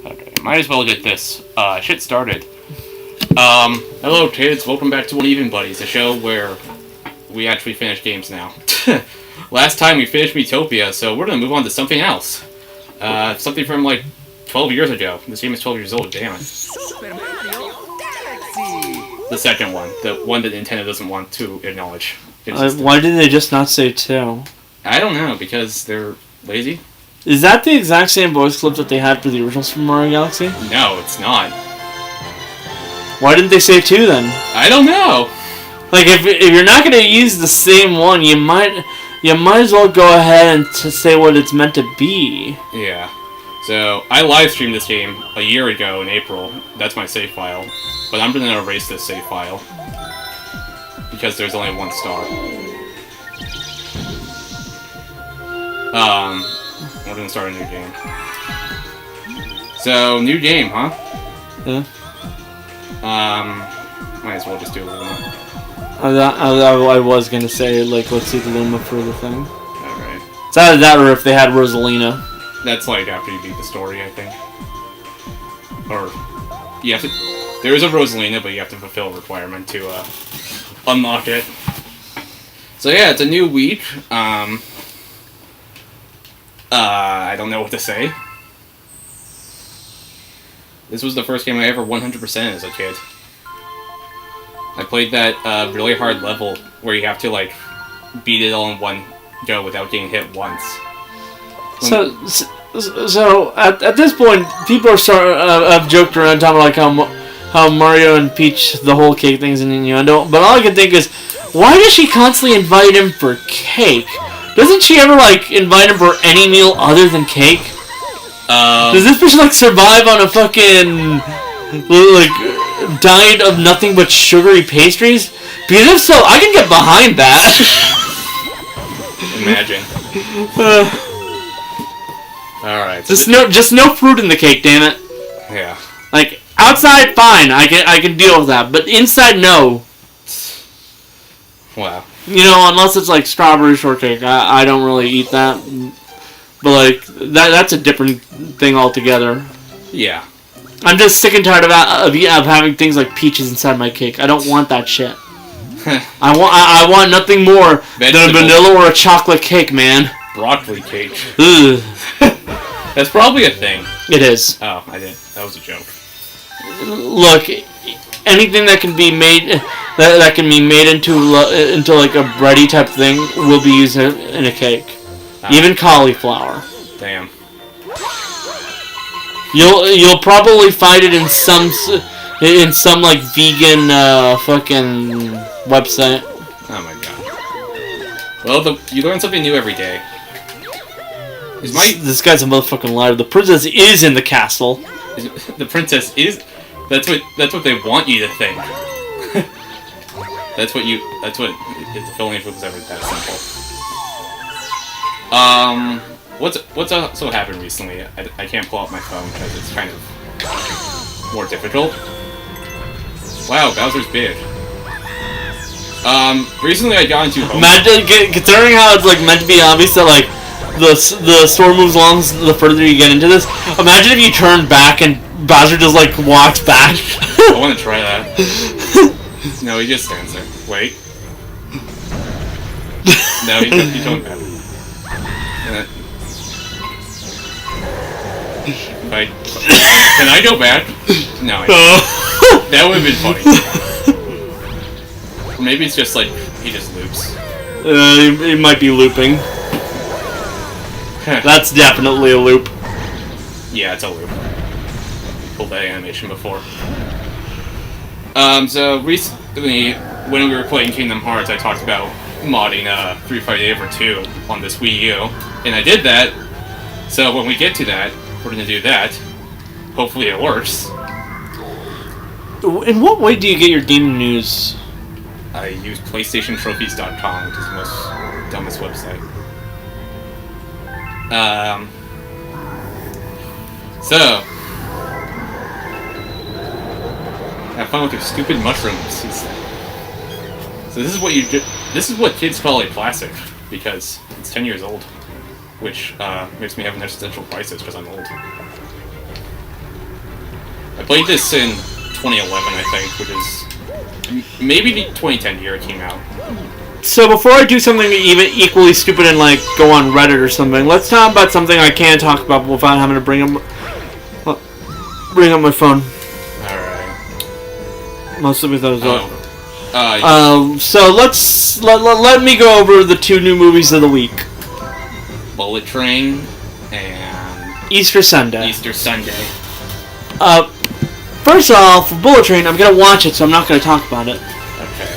Okay, might as well get this shit started. Hello kids, welcome back to Uneven Buddies, a show where we actually finish games now. Last time we finished Metopia, so we're gonna move on to something else. Something from like 12 years ago. This game is 12 years old, damn it. Super Mario Galaxy! The second one, the one that Nintendo doesn't want to acknowledge. Why did they just not say 2? I don't know, because they're lazy? Is that the exact same voice clip that they had for the original Super Mario Galaxy? No, it's not. Why didn't they say 2 then? I don't know! Like, if you're not going to use the same one, you might as well go ahead and say what it's meant to be. Yeah. So, I live streamed this game a year ago in April. That's my save file. But I'm going to erase this save file. Because there's only 1 star. We're going to start a new game. So, new game, huh? Yeah. Might as well just do Luma. I was going to say, like, let's see the Luma for the thing. Alright. It's either that or if they had Rosalina. That's like after you beat the story, I think. Or, you have to... There is a Rosalina, but you have to fulfill a requirement to, unlock it. So yeah, it's a new week. I don't know what to say. This was the first game I ever 100% as a kid. I played that really hard level where you have to like beat it all in one go without getting hit once. So at this point, people are have joked around talking like how Mario and Peach the whole cake thing's an innuendo. But all I can think is, why does she constantly invite him for cake? Doesn't she ever like invite him for any meal other than cake? Does this bitch like survive on a fucking like diet of nothing but sugary pastries? Because if so, I can get behind that. Imagine. Alright. Just no fruit in the cake, damn it. Yeah. Like outside, fine, I can deal with that, but inside, no. Wow. You know, unless it's like strawberry shortcake, I don't really eat that. But like that's a different thing altogether. Yeah. I'm just sick and tired of having things like peaches inside my cake. I don't want that shit. I want nothing more than a vanilla or a chocolate cake, man. Broccoli cake. Ugh. That's probably a thing. It is. Oh, I didn't. That was a joke. Look, anything that can be made that can be made into like a bready type thing will be used in a cake. Even cauliflower. Damn. You'll probably find it in some like vegan fucking website. Oh my god. Well, you learn something new every day. This guy's a motherfucking liar. The princess is in the castle. The princess is. That's what they want you to think. That's what if only if it was ever that simple. What's also happened recently? I can't pull out my phone because it's kind of more difficult. Wow, Bowser's big. Recently I got into home. Considering how it's like meant to be obvious that like the story moves along the further you get into this. Imagine if you turned back and Bowser just like walks back. I want to try that. No, he just stands there. Wait. No, he's going back. Can I go back? No, I can't. That would have been funny. Or maybe it's just like, he just loops. It might be looping. That's definitely a loop. Yeah, it's a loop. Pulled that animation before. So recently, when we were playing Kingdom Hearts, I talked about modding 3 Fight Ever 2 on this Wii U, and I did that. So when we get to that, we're gonna do that. Hopefully it works. In what way do you get your gaming news? I use PlayStationTrophies.com, which is the most dumbest website. So have fun with your stupid mushrooms, he said. So this is what this is what kids call a classic, because it's 10 years old. Which makes me have an existential crisis because I'm old. I played this in 2011, I think, which is maybe the 2010 year it came out. So before I do something even equally stupid and like go on Reddit or something, let's talk about something I can talk about without having to bring up my phone. Alright. Mostly because I was so let me go over the 2 new movies of the week. Bullet Train and Easter Sunday. Easter Sunday. First off, for Bullet Train, I'm gonna watch it, so I'm not gonna talk about it. Okay.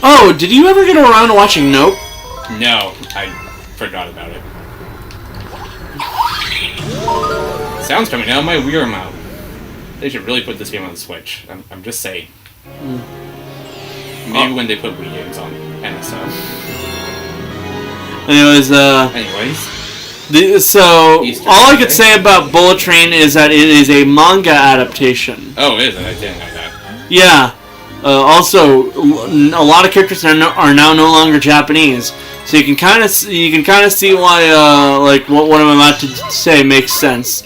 Oh, did you ever get around to watching Nope? No, I forgot about it. Sounds coming out of my weird mouth. They should really put this game on the Switch. I'm just saying. Maybe when they put Wii games on NSO. Anyways, so Easter all I Sunday? could say about Bullet Train is that it is a manga adaptation. Oh, is it? I didn't know that. Yeah. Also, a lot of characters are now no longer Japanese, so you can kind of see why like what I'm about to say makes sense.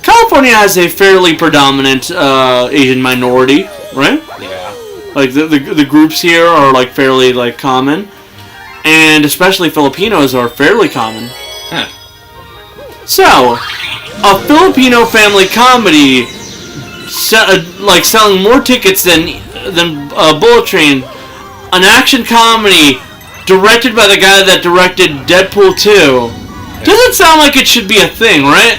California has a fairly predominant Asian minority, right? Yeah. Like the groups here are like fairly like common, and especially Filipinos are fairly common. Huh. So, a Filipino family comedy, like selling more tickets than Bullet Train, an action comedy directed by the guy that directed Deadpool 2. Doesn't sound like it should be a thing, right?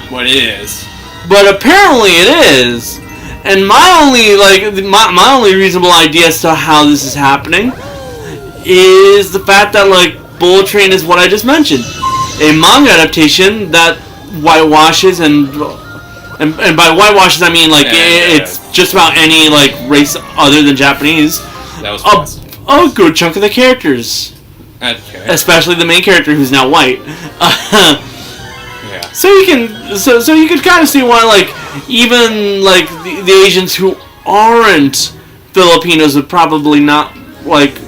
What it is? But apparently it is. And my only reasonable idea as to how this is happening is the fact that like Bullet Train is what I just mentioned. A manga adaptation that whitewashes and by whitewashes I mean like it's just about any like race other than Japanese. That was fast. A good chunk of the characters, Okay. especially the main character who's now white. Yeah. So you can kind of see why like even like the Asians who aren't Filipinos would probably not like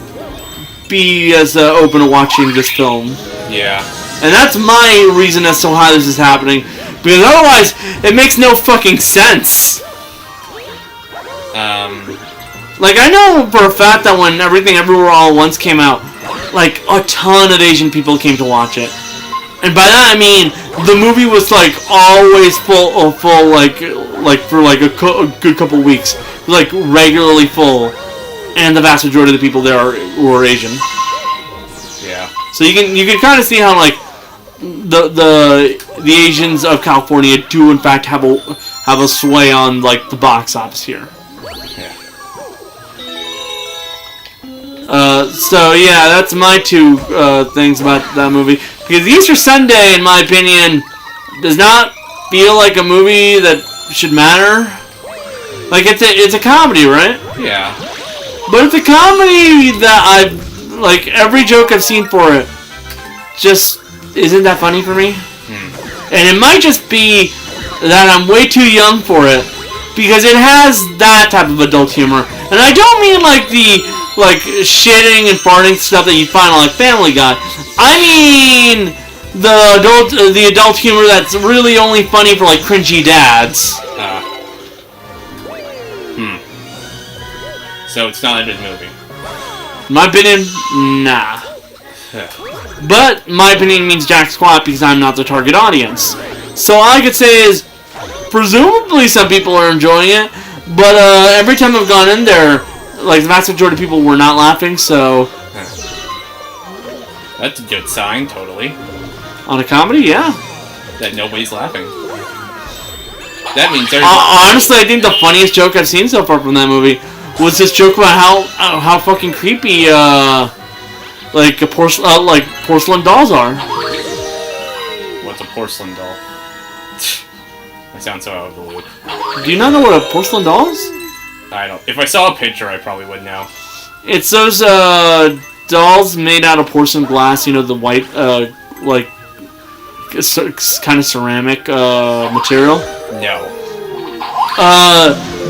be as open to watching this film. Yeah. And that's my reason as to how this is happening. Because otherwise, it makes no fucking sense. Like, I know for a fact that when Everything Everywhere All at Once came out, like, a ton of Asian people came to watch it. And by that I mean, the movie was, like, always full, like for, like, a good couple weeks. Like, regularly full. And the vast majority of the people there were Asian. Yeah. So you can kind of see how, like, the Asians of California do in fact have a sway on like the box office here. Yeah. So yeah, that's my 2 things about that movie. Because Easter Sunday, in my opinion, does not feel like a movie that should matter. Like it's a comedy, right? Yeah. But it's a comedy that like every joke I've seen for it just isn't that funny for me. And it might just be that I'm way too young for it, because it has that type of adult humor. And I don't mean like the like shitting and farting stuff that you find on like Family Guy. I mean the adult humor that's really only funny for like cringy dads. So it's not a good movie. My opinion, nah. But my opinion means jack squat because I'm not the target audience. So all I could say is, presumably some people are enjoying it, but every time I've gone in there, like the vast majority of people were not laughing. So that's a good sign, totally. On a comedy, yeah. That nobody's laughing. That means there's. Honestly, I think the funniest joke I've seen so far from that movie was this joke about how fucking creepy like porcelain dolls are. What's a porcelain doll? I sound so out of the loop. Do you not know what a porcelain doll is? I don't. If I saw a picture, I probably would know. It's those dolls made out of porcelain glass. You know, the white like kind of ceramic material. No.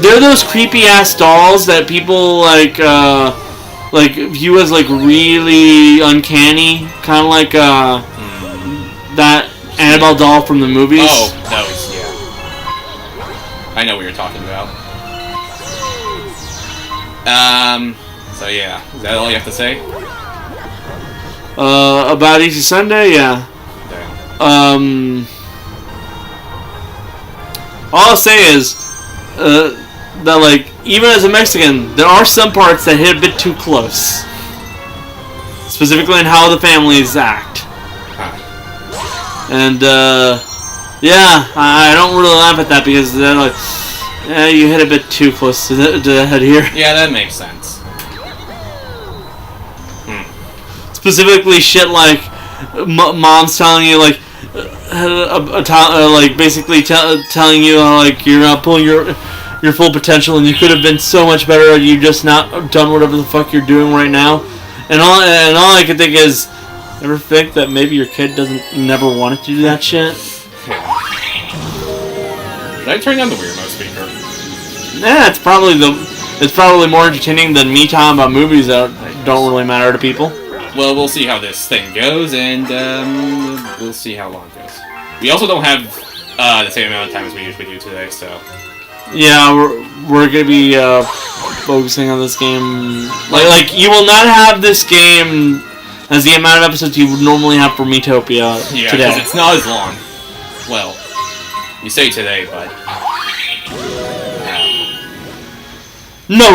They're those creepy ass dolls that people like view as like really uncanny, kind of like that Annabelle doll from the movies. Oh, those, I know what you're talking about. So yeah, is that all you have to say? About Easter Sunday, yeah. Damn. All I'll say is, that, like, even as a Mexican, there are some parts that hit a bit too close. Specifically in how the families act. Huh. And, yeah, I don't really laugh at that because they're like, yeah, you hit a bit too close to the head here. Yeah, that makes sense. Specifically shit like, mom's telling you, like, like, basically telling you, like, you're not pulling your full potential and you could have been so much better had you just not done whatever the fuck you're doing right now. And all I can think is, ever think that maybe your kid never wanted to do that shit? Yeah. Did I turn down the Weirdo speaker? Yeah, it's probably more entertaining than me talking about movies that don't really matter to people. Well, we'll see how this thing goes, and we'll see how long it goes. We also don't have the same amount of time as we usually do today, so... Yeah, we're gonna be focusing on this game. Like you will not have this game as the amount of episodes you would normally have for Metopia yeah, today. because it's not as long. Well, you say today, but... No,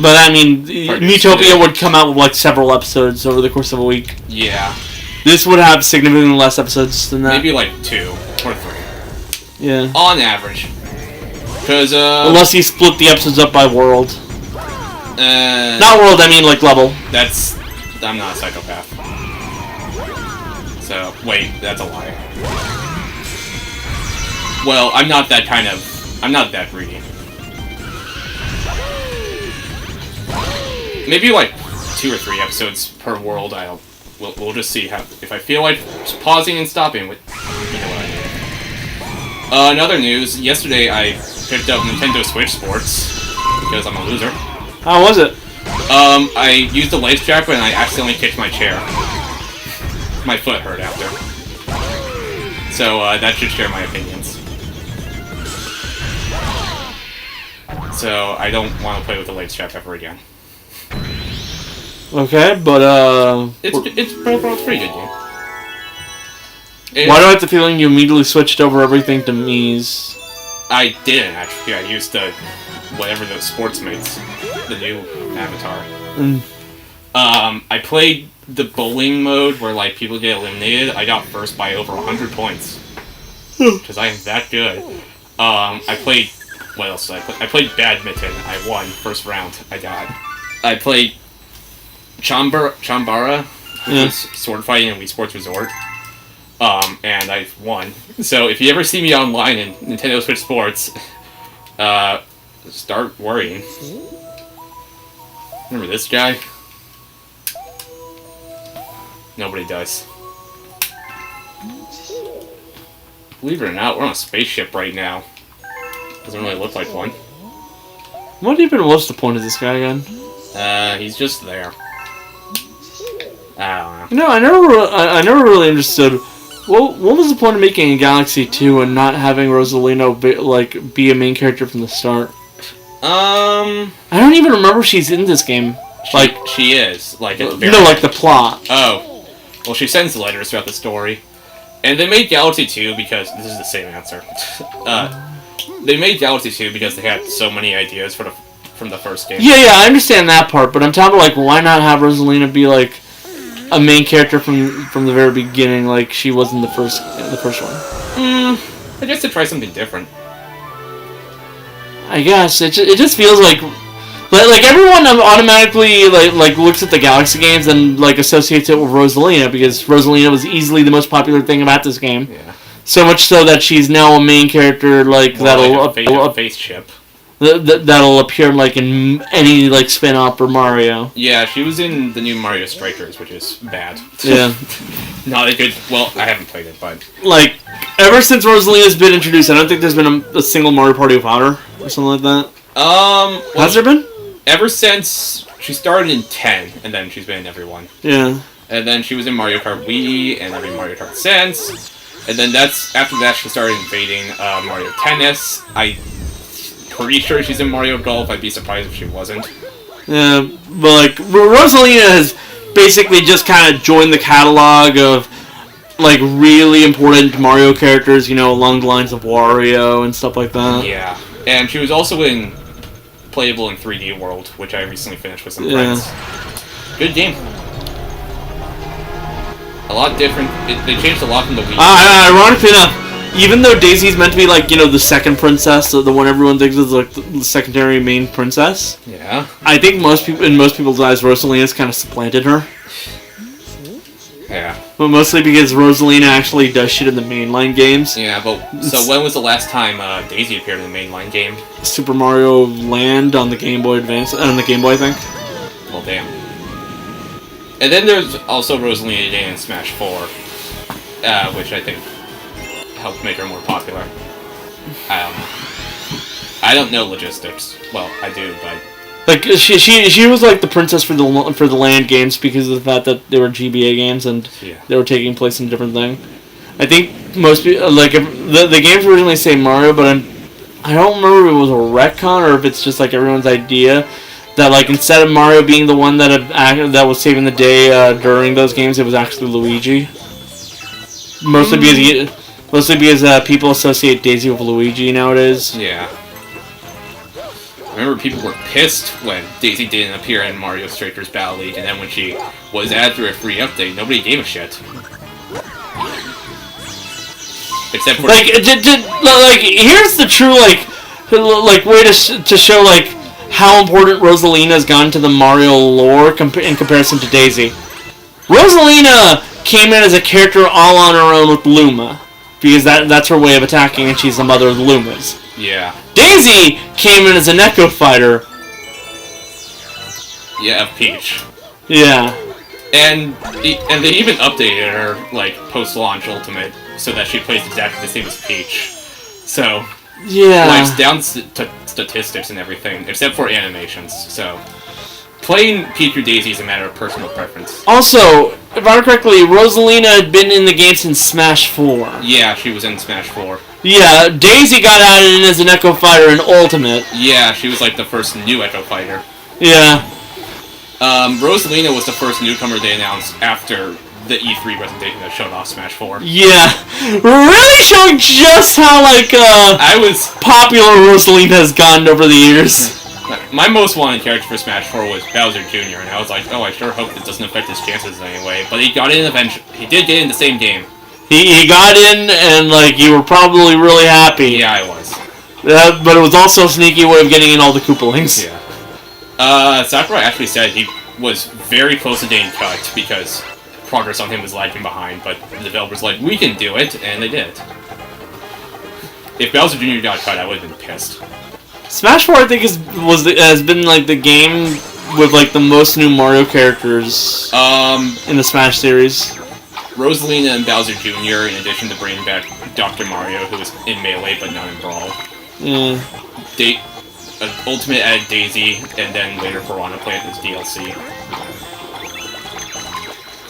but I mean, Metopia would come out with like several episodes over the course of a week. Yeah. This would have significantly less episodes than that. Maybe like 2 or 3. Yeah. On average. Because, unless you split the episodes up by world. Not world, I mean like level. I'm not a psychopath. So, wait, that's a lie. Well, I'm not that greedy. Maybe like 2 or 3 episodes per world. We'll just see how, if I feel like pausing and stopping, you know what I mean. Another news, yesterday I picked up Nintendo Switch Sports, because I'm a loser. How was it? I used the leg strap and I accidentally kicked my chair. My foot hurt after. So, that should share my opinions. So, I don't want to play with the leg strap ever again. Okay, but It's pretty good game. Why do I have the feeling you immediately switched over everything to Mii's? I didn't, actually. I used whatever the Sportsmates, the new avatar. I played the bowling mode where, like, people get eliminated. I got first by over 100 points. Because I am that good. I played... What else did I play? I played badminton. I won. First round. I played Chambara, sword fighting in Wii Sports Resort. And I won. So if you ever see me online in Nintendo Switch Sports, start worrying. Remember this guy? Nobody does. Believe it or not, we're on a spaceship right now. Doesn't really look like one. What even was the point of this guy again? He's just there. I don't know. You know, I never really understood. What was the point of making a Galaxy 2 and not having Rosalina be a main character from the start? I don't even remember she's in this game. She is. Like, at the very no, like the plot. Oh. Well, she sends letters throughout the story. And they made Galaxy 2 because... This is the same answer. They made Galaxy 2 because they had so many ideas from the first game. Yeah, I understand that part, but I'm talking about, like, why not have Rosalina be, like, a main character from the very beginning, like she was in the first one? I guess to try something different. I guess it just feels like everyone automatically like looks at the Galaxy games and like associates it with Rosalina because Rosalina was easily the most popular thing about this game. Yeah. So much so that she's now a main character that'll a face chip. That'll appear like in any like spin-off for Mario. Yeah, she was in the new Mario Strikers, which is bad. Yeah. Not a good... Well, I haven't played it, but... Like, ever since Rosalina's been introduced, I don't think there's been a single Mario Party without her, or something like that. Well, has there been? Ever since... She started in 10, and then she's been in every one. Yeah. And then she was in Mario Kart Wii, and every Mario Kart since. And then after that, she started invading Mario Tennis. I pretty sure she's in Mario Golf. I'd be surprised if she wasn't. Yeah, but like Rosalina has basically just kind of joined the catalog of like really important Mario characters, you know, along the lines of Wario and stuff like that. Yeah, and she was also playable in 3D World, which I recently finished with some friends. Good game. A lot different. They changed a lot from the Wii. Ironically enough, even though Daisy's meant to be like, you know, the second princess, the one everyone thinks is like the secondary main princess. Yeah. I think in most people's eyes, Rosalina's kind of supplanted her. Yeah. But mostly because Rosalina actually does shit in the mainline games. Yeah, but so when was the last time Daisy appeared in the mainline game? Super Mario Land on the Game Boy Advance, on the Game Boy, I think. Well, damn. And then there's also Rosalina in Smash 4, which I think helped make her more popular. I don't know logistics. Well, I do, but like she was like the princess for the Land games because of the fact that they were GBA games and they were taking place in a different thing. I think most people like the games originally say Mario, but I don't remember if it was a retcon or if it's just like everyone's idea that like instead of Mario being the one that was saving the day during those games, it was actually Luigi. Mostly because people associate Daisy with Luigi nowadays. Yeah. I remember people were pissed when Daisy didn't appear in Mario Strikers Battle League, and then when she was added through a free update, nobody gave a shit. Except for like here's the true like way to show like how important Rosalina has gotten to the Mario lore in comparison to Daisy. Rosalina came in as a character all on her own with Luma, because that's her way of attacking, and she's the mother of the Lumas. Yeah. Daisy came in as an Echo Fighter. Yeah, of Peach. Yeah. And they even updated her, like, post-launch Ultimate, so that she plays exactly the same as Peach. So, yeah. Like, down to statistics and everything, except for animations, so playing Peach or Daisy is a matter of personal preference. Also, if I remember correctly, Rosalina had been in the game since Smash 4. Yeah, she was in Smash 4. Yeah, Daisy got added in as an Echo Fighter in Ultimate. Yeah, she was like the first new Echo Fighter. Yeah. Rosalina was the first newcomer they announced after the E3 presentation that showed off Smash 4. Yeah. Really showing just how, like, popular Rosalina has gotten over the years. My most wanted character for Smash 4 was Bowser Jr., and I was like, oh, I sure hope that doesn't affect his chances in any way. But he got in eventually. He did get in the same game. He got in, and, like, you were probably really happy. Yeah, I was. But it was also a sneaky way of getting in all the Koopalings. Yeah. Sakurai actually said he was very close to getting cut because progress on him was lagging behind, but the developers were like, we can do it, and they did. If Bowser Jr. got cut, I would have been pissed. Smash 4, I think, has been, like, the game with, like, the most new Mario characters in the Smash series. Rosalina and Bowser Jr., in addition to bringing back Dr. Mario, who was in Melee but not in Brawl. Yeah. Ultimate added Daisy, and then later Piranha Plant as DLC.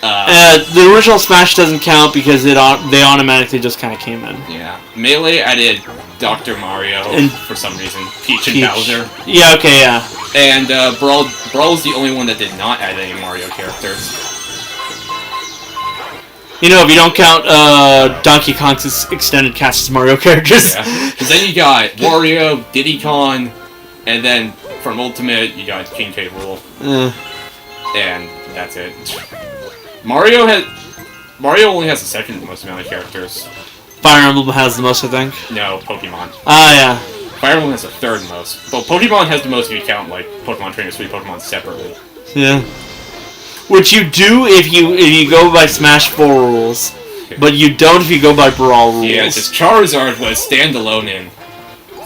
The original Smash doesn't count because they automatically just kind of came in. Yeah. Melee added Dr. Mario and for some reason. Peach and Bowser. Yeah, okay, yeah. And Brawl is the only one that did not add any Mario characters. You know, if you don't count Donkey Kong's extended cast as Mario characters. Yeah. Because then you got Wario, Diddy Kong, and then from Ultimate you got King K. Rool. And that's it. Mario only has the second most amount of characters. Fire Emblem has the most, I think. No, Pokemon. Ah, yeah. Fire Emblem has the third most. Well, Pokemon has the most if you count, like, Pokemon Trainer Suite Pokemon separately. Yeah. Which you do if you go by Smash 4 rules, but you don't if you go by Brawl rules. Yeah, because Charizard was standalone in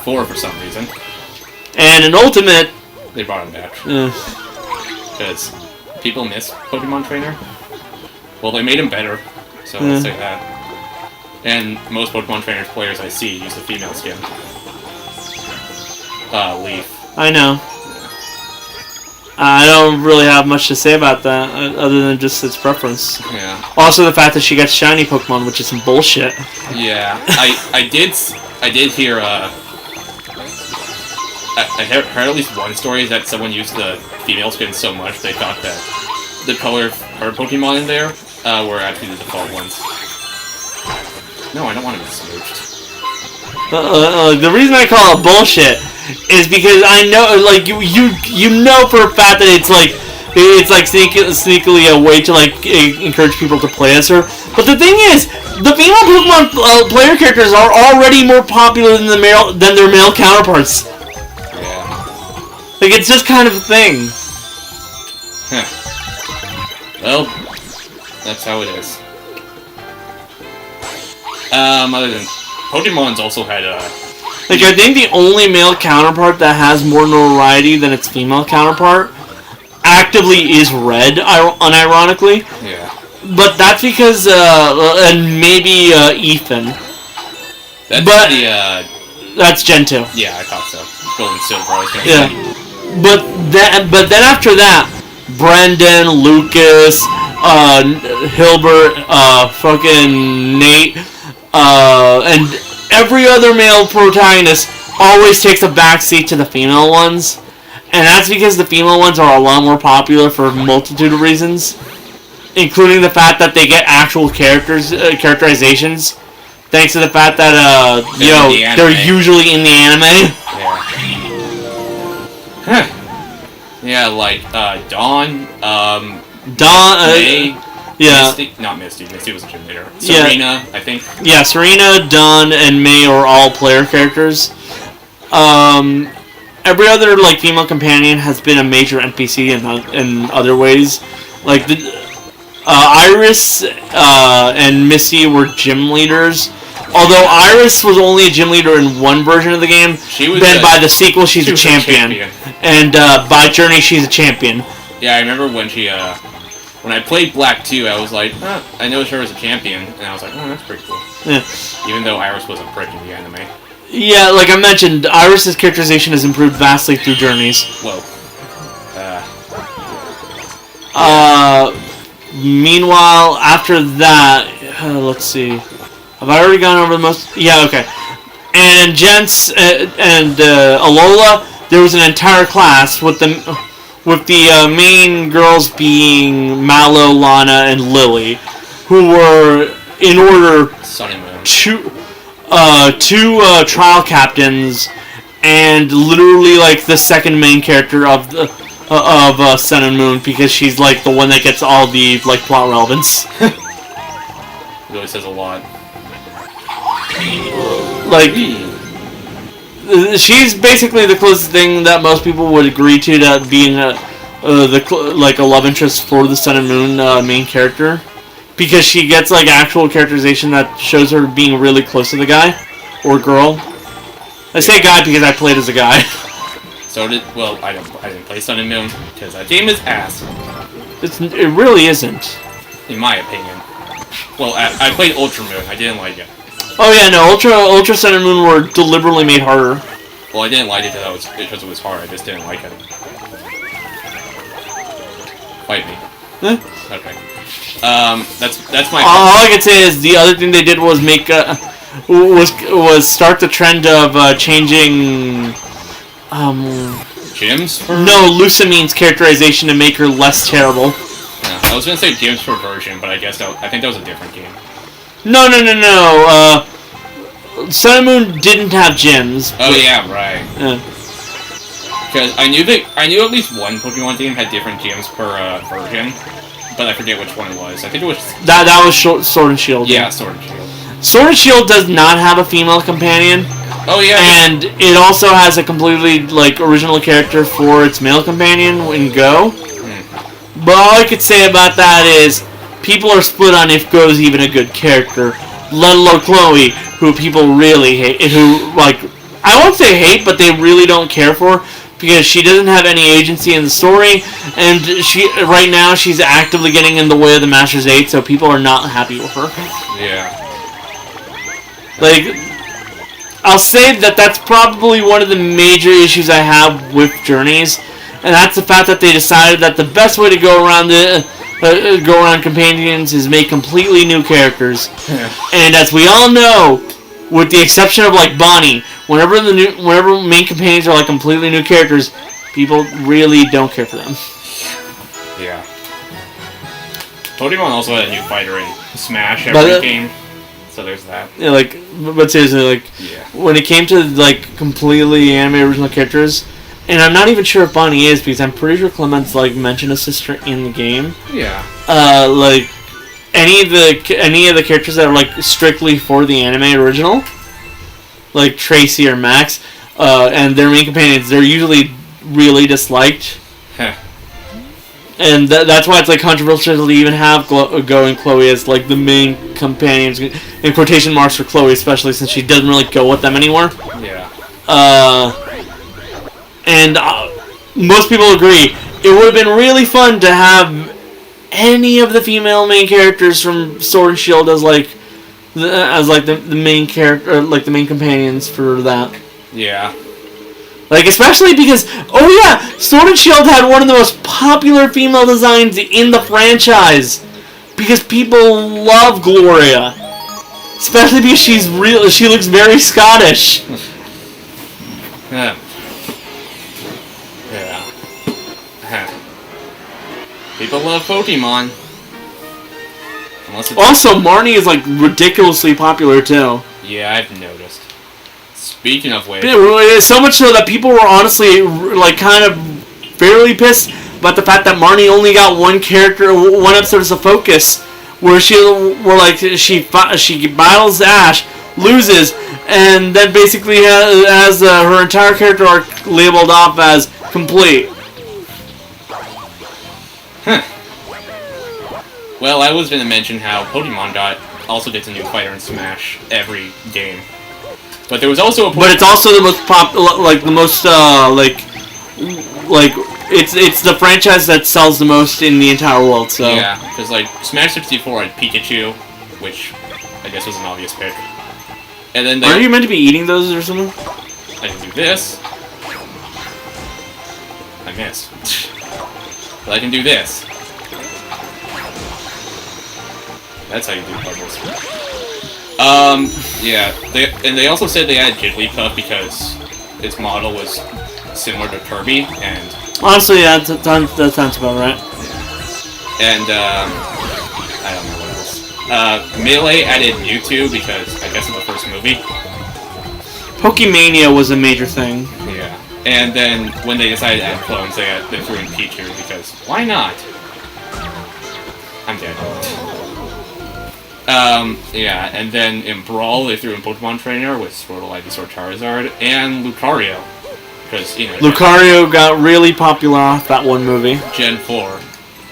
4 for some reason. And in Ultimate... They brought him back. Because people miss Pokemon Trainer. Well, they made him better, so let's say that. And most Pokemon Trainers players I see use the female skin. Leaf. I know. I don't really have much to say about that, other than just its preference. Yeah. Also, the fact that she got shiny Pokemon, which is some bullshit. Yeah, I did hear I heard at least one story that someone used the female skin so much they thought that the color of her Pokemon in there were actually the default ones. No, I don't want to be smooched. The reason I call it bullshit is because I know, like, you know for a fact that it's like sneakily a way to like encourage people to play as her. But the thing is, the female Pokemon player characters are already more popular than their male counterparts. Yeah. Like, it's just kind of a thing. Huh. Well, that's how it is. Other than Pokemon's also had like, I think the only male counterpart that has more notoriety than its female counterpart actively is Red, unironically. Yeah. But that's because, and maybe Ethan. That's Gen 2. Yeah, I thought so. Gold and Silver, I was gonna say. But then after that, Brendan, Lucas, Hilbert, fucking Nate, and every other male protagonist always takes a backseat to the female ones. And that's because the female ones are a lot more popular for a multitude of reasons, including the fact that they get actual characterizations, thanks to the fact that they're usually in the anime. Yeah. Yeah, like Dawn, May, Misty, not Misty. Misty was a gym leader. Serena, I think. Yeah, Serena, Dawn, and May are all player characters. Every other like female companion has been a major NPC in other ways. Like Iris and Misty were gym leaders. Although Iris was only a gym leader in one version of the game, by the sequel she's a champion. And by Journey she's a champion. Yeah, I remember when when I played Black 2, I was like, I noticed her as a champion, and I was like, oh, that's pretty cool. Yeah. Even though Iris was a prick in the anime. Yeah, like I mentioned, Iris' characterization has improved vastly through Journeys. Whoa. Meanwhile, after that, let's see. Have I already gone over the most? Yeah, okay. And Gents and Alola, there was an entire class with the main girls being Mallow, Lana, and Lily, who were in order two trial captains and literally like the second main character of Sun and Moon, because she's like the one that gets all the like plot relevance. It really says a lot. Like, she's basically the closest thing that most people would agree to that being a love interest for the Sun and Moon main character, because she gets like actual characterization that shows her being really close to the guy or girl. I say guy because I played as a guy. I didn't play Sun and Moon because that game is ass. It really isn't, in my opinion. Well, I played Ultra Moon. I didn't like it. Oh yeah, no, Ultra Sun and Moon were deliberately made harder. Well, I didn't like it because it was hard. I just didn't like it. Fight me. Okay. That's my. All I can say is the other thing they did was make was start the trend of changing. Gyms? No, Lucamine's characterization to make her less terrible. Yeah, I was gonna say gyms for version, but I think that was a different game. No. Sun and Moon didn't have gyms. Oh yeah, right. Because I knew at least one Pokemon game had different gyms per version, but I forget which one it was. I think it was that was Sword and Shield. Yeah, Sword and Shield. Sword and Shield does not have a female companion. Oh yeah. And it also has a completely like original character for its male companion in Go. But all I could say about that is people are split on if Go's even a good character. Let alone Chloe, who people really hate, who like I won't say hate, but they really don't care for, because she doesn't have any agency in the story, and right now she's actively getting in the way of the Master's 8, so people are not happy with her. Yeah. Like, I'll say that's probably one of the major issues I have with Journeys, and that's the fact that they decided that the best way to go around companions is make completely new characters. Yeah. And as we all know, with the exception of like Bonnie. Whenever main companions are like completely new characters, people really don't care for them. Yeah. Pokemon also had a new fighter in Smash every game, so there's that. Yeah, like, but seriously, like, yeah. When it came to like completely anime original characters, and I'm not even sure if Bonnie is because I'm pretty sure Clement's like mentioned a sister in the game. Yeah. Like any of the characters that are like strictly for the anime original, like Tracy or Max, and their main companions, they're usually really disliked. Heh. And that's why it's like controversial to even have Go and Chloe as like the main companions in quotation marks for Chloe, especially since she doesn't really go with them anymore. Yeah. And most people agree it would have been really fun to have any of the female main characters from Sword and Shield as like the main character, like the main companions for that. Yeah. Like, especially because, oh yeah, Sword and Shield had one of the most popular female designs in the franchise. Because people love Gloria. Especially because she looks very Scottish. Yeah. Yeah. People love Pokemon. Also, Marnie is, like, ridiculously popular, too. Yeah, I've noticed. Speaking of which... So much so that people were honestly, like, kind of fairly pissed about the fact that Marnie only got one episode as a focus, where she battles Ash, loses, and then basically has her entire character arc labeled off as complete. Huh. Well, I was going to mention how Pokemon also gets a new fighter in Smash every game. But there was also a... But it's also the most it's the franchise that sells the most in the entire world, so... Yeah, because, like, Smash 64 had Pikachu, which I guess was an obvious pick. And then Aren't you meant to be eating those or something? I can do this. I missed. But I can do this. That's how you do puzzles. Yeah. They also said they added Jigglypuff because its model was similar to Kirby, and... Honestly, yeah, that sounds about right. And, I don't know what else. Melee added Mewtwo because I guess in the first movie. Pokemania was a major thing. Yeah. And then when they decided to add clones, they threw in Pichu because why not? I'm dead. Yeah, and then in Brawl, they threw in Pokemon Trainer with Squirtle, Ivysaur, Charizard, and Lucario. Because, you know... Lucario got really popular off that one movie. Gen 4.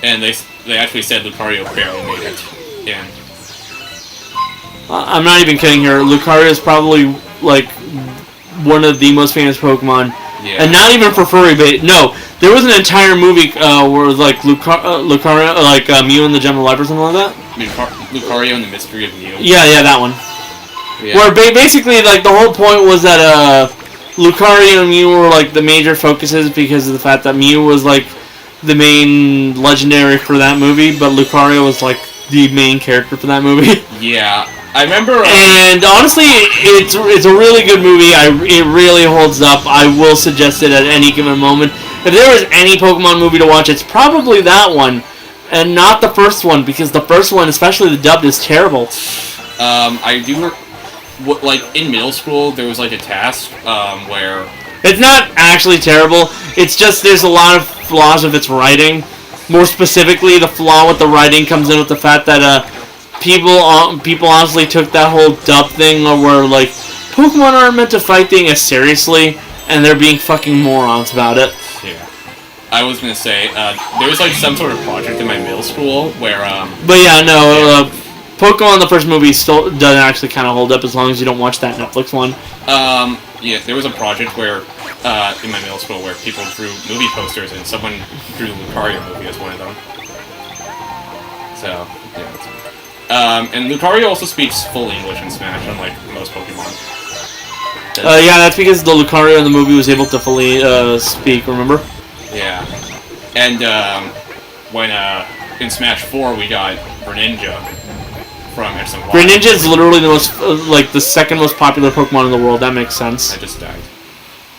And they actually said Lucario barely made it in. I'm not even kidding here. Lucario is probably, like, one of the most famous Pokemon. Yeah. And not even for furry bait. No, there was an entire movie where, like, Lucario, like, Mew and the Gem of Life or something like that. Lucario and the Mystery of Mew. Yeah, that one. Yeah. Where basically, like, the whole point was that Lucario and Mew were, like, the major focuses because of the fact that Mew was, like, the main legendary for that movie, but Lucario was, like, the main character for that movie. Yeah. I remember... And honestly, it's a really good movie. It really holds up. I will suggest it at any given moment. If there was any Pokemon movie to watch, it's probably that one. And not the first one, because the first one, especially the dubbed, is terrible. I do... Like, in middle school, there was, like, a task, where... It's not actually terrible. It's just there's a lot of flaws with its writing. More specifically, the flaw with the writing comes in with the fact that, people honestly took that whole dub thing where, like, Pokemon aren't meant to fight thing as seriously, and they're being fucking morons about it. Yeah. I was gonna say, there was, like, some sort of project in my middle school where, But yeah, no, Pokemon, the first movie, still doesn't actually kind of hold up as long as you don't watch that Netflix one. Yeah, there was a project where, in my middle school where people drew movie posters and someone drew the Lucario movie as one of them. So, yeah. And Lucario also speaks full English in Smash, unlike most Pokemon. Yeah, that's because the Lucario in the movie was able to fully speak, remember? Yeah. And, when, in Smash 4 we got Greninja from X and Y. Greninja is literally the most, the second most popular Pokemon in the world. That makes sense. I just died.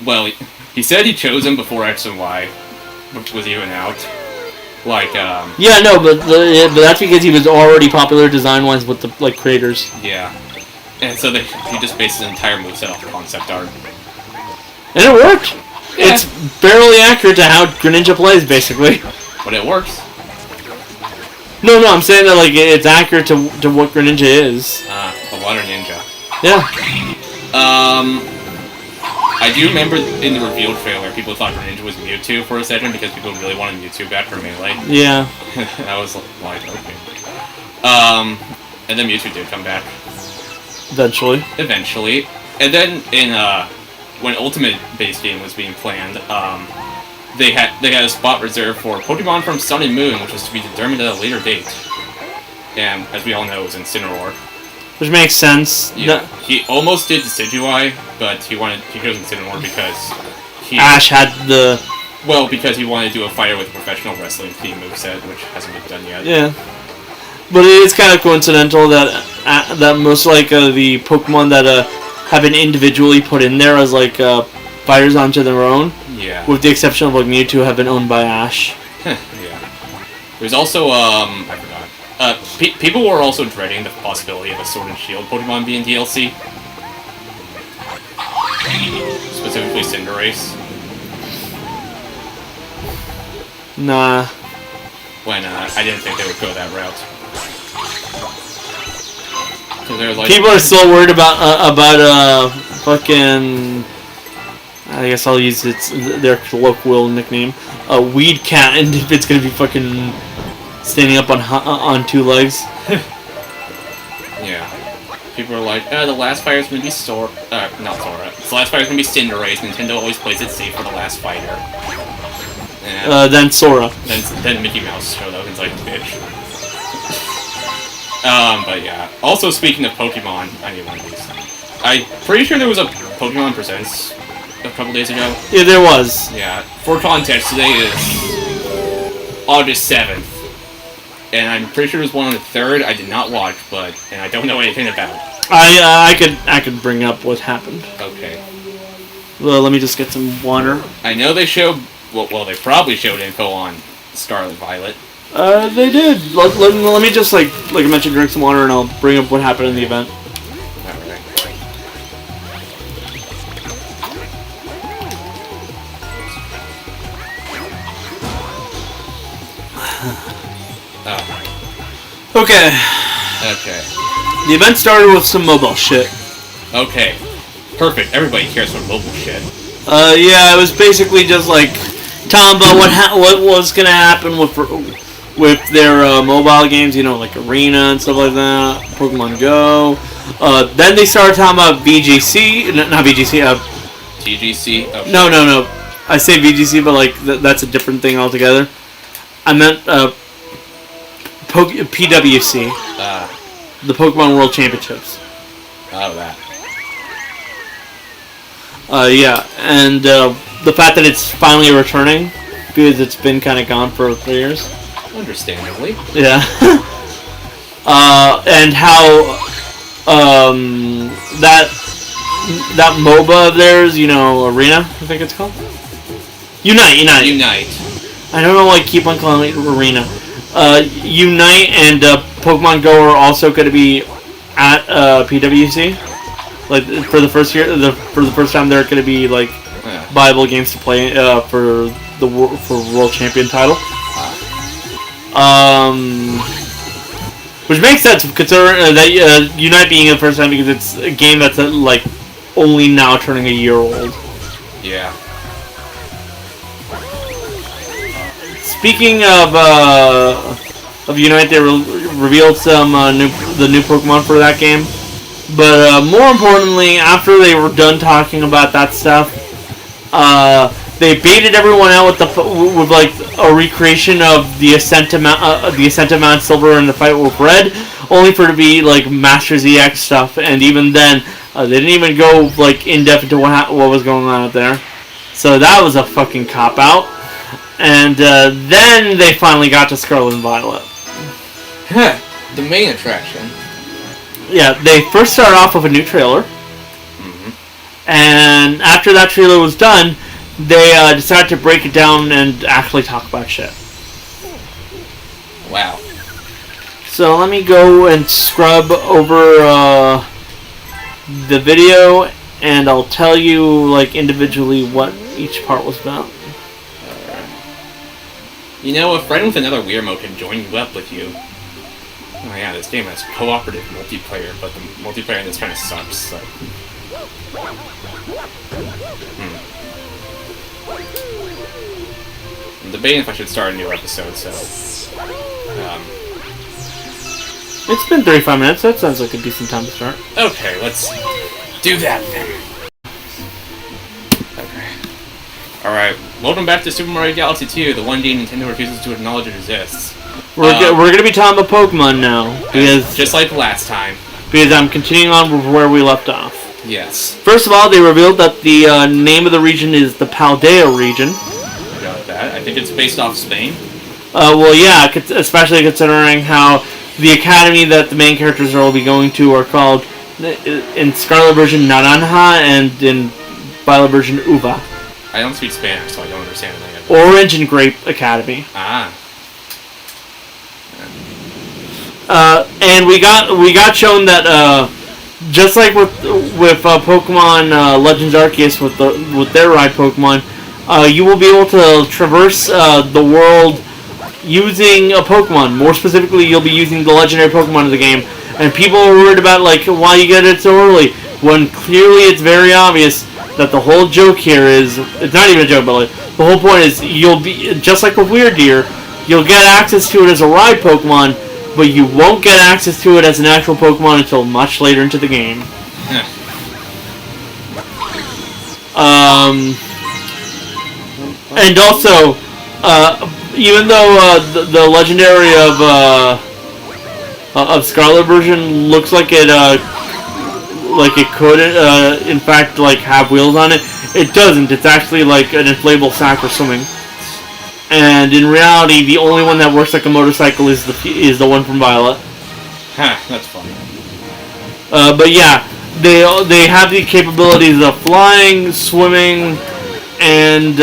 Well, he said he chose him before X and Y was even out. Yeah, no, but that's because he was already popular design-wise with the creators. Yeah. And so he just based his entire moveset off concept art. And it worked. Yeah. It's barely accurate to how Greninja plays, basically. But it works. No, I'm saying that it's accurate to what Greninja is. A water ninja. Yeah. I do remember in the reveal trailer, people thought Greninja was Mewtwo for a second because people really wanted Mewtwo back for Melee. Yeah. I was like, okay. And then Mewtwo did come back. Eventually. And then when Ultimate base game was being planned, they had a spot reserved for Pokemon from Sun and Moon, which was to be determined at a later date. And as we all know, it was Incineroar. Which makes sense. Yeah, he almost did Decidueye, but he chose Incineroar because Ash had the... Well, because he wanted to do a fighter with a professional wrestling theme moveset, which hasn't been done yet. Yeah. But it is kind of coincidental that most the Pokemon that have been individually put in there as fighters onto their own. Yeah. With the exception of Mewtwo have been owned by Ash. Yeah. There's also I forgot. People were also dreading the possibility of a Sword and Shield Pokemon being DLC. Specifically Cinderace. Nah. When I didn't think they would go that route. So they're people are still worried about fucking... I guess I'll use their colloquial nickname, Weed Cat, and if it's gonna be fucking standing up on two legs. Yeah. People are like, the last fighter's gonna be not Sora. The last fighter's gonna be Cinderace. Nintendo always plays it safe for the last fighter. Then Sora. Then Mickey Mouse showed up and it's like, bitch. But yeah. Also, speaking of Pokemon, I need one of these. I'm pretty sure there was a Pokemon Presents a couple days ago. Yeah, there was. Yeah. For context, today is August 7th. And I'm pretty sure there was one on the 3rd. I did not watch, and I don't know anything about it. I could bring up what happened. Okay. Well, let me just get some water. I know they showed... Well, they probably showed info on Scarlet Violet. They did. Let me just, like I mentioned, drink some water, and I'll bring up what happened in the event. Alright. Okay. Okay. The event started with some mobile shit. Okay. Perfect. Everybody cares for mobile shit. Yeah, it was basically just talking about what was gonna happen with their mobile games, like Arena and stuff like that, Pokemon Go. Then they started talking about VGC, not VGC, TGC? Oh, No. I say VGC, but that's a different thing altogether. I meant PWC, the Pokemon World Championships. Oh, that. Yeah, and the fact that it's finally returning, because it's been kind of gone for 3 years. Understandably. Yeah. And how that MOBA of theirs, Arena, I think it's called? Unite. I don't know why I keep on calling it Arena. Unite and Pokemon Go are also going to be at PWC. For the first year, for the first time, they're going to be viable games to play for World Champion title. Which makes sense considering that Unite being the first time, because it's a game that's only now turning a year old. Yeah. Speaking of Unite, they revealed some the new Pokemon for that game. But more importantly, after they were done talking about that stuff, they baited everyone out with a recreation of the Ascent to Mount Silver and the fight with Red, only for it to be Master ZX stuff. And even then, they didn't even go in depth into what was going on out there. So that was a fucking cop out. And then they finally got to Scarlet and Violet. The main attraction. they first started off with a new trailer. And after that trailer was done, they decided to break it down and actually talk about shit. Wow. So let me go and scrub over the video, and I'll tell you like individually what each part was about. You know, a friend with another weird mode can join you up with you. Oh yeah, this game has cooperative multiplayer, but the multiplayer in this kind of sucks, so... I'm debating if I should start a new episode, so... It's been 35 minutes, that sounds like a decent time to start. Okay, let's do that then. Okay. Alright, welcome back to Super Mario Galaxy 2, the one game Nintendo refuses to acknowledge it exists. We're gonna be talking about Pokemon now, because... Just like last time. Because I'm continuing on with where we left off. Yes. First of all, they revealed that the name of the region is the Paldea region. Got that. I think it's based off Spain. Well, yeah, especially considering how the academy that the main characters will be going to are called, in Scarlet version, Naranja, and in Violet version, Uva. I don't speak Spanish, so I don't understand anything of it. Orange and Grape Academy. Ah. And we got shown that just like with Pokemon Legends Arceus with their ride Pokemon, you will be able to traverse the world using a Pokemon. More specifically, you'll be using the legendary Pokemon of the game. And people are worried about like why you get it so early, when clearly it's very obvious that the whole joke here is, it's not even a joke, but like, the whole point is you'll be just like with Weird Deer, you'll get access to it as a ride Pokemon, but you won't get access to it as an actual Pokemon until much later into the game. And also, even though the legendary of Scarlet version looks like it could in fact like have wheels on it, it doesn't. It's actually like an inflatable sack for swimming. And in reality, the only one that works like a motorcycle is the one from Violet. Huh, that's funny. But yeah, they have the capabilities of flying, swimming, and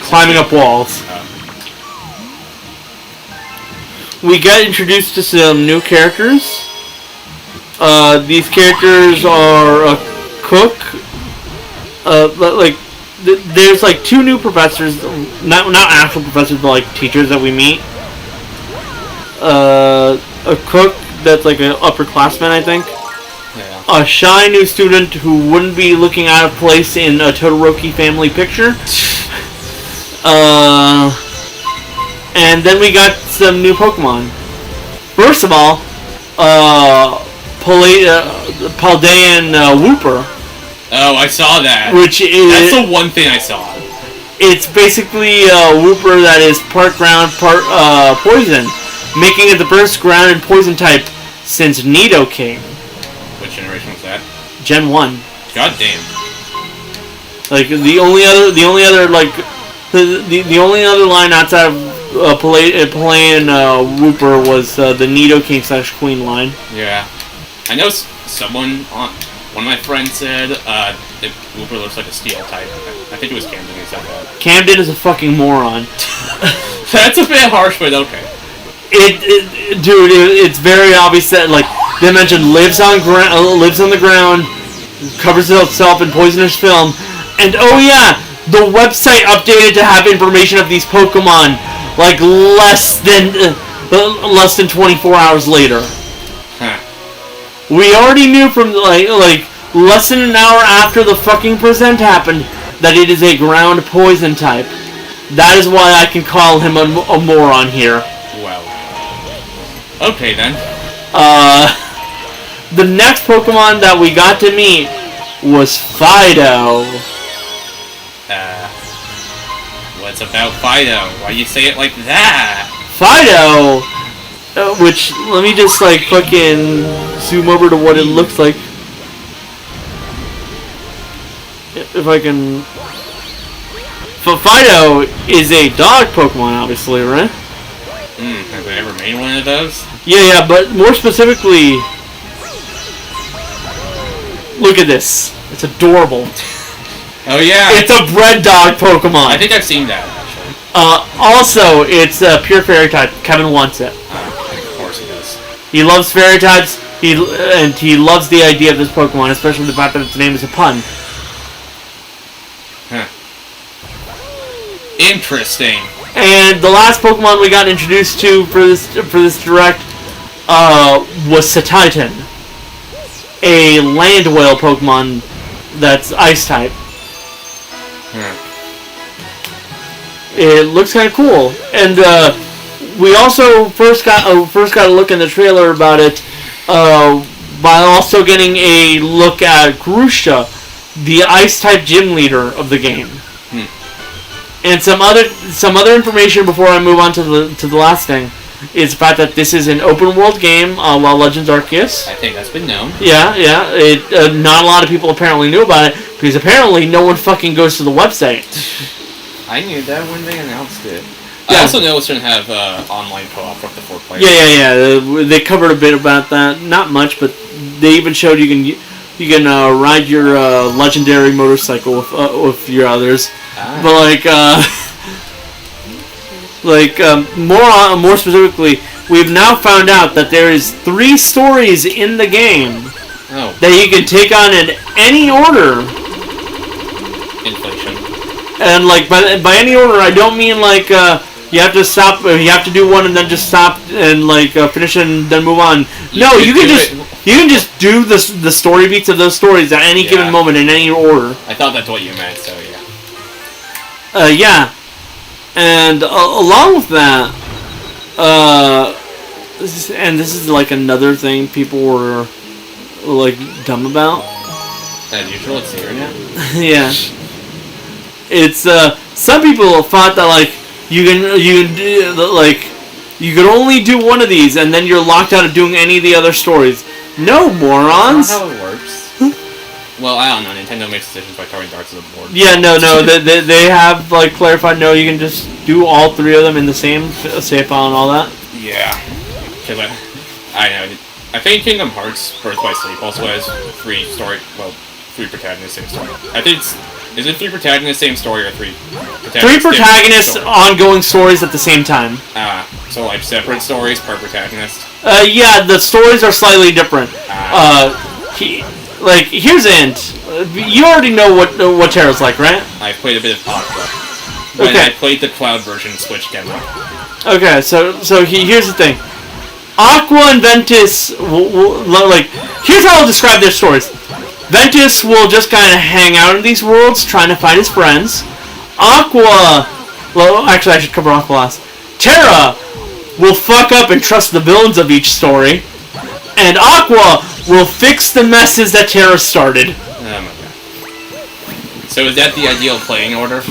climbing up walls. We got introduced to some new characters. These characters are a cook. There's like two new professors, not actual professors, but like teachers that we meet. A cook that's like an upperclassman, I think. Yeah. A shy new student who wouldn't be looking out of place in a Todoroki family picture. And then we got some new Pokemon. First of all, Paldean Wooper. Oh, I saw that. That's the one thing I saw. It's basically a Wooper that is part ground, part poison, making it the first ground and poison type since Nidoking. What generation was that? Gen 1. God damn. Like the only other line outside of playing Wooper was the Nidoking / Queen line. Yeah, I know someone on. One of my friends said that Wooper looks like a steel type. I think it was Camden who said that. Camden is a fucking moron. That's a bit harsh, but okay. Dude, it's very obvious that like they mentioned lives on the ground, covers itself in poisonous film, and oh yeah, the website updated to have information of these Pokemon like less than 24 hours later. Huh. We already knew from like less than an hour after the fucking present happened that it is a ground poison type. That is why I can call him a moron here. Well. Okay then. The next Pokemon that we got to meet was Fido. What's about Fido? Why do you say it like that? Fido, which let me just like fucking zoom over to what it looks like. If I can. Fido is a dog Pokemon, obviously, right? Have they ever made one of those? Yeah, but more specifically, Look at this. It's adorable. Oh yeah. It's a bread dog Pokemon. I think I've seen that actually. Also, it's pure fairy type. Kevin wants it. Of course he does. He loves fairy types. He loves the idea of this Pokemon, especially the fact that its name is a pun. Huh. Interesting. And the last Pokemon we got introduced to for this direct was Satitan, a land whale Pokemon that's ice type. It looks kind of cool, and we also first got a look in the trailer about it by also getting a look at Grusha, the ice type gym leader of the game. And some other information before I move on to the last thing is the fact that this is an open world game while Legends Arceus. I think that's been known. Yeah. Not a lot of people apparently knew about it because apparently no one fucking goes to the website. I knew that when they announced it. Yeah. I also know it's going to have online co-op for up to 4 players. Yeah. They covered a bit about that. Not much, but they even showed you can ride your legendary motorcycle with your others. But more specifically, we've now found out that there is 3 stories in the game that you can take on in any order. Inflation. And by any order, I don't mean you have to stop. You have to do one and then just stop and finish it and then move on. No, you can just do the story beats of those stories at any given moment in any order. I thought that's what you meant. So yeah. Yeah, and along with that, this is another thing people were dumb about. As usual, it's here now. Yeah, it's some people thought that you could only do one of these and then you're locked out of doing any of the other stories. No, morons. That's not how it works. Well, I don't know. Nintendo makes decisions by throwing darts at the board. Yeah, no. They have clarified. No, you can just do all 3 of them in the same save file and all that. Yeah, because I know. I think Kingdom Hearts Birth by Sleep also has 3 protagonists, same story. I think is it 3 protagonists, same story, or 3 protagonists? 3 protagonists, ongoing stories at the same time. So separate stories per protagonist. Yeah, the stories are slightly different. Here's the hint. You already know what Terra's like, right? I've played a bit of Aqua. When I played the Cloud version Switch demo. Okay, so here's the thing. Aqua and Ventus here's how I'll describe their stories. Ventus will just kind of hang out in these worlds trying to find his friends. Aqua... Well, actually, I should cover Aqua last. Terra will fuck up and trust the villains of each story. And Aqua will fix the messes that Terra started. Oh my god. So is that the ideal playing order?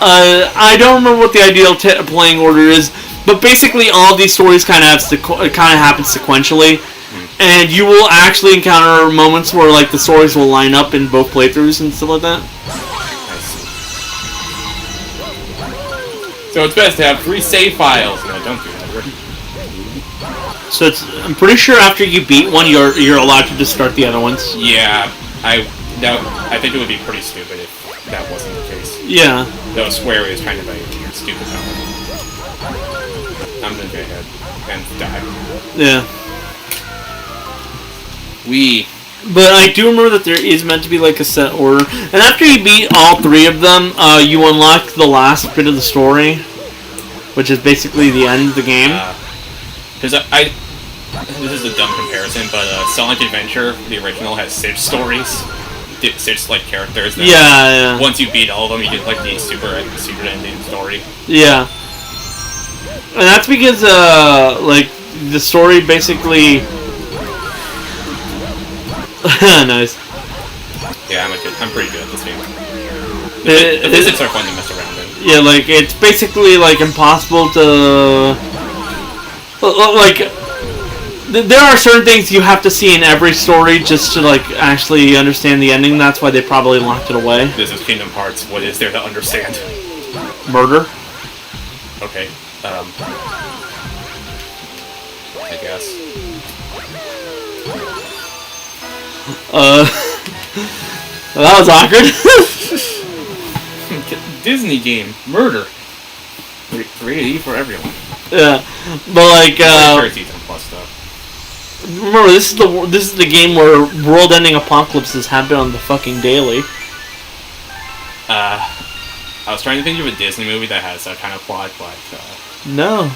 I don't remember what the ideal playing order is, but basically all of these stories kind of happen sequentially. And you will actually encounter moments where the stories will line up in both playthroughs and stuff like that. I see. So it's best to have 3 save files. No, don't do that. So I'm pretty sure after you beat one, you're allowed to just start the other ones. Yeah, I think it would be pretty stupid if that wasn't the case. Yeah. Though Square is kind of a stupid company. I'm gonna go ahead and die. Yeah. But I do remember that there is meant to be a set order, and after you beat all 3 of them, you unlock the last bit of the story, which is basically the end of the game. Because this is a dumb comparison, but Sonic Adventure, the original, has 6 stories, 6 characters. Yeah. Once you beat all of them, you get the super ending story. Yeah. And that's because the story basically. Nice. Yeah, I'm pretty good at this game. The physics are fun to mess around in. Yeah, it's basically impossible to there are certain things you have to see in every story just to actually understand the ending. That's why they probably locked it away. This is Kingdom Hearts. What is there to understand? Murder. Okay. I guess. Well, that was awkward. Disney game. Murder. Rated E for everyone. Yeah. But like, Season plus stuff. remember, this is the game where world-ending apocalypses happen on the fucking daily. I was trying to think of a Disney movie that has that kind of plot, but No.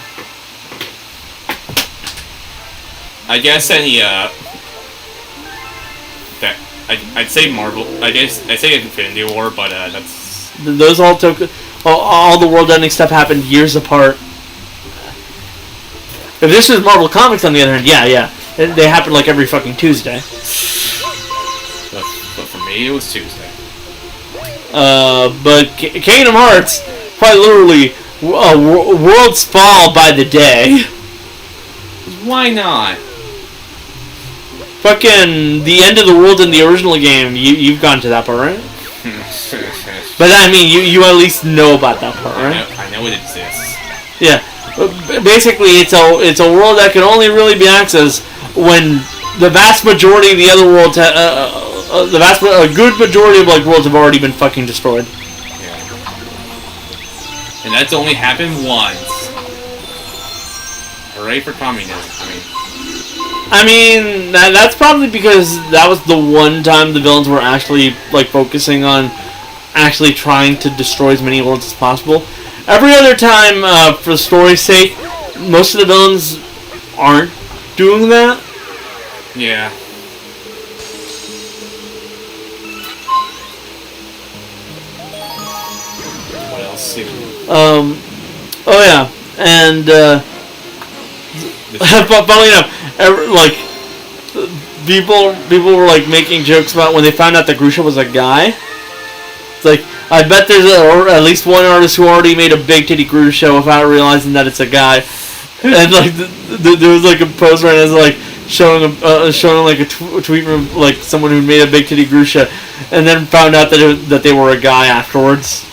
I guess any that I'd say Marvel. I guess I'd say Infinity War, but that's Those all took... All the world-ending stuff happened years apart. If this is Marvel Comics, on the other hand, yeah. They happen like every fucking Tuesday. but for me, it was Tuesday. But Kingdom Hearts, quite literally, worlds fall by the day. Why not? Fucking the end of the world in the original game, you've gone to that part, right? But I mean, you at least know about that part, right? I know it exists. Yeah. Basically, it's a world that can only really be accessed when the vast majority of the other worlds, a good majority of like worlds have already been fucking destroyed. Yeah. And that's only happened once. Hooray for communism. I mean, that's probably because that was the one time the villains were actually like focusing on actually trying to destroy as many worlds as possible. Every other time, for the story's sake, most of the villains aren't doing that. Yeah. What else? Oh yeah, and funnily enough, like people were like making jokes about when they found out that Grusha was a guy. It's like, I bet there's at least one artist who already made a big titty Grusha without realizing that it's a guy. And like there was like a post right now like showing like a tweet from like someone who made a big titty Grusha, and then found out that they were a guy afterwards.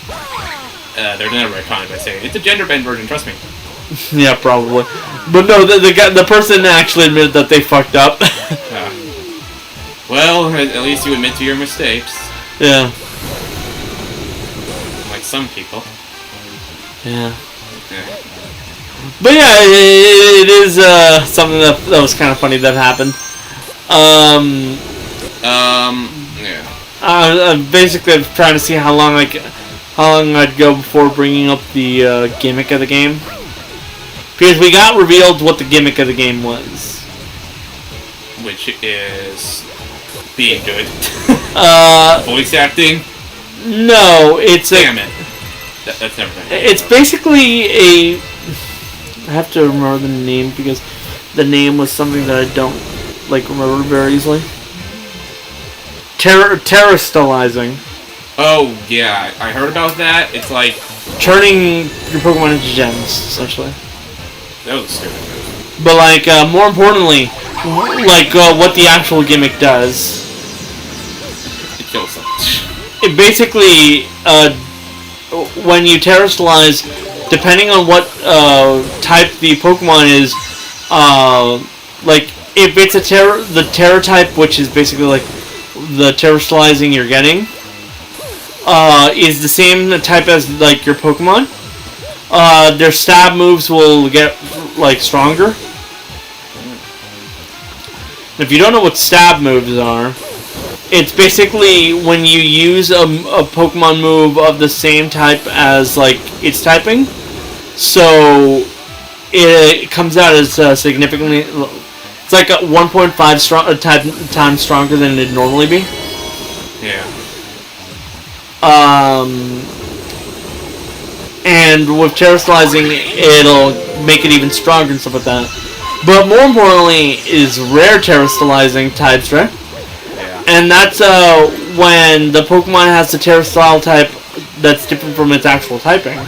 They're never retconned by saying it's a gender bend version. Trust me. Yeah, probably. But no, the person actually admitted that they fucked up. Well, at least you admit to your mistakes. Yeah. Like some people. Yeah. But yeah, it is something that was kind of funny that happened. Yeah. Basically, I'm trying to see how long I'd go before bringing up the gimmick of the game. Because we got revealed what the gimmick of the game was. Which is being good. Voice acting? No, it's Damn it. That's never been. It's basically a... I have to remember the name because the name was something that I don't remember very easily. Terrestrializing. Oh, yeah. I heard about that. It's like... turning your Pokemon into gems, essentially. That was stupid. But, more importantly, what the actual gimmick does. It kills them. It basically, when you terrestrialize, depending on what type the Pokemon is, if it's the Terra type, which is basically the terrestrializing you're getting, is the same type as your Pokemon. Their stab moves will get stronger. If you don't know what stab moves are, it's basically when you use a Pokemon move of the same type as its typing. So it comes out as significantly. It's like a 1.5 times stronger than it'd normally be. Yeah. And with terrestrializing, it'll make it even stronger and stuff like that. But more importantly is rare terrestrializing types, right? Yeah. And that's when the Pokemon has the terrestrial type that's different from its actual typing.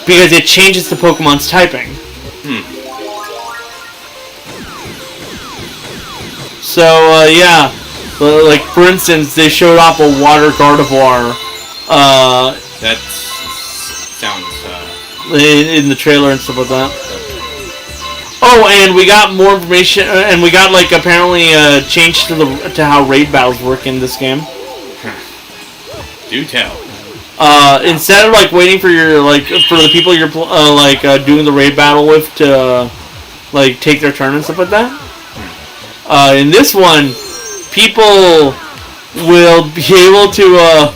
Because it changes the Pokemon's typing. So, yeah. For instance, they showed off a water Gardevoir. That sounds... in the trailer and stuff like that. Oh, and we got more information, and we got like apparently change to how raid battles work in this game. Do tell. Instead of like waiting for your for the people you're doing the raid battle with to like take their turn and stuff like that. In this one, people will be able to.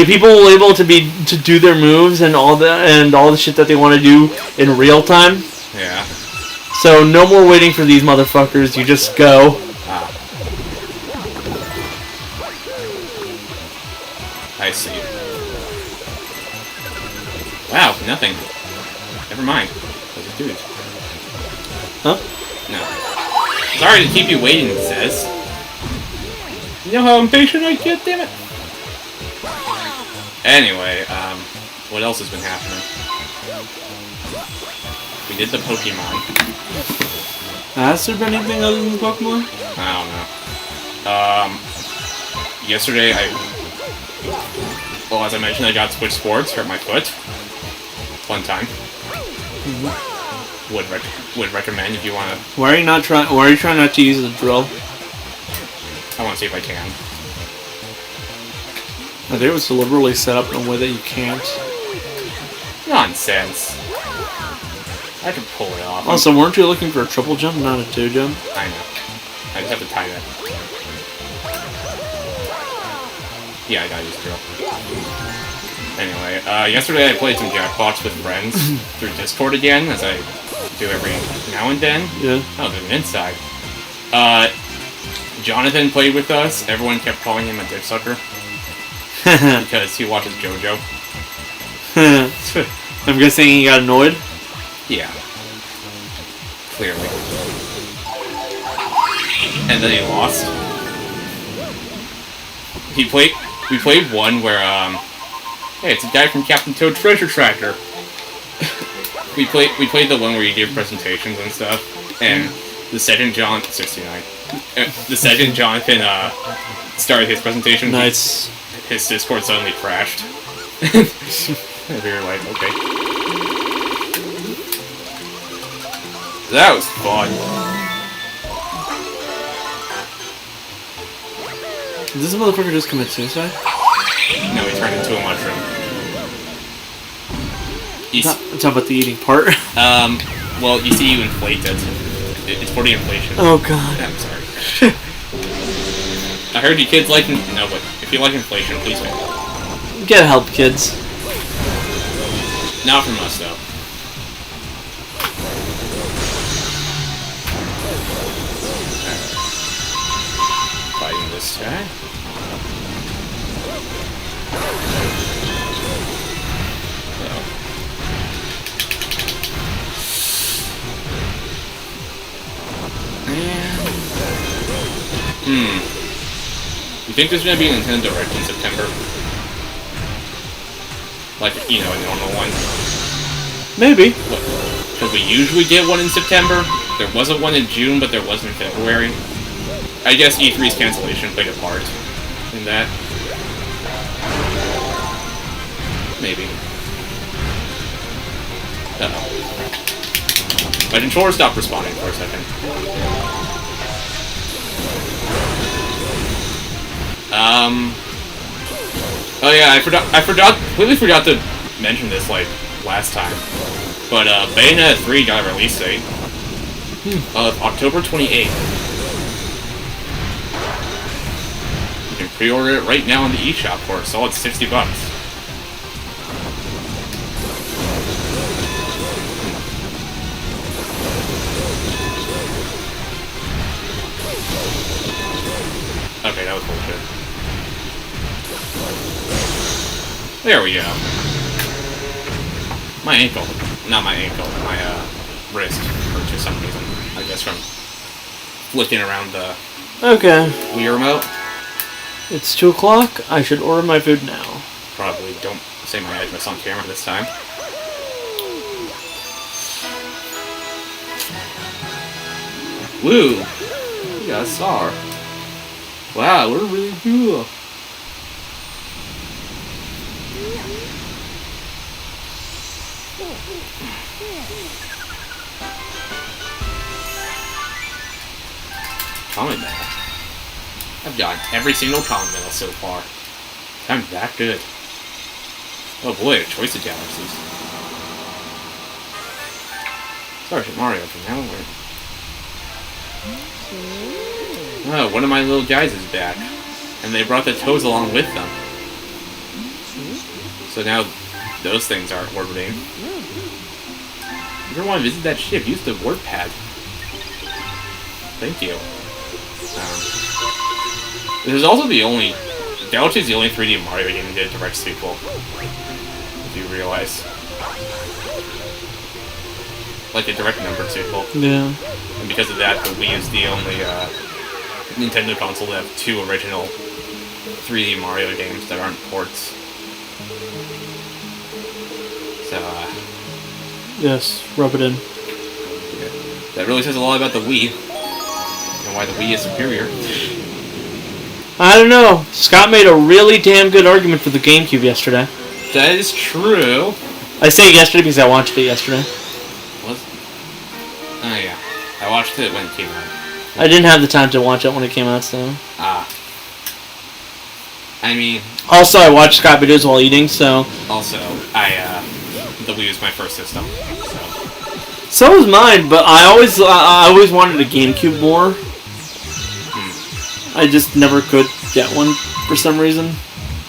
People will be able to do their moves and all the shit that they want to do in real time. Yeah. So no more waiting for these motherfuckers. You just go. I see. Wow, nothing. Never mind. Those are dudes. Huh? No. Sorry to keep you waiting, it says. You know how impatient I get, damn it? Anyway, what else has been happening? We did the Pokemon. Has there been anything other than the Pokemon? I don't know. Yesterday well, as I mentioned, I got Switch Sports, hurt my foot. Fun time. Would recommend if you want to. Why are you trying not to use the drill? I want to see if I can. I think it was deliberately set up in a way that you can't. Nonsense. I can pull it off. Also, weren't you looking for a triple jump, not a two jump? I know. I just have to tie that. Yeah, I gotta use drill. Anyway, yesterday I played some Jackbox with friends through Discord again, as I do every now and then. Yeah. Oh, there's an inside. Jonathan played with us. Everyone kept calling him a dick sucker. Because he watches JoJo. I'm guessing he got annoyed? Yeah. Clearly. And then he lost. We played one where, hey, it's a guy from Captain Toad Treasure Tracker. we played the one where you give presentations and stuff, and the second Jonathan started his presentation. Nice. His Discord suddenly crashed. And we were like, okay. That was fun. Did this motherfucker just commit suicide? No, he turned into a mushroom. Talk about the eating part. Well, you see, you inflate it. It's for the inflation. Oh god. I'm sorry. I heard you kids like... No, but if you like inflation, please wait. Get help, kids. Not from us, though. Fighting this guy. You think there's gonna be a Nintendo Direct in September? Like, you know, a normal one? Maybe. Because we usually get one in September. There wasn't one in June, but there was in February. I guess E3's cancellation played a part in that. Maybe. Uh-oh. My controller stopped responding for a second. Oh yeah, I completely forgot to mention this, like, last time. But, Bayonetta 3 got a release date of October 28th. You can pre-order it right now in the eShop for a solid $60. Okay, that was bullshit. There we go. My ankle. Not my ankle, my, wrist hurt for some reason. I guess from flicking around the Wii remote. It's 2 o'clock. I should order my food now. Probably don't say my address on camera this time. Woo! We got a star. Wow, we're really cool. Comet Medal. I've gotten every single Comet Medal so far. I'm that good. Oh boy, a choice of galaxies. Sergeant Mario from now on. Oh, one of my little guys is back. And they brought the toes along with them. So now those things aren't orbiting. If you ever want to visit that ship, use the warp pad. Thank you. This is also the only... Galaxy is the only 3D Mario game that did a direct sequel. If you realize. Like a direct numbered sequel. Yeah. And because of that, the Wii is the only Nintendo console that have 2 original 3D Mario games that aren't ports. So, yes, rub it in. Yeah. That really says a lot about the Wii. And why the Wii is superior. I don't know. Scott made a really damn good argument for the GameCube yesterday. That is true. I say yesterday because I watched it yesterday. Was? Oh yeah. I watched it when it came out. I didn't have the time to watch it when it came out, so... Ah. I mean... Also, I watched Scott videos while eating, so... Also, the Wii was my first system, so... So was mine, but I always wanted a GameCube more. I just never could get one for some reason.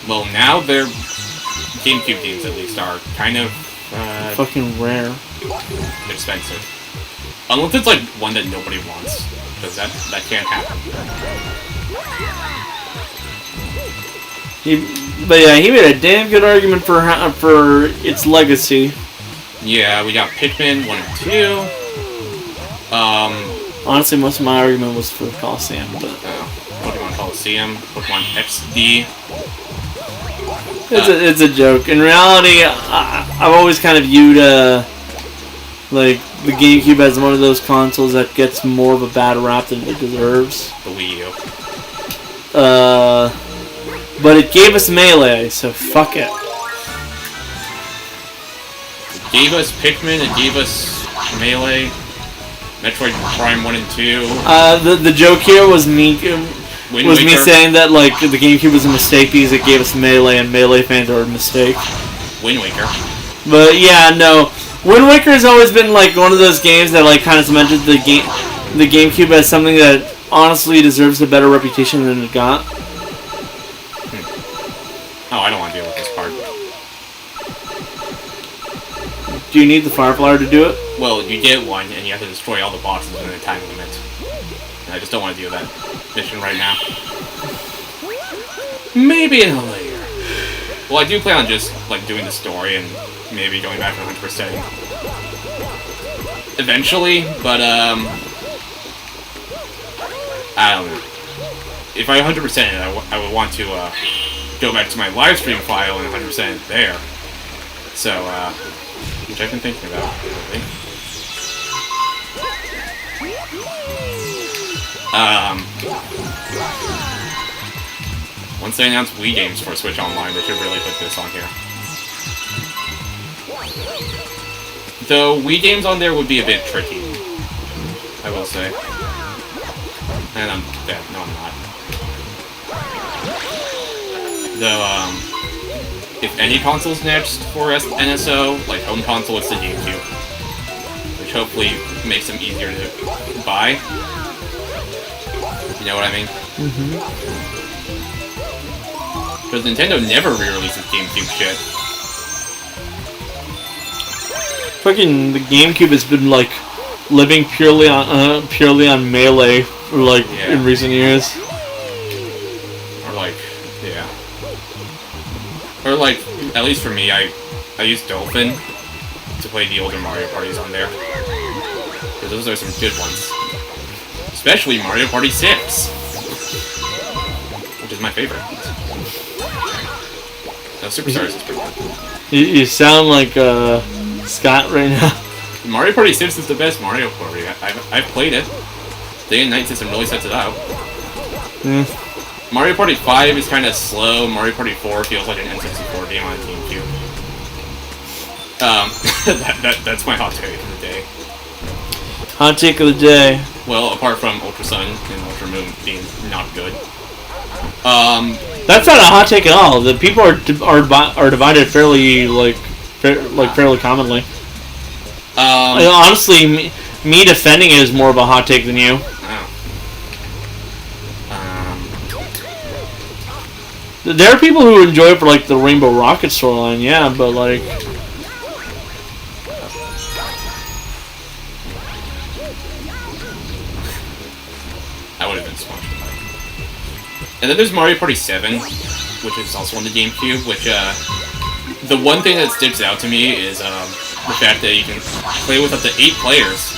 Well, now their GameCube games, at least, are kind of... fucking rare. expensive. Unless it's like one that nobody wants. Because that can't happen. But yeah, he made a damn good argument for its legacy. Yeah, we got Pikmin 1 and 2. Honestly, most of my argument was for Coliseum, but... Pokemon Coliseum, Pokemon XD. It's a joke. In reality, I've always kind of viewed like the GameCube as one of those consoles that gets more of a bad rap than it deserves. The Wii U. But it gave us Melee, so fuck it. It gave us Pikmin, it gave us Melee, Metroid Prime 1 and 2. The joke here was me saying that like the GameCube was a mistake because it gave us Melee and Melee fans are a mistake. Wind Waker. But yeah, no. Wind Waker has always been like one of those games that like kind of cemented the GameCube as something that honestly deserves a better reputation than it got. Oh, I don't want to deal with this part. Do you need the Fire Flower to do it? Well, you get one, and you have to destroy all the bosses within a time limit. And I just don't want to do that mission right now. Maybe in a later. Well, I do plan on just, like, doing the story and maybe going back to 100% eventually, but, I don't know. If I 100% it, I would want to, go back to my live stream file and 100% it there. So, which I've been thinking about, really. Once they announce Wii games for Switch Online, they should really put this on here. Though Wii games on there would be a bit tricky, I will say. And I'm dead. No, I'm not. Though, if any console's next for NSO, like home console, it's the GameCube. Which hopefully makes them easier to buy. You know what I mean? Mm-hmm. Because Nintendo never re-releases GameCube shit. Fucking the GameCube has been like living purely on Melee, like in recent years. Or like, yeah. Or like, at least for me, I use Dolphin to play the older Mario parties on there. Because those are some good ones. Especially Mario Party 6. Which is my favorite. No, Superstars is pretty good. You sound like Scott right now. Mario Party 6 is the best Mario Party. I've played it. Day and Night System really sets it out. Mm. Mario Party 5 is kind of slow. Mario Party 4 feels like an N64 game on a GameCube. That's my hot take of the day. Hot take of the day. Well, apart from Ultra Sun and Ultra Moon being not good. That's not a hot take at all. The people are divided fairly fairly commonly. Honestly, me defending it is more of a hot take than you. There are people who enjoy it for like the Rainbow Rocket storyline, yeah, but like. I would have been smart. And then there's Mario Party 7, which is also on the GameCube, which, the one thing that sticks out to me is, the fact that you can play with up to 8 players.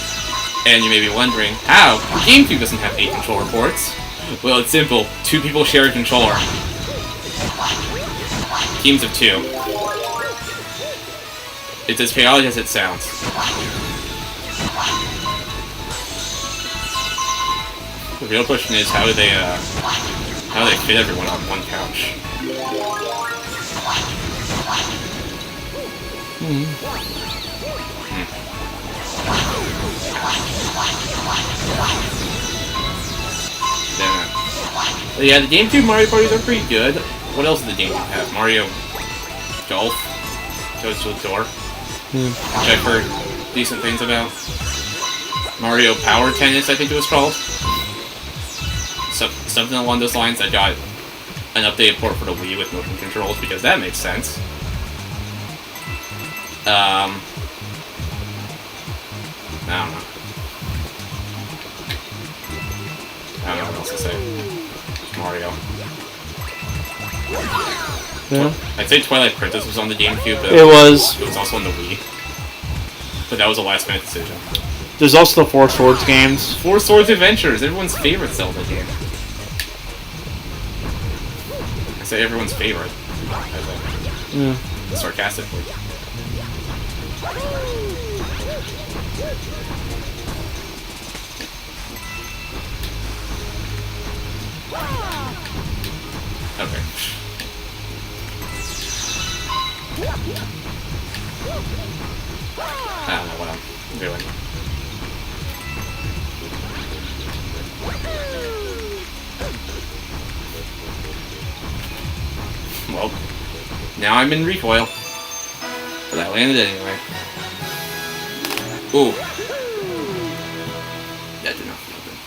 And you may be wondering, how? The GameCube doesn't have 8 controller ports. Well, it's simple. 2 people share a controller. Teams of 2. It's as chaotic as it sounds. The real question is, how do they fit everyone on one couch? But yeah, the GameCube Mario parties are pretty good. What else did the GameCube have? Mario Golf? Toads to the Door? Which I've heard decent things about. Mario Power Tennis, I think it was called. Something along those lines. I got an updated port for the Wii with motion controls, because that makes sense. I don't know. I don't know what else to say. Mario. Yeah. I'd say Twilight Princess was on the GameCube, but it was also on the Wii. But that was a last minute decision. There's also the Four Swords games. Four Swords Adventures, everyone's favorite Zelda game. I say everyone's favorite. Sarcastically. Okay. I don't know what I'm doing. Well, now I'm in recoil. But I landed anyway. Ooh. That did not feel good.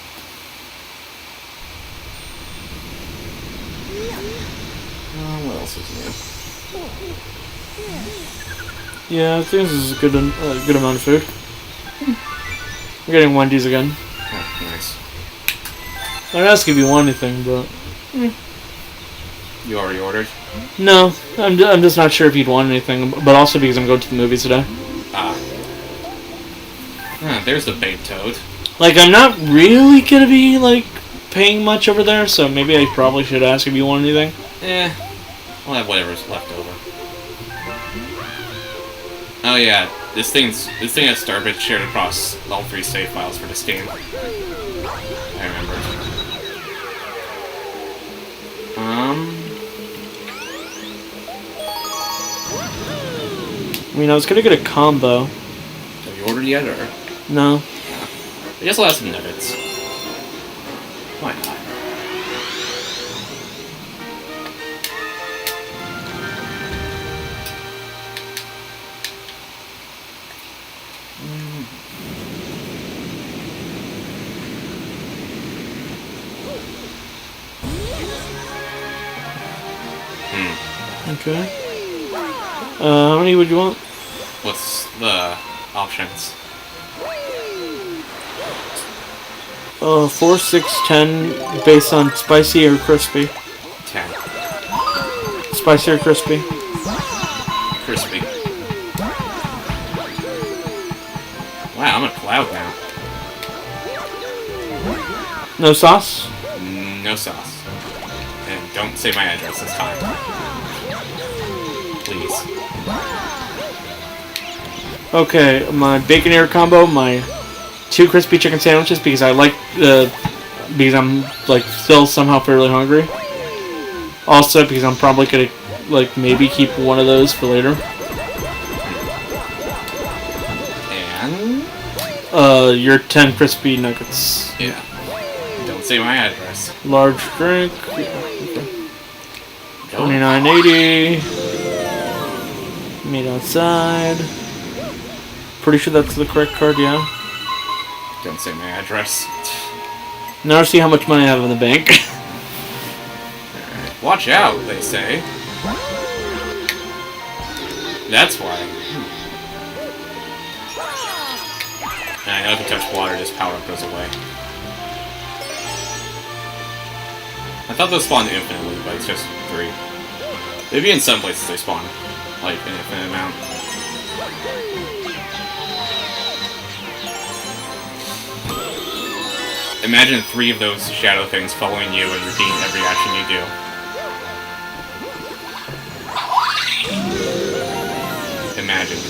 What else is new? Yeah, I think this is a good amount of food. We're getting Wendy's again. Oh, nice. I didn't ask if you want anything, but You already ordered? no, I'm just not sure if you'd want anything. But also because I'm going to the movies today. There's the baked toad. Like, I'm not really gonna be like paying much over there, so maybe I probably should ask if you want anything. I'll have whatever's left over. Oh yeah, this thing has Starbit shared across all 3 save files for this game. I remember. I mean, I was gonna get a combo. Have you ordered yet, or? No. I guess I'll have some nuggets. Why not? Okay. How many would you want? What's the options? 4, 6, 10, based on spicy or crispy. 10. Spicy or crispy? Crispy. Wow, I'm a cloud now. No sauce? No sauce. And don't say my address this time. Please. Okay, my bacon air combo, my 2 crispy chicken sandwiches because because I'm like still somehow fairly hungry. Also because I'm probably gonna like maybe keep one of those for later. your 10 crispy nuggets. Yeah. Don't say my address. Large drink. Okay. 29.80. Meet outside. Pretty sure that's the correct card, yeah. Don't say my address. Now see how much money I have in the bank. Alright. Watch out, they say. That's why. And I know if you touch water, this power-up goes away. I thought those spawned infinitely, but it's just 3. Maybe in some places they spawn, like, an infinite amount. Imagine 3 of those shadow things following you and repeating every action you do. Imagine.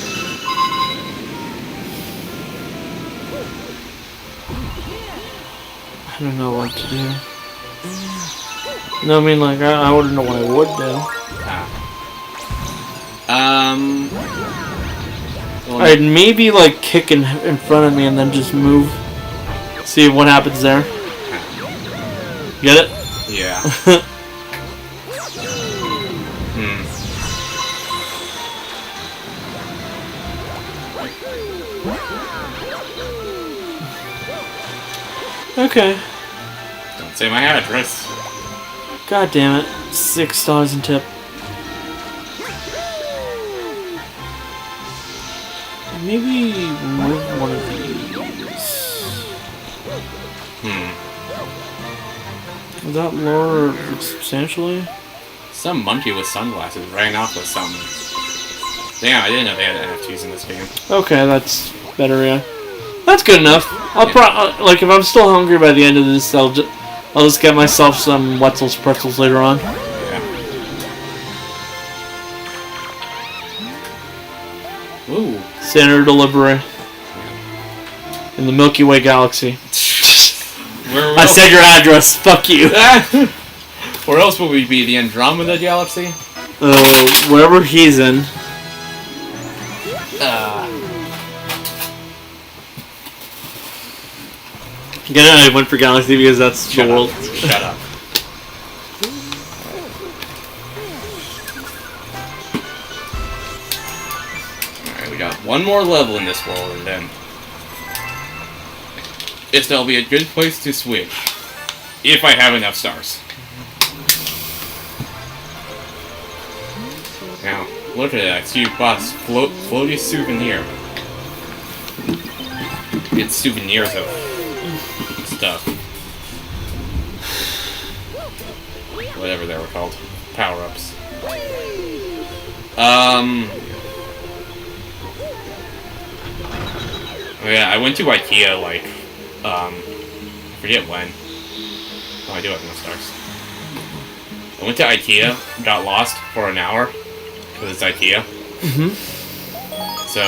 I don't know what to do. No, I mean, like, I wouldn't know what I would do. Well, I'd maybe, like, kick in front of me and then just move. See what happens there. Get it? yeah. Okay. Don't say my address. God damn it. $6 in tip. Maybe move one of these. Would that lower substantially? Some monkey with sunglasses ran off with something. Damn, I didn't know they had NFTs in this game. Okay, that's better, yeah. That's good enough. I'll like, if I'm still hungry by the end of this, I'll just get myself some Wetzel's pretzels later on. Yeah. Ooh. Standard delivery. In the Milky Way galaxy. I said your address. Fuck you. Where else would we be? The Andromeda galaxy? Wherever he's in. Again, I went for galaxy because that's the world. Shut up. Alright, we got one more level in this world, and then that'll be a good place to switch. If I have enough stars. Now, look at that. See, boss. Floaty souvenir. Get souvenirs of stuff. Whatever they were called. Power-ups. Yeah, I went to IKEA, like, I forget when. Oh, I do have no stars. I went to IKEA, got lost for an hour, because it's IKEA. So,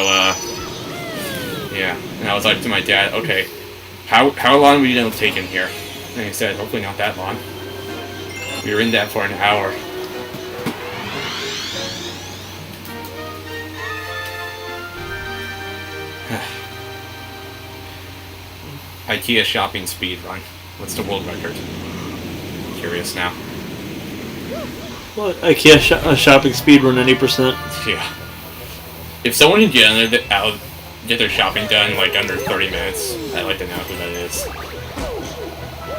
yeah. And I was like to my dad, okay, how long were you going to take in here? And he said, hopefully not that long. We were in that for an hour. IKEA shopping speed run. What's the world record? Curious now. What? IKEA shopping speedrun 80%. Yeah. If someone can get get their shopping done like under 30 minutes, I'd like to know who that is.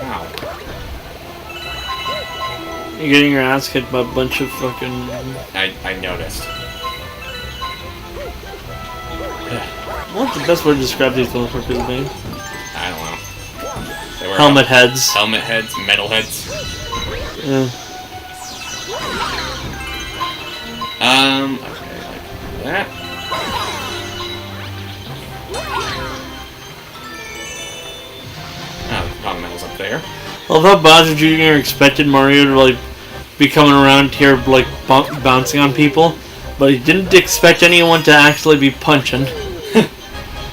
Wow. You're getting your ass kicked by a bunch of fucking... I noticed. What's the best way to describe these motherfuckers being? I don't know. They were Helmet heads. Helmet heads, metal heads. Yeah. Okay, like that. Oh, the power metal's up there. I love how Bowser Jr. expected Mario to, like, be coming around here, like, bouncing on people, but he didn't expect anyone to actually be punching.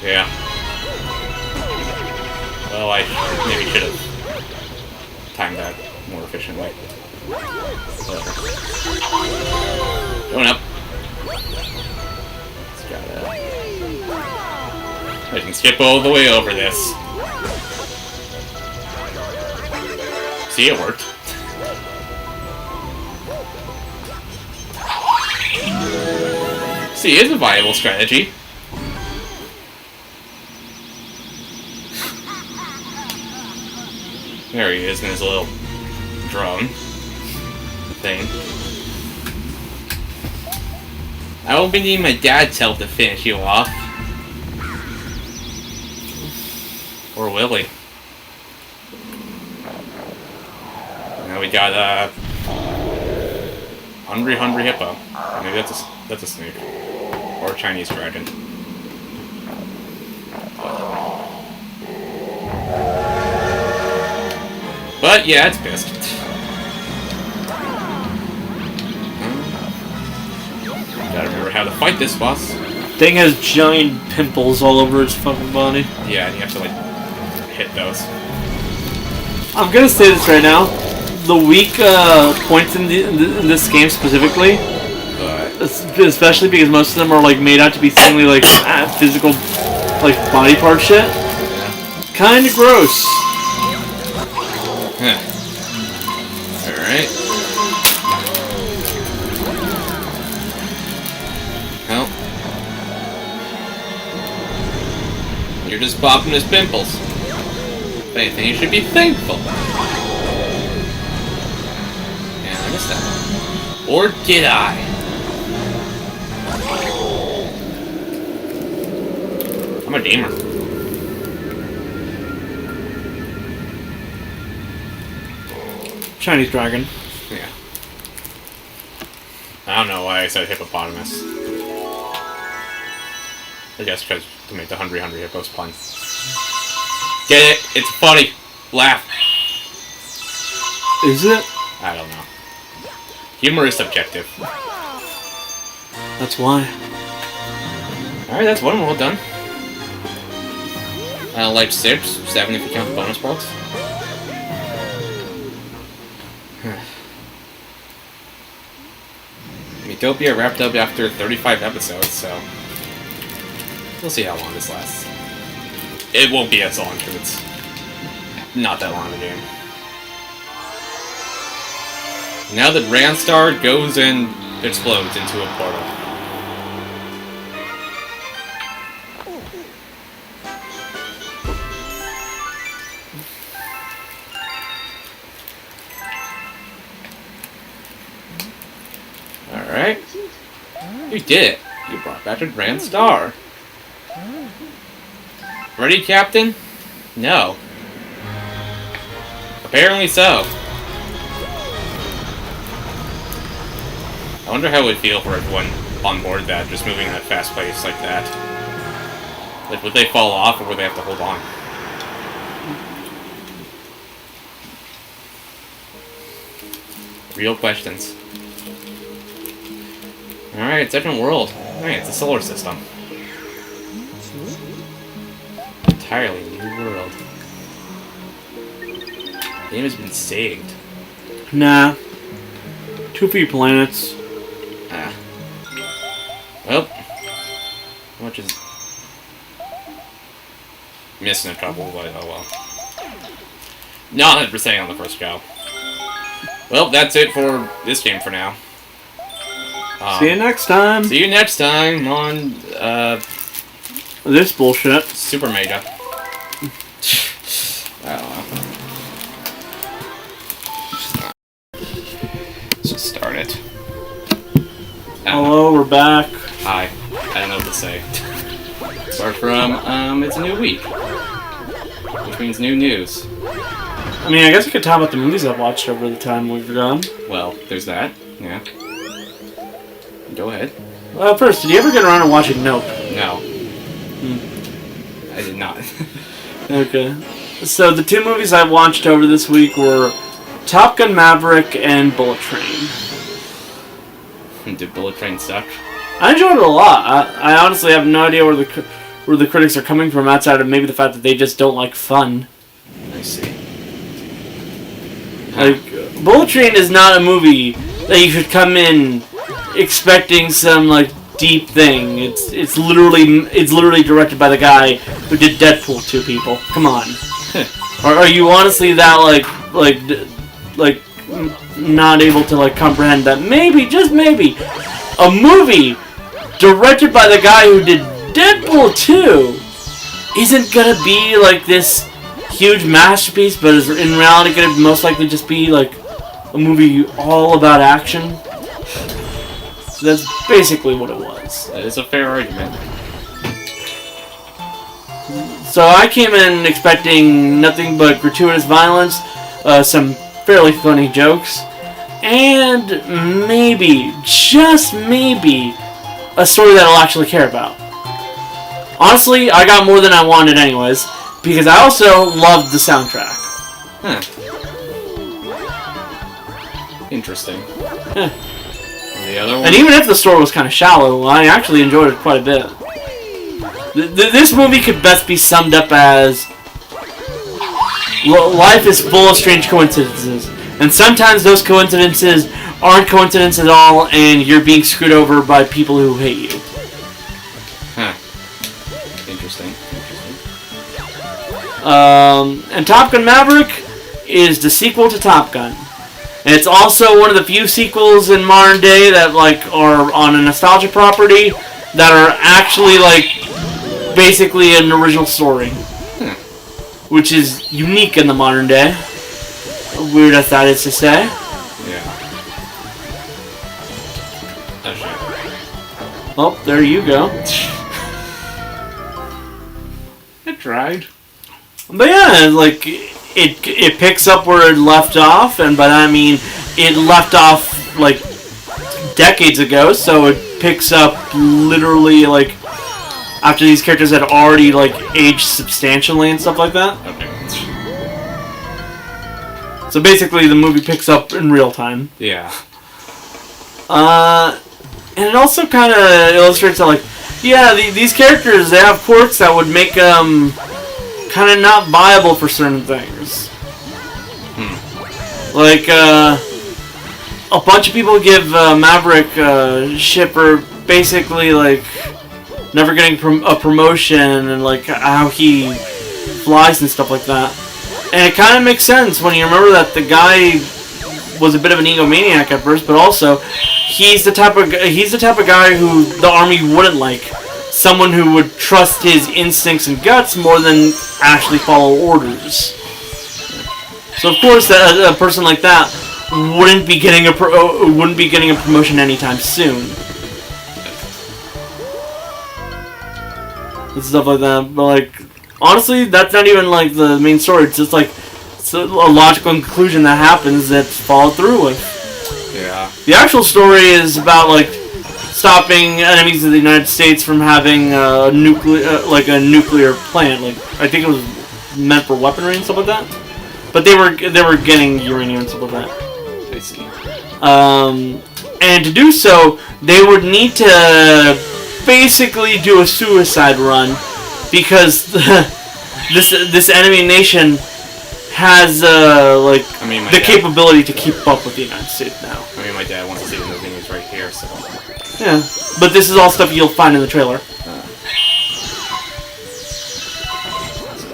Yeah. Well, I maybe should have timed that more efficiently. Whatever. Going up. It's got I can skip all the way over this. See, it worked. See, it's a viable strategy. There he is in his little drone thing. I won't be needing my dad's help to finish you off. Or will he? Now we got Hungry Hippo. Maybe that's a snake. Or a Chinese dragon. But yeah, it's pissed. Gotta remember how to fight this boss. Thing has giant pimples all over its fucking body. Yeah, and you have to like hit those. I'm gonna say this right now. The weak points in this game specifically, especially because most of them are like made out to be seemingly like physical, like body part shit. Kind of gross. Huh. Alright. Well. You're just popping his pimples. If anything, you should be thankful. And I missed that. Or did I? I'm a gamer. Chinese dragon. Yeah. I don't know why I said hippopotamus. I guess because to make the Hungry Hippos pun. Get it? It's funny. Laugh. Is it? I don't know. Humor is subjective. That's why. Alright, that's one world done. Life 6, 7 if you count the bonus worlds. Utopia wrapped up after 35 episodes, so we'll see how long this lasts. It won't be as long because it's not that long of a game. Now that Randstar goes and explodes into a portal. Alright. You did it. You brought back a Grand Star. Ready, Captain? No. Apparently so. I wonder how it would feel for everyone on board that, just moving at a fast pace like that. Like, would they fall off, or would they have to hold on? Real questions. Alright, different world. Alright, it's a solar system. Entirely new world. The game has been saved. Nah. 2 free planets. Ah. Well. How much is... missing a couple, but oh well. Not 100% on the first go. Well, that's it for this game for now. See you next time. See you next time on, this bullshit. Super Mega. I don't know. Let's just start it. Hello, we're back. Hi. I don't know what to say. Apart from, it's a new week. Which means new news. I mean, I guess we could talk about the movies I've watched over the time we've gone. Well, there's that. Yeah. Go ahead. First, did you ever get around to watching Nope? No. I did not. Okay. So, the 2 movies I watched over this week were Top Gun Maverick and Bullet Train. Did Bullet Train suck? I enjoyed it a lot. I honestly have no idea where the critics are coming from outside of maybe the fact that they just don't like fun. I see. Like, Bullet Train is not a movie that you should come in expecting some, like, deep thing. It's literally directed by the guy who did Deadpool 2. People, come on. Are you honestly that not able to comprehend that maybe, just maybe, a movie directed by the guy who did Deadpool 2 isn't gonna be this huge masterpiece, but is in reality gonna most likely just be a movie all about action? So that's basically what it was. That is a fair argument. So I came in expecting nothing but gratuitous violence, some fairly funny jokes, and maybe, just maybe, a story that I'll actually care about. Honestly, I got more than I wanted anyways, because I also loved the soundtrack. Huh. Interesting. The other one? And even if the story was kind of shallow, I actually enjoyed it quite a bit. This movie could best be summed up as life is full of strange coincidences, and sometimes those coincidences aren't coincidences at all, and you're being screwed over by people who hate you. Huh. Interesting. And Top Gun Maverick is the sequel to Top Gun. And it's also one of the few sequels in modern day that are on a nostalgia property that are actually basically an original story, which is unique in the modern day. Weird as that is to say. Yeah. Oh shit. Oh, there you go. I tried. But yeah, it picks up where it left off, and by that I mean it left off decades ago, so it picks up literally after these characters had already aged substantially and stuff like that. Okay. So basically the movie picks up in real time. Yeah. And it also kind of illustrates that these characters, they have quirks that would make them kind of not viable for certain things. A bunch of people give Maverick shit for basically never getting a promotion and how he flies and stuff like that. And it kind of makes sense when you remember that the guy was a bit of an egomaniac at first, but also he's the type of guy who the Army wouldn't like. Someone who would trust his instincts and guts more than actually follow orders. So of course, a person like that wouldn't be getting a promotion anytime soon. And stuff like that. But honestly, that's not even the main story. It's just it's a logical conclusion that happens that's followed through with. Yeah. The actual story is about stopping enemies of the United States from having a nuclear plant. I think it was meant for weaponry and stuff like that. But they were getting uranium and stuff like that. I see. And to do so, they would need to basically do a suicide run because this enemy nation has the capability to keep up with the United States now. I mean, my dad wants to see the movie. He's right here, so. Yeah, but this is all stuff you'll find in the trailer.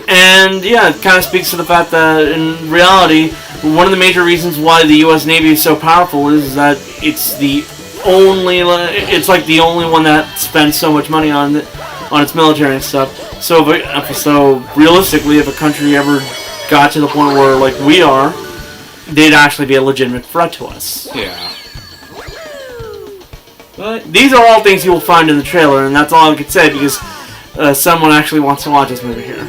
And yeah, it kind of speaks to the fact that in reality, one of the major reasons why the U.S. Navy is so powerful is that it's the only one that spends so much money on its military and stuff. So realistically, if a country ever got to the point where we are, they'd actually be a legitimate threat to us. Yeah. But these are all things you will find in the trailer, and that's all I could say because someone actually wants to watch this movie here.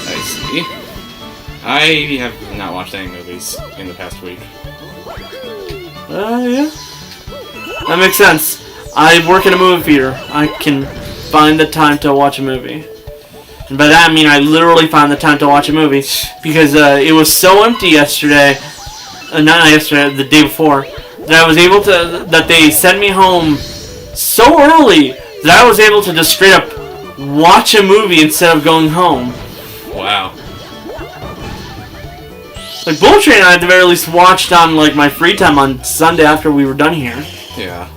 I see. I have not watched any movies in the past week. Yeah. That makes sense. I work in a movie theater. I can find the time to watch a movie. And by that I mean I literally found the time to watch a movie because it was so empty yesterday. Not yesterday, the day before, that they sent me home so early that I was able to just straight up watch a movie instead of going home. Wow. Like, Bullet Train I at the very least watched on, like, my free time on Sunday after we were done here. Yeah.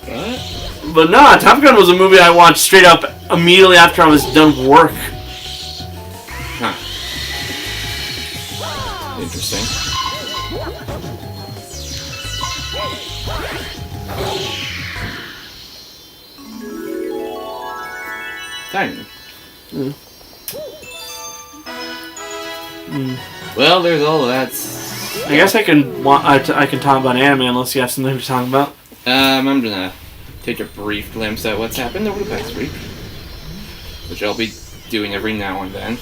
What? But no, Top Gun was a movie I watched straight up immediately after I was done with work. Huh. Interesting. Dang. Well, there's all that. I guess I can talk about anime unless you have something to talk about. I'm gonna take a brief glimpse at what's happened over the past week, which I'll be doing every now and then.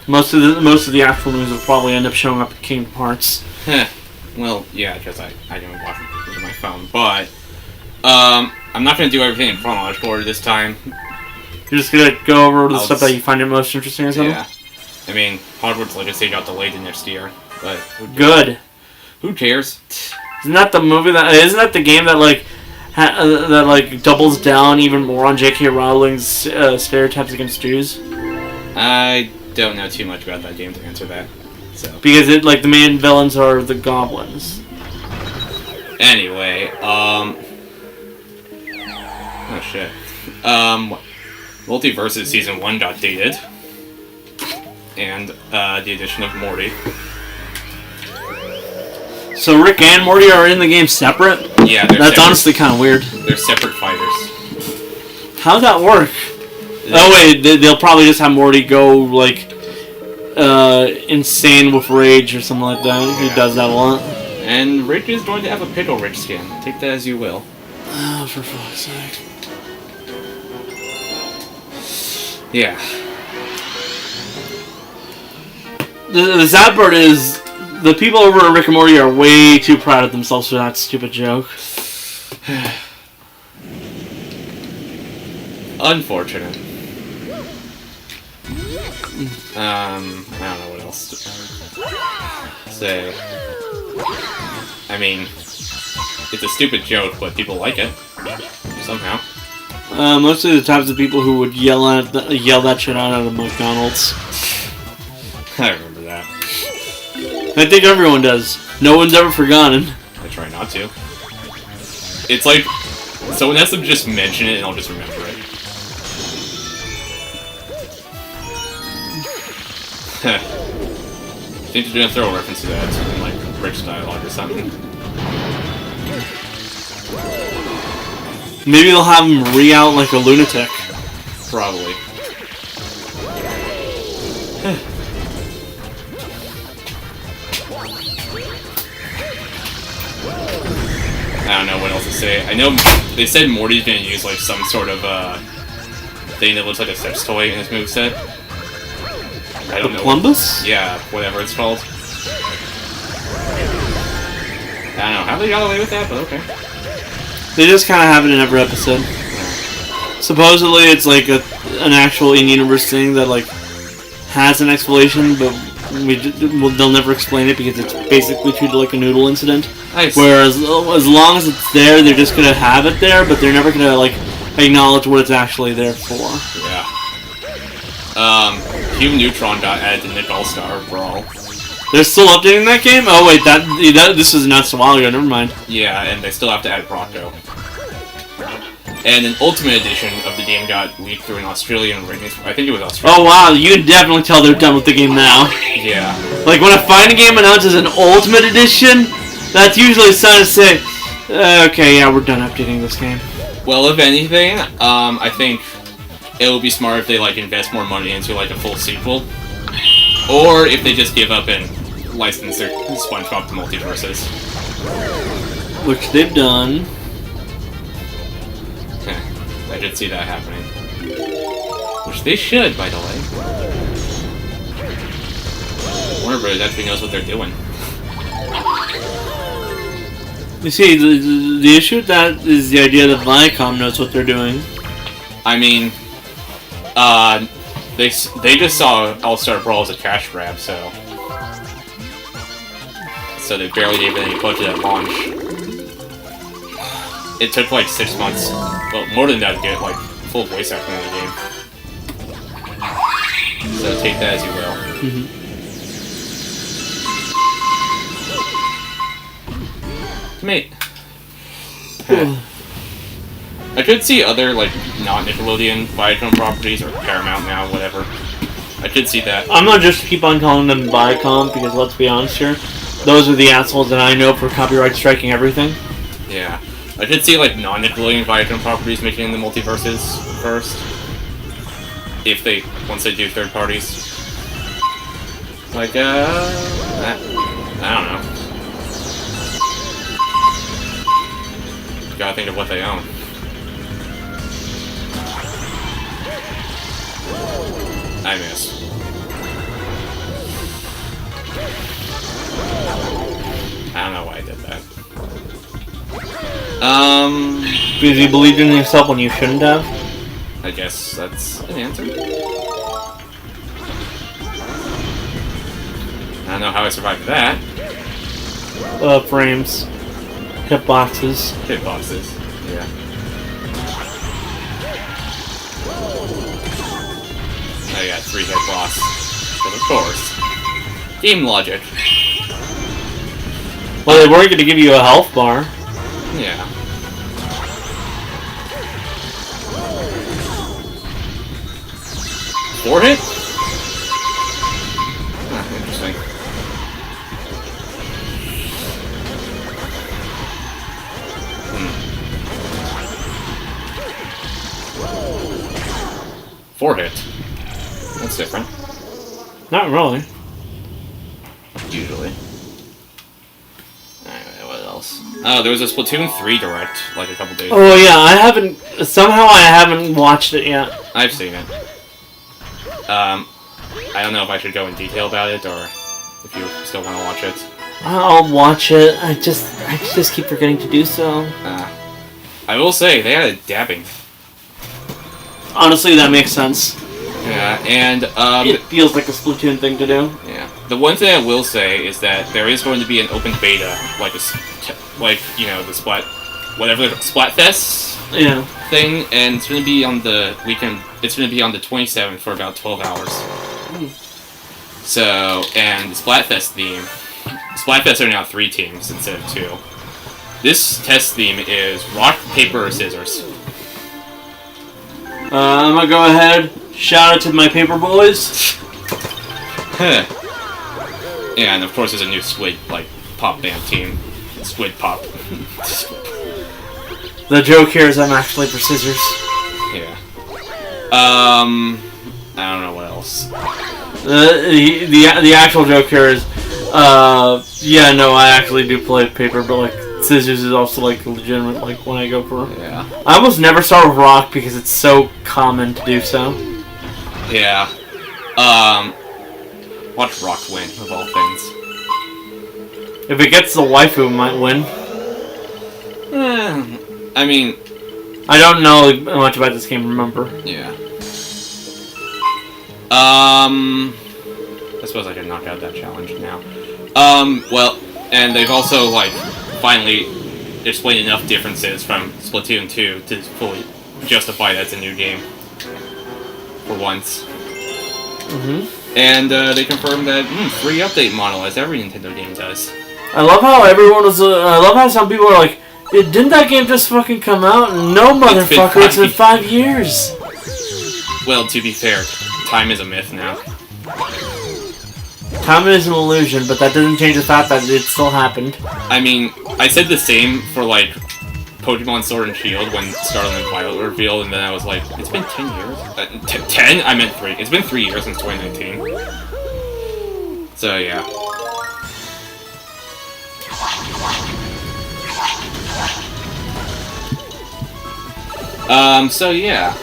Most of the actual news will probably end up showing up in Kingdom Hearts. Well, yeah, because I don't watch it on my phone, but I'm not gonna do everything in chronological order this time. You're just gonna go over the stuff that you find it most interesting or something? Yeah. I mean, Hogwarts Legacy got delayed to next year, but good. Who cares? Isn't that the movie that? Isn't that the game that like that like doubles down even more on J.K. Rowling's stereotypes against Jews? I don't know too much about that game to answer that. So because the main villains are the goblins. Anyway, oh shit. Multiverses Season 1 got dated. And the addition of Morty. So Rick and Morty are in the game separate? Yeah, that's honestly kind of weird. They're separate fighters. How'd that work? Oh wait, they'll probably just have Morty go like insane with rage or something like that. Yeah. He does that a lot. And Rick is going to have a Pickle Rick skin. Take that as you will. Oh, for fuck's sake. Yeah. The sad part is, the people over at Rick and Morty are way too proud of themselves for that stupid joke. Unfortunate. I don't know what else to say. I mean, it's a stupid joke, but people like it somehow. Mostly the types of people who would yell that shit out at a McDonald's. I remember that. I think everyone does. No one's ever forgotten. I try not to. It's like someone has to just mention it and I'll just remember it. I think they're gonna throw a reference to that in like Rick's dialogue or something. Maybe they'll have him re-out like a lunatic. Probably. I don't know what else to say. I know they said Morty's gonna use like some sort of thing that looks like a sex toy in his moveset. I don't know. Plumbus? Yeah, whatever it's called. I don't know how they got away with that, but okay. They just kind of have it in every episode. Supposedly it's like an actual in-universe thing that like has an explanation, but they'll never explain it because it's basically treated like a noodle incident. Nice. Whereas as long as it's there, they're just gonna have it there, but they're never gonna like acknowledge what it's actually there for. Yeah. Human Neutron got added to Nick All-Star Brawl. They're still updating that game? Oh wait, this was not so while ago. Never mind. Yeah, and they still have to add Rocco. And an Ultimate Edition of the game got leaked through an Australian rating. I think it was Australia. Oh wow, you can definitely tell they're done with the game now. Yeah. Like when a fighting game announces an Ultimate Edition, that's usually a sign to say, okay, yeah, we're done updating this game. Well, if anything, I think it would be smart if they like invest more money into like a full sequel, or if they just give up and license their SpongeBob to Multiverses. Which they've done. I did see that happening. Which they should, by the way. Warner Bros. Actually knows what they're doing. You see, the issue with that is the idea that Viacom knows what they're doing. I mean, they just saw All-Star Brawl as a cash grab, so they barely gave it any budget at launch. It took like 6 months, well, more than that to get like full voice acting in the game. So take that as you will. Mate. I could see other, like, non-Nickelodeon Viacom properties, or Paramount now, whatever. I could see that. I'm gonna just keep on calling them Viacom, because let's be honest here, those are the assholes that I know for copyright striking everything. Yeah. I could see, like, non-Nickelodeon Viacom properties making the multiverses first. Once they do third parties. Like, I don't know. Gotta think of what they own. I miss. I don't know why I did that. Because you believed in yourself when you shouldn't have? I guess that's an answer. I don't know how I survived that. Frames. Hitboxes. Hitboxes, yeah. I got 3 hit boss. But of course. Game logic. Well, they weren't going to give you a health bar. Yeah. Four hit? Interesting. Four hit. That's different. Not really. Usually. Anyway, what else? Oh, there was a Splatoon 3 direct, like a couple days ago. Oh yeah, I haven't watched it yet. I've seen it. I don't know if I should go in detail about it, or if you still want to watch it. I'll watch it. I just keep forgetting to do so. I will say, they had a dabbing. Honestly, that makes sense. Yeah, and, it feels like a Splatoon thing to do. Yeah. The one thing I will say is that there is going to be an open beta, like the whatever the Splatfest thing, and it's going to be on the weekend. It's going to be on the 27th for about 12 hours. So, and the Splatfest theme, Splatfest are now 3 teams instead of 2. This test theme is rock, paper, or scissors. I'm gonna go ahead. Shout out to my paper boys. Yeah, and of course there's a new Squid, pop band team. Squid Pop. The joke here is I'm actually for scissors. Yeah. I don't know what else. The actual joke here is, yeah, no, I actually do play paper, but, like, scissors is also, like, legitimate, like, when I go for... Yeah. I almost never start with rock because it's so common to do so. Yeah. Watch Rock win, of all things. If it gets the waifu, it might win. I mean... I don't know much about this game, remember. Yeah. I suppose I can knock out that challenge now. Well, and they've also, like, finally explained enough differences from Splatoon 2 to fully justify that's a new game. For once. And, they confirmed that, free update model, as every Nintendo game does. I love how everyone was, I love how some people are like, didn't that game just fucking come out? No, motherfucker, it's been 5 years! Well, to be fair, time is a myth now. Time is an illusion, but that doesn't change the fact that it still happened. I mean, I said the same for, like, Pokemon Sword and Shield when Scarlet and Violet were revealed, and then I was like, it's been 10 years? 10? I meant 3. It's been 3 years since 2019. So, yeah. So yeah.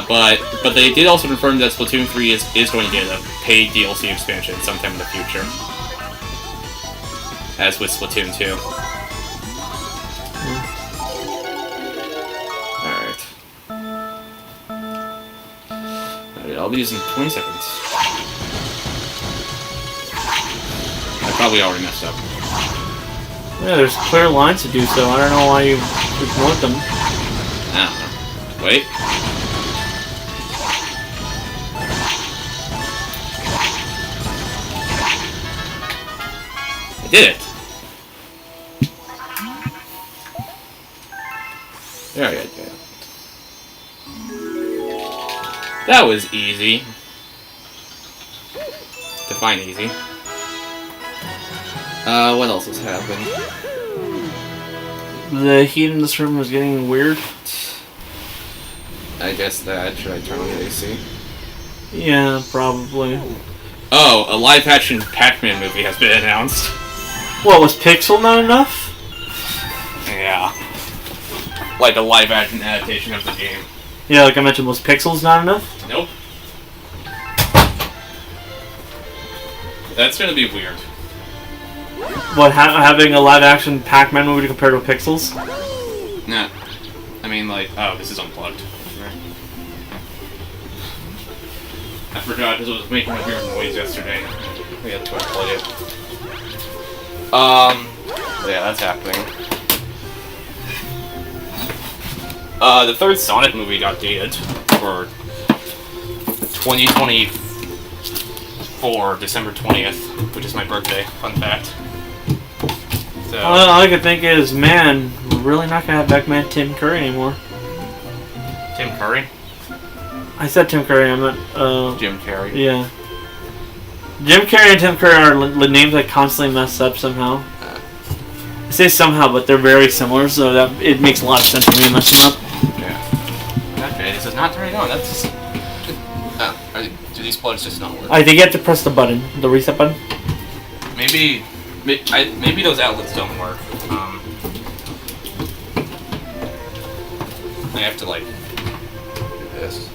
But they did also confirm that Splatoon 3 is going to get a paid DLC expansion sometime in the future. As with Splatoon 2. Alright. I'll be using 20 seconds. I probably already messed up. Yeah, there's clear lines to do so. I don't know why you ignored them. I don't know. Wait. I did it. There you go. That was easy. Define easy. What else has happened? The heat in this room was getting weird. I guess that. Should I turn on the AC? Yeah, probably. Oh, a live-action Pac-Man movie has been announced. What, was Pixel not enough? Yeah. Like a live-action adaptation of the game. Yeah, like I mentioned, was Pixels not enough? Nope. That's gonna be weird. What, having a live-action Pac-Man movie compared to Pixels? Nah. I mean, like, oh, this is unplugged. I forgot because it was making a weird noise yesterday. We had to unplug it. Yeah, that's happening. The third Sonic movie got dated for 2024, December 20th, which is my birthday. Fun fact. So, All I could think is, man, we're really not gonna have Pac-Man Tim Curry anymore. Tim Curry? I said Tim Curry, I meant, Jim Carrey. yeah. Jim Carrey and Tim Curry are names I constantly mess up somehow. I say somehow, but they're very similar, so that it makes a lot of sense for me to mess them up. Yeah. Okay, this is not turning on. That's just... do these plugs just not work? I think you have to press the button, the reset button. Maybe those outlets don't work. I have to, like, do this.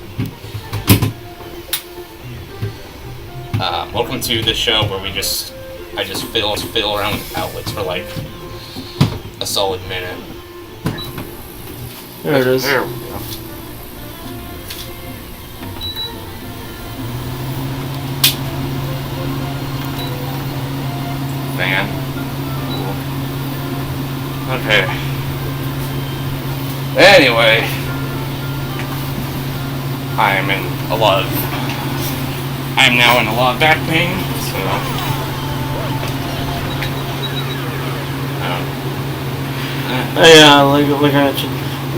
Welcome to the show where I just fiddle around with outlets for like a solid minute. There it is. There we go. Fan. Cool. Okay. Anyway, I'm now in a lot of back pain, so Yeah, like I mentioned.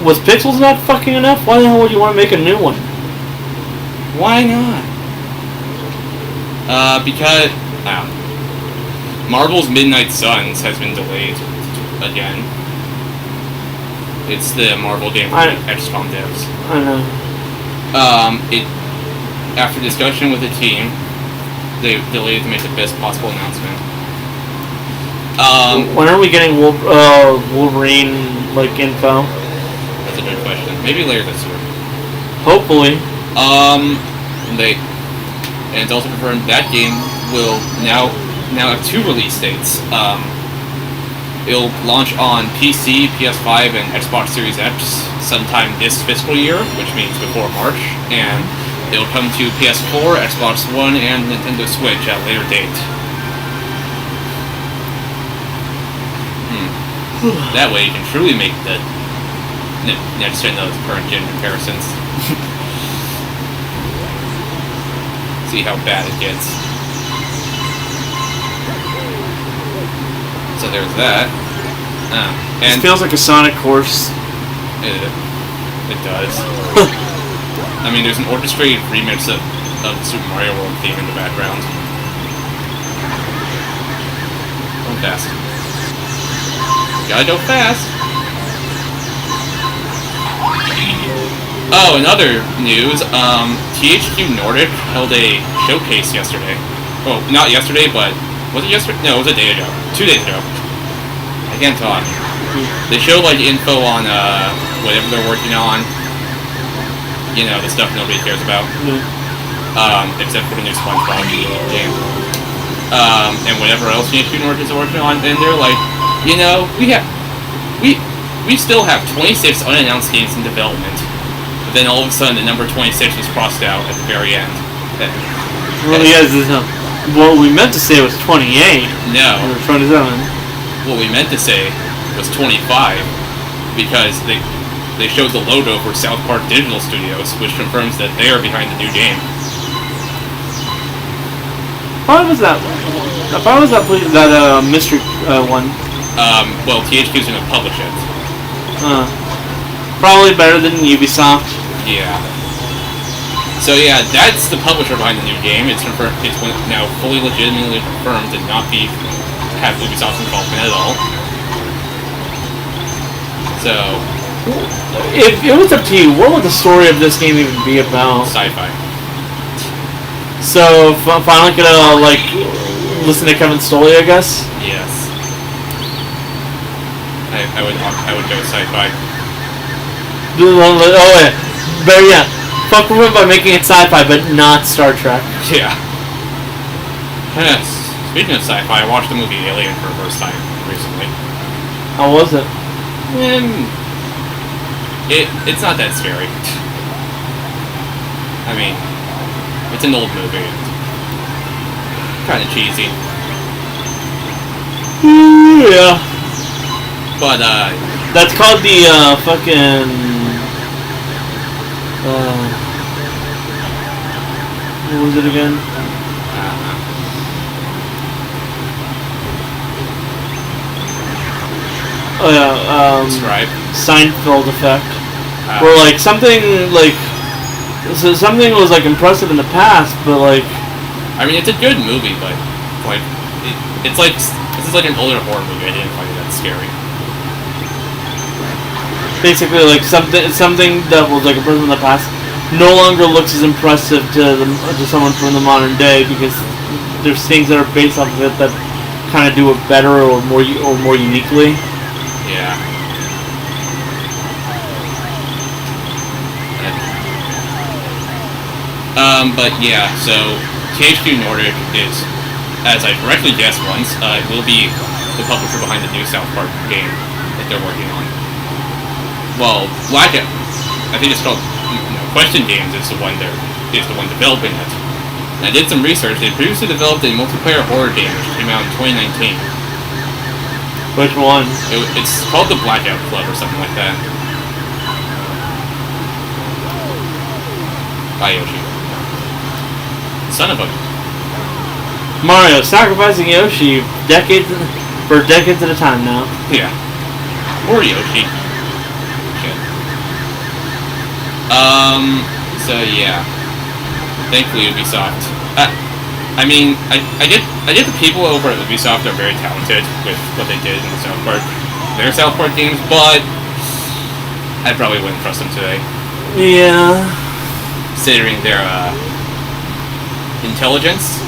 Was Pixels not fucking enough? Why the hell would you want to make a new one? why not? Because Marvel's Midnight Suns has been delayed again. It's the Marvel game from XCOM devs. I know. After discussion with the team, they delayed to make the best possible announcement. When are we getting Wolverine like info? That's a good question. Maybe later this year. Hopefully. And it's also confirmed that game will now have two release dates. It'll launch on PC, PS5, and Xbox Series X sometime this fiscal year, which means before March, and it'll come to PS4, Xbox One, and Nintendo Switch at a later date. That way you can truly make the next gen of current gen comparisons. See how bad it gets. So there's that. And It feels like a Sonic course. it does. I mean, there's an orchestrated remix of the Super Mario World theme in the background. Going fast. Gotta go fast. Oh, and other news, THQ Nordic held a showcase yesterday. Well, not yesterday, but... Was it yesterday? No, it was a day ago. 2 days ago. I can't talk. They showed, like, info on, whatever they're working on. You know, the stuff nobody cares about. Except for the new SpongeBob game. And whatever else THQ Nordic is working on. And they're like, you know, we still have 26 unannounced games in development. But then all of a sudden, the number 26 was crossed out at the very end. Well, yes, what we meant to say was 28. No. Or 27. What we meant to say was 25, because they showed the logo for South Park Digital Studios, which confirms that they are behind the new game. Why was that? Why was that mystery one? Well, THQ's gonna publish it. Probably better than Ubisoft. Yeah. So yeah, that's the publisher behind the new game. It's now fully legitimately confirmed to not have Ubisoft's involvement at all. So, if it was up to you, what would the story of this game even be about? Sci-fi. So, finally gonna like listen to Kevin Stoley, I guess. Yes. I would go sci-fi. Oh yeah, but yeah, fuck with it by making it sci-fi, but not Star Trek. Yeah. Yes. Speaking of sci-fi, I watched the movie Alien for the first time recently. How was it? It's not that scary. I mean, it's an old movie. It's kind of cheesy. Yeah. But, that's called the, fucking... what was it again? Oh yeah, Describe. Seinfeld effect. Where like something was like impressive in the past, but like I mean, it's a good movie, but like it's like this is like an older horror movie. I didn't find it that scary. Basically, like something that was like impressive in the past no longer looks as impressive to someone from the modern day because there's things that are based off of it that kind of do it better or more uniquely. Yeah. But yeah, so THQ Nordic is, as I correctly guessed once, will be the publisher behind the new South Park game that they're working on. Well, Blackout, I think it's called Question Games is the one developing it. And I did some research. They previously developed a multiplayer horror game which came out in 2019. Which one? It's called the Blackout Club or something like that. By Yoshi. Son of a... Mario sacrificing Yoshi for decades at a time now. Yeah. Or Yoshi. Shit. So yeah. Thankfully Ubisoft. I mean, I get the people over at Ubisoft are very talented with what they did in the their South Park games, but I probably wouldn't trust them today. Yeah. Considering their intelligence.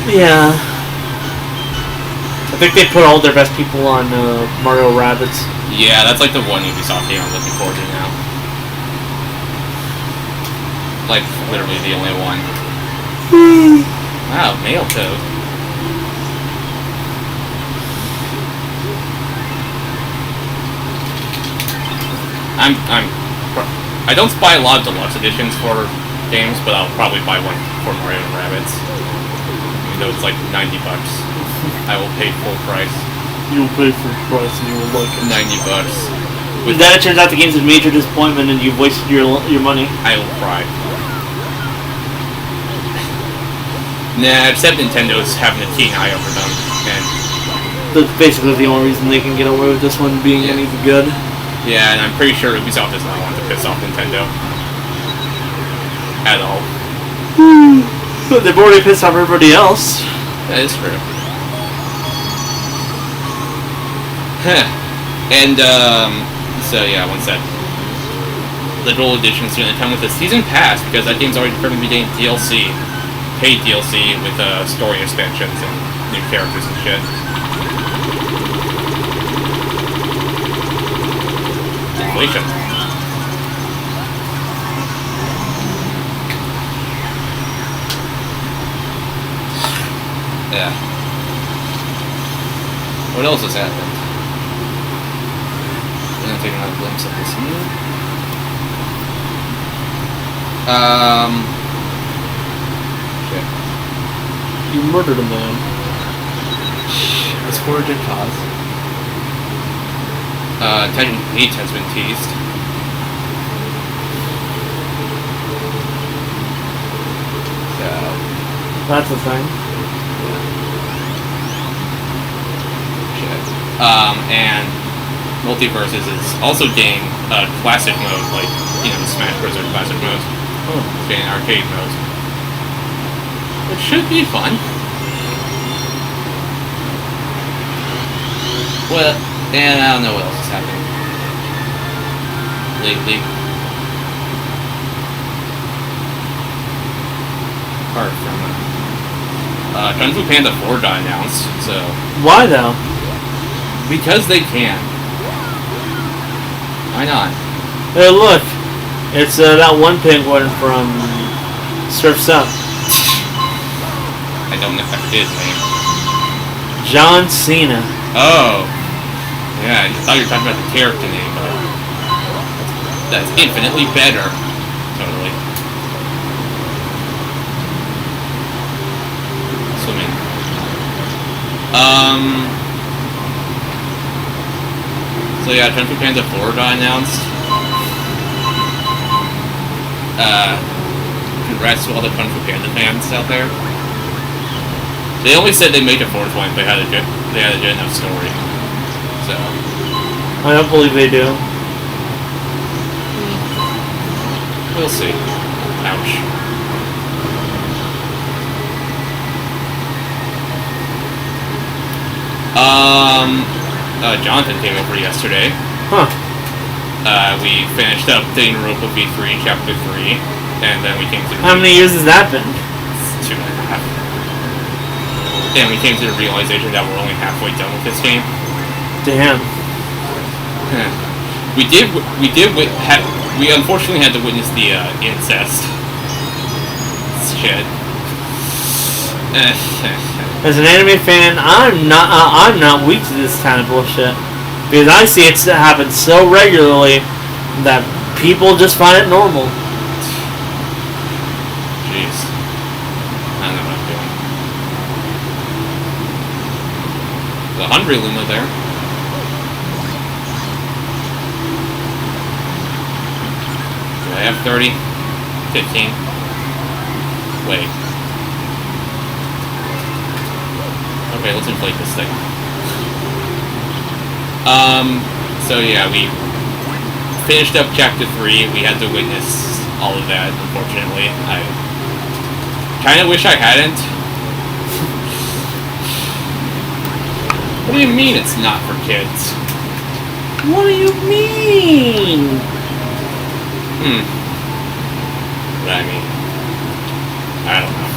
Yeah. I think they put all their best people on Mario Rabbids. Yeah, that's like the one Ubisoft game I'm looking forward to now. Like, literally the only one. Wow, mail toad. I don't buy a lot of deluxe editions for games, but I'll probably buy one for Mario and Rabbids. Even though it's like $90. I will pay full price. You'll pay full price and you will like it. $90. With that, it turns out the game's a major disappointment and you've wasted your money. I will cry. Nah, except Nintendo's having a keen eye over them, and that's basically the only reason they can get away with this one being any good. Yeah, and I'm pretty sure Ubisoft does not want to piss off Nintendo at all. But they've already pissed off everybody else. That is true. And so yeah, once that literal edition is going to come with a season pass because that game's already going to be getting DLC. Paid DLC with story expansions and new characters and shit. Inflation. Yeah. What else has happened? I'm gonna take another glimpse of this here. You murdered a man. It's for a good cause. Titan 8 has been teased. So... That's the thing. Shit. And... Multiverses is also getting classic mode, like, you know, the Smash Bros. Or classic mode. It's getting arcade mode. It should be fun. Well, and I don't know what else is happening lately. Apart from Kung Fu Panda 4 got announced, so... Why though? Because they can. Why not? Hey, look. It's that one penguin from Surf's Up. I don't know his name. John Cena. Oh. Yeah, I thought you were talking about the character name, but... That's infinitely better. Totally. Swimming. So yeah, Kung Fu Panda 4 got announced. Congrats to all the Kung Fu Panda fans out there. They only said they'd make a fourth one if they had a good enough story. So I don't believe they do. we'll see. Ouch. Jonathan came over yesterday. Huh. We finished up Danganronpa V3 Chapter 3, and then we came to How many years has that been? 2.5. And we came to the realization that we're only halfway done with this game. Damn. We unfortunately had to witness the incest shit. As an anime fan, I'm not weak to this kind of bullshit because I see it happen so regularly that people just find it normal. Jeez, I don't know what I'm doing. The Hungry Luma there. Do I have 30? 15? Wait. Okay, let's inflate this thing. So yeah, we finished up Chapter 3. We had to witness all of that, unfortunately. I kind of wish I hadn't. What do you mean it's not for kids? What do you mean? But I mean, I don't know.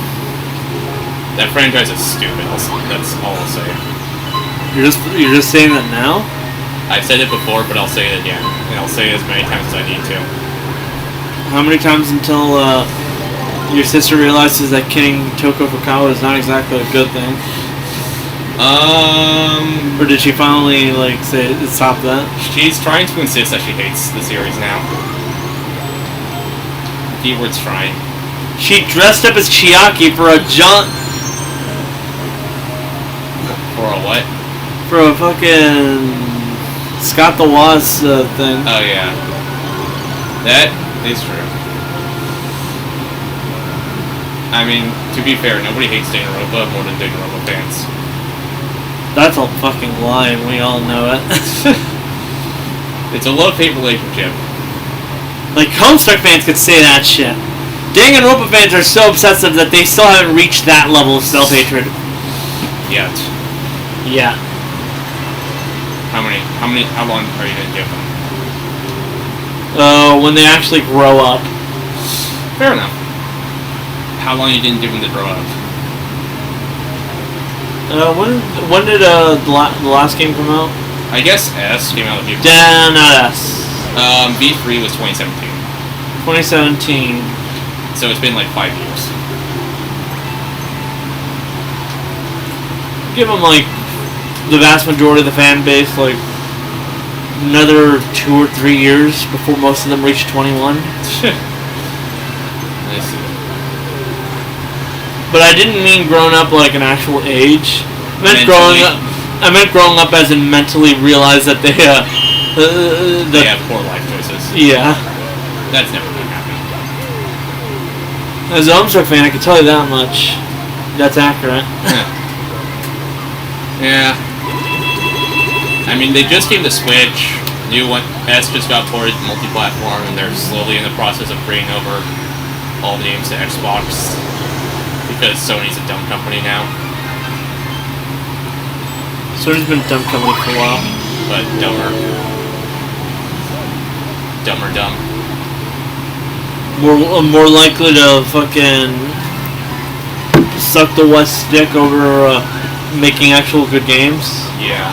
That franchise is stupid. That's all I'll say. You're just saying that now? I've said it before, but I'll say it again, and I'll say it as many times as I need to. How many times until your sister realizes that killing Toko Fukawa is not exactly a good thing? Or did she finally say stop that? She's trying to insist that she hates the series now. Keyword's trying. She dressed up as Chiaki for a For a what? For a fucking Scott the Woz thing. Oh yeah. That is true. I mean, to be fair, nobody hates Danganronpa more than Danganronpa fans. That's a fucking lie, and we all know it. It's a love-hate relationship. Like, Homestuck fans could say that shit. Danganronpa fans are so obsessive that they still haven't reached that level of self-hatred. Yet. Yeah. How long are you gonna give them? When they actually grow up. Fair enough. How long you didn't give them to grow up? When did the last game come out? I guess S came out a few. Not S. V3 was 2017. 2017. So it's been like 5 years. Give them the vast majority of the fan base another 2 or 3 years before most of them reach 21. I see. But I didn't mean grown up like an actual age. I meant growing up as in mentally realize that they have poor life choices. Yeah. That's never gonna happen. As a Homestuck fan, I can tell you that much. That's accurate. Yeah. I I mean, they just came to Switch. New one, S just got ported to multi-platform, and they're slowly in the process of bringing over all the games to Xbox because Sony's a dumb company now. Sony's been a dumb company for a while, but dumber. Dumber dumb. More likely to fucking suck the West dick over making actual good games. Yeah.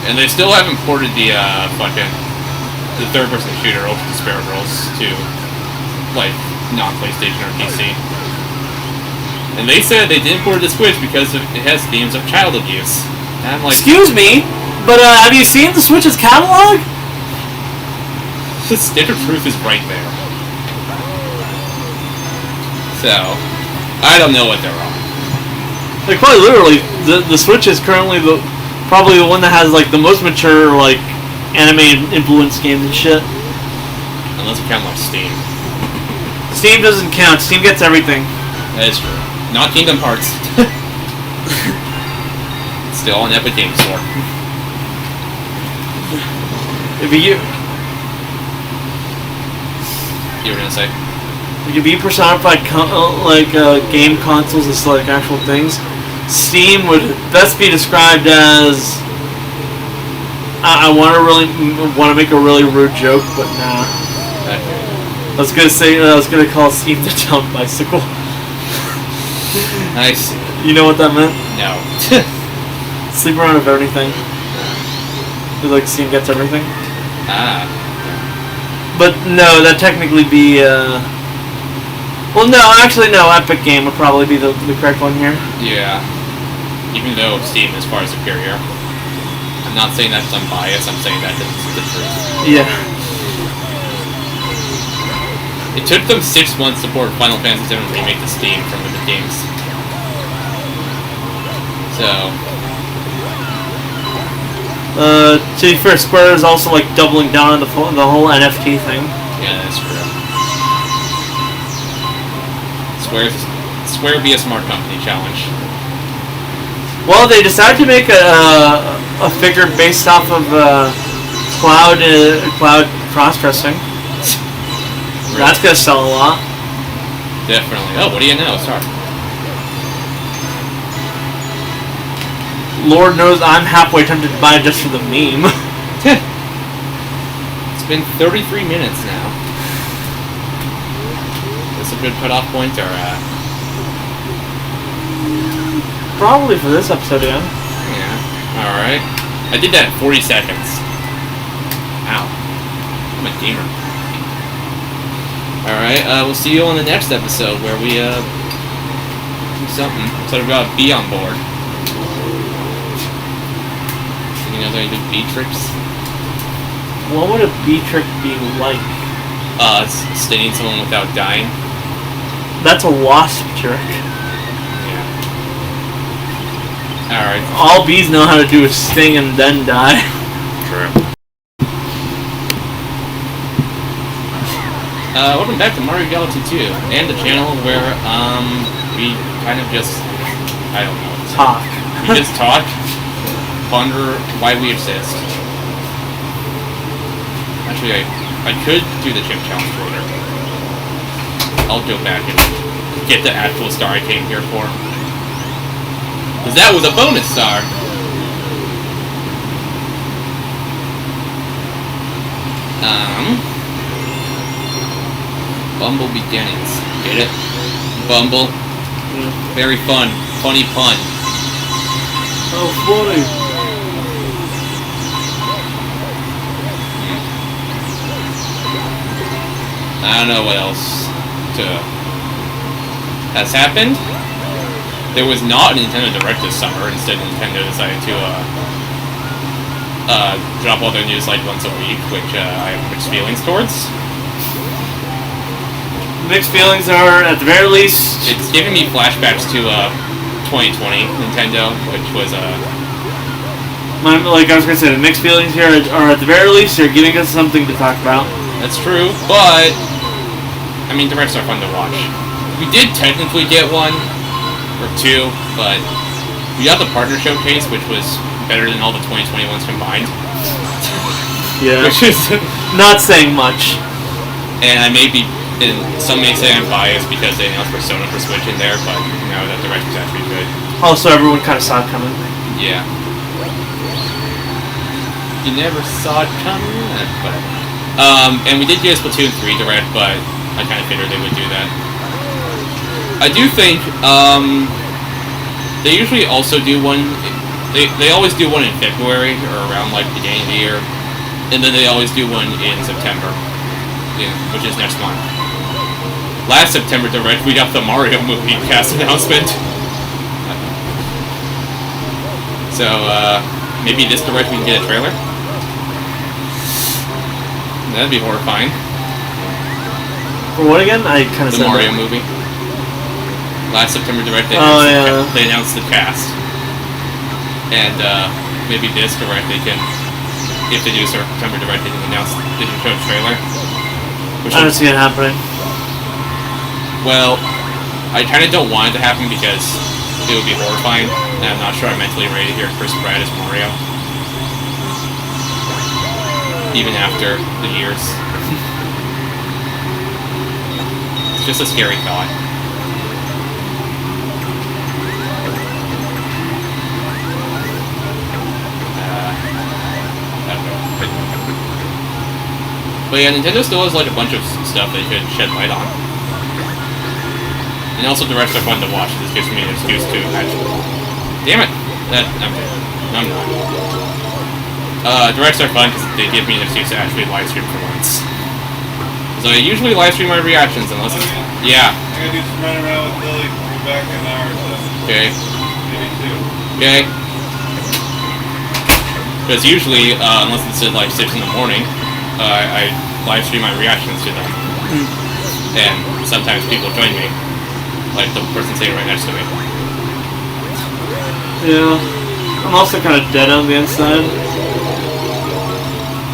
And they still haven't ported the the third-person shooter Ultra Despair Girls to like non-PlayStation or PC. And they said they didn't port it to Switch because it has themes of child abuse. And I'm like, excuse me, but have you seen the Switch's catalog? The standard proof is right there. So, I don't know what they're on. Like, quite literally, the Switch is currently probably the one that has like the most mature like anime influenced games and shit. Unless you count like Steam. Steam doesn't count. Steam gets everything. That is true. Not Kingdom Hearts. Still on Epic Games Store. If you were gonna say? If you personified game consoles as like actual things, Steam would best be described as I want to make a really rude joke, but nah. Okay. I was gonna call Steam the dumb bicycle. I see. You know what that meant? No. Sleep around of everything. Like Steam gets everything. Ah. But no, that'd technically be well, no, actually no. Epic Game would probably be the correct one here. Yeah. Even though Steam is far superior. I'm not saying that because I'm biased. I'm saying that because it's the truth. Yeah. It took them 6 months to port Final Fantasy VII Remake to Steam from Epic Games. So. To be fair, Square is also like doubling down on the whole NFT thing. Yeah, that's true. Square be a smart company challenge. Well, they decided to make a figure based off of cloud cross-dressing. Really? That's gonna sell a lot. Definitely. Oh, what do you know? Sorry. Lord knows I'm halfway tempted to buy it just for the meme. It's been 33 minutes now. Is this a good cutoff point, or Probably for this episode, yeah. Yeah. Alright. I did that in 40 seconds. Ow. I'm a gamer. Alright, we'll see you on the next episode where we, do something. So we've got a bee on board. You know any good bee tricks? What would a bee trick be like? Stinging someone without dying. That's a wasp trick. Yeah. Alright. All bees know how to do is sting and then die. True. Welcome back to Mario Galaxy 2, and the channel where, we kind of just, I don't know. Talk. We just talk, ponder why we exist. Actually, I could do the chip challenge later. I'll go back and get the actual star I came here for. Because that was a bonus star! Bumble beginnings. Get it? Bumble. Very fun. Funny pun. Oh, funny. I don't know what else has happened. There was not a Nintendo Direct this summer. Instead, Nintendo decided to drop all their news like once a week, which I have mixed feelings towards. Mixed feelings are, at the very least... It's giving me flashbacks to 2020 Nintendo, which was like I was gonna say, the mixed feelings here are at the very least they're giving us something to talk about. That's true, but I mean, Directs are fun to watch. We did technically get one, or 2, but we got the partner showcase, which was better than all the 2021s combined. Yeah. Which is not saying much. And I may be, and some may say I'm biased because they announced Persona for Switch in there, but no, that direct was actually good. Also, everyone kind of saw it coming. Yeah. You never saw it coming, but and we did get a Splatoon 3 direct, but I kind of figured they would do that. I do think they usually also do one. They always do one in February or around like the beginning of the year, and then they always do one in September, which is next month. Last September direct, we got the Mario movie cast announcement. So maybe this direct we can get a trailer. That'd be horrifying. For what again? I kind of the said Mario that. movie. Last September direct, they announced the cast, and maybe this direct they can, if they do September direct, they can show a trailer. I don't see it happening. Well, I kind of don't want it to happen because it would be horrifying, and I'm not sure I'm mentally ready to hear Chris Pratt as Mario, even after the years. It's just a scary thought. But yeah, Nintendo still has like a bunch of stuff they could shed light on. And also directs are fun to watch. This gives me an excuse to actually... Damn it! I'm not. Directs are fun because they give me an excuse to actually live stream for once. So I usually live stream my reactions unless it's... Yeah. I'm gonna do some running around with Lily. We'll be back in an hour or so. Okay. Maybe 2. Okay. Because usually, unless it's at like 6 in the morning, I live stream my reactions to them. And sometimes people join me. Like the person sitting right next to me. Yeah. I'm also kind of dead on the inside.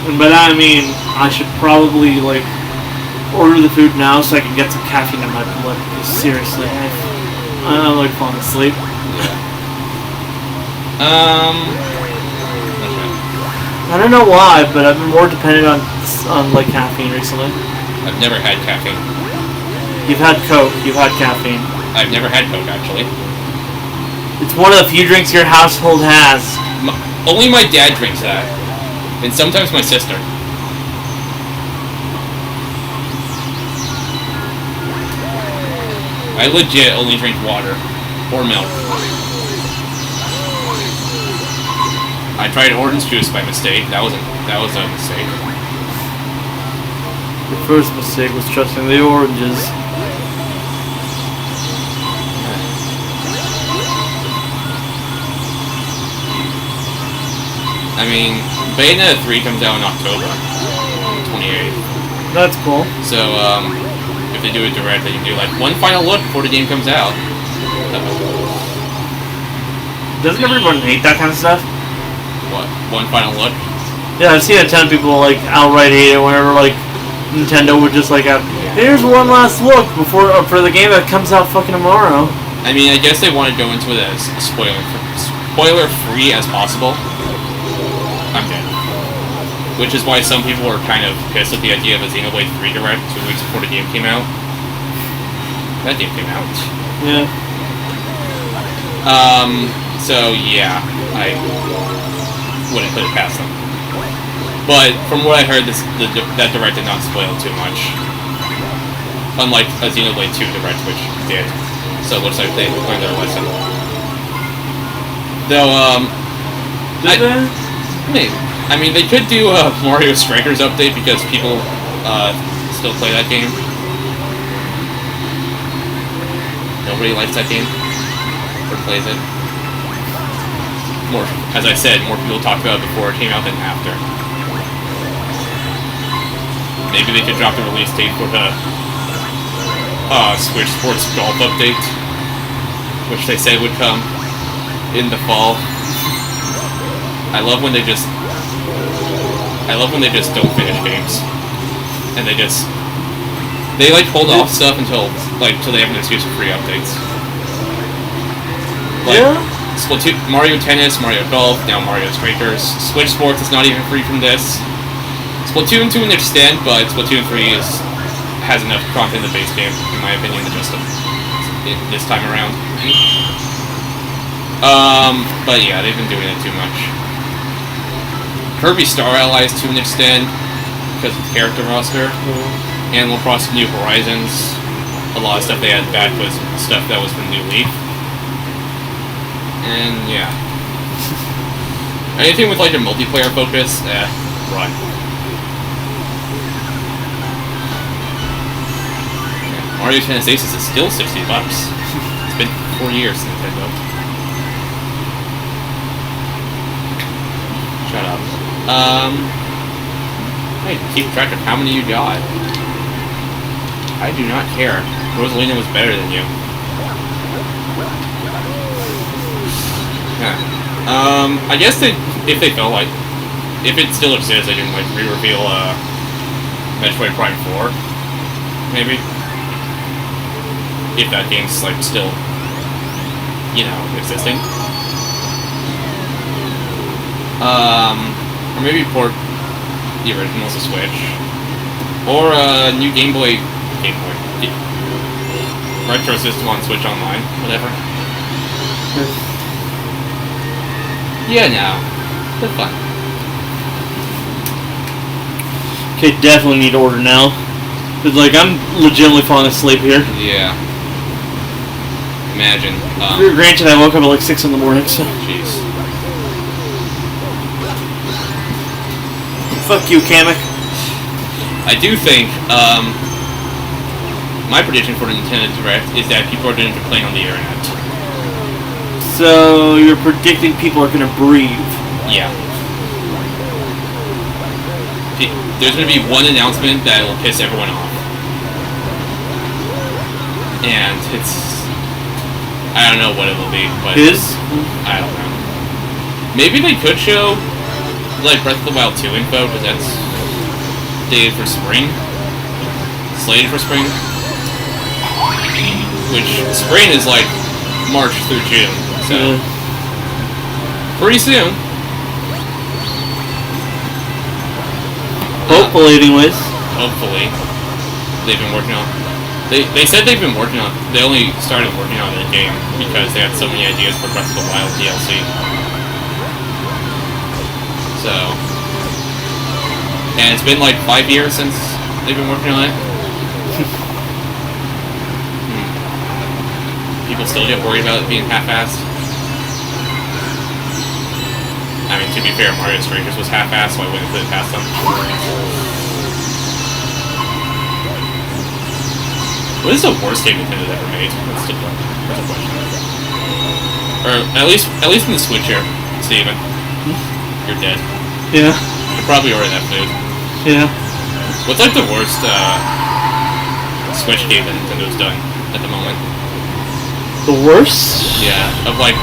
And by that I mean, I should probably, like, order the food now so I can get some caffeine in my blood. Because seriously, I'm like falling asleep. Yeah. I don't know why, but I've been more dependent on like caffeine recently. I've never had caffeine. You've had Coke, you've had caffeine. I've never had Coke, actually. It's one of the few drinks your household has. Only my dad drinks that. And sometimes my sister. I legit only drink water. Or milk. I tried orange juice by mistake. That was a mistake. Your first mistake was trusting the oranges. I mean, Bayonetta 3 comes out in October 28th. That's cool. So, if they do it direct, they can do like one final look before the game comes out. Doesn't everyone hate that kind of stuff? What? One final look? Yeah, I've seen a ton of people like outright hate it whenever like Nintendo would just like have, here's one last look before for the game that comes out fucking tomorrow. I mean, I guess they want to go into it as spoiler free as possible. I'm dead. Which is why some people were kind of pissed at the idea of a Xenoblade 3 direct 2 weeks before the game came out. That game came out. Yeah. So yeah, I wouldn't put it past them. But from what I heard, that direct did not spoil too much. Unlike a Xenoblade 2 direct, which did. So it looks like they learned their lesson. Though, I mean, they could do a Mario Strikers update because people still play that game. Nobody likes that game or plays it. More, as I said, more people talked about it before it came out than after. Maybe they could drop the release date for the Switch Sports Golf update, which they said would come in the fall. I love when they just don't finish games, and they like hold off stuff until they have an excuse for free updates. Like, Yeah. Splatoon, Mario Tennis, Mario Golf, now Mario Strikers. Switch Sports is not even free from this. Splatoon to an extent, but Splatoon 3 has enough content in the base game, in my opinion, to justify it this time around. But yeah, they've been doing it too much. Kirby Star Allies to an extent, because of the character roster. Animal Crossing New Horizons. A lot of stuff they had back was stuff that was from New Leaf. And yeah. Anything with like a multiplayer focus, run. Mario Tennis Aces is still $60. It's been 4 years since Nintendo. Shut up. Hey, keep track of how many you got. I do not care. Rosalina was better than you. Yeah. I guess if they felt like, if it still exists, they can like re-reveal Metroid Prime 4, maybe. If that game's like still, you know, existing. Or maybe port the originals to Switch, or a new Game Boy retro system on Switch Online, whatever. Yeah, no, they're fun. Okay, definitely need to order now. Cause like I'm legitimately falling asleep here. Yeah. Imagine. Granted, I woke up at like 6 in the morning, so. Jeez. Fuck you, Kamek. I do think, my prediction for the Nintendo Direct is that people are going to complain on the internet. So you're predicting people are gonna breathe. Yeah. There's going to be one announcement that will piss everyone off. And it's... I don't know what it will be, but... I don't know. Maybe they could show, like, Breath of the Wild 2 info, because that's dated for spring. Slated for spring. Which, spring is, like, March through June, so... Pretty soon. Hopefully, anyways. Hopefully. They've been working on... They said they've been working on... They only started working on the game because they had so many ideas for Breath of the Wild DLC. So... And it's been like 5 years since they've been working on it. People still get worried about it being half-assed. I mean, to be fair, Mario Strikers was half-assed, so I wouldn't put it past them. What is the worst game Nintendo's ever made? That's a question. Or at least in the Switch here, Steven. You're dead. Yeah. You probably ordered that food. Yeah. What's like the worst Switch game that Nintendo's done at the moment? The worst? Yeah, of like,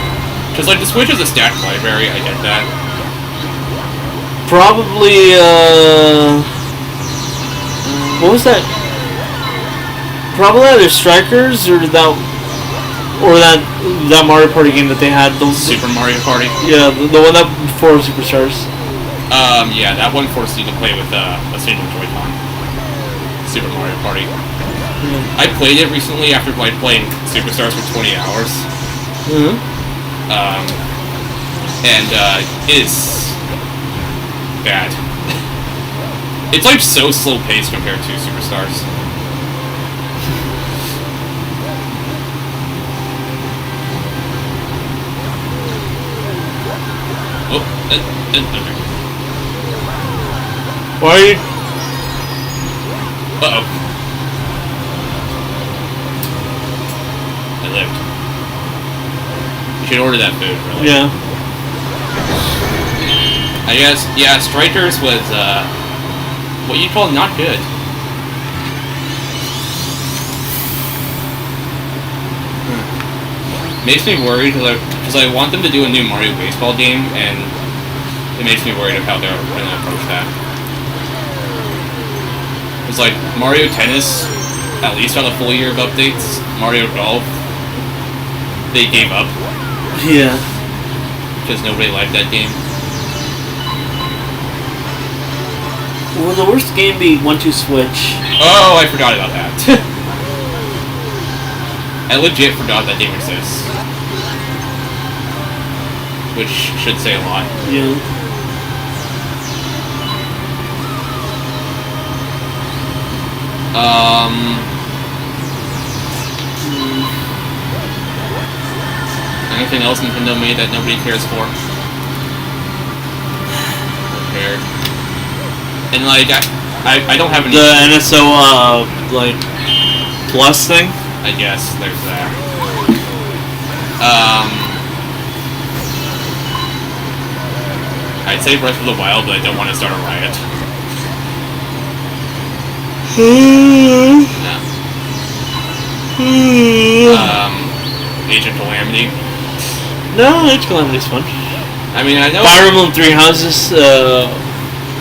because like the Switch is a stacked library, I get that. Probably, what was that? Probably either Strikers or that Mario Party game that they had. Those Super Mario Party? Yeah, the one that before Superstars. Yeah, that one forced you to play with a single Joy-Con. Super Mario Party. I played it recently after like playing Superstars for 20 hours. And it's bad. It's like so slow paced compared to Superstars. Oh, okay. Why are you? Uh-oh. I lived. You should order that food, really. Yeah. I guess, yeah, Strikers was, what you'd call not good. Makes me worried, because I want them to do a new Mario baseball game, and it makes me worried of how they're going to approach that. It's like, Mario Tennis, at least got a full year of updates. Mario Golf, they gave up, Yeah. Because nobody liked that game. Will the worst game be 1-2 Switch? Oh, I forgot about that. I legit forgot that game exists. Which should say a lot. Yeah. Anything else Nintendo made that nobody cares for? Okay. And like, I don't have any. The NSO like plus thing. I guess there's that. I'd say Breath of the Wild, but I don't want to start a riot. Age of Calamity. No, Age of Calamity's fun. I mean, I know. Fire Emblem Three Houses.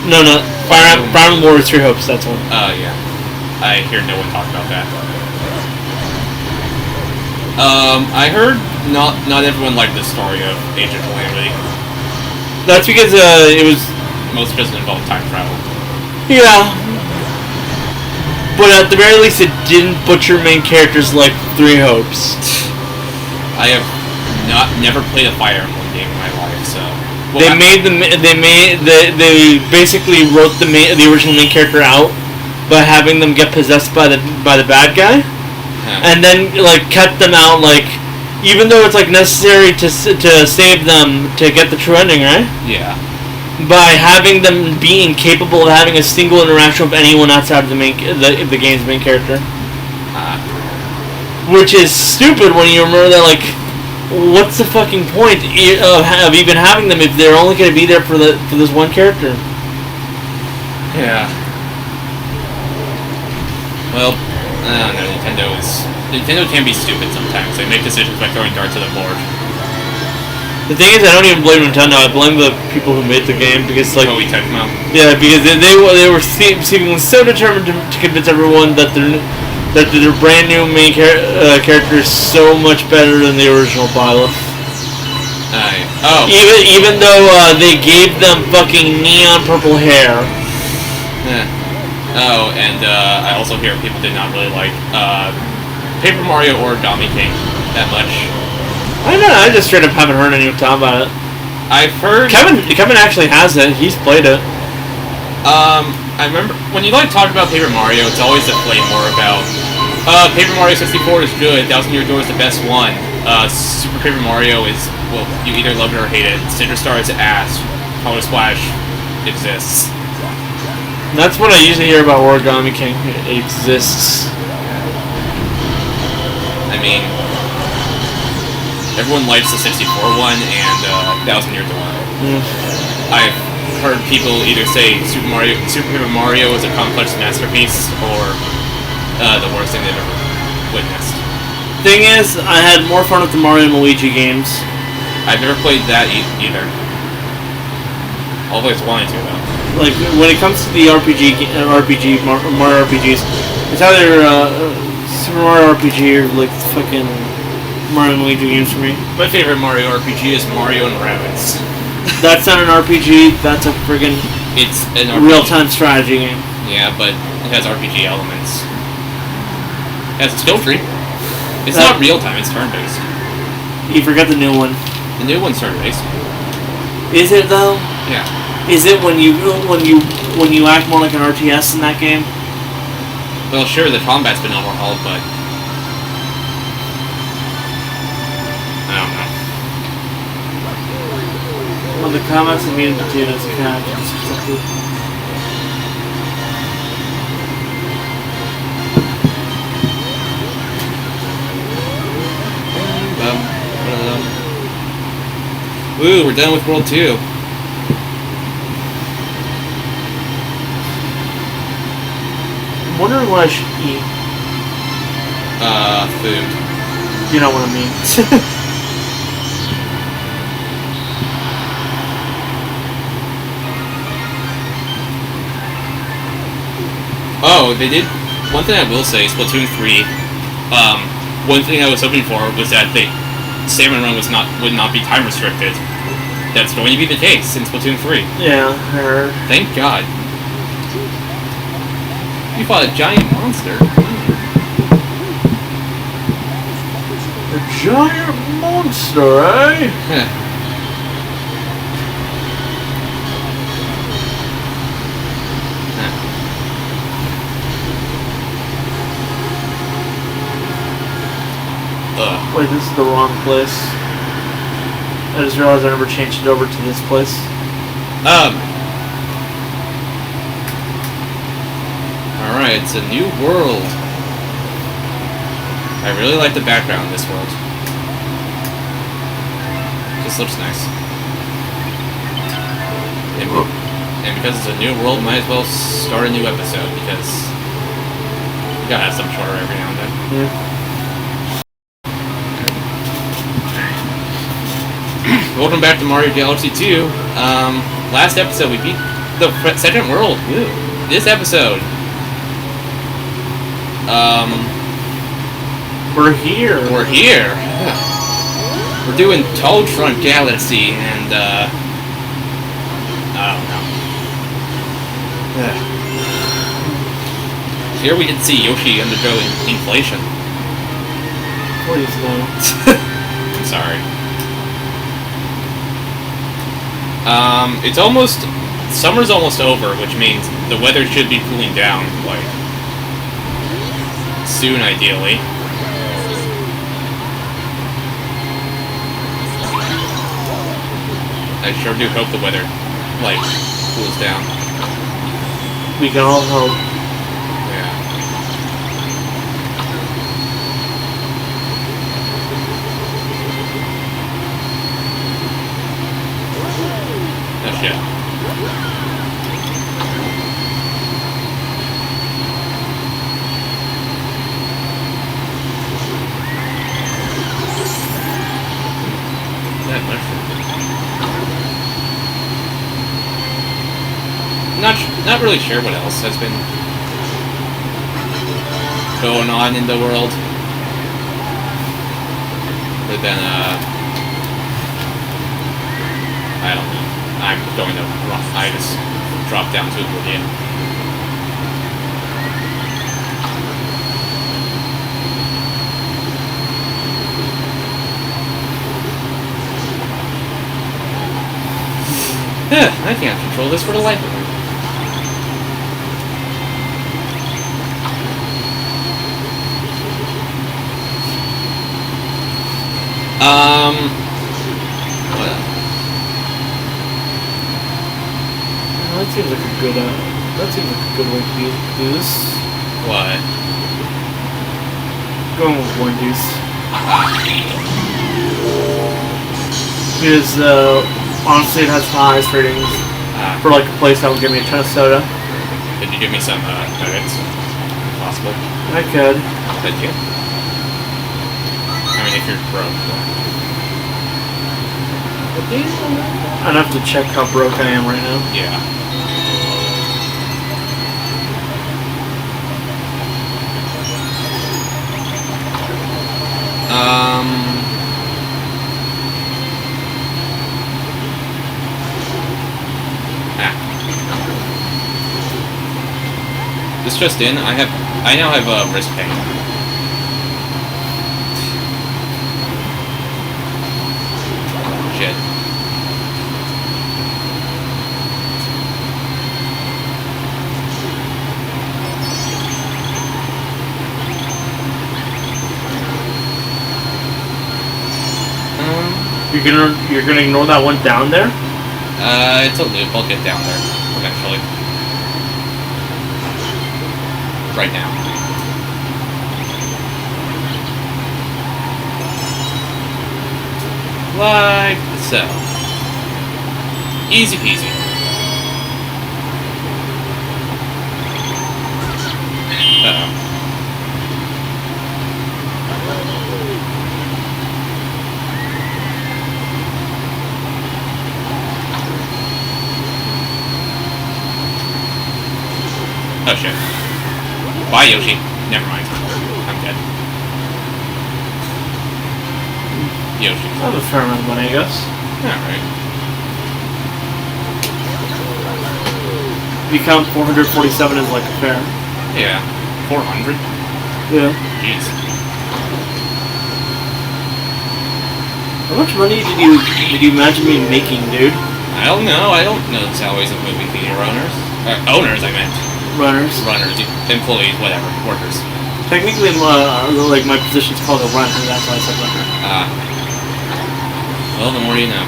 No, Fire Emblem Warriors Three Hopes. That's one. Oh yeah. I hear no one talk about that. I heard not everyone liked the story of Age of Calamity. That's because it was. Most because it involved time travel. Yeah. But at the very least, it didn't butcher main characters like Three Hopes. I have never played a Fire Emblem game in my life, so. Well, they basically wrote the original main character out by having them get possessed by the bad guy, and then like kept them out like, even though it's like necessary to save them to get the true ending, right? Yeah. By having them be incapable of having a single interaction with anyone outside of the game's main character. Which is stupid when you remember that, like, what's the fucking point of even having them if they're only going to be there for this one character? Yeah. Well, I don't know, Nintendo can be stupid sometimes. They make decisions by throwing darts at the board. The thing is, I don't even blame Nintendo. I blame the people who made the game because, like, Tecmo. Yeah, because they were seemingly so determined to convince everyone that their brand new main character is so much better than the original Byleth. Even though they gave them fucking neon purple hair. Oh, and I also hear people did not really like Paper Mario or Origami King that much. I don't know, I just straight up haven't heard anyone talk about it. I've heard... Kevin actually has it. He's played it. I remember when you like talk about Paper Mario, it's always a play more about Paper Mario 64 is good, Thousand Year Door is the best one. Super Paper Mario is, well, you either love it or hate it. Cinder Star is ass. Color Splash exists. That's what I usually hear about Origami King. It exists. I mean, everyone likes the 64 one and Thousand Year Door. I've heard people either say Super Paper Mario is a complex masterpiece or the worst thing they've ever witnessed. Thing is, I had more fun with the Mario and Luigi games. I've never played that either. Always wanted to though. Like when it comes to the Mario RPGs, it's either Super Mario RPG or like fucking Mario and Luigi games for me. My favorite Mario RPG is Mario and Rabbids. That's not an RPG. That's a friggin' It's an RPG. real-time strategy game. Yeah, but it has RPG elements. It has a skill tree. It's not real-time. It's turn-based. You forgot the new one. The new one's turn-based. Is it though? Yeah. Is it when you act more like an RTS in that game? Well, sure, the combat's been overhauled, but I don't know. Well, the combat's immune to potatoes and cabbages. Woo, we're done with World 2. I'm wondering what I should eat. Food. You know what I mean. Oh, they did. One thing I will say, Splatoon 3. One thing I was hoping for was that salmon run would not be time restricted. That's going to be the case in Splatoon 3. Yeah, I heard. Thank God. You fought a giant monster. A giant monster, eh? Wait, this is the wrong place. I just realized I never changed it over to this place. Alright, it's a new world. I really like the background in this world. Just looks nice. And because it's a new world, might as well start a new episode, because you gotta have some shorter every now and then. Yeah. Welcome back to Mario Galaxy 2. Last episode we beat the second world. Ew. This episode, we're here. We're here. We're doing Dethroned Galaxy, and I don't know. Here we can see Yoshi undergo inflation. Please no. I'm sorry. Summer's almost over, which means the weather should be cooling down, like, soon, ideally. I sure do hope the weather, like, cools down. We can all hope. Yeah. Oh, shit. That mushroom. Not really sure what else has been going on in the world. But then, I don't know. I'm going to I just drop down to oblivion. I can't control this for the life of me. What else? That seems like a good. That seems like a good way to do this. What? Going with one deuce. Because honestly, it has the highest ratings for like a place that would give me a ton of soda. Could you give me some nuggets? Possible. I could. Could you? I mean, if you're broke. I'd have to check how broke I am right now. Yeah. This just in, I now have wrist pain. Shit. You're gonna ignore that one down there? It's a loop. I'll get down there eventually. Right now. Like so. Easy peasy. Uh-oh. Oh shit. Bye, Yoshi. Never mind. I'm dead. Yoshi. I have a fair amount of money, I guess. Alright. If you count 447 as like a fair. Yeah. 400? Yeah. Jeez. How much money did you imagine me making, dude? I don't know. I don't know the salaries of movie theater owners. Owners, I meant. Runners. Runners, employees, whatever, workers. Technically, like my position's called a runner. That's why I said runner. Well, the more you know.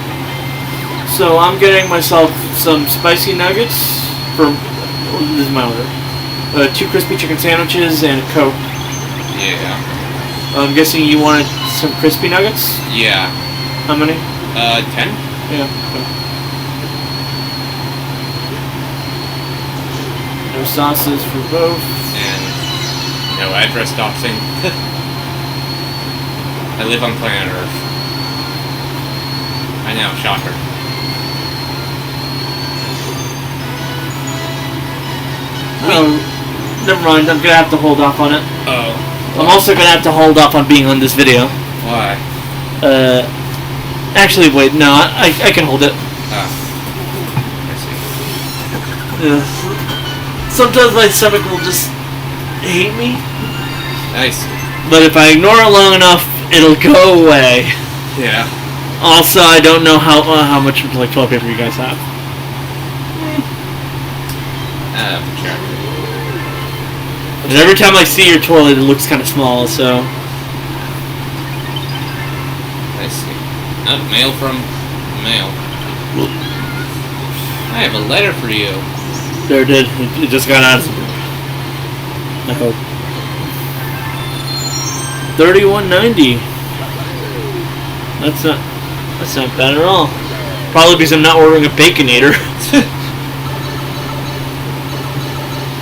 So I'm getting myself some spicy nuggets for. This is my order. 2 crispy chicken sandwiches and a Coke. Yeah. I'm guessing you wanted some crispy nuggets. Yeah. How many? 10? Yeah. Okay. No sauces for both. And no address doxing. I live on planet Earth. I know, shocker. Oh, never mind. I'm gonna have to hold off on it. Oh. I'm also gonna have to hold off on being on this video. Why? Actually, wait. No, I can hold it. I see. Yeah. Sometimes my stomach will just hate me. Nice. But if I ignore it long enough, it'll go away. Yeah. Also, I don't know how much like toilet paper you guys have. Check. And every time I see your toilet, it looks kind of small. So. I see. Oh, mail from mail. I have a letter for you. There it did. It just got out. I hope. 31.90. That's not bad at all. Probably because I'm not ordering a Baconator.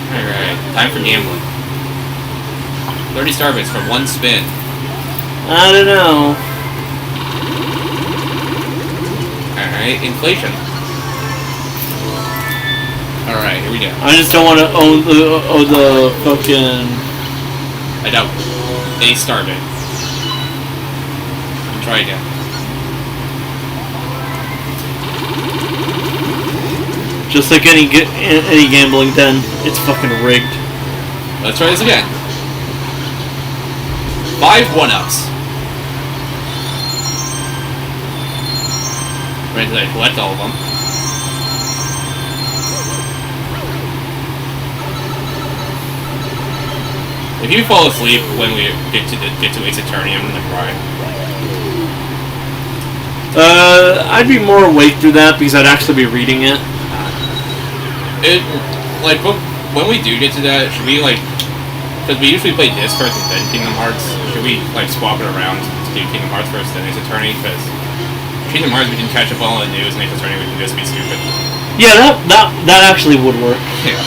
Alright, time for gambling. 30 Starbits for 1 spin. I don't know. Alright, inflation. Alright, here we go. I just don't want to own the fucking. I doubt. A Starbit. Try again. Just like any gambling den, it's fucking rigged. Let's try this again. 5 1-ups. Right, did I collect all of them? If you fall asleep when we get to Ace Attorney, I'm gonna cry. I'd be more awake through that because I'd actually be reading it. It, like, when we do get to that, should we, like, because we usually play this first and then Kingdom Hearts, should we, like, swap it around to do Kingdom Hearts first then Ace Attorney? Because Kingdom Hearts, we can catch up on all the news, and Ace Attorney, we can just be stupid. Yeah, that actually would work. Yeah.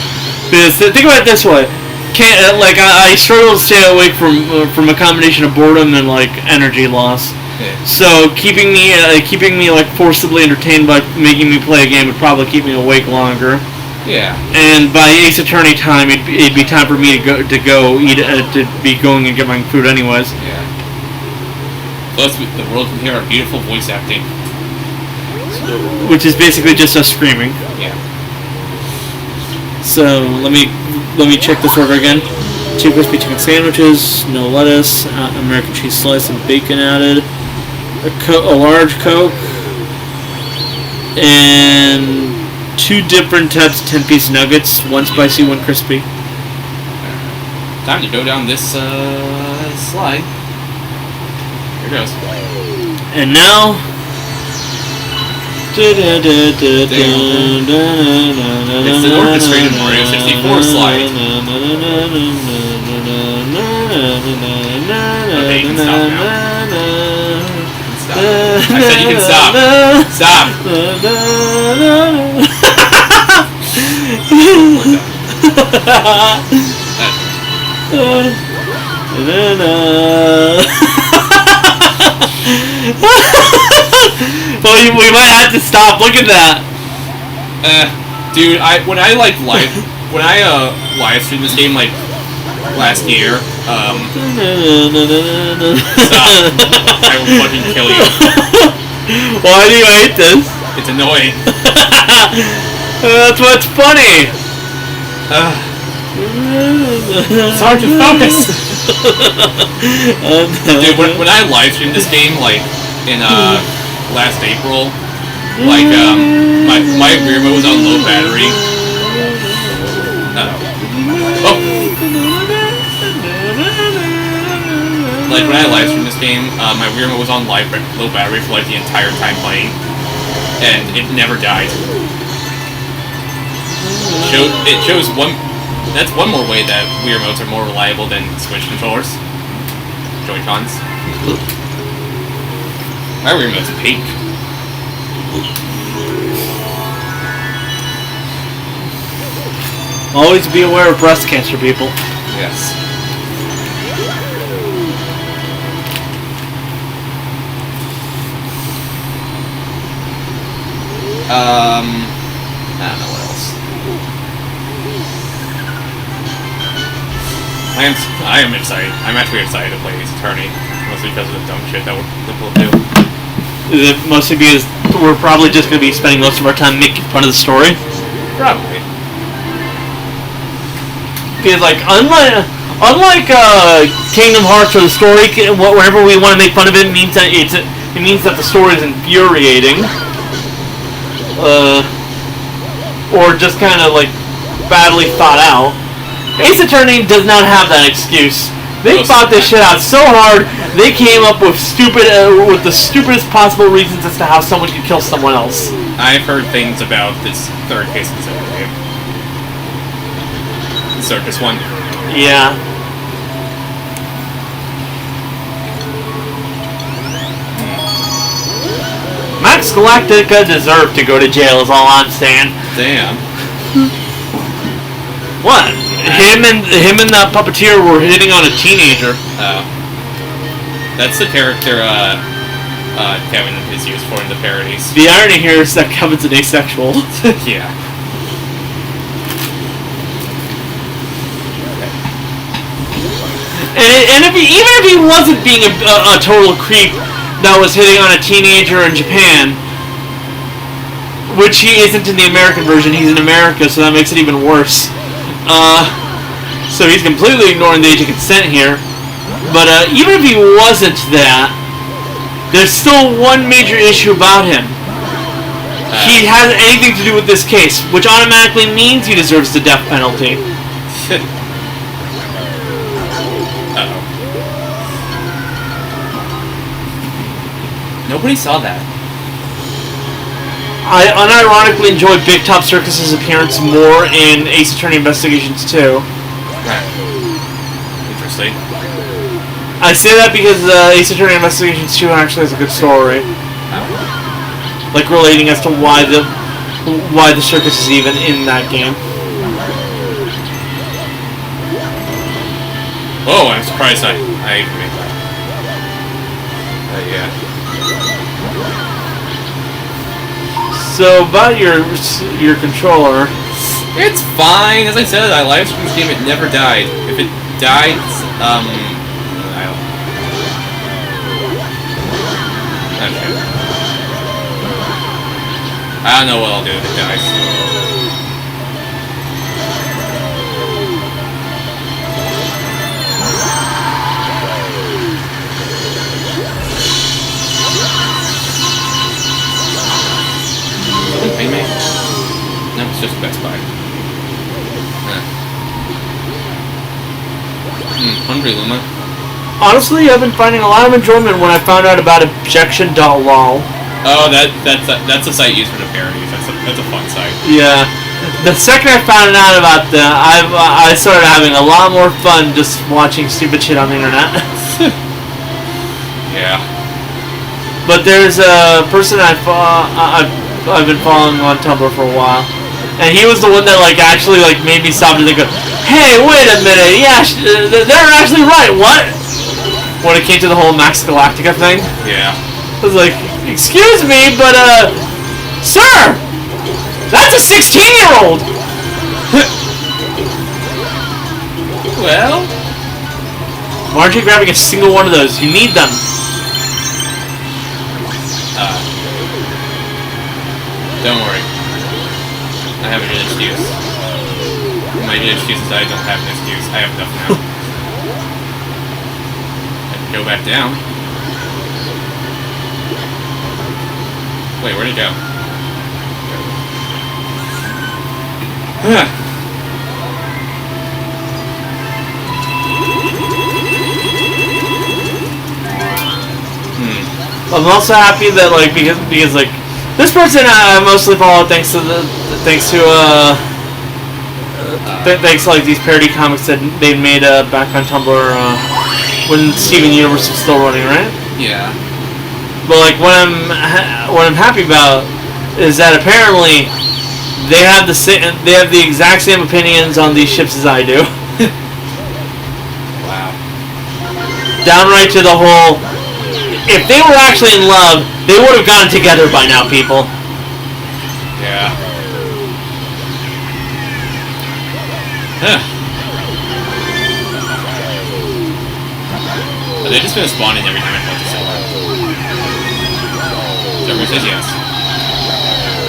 Because think about it this way. I struggle to stay awake from a combination of boredom and like energy loss. Yeah. So keeping me like forcibly entertained by making me play a game would probably keep me awake longer. Yeah. And by Ace Attorney time, it'd be time for me to go eat to be going and get my food anyways. Yeah. Plus, the world can hear our beautiful voice acting. Which is basically just us screaming. Yeah. So let me check this order again. 2 crispy chicken sandwiches, no lettuce, American cheese slice and bacon added, a large Coke, and 2 different types of 10-piece nuggets, 1 spicy, 1 crispy. Time to go down this slide. Here goes. And now. It's an orchestrated Mario 64 slide. Okay, you can stop now. Stop. I said you can stop. Stop. Well, we might have to stop. Look at that. Dude, when I live stream this game, like last year. Stop. I will fucking kill you. Why do you hate this? It's annoying. That's what's funny. It's hard to focus. Dude, when I live streamed this game, like, in, last April, like, my remote was on low battery. Oh! Like, when I live streamed this game, my remote was on low battery for, like, the entire time playing. And it never died. It shows one... That's one more way that Wii remotes are more reliable than Switch controllers. Joy-Cons. My Wii remote's pink. Always be aware of breast cancer, people. Yes. I don't know what else. I am excited. I'm actually excited to play Ace Attorney, mostly because of the dumb shit that we'll do. Is it mostly because we're probably just going to be spending most of our time making fun of the story? Probably. Because, like, unlike Kingdom Hearts, where the story, whenever we want to make fun of it, means that it means that the story is infuriating, or just kind of like badly thought out. Ace Attorney does not have that excuse. They thought this shit out so hard, they came up with with the stupidest possible reasons as to how someone could kill someone else. I've heard things about this third case specifically. The circus one. Yeah. Max Galactica deserved to go to jail is all I'm saying. Damn. What? Him and that puppeteer were hitting on a teenager. Oh. That's the character Kevin is used for in the parodies. The irony here is that Kevin's an asexual. Yeah. And even if he wasn't being a total creep that was hitting on a teenager in Japan, which he isn't in the American version, he's in America, so that makes it even worse. So he's completely ignoring the age of consent here. But even if he wasn't that, there's still one major issue about him. He has anything to do with this case, which automatically means he deserves the death penalty. Uh-oh. Nobody saw that. I unironically enjoy Big Top Circus's appearance more in Ace Attorney Investigations 2. Right. Interesting. I say that because Ace Attorney Investigations 2 actually has a good story. Like relating as to why the circus is even in that game. Oh, I'm surprised I made that. Yeah. So about your controller, It's fine. As I said, I live streamed this game. It never died. If it died, I don't. Okay. I don't know what I'll do if it dies. Something me? No, it's just Best Buy. Hungry, Luma. honestly, I've been finding a lot of enjoyment when I found out about objection.lol. Oh, that's a site used for the parodies. That's a fun site. Yeah. The second I found out about that, I started having a lot more fun just watching stupid shit on the internet. Yeah. But there's a person I've been following on Tumblr for a while, and he was the one that actually made me stop and think, hey, wait a minute, yeah, they're actually right. What? When it came to the whole Max Galactica thing, Yeah. I was like, excuse me, but sir, that's a 16-year-old. Well, Why aren't you grabbing a single one of those? You need them. Don't worry. I have a good excuse. My good excuse is I don't have an excuse. I have enough now. I can go back down. Wait, where'd he go? I'm also happy that like because like this person I mostly follow thanks to thanks to like these parody comics that they made back on Tumblr when Steven Universe was still running, right? Yeah. But like what I'm happy about is that apparently they have the exact same opinions on these ships as I do. Wow. Downright to the whole. If they were actually in love, they would have gotten together by now, people. Yeah. Huh. But they've just been spawning every time I talk to someone. So everyone says yes.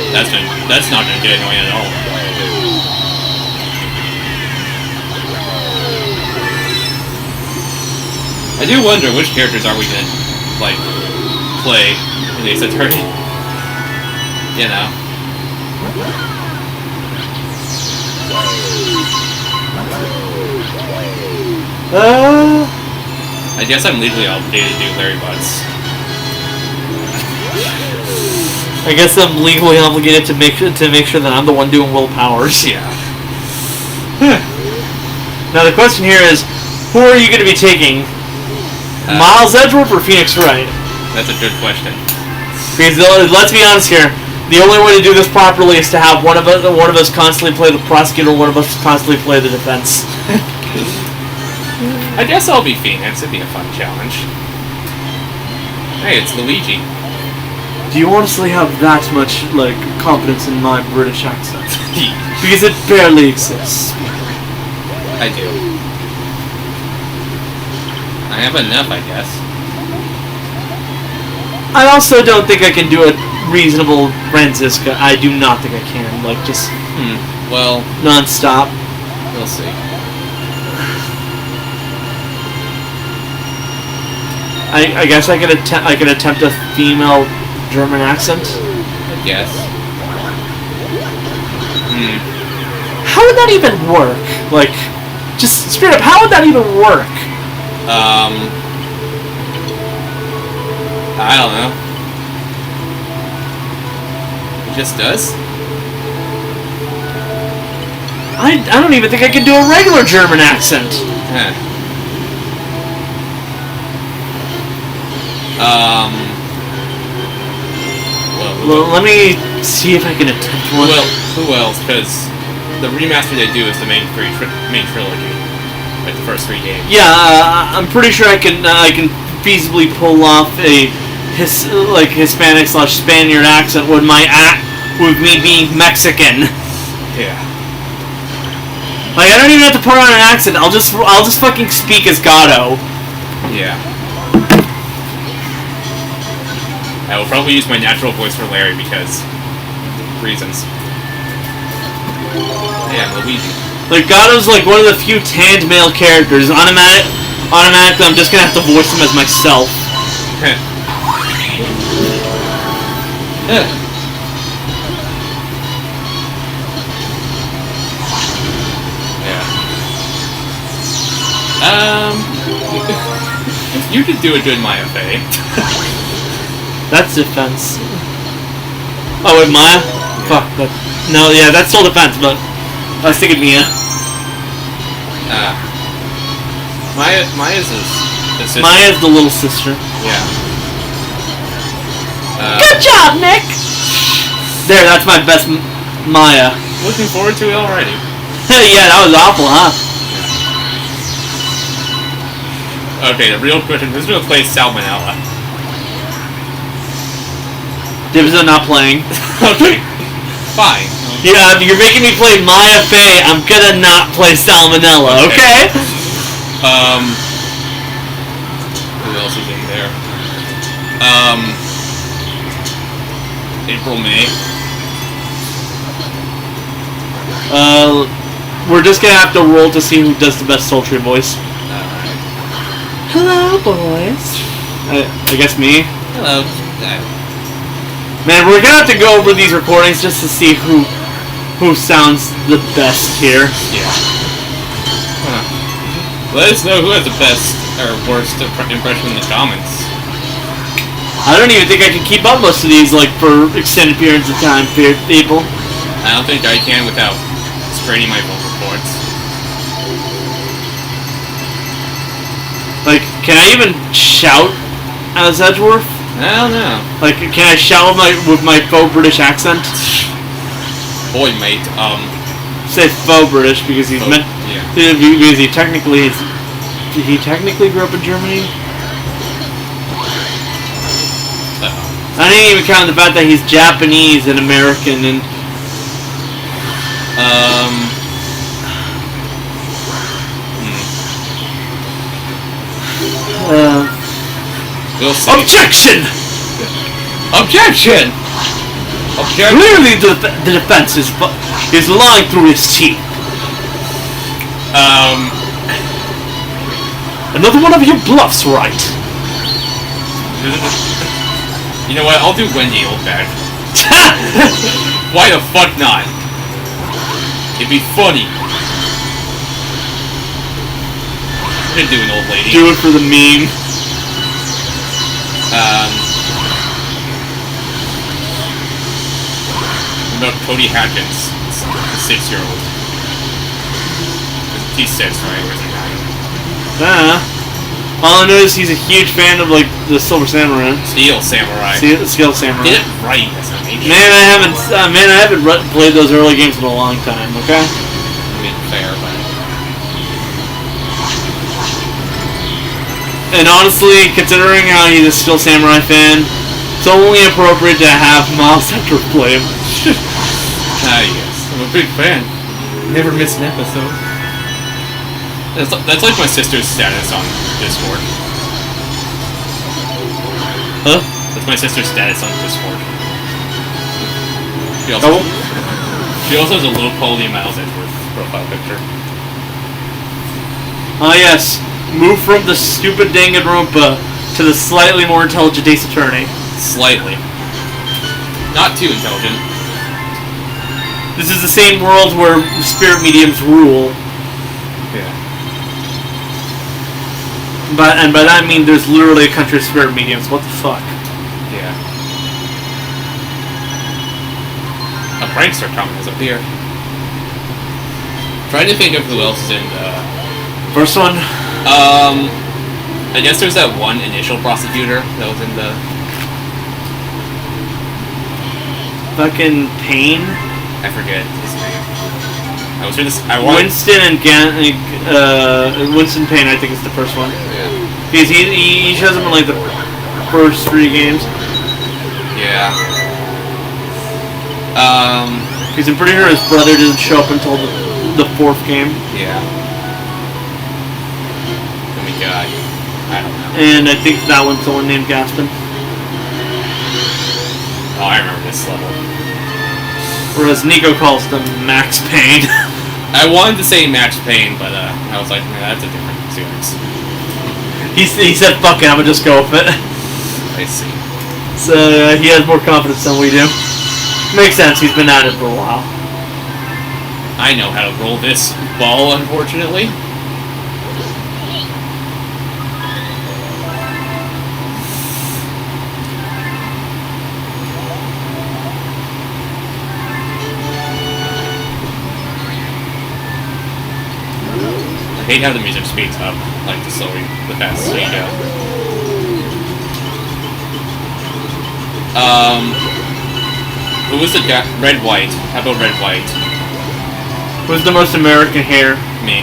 That's not gonna get annoying at all. I do wonder which characters are we gonna like play in Ace Attorney. You know. I guess I'm legally obligated to do Larry Butts. I guess I'm legally obligated to make sure that I'm the one doing Will Powers. Yeah. Now the question here is, who are you going to be taking? Miles Edgeworth or Phoenix Wright? That's a good question. Because let's be honest here, the only way to do this properly is to have one of us constantly play the prosecutor, one of us constantly play the defense. I guess I'll be Phoenix. It'd be a fun challenge. Hey, it's Luigi. Do you honestly have that much like confidence in my British accent? Because it barely exists. I do. I have enough, I guess. I also don't think I can do a reasonable Franziska. I do not think I can. Like, just... Well... non-stop. We'll see. I guess I could attempt a female German accent. I guess. How would that even work? Like, just straight up, how would that even work? I don't know. It just does? I don't even think I can do a regular German accent. Huh. Well, let me see if I can attempt one. Well, who else? Because the remaster they do is the main trilogy, like the first 3 games. Yeah, I'm pretty sure I can feasibly pull off a Hispanic/Spaniard accent with me being Mexican. Yeah. Like, I don't even have to put on an accent. I'll just fucking speak as Gato. Yeah. I will probably use my natural voice for Larry because reasons. Yeah, Luigi. Like, Gato's like one of the few tanned male characters. Automatically, I'm just gonna have to voice him as myself. You could do a good Maya Fey. That's defense. Oh, wait, Maya? Fuck. No, yeah, that's still defense, but I was thinking Mia. Maya's his sister. Maya's the little sister. Yeah. Good job, Nick! There, that's my best Maya. Looking forward to it already. Yeah, that was awful, huh? Okay, the real question, who's gonna play Salmonella? Dibs are not playing. Okay. Fine. Yeah, you're making me play Maya Fey. I'm gonna not play Salmonella, okay? Who else is in there? April, May. We're just gonna have to roll to see who does the best sultry voice. Alright. Hello, boys. I guess me. Hello. Man, we're gonna have to go over these recordings just to see who sounds the best here. Yeah. Huh. Let us know who has the best or worst impression in the comments. I don't even think I can keep up most of these, like, for extended periods of time, people. I don't think I can without straining my vocal cords. Like, can I even shout as Edgeworth? I don't know. Like, can I shout with my faux British accent? Boy, mate, Say faux British because he's meant. yeah. Because he technically grew up in Germany. I didn't even count the fact that he's Japanese and American and. We'll see. Objection! Objection! Objection! Clearly, the defense is lying through his teeth. Another one of your bluffs, right? You know what? I'll do Wendy Oldback. Why the fuck not? It'd be funny. I'm gonna do an old lady. Do it for the meme. What about Cody Hatkins, the 6-year-old? He's 6, right? Or is he 9? All I know is he's a huge fan of, like, the Silver Samurai. Steel Samurai. Steel Samurai. Get it right, that's an amazing. Man, I haven't played those early games in a long time. Okay. I mean, fair, but And honestly, considering how he's a Steel Samurai fan, it's only appropriate to have Miles Hector play him. yes, I'm a big fan. Never miss an episode. That's like my sister's status on Discord. Huh? That's my sister's status on Discord. Oh. She also has a low quality Miles Edgeworth profile picture. Ah yes, move from the stupid Danganronpa to the slightly more intelligent Ace Attorney. Slightly. Not too intelligent. This is the same world where spirit mediums rule. Yeah. And by that I mean there's literally a country of spirit mediums. What the fuck? Yeah. A prankster comment has appeared. Trying to think of who else is in the... First one? I guess there's that one initial prosecutor that was in the... Fucking Payne? I forget his name. Winston and Winston Payne, I think is the first one. Yeah. Because he shows up in like the first 3 games. Yeah. Because I'm pretty sure his brother didn't show up until the 4th game. Yeah. Oh my god. I don't know. And I think that one's someone named Gaspin. Oh, I remember this level. Whereas Nico calls them Max Payne. I wanted to say Max Payne, but I was like, nah, that's a different series. He said, fuck it, I'm gonna just go with it. I see. So he has more confidence than we do. Makes sense, he's been at it for a while. I know how to roll this ball, unfortunately. I hate how the music speeds up, like the faster you go. Who was the guy? Red White. How about Red White? Who's the most American hair? Me.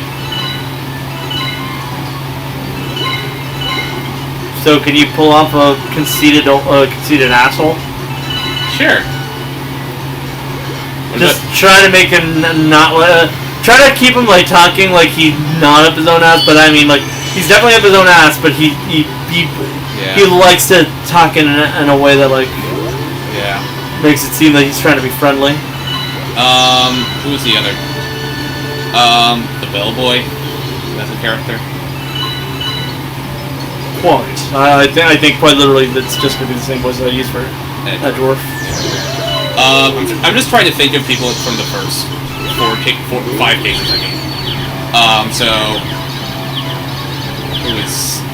So can you pull off a conceited asshole? Sure. Just try to make him not. Try to keep him like talking like he's not up his own ass, but I mean like He's definitely up his own ass, but he likes to talk in a way that like makes it seem like he's trying to be friendly. Who's the other? The bellboy. That's a character. Quite. I think quite literally that's just gonna be the same voice that I use for Edgeworth. I'm just trying to think of people from the first 5 cases. I mean. So who is?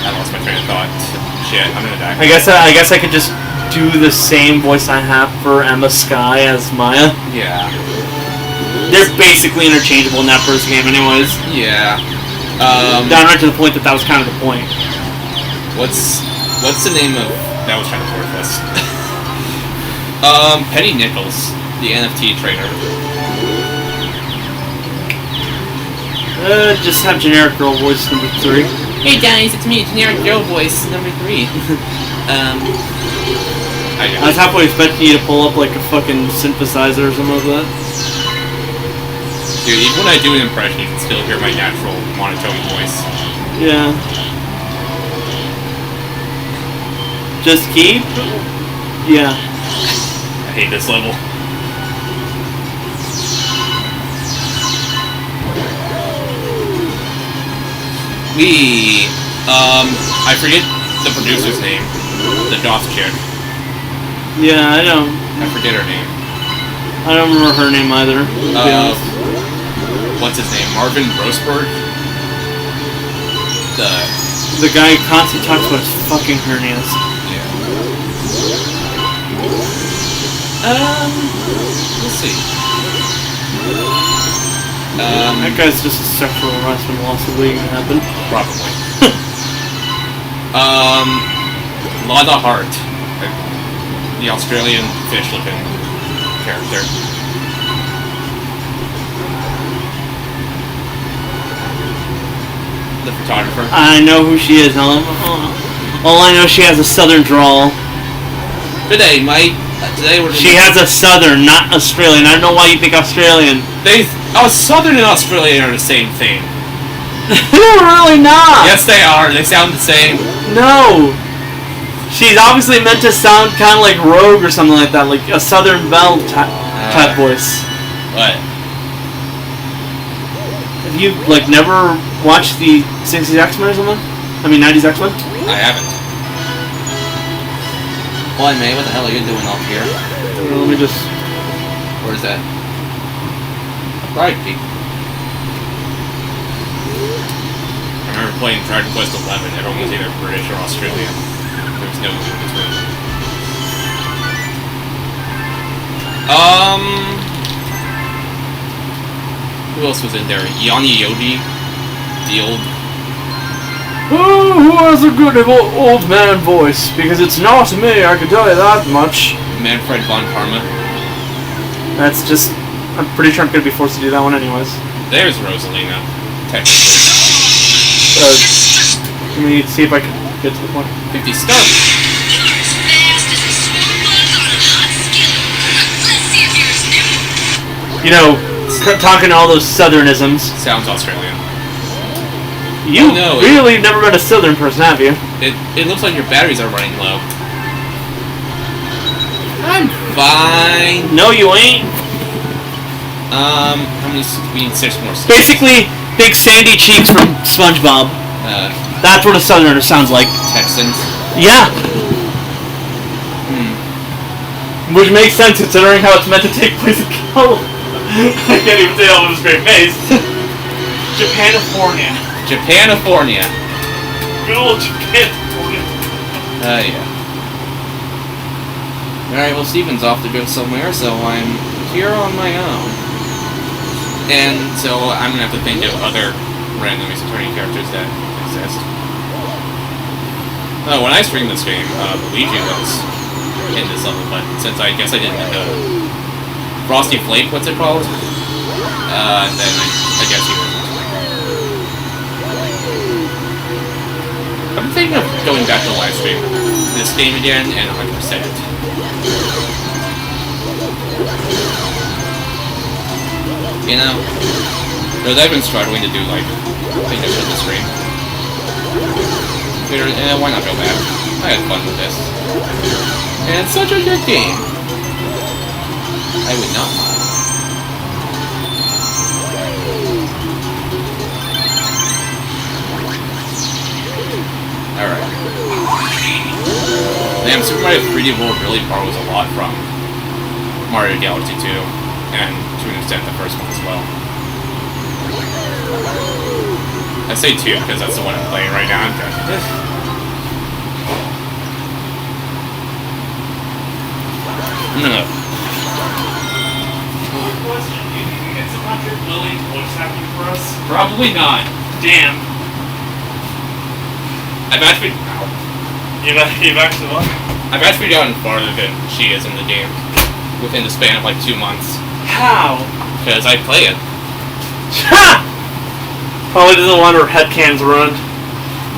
I lost my train of thought. Shit, I'm gonna die. I guess I could just do the same voice I have for Emma Skye as Maya. Yeah. They're basically interchangeable in that first game, anyways. Yeah. Down right to the point that was kind of the point. What's the name of? That was kind of worthless. Penny Nichols, the NFT trader. Just have generic girl voice number 3. Hey guys, it's me, generic girl voice number 3. I was halfway expecting you to pull up like a fucking synthesizer or something like that. Dude, even when I do an impression, you can still hear my natural monotone voice. Yeah. Just keep? Yeah. I hate this level. I forget the producer's name. The Doth chick. Yeah, I don't. I forget her name. I don't remember her name either. To be honest. What's his name? Marvin Grossberg? The guy who constantly talks about his fucking hernias. Yeah. Let's see. That guy's just a sexual harassment lawsuit waiting to happen. Probably. Lada Hart. The Australian fish-looking character. The photographer. I know who she is. All I know, she has a southern drawl. Today, Mike. She has a southern, not Australian. I don't know why you think Australian. Southern and Australian are the same thing. They're really not. Yes, they are. They sound the same. No. She's obviously meant to sound kind of like Rogue or something like that, like a Southern Belle type voice. What? Have you like never watched the 60s X-Men or something? I mean 90s X-Men? I haven't. Why, May? What the hell are you doing off here? Let me just. Where's that? Right, Pete. I remember playing Dragon Quest XI. Everyone was either British or Australian. There was no in between. Who else was in there? Yanni Yodi, the old. Who has a good old man voice? Because it's not me, I can tell you that much. Manfred von Parma. That's just. I'm pretty sure I'm gonna be forced to do that one anyways. There's Rosalina, technically. Let me see if I can get to the point. 50 stars. You know, talking all those southernisms. Sounds Australian. You really never met a southern person, have you? It looks like your batteries are running low. I'm fine. No, you ain't. How many? We need 6 more. Basically, big sandy cheeks from SpongeBob. That's what a southerner sounds like. Texans. Yeah. Which makes sense considering how it's meant to take place in California. I can't even say that with a straight face. Japanifornia. Japanifornia. Good old Japanifornia. Yeah. Alright, well, Steven's off to go somewhere, so I'm here on my own. And so I'm gonna have to think of other random Ace Attorney characters that exist. Oh, when I streamed this game, Luigi was in this level, but since I guess I didn't Frosty Flake, what's it called? And then I guess he wasn't. I'm thinking of going back to live stream this game again and 100%. You know, because I've been struggling to do like things on the screen. figured, why not go back? I had fun with this. And it's such a good game. I would not mind. Alright. Damn, Super Mario 3D World really borrows a lot from Mario Galaxy 2, and to an extent the first one as well. I say 2 because that's the one I'm playing right now. I'm gonna... Question, do you think we get some 100 Lily voice acting for us? Probably not. Damn. I've actually... You've actually what? I've actually gotten farther than she is in the game within the span of like 2 months. How? Because I play it. Ha! Probably doesn't want her headcans ruined.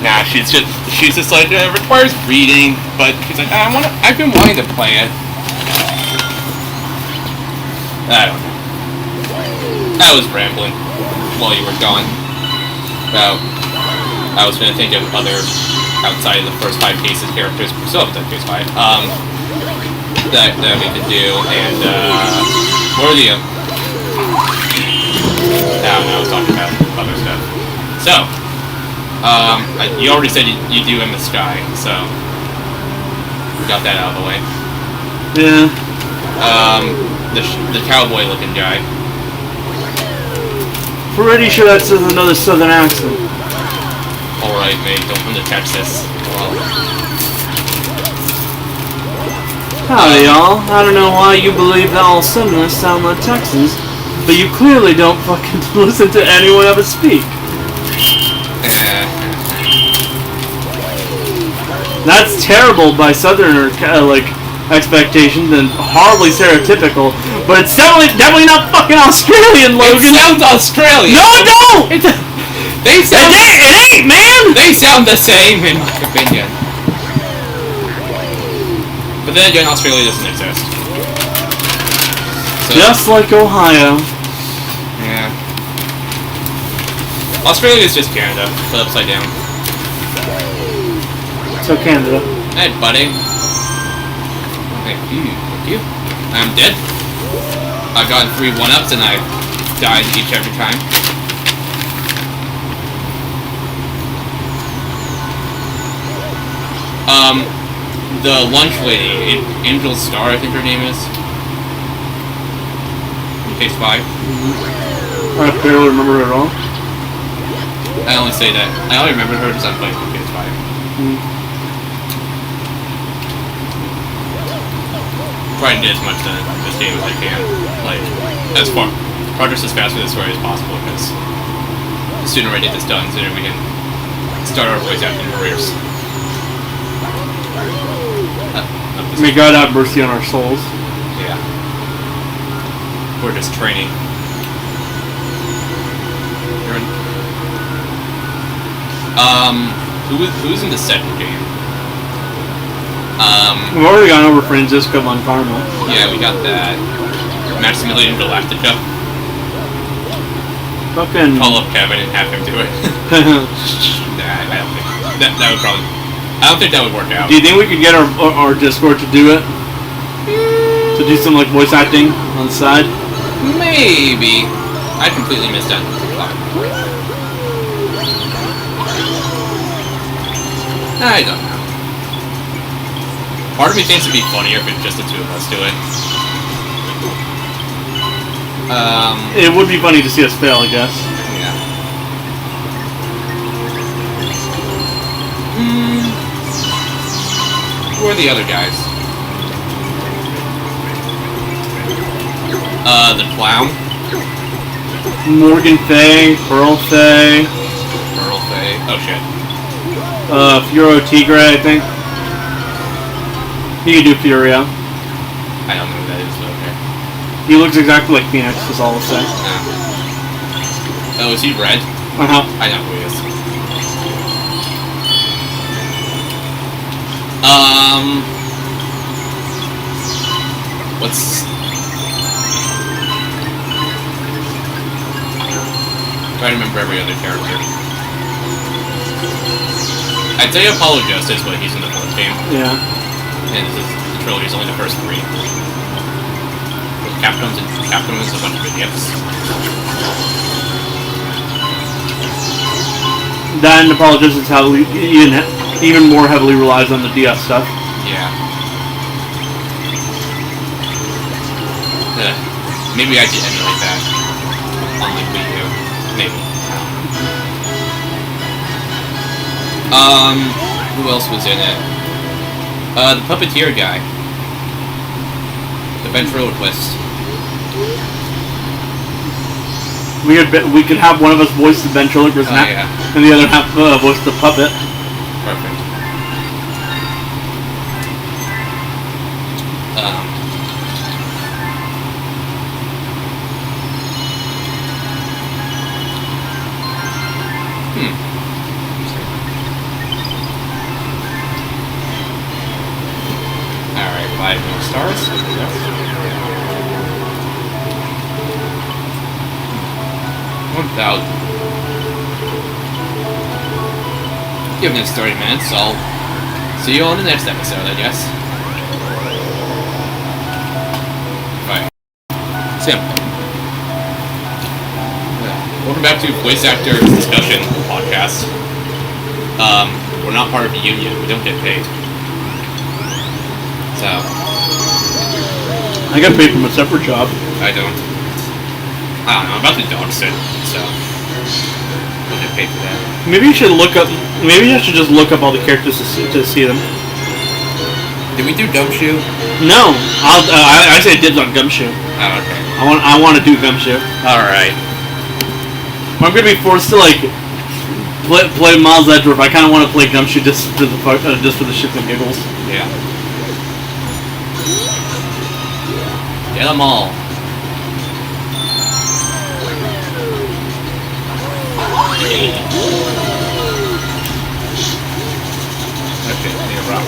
Nah, she's just like, it requires reading, but she's like, I've been wanting to play it. I don't know. I was rambling while you were gone about, I was gonna think of other, outside of the first 5 cases characters, we still haven't done case 5, that we could do, and, what are the, I don't know, I was talking about other stuff. So, you already said you do in the sky, so we got that out of the way. Yeah. The cowboy looking guy. Pretty sure that's another southern accent. Alright, mate, don't come to Texas. Well, Howdy, y'all. I don't know why you believe that all Southerners sound like Texans, but you clearly don't fucking listen to anyone ever speak. That's terrible by Southerner expectations and horribly stereotypical, but it's definitely not fucking Australian, Logan. It sounds Australian. No, it don't. They sound. It ain't, man. They sound the same, in my opinion. But then again, Australia doesn't exist. So, Just like Ohio. yeah. Australia is just Canada, but upside down. So Canada. Hey, buddy. Thank you. I'm dead. I've gotten 3 1-ups and I've died each every time. The lunch lady, Angel Star, I think her name is. In case 5. I barely remember her at all. I only say that. I only remember her because I'm playing for case 5. Try and get as much done in this game as I can. Like, as far progress as fast with this story as possible, because the sooner I get this done, the sooner we can start our voice acting careers. May God have mercy on our souls. Yeah. We're just training. Who's in the second game? We've already gone over Francisco Moncarno. Yeah, we got that. Maximilian Galactica. Fucking. Call up Kevin and have him do it. Nah, I don't think that would probably. I don't think that would work out. Do you think we could get our Discord to do it? To do some like voice acting on the side? Maybe. I completely missed that. I don't know. Part of me thinks it'd be funnier if it's just the 2 of us do it. It would be funny to see us fail, I guess. Yeah. Who are the other guys? The clown. Morgan Fay, Pearl Fay. Pearl Fay. Oh shit. Furo Tigre, I think. He could do Furia. I don't know who that is, but okay. He looks exactly like Phoenix, is all I'll say. Oh, is he red? Uh-huh. I know who he is. What's... I'm trying to remember every other character. I'd say Apollo Justice, but he's in the fourth game. Yeah. And the trilogy is only the first 3. Capcom is a bunch of idiots. That and Apollo Justice heavily, even more heavily relies on the DS stuff. Yeah. Maybe I could emulate that on like Wii U. Maybe. Who else was in it? The Puppeteer guy. The ventriloquist. We could have one of us voice the ventriloquist and the other half voice the puppet. Perfect. Alright, 5 more stars. 1,000. Given it's 30 minutes, I'll see you on the next episode, I guess. Bye. Simple. Welcome back to Voice Actor Discussion Podcast. We're not part of a union. We don't get paid. So. I got paid from a separate job. I don't know. I'm about to dog sit, so we'll get paid for that. Maybe you should look up. Maybe I should just look up all the characters to see them. Did we do Gumshoe? No, I say dibs on Gumshoe. Oh, okay. I want to do Gumshoe. All right. I'm gonna be forced to like play Miles Edgeworth. I kind of want to play Gumshoe just for the shits and giggles. Yeah. Get them all. Okay, need a rock.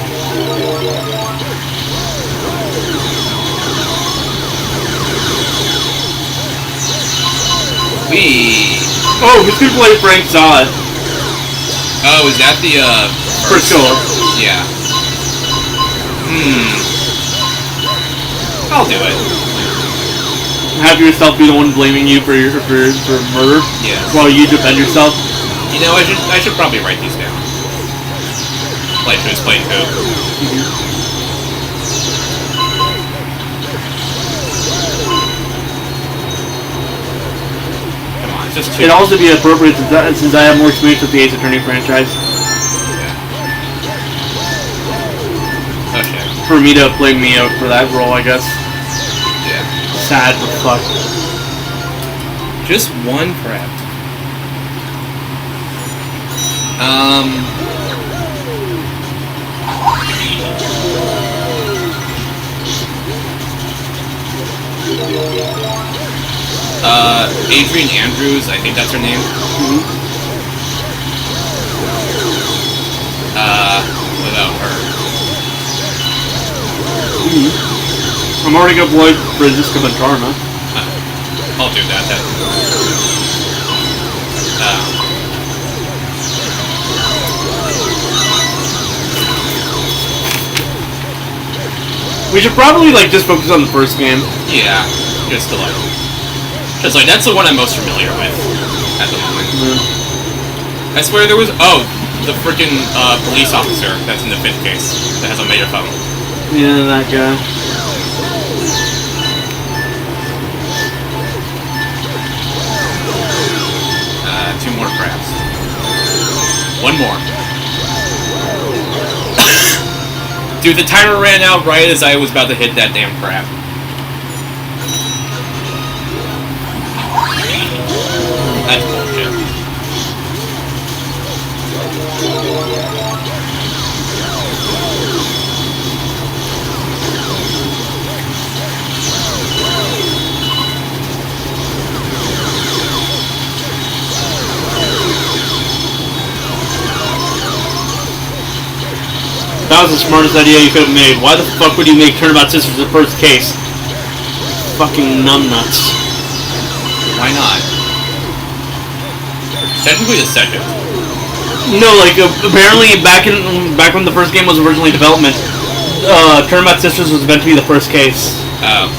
Wee! Oh, who's gonna play Frank Zod? Oh, is that the, First goal. Yeah. I'll do it. Have yourself be the one blaming you for murder? Yeah. While you defend yourself? You know, I should probably write these down. Like who's playing who. Come on, it's just two. It'd also be appropriate since I have more experience with the Ace Attorney franchise. Oh shit. For me to play Mia for that role, I guess. Yeah. Sad, but fuck. Just one prep. Adrian Andrews, I think that's her name. Without her. I'm already gonna play Francisca Bentarma. I'll do that then. We should probably like just focus on the first game. Yeah, just like that's the one I'm most familiar with at the moment. I swear there was the freaking police officer that's in the 5th case that has a megaphone. Yeah, that guy. Two more crabs. One more. Dude, the timer ran out right as I was about to hit that damn crab. That's bullshit. That was the smartest idea you could have made. Why the fuck would you make Turnabout Sisters the first case? Fucking numbnuts. Why not? Technically the second. No, like apparently back when the first game was originally development, Turnabout Sisters was meant to be the first case. Oh.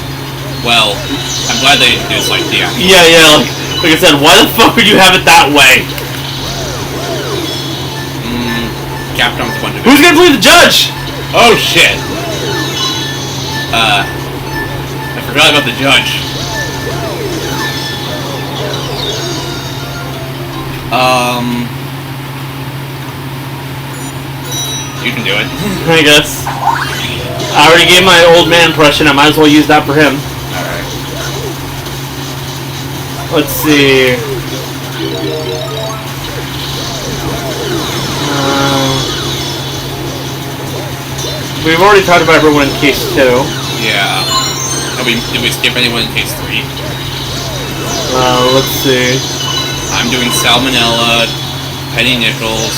Well, I'm glad they introduced like the actual. Yeah. Like I said, why the fuck would you have it that way? Capcom's a bunch of. Who's gonna play the judge? Oh shit. I forgot about the judge. You can do it. I guess. I already gave my old man impression. I might as well use that for him. Alright. Let's see. We've already talked about everyone in case 2. Yeah. Did we skip anyone in case 3? Let's see. I'm doing Salmonella, Penny Nichols,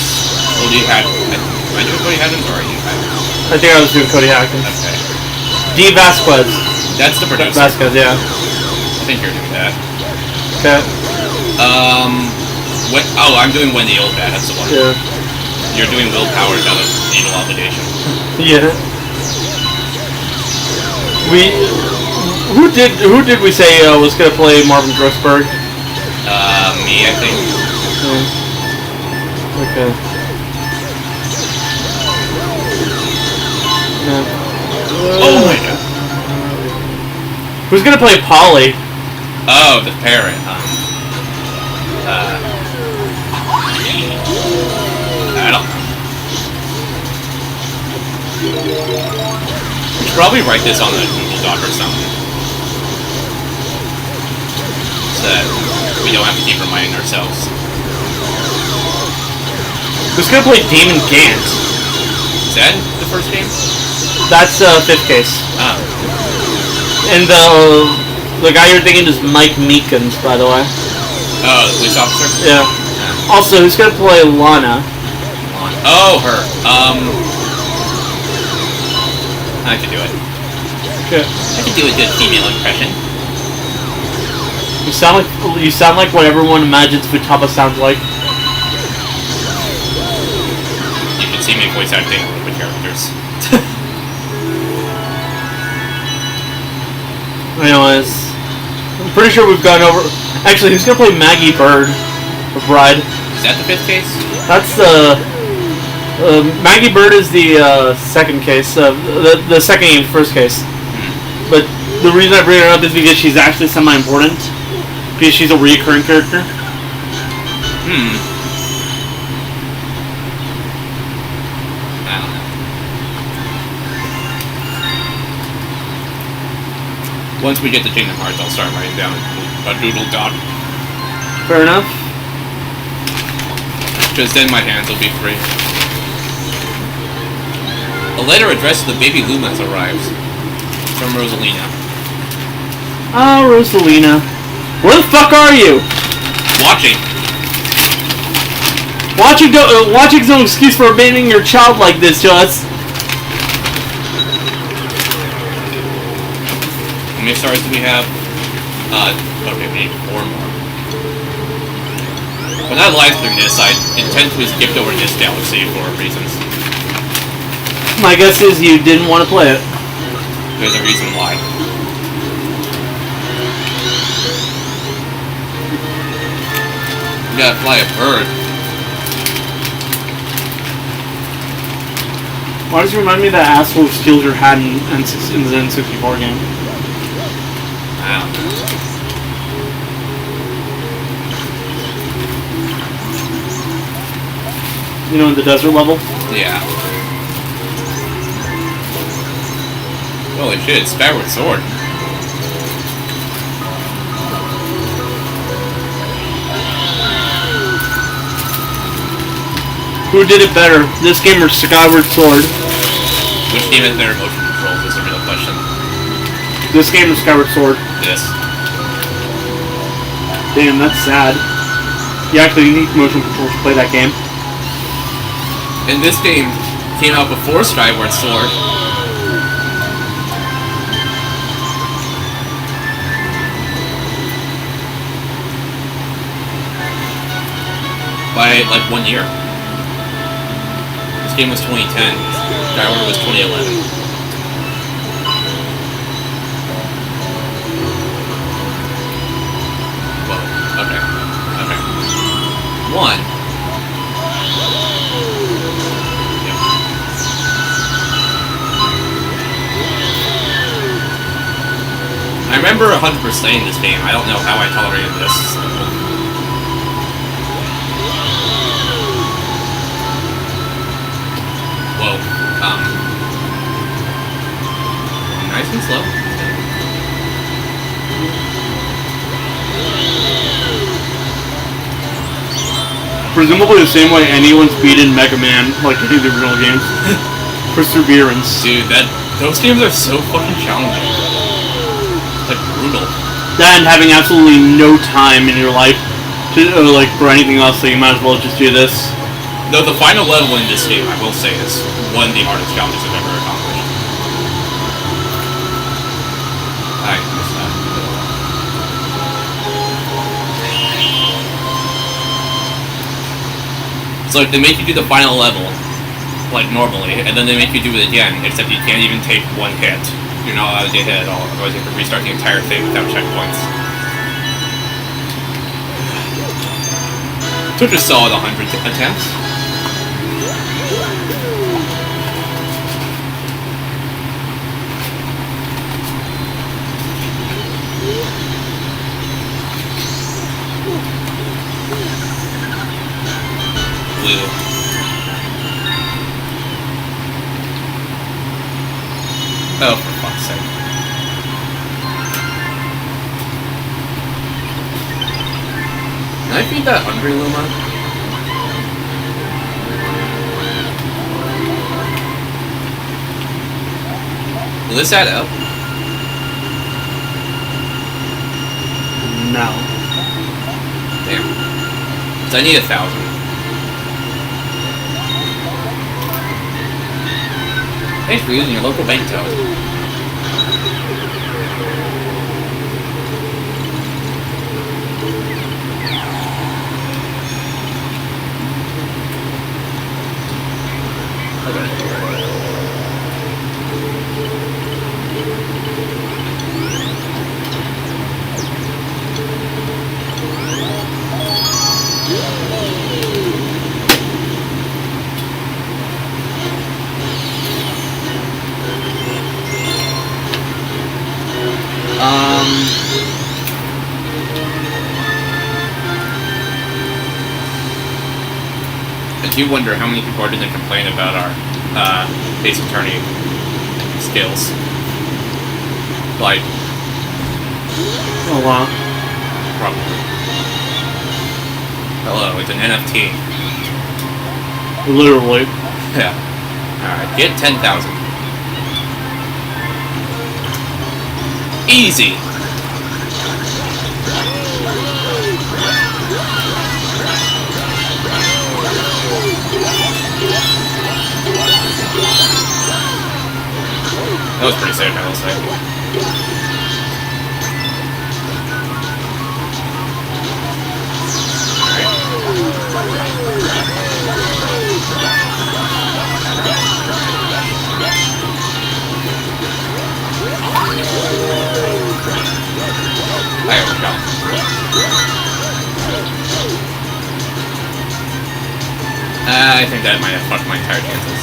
Cody Hackins. Am I doing Cody Hackins or are you? I think I was doing Cody Hackins. Okay. D. Vasquez. That's the producer. Vasquez, yeah. I think you're doing that. Okay. I'm doing Wendy Oldbad, that's the one. Yeah. You're doing Will Powers out of Needle Obligation. Yeah. Who did we say was gonna play Marvin Grossberg? Me, I think. Okay. Oh my god. Who's gonna play Polly? Oh, the parrot. I don't know. We should probably write this on the Google Doc or something. So that we don't have to keep reminding ourselves. Who's gonna play Damon Gant? Is that the first game? That's 5th case. Oh. And the guy you're thinking is Mike Meekins, by the way. Oh, the police officer? Yeah. Also, who's gonna play Lana? Oh, her. I can do it. Okay. I can do a good female impression. You sound like what everyone imagines Futaba sounds like. You can see me voice acting with characters. Anyways, I'm pretty sure we've gone over. Actually, who's gonna play Maggie Bird for Bride? Is that the 5th case? That's Maggie Bird is the 2nd case. The second game, first case. But the reason I bring her up is because she's actually semi-important. Because she's a recurring character. I don't know. Once we get to Kingdom Hearts, I'll start writing down a doodle doc. Fair enough. Because then my hands will be free. A letter addressed to the baby Luma has arrived. From Rosalina. Oh, Rosalina. Where the fuck are you? Watching. Watching's no excuse for abandoning your child like this, Joss. How many stars do we have? Okay, we need 4 more. When I live stream this, I intentionally skipped over this galaxy for reasons. My guess is you didn't want to play it. There's a reason why. You gotta fly a bird. Why does it remind me of that asshole who steals your hat in the N64 game? I don't know. You know, in the desert level? Yeah. Holy shit, it's Skyward Sword. Who did it better, this game or Skyward Sword? Which game has better motion controls is the real question. This game or Skyward Sword? This. Damn, that's sad. You actually need motion controls to play that game. And this game came out before Skyward Sword. By like 1 year. game was 2010. Skyward was 2011. Whoa. Okay. Okay. One. Yep. I remember 100%ing this game. I don't know how I tolerated this. Whoa. Nice and slow. Presumably the same way anyone's beaten Mega Man, like any of the original games. Perseverance. Dude, those games are so fucking challenging. Like, brutal. That and having absolutely no time in your life to, like, for anything else, so you might as well just do this. Though the final level in this game, I will say, is one of the hardest challenges I've ever accomplished. I missed that. So like, they make you do the final level, like normally, and then they make you do it again, except you can't even take one hit. You're not allowed to get hit at all, otherwise you have to restart the entire thing without checkpoints. Took a solid 100 attempts. Blue. Oh, for fuck's sake. Can I feed that hungry Luma? Will this add up? No. Damn. So I need 1,000. Thanks for using your local bank token. I do wonder how many people are going to complain about our base attorney skills. Like, Oh wow. probably. Hello, it's an NFT. Literally. Yeah. Alright, get 10,000. Easy! That was pretty safe, I will say. I overshot. I think that might have fucked my entire chances.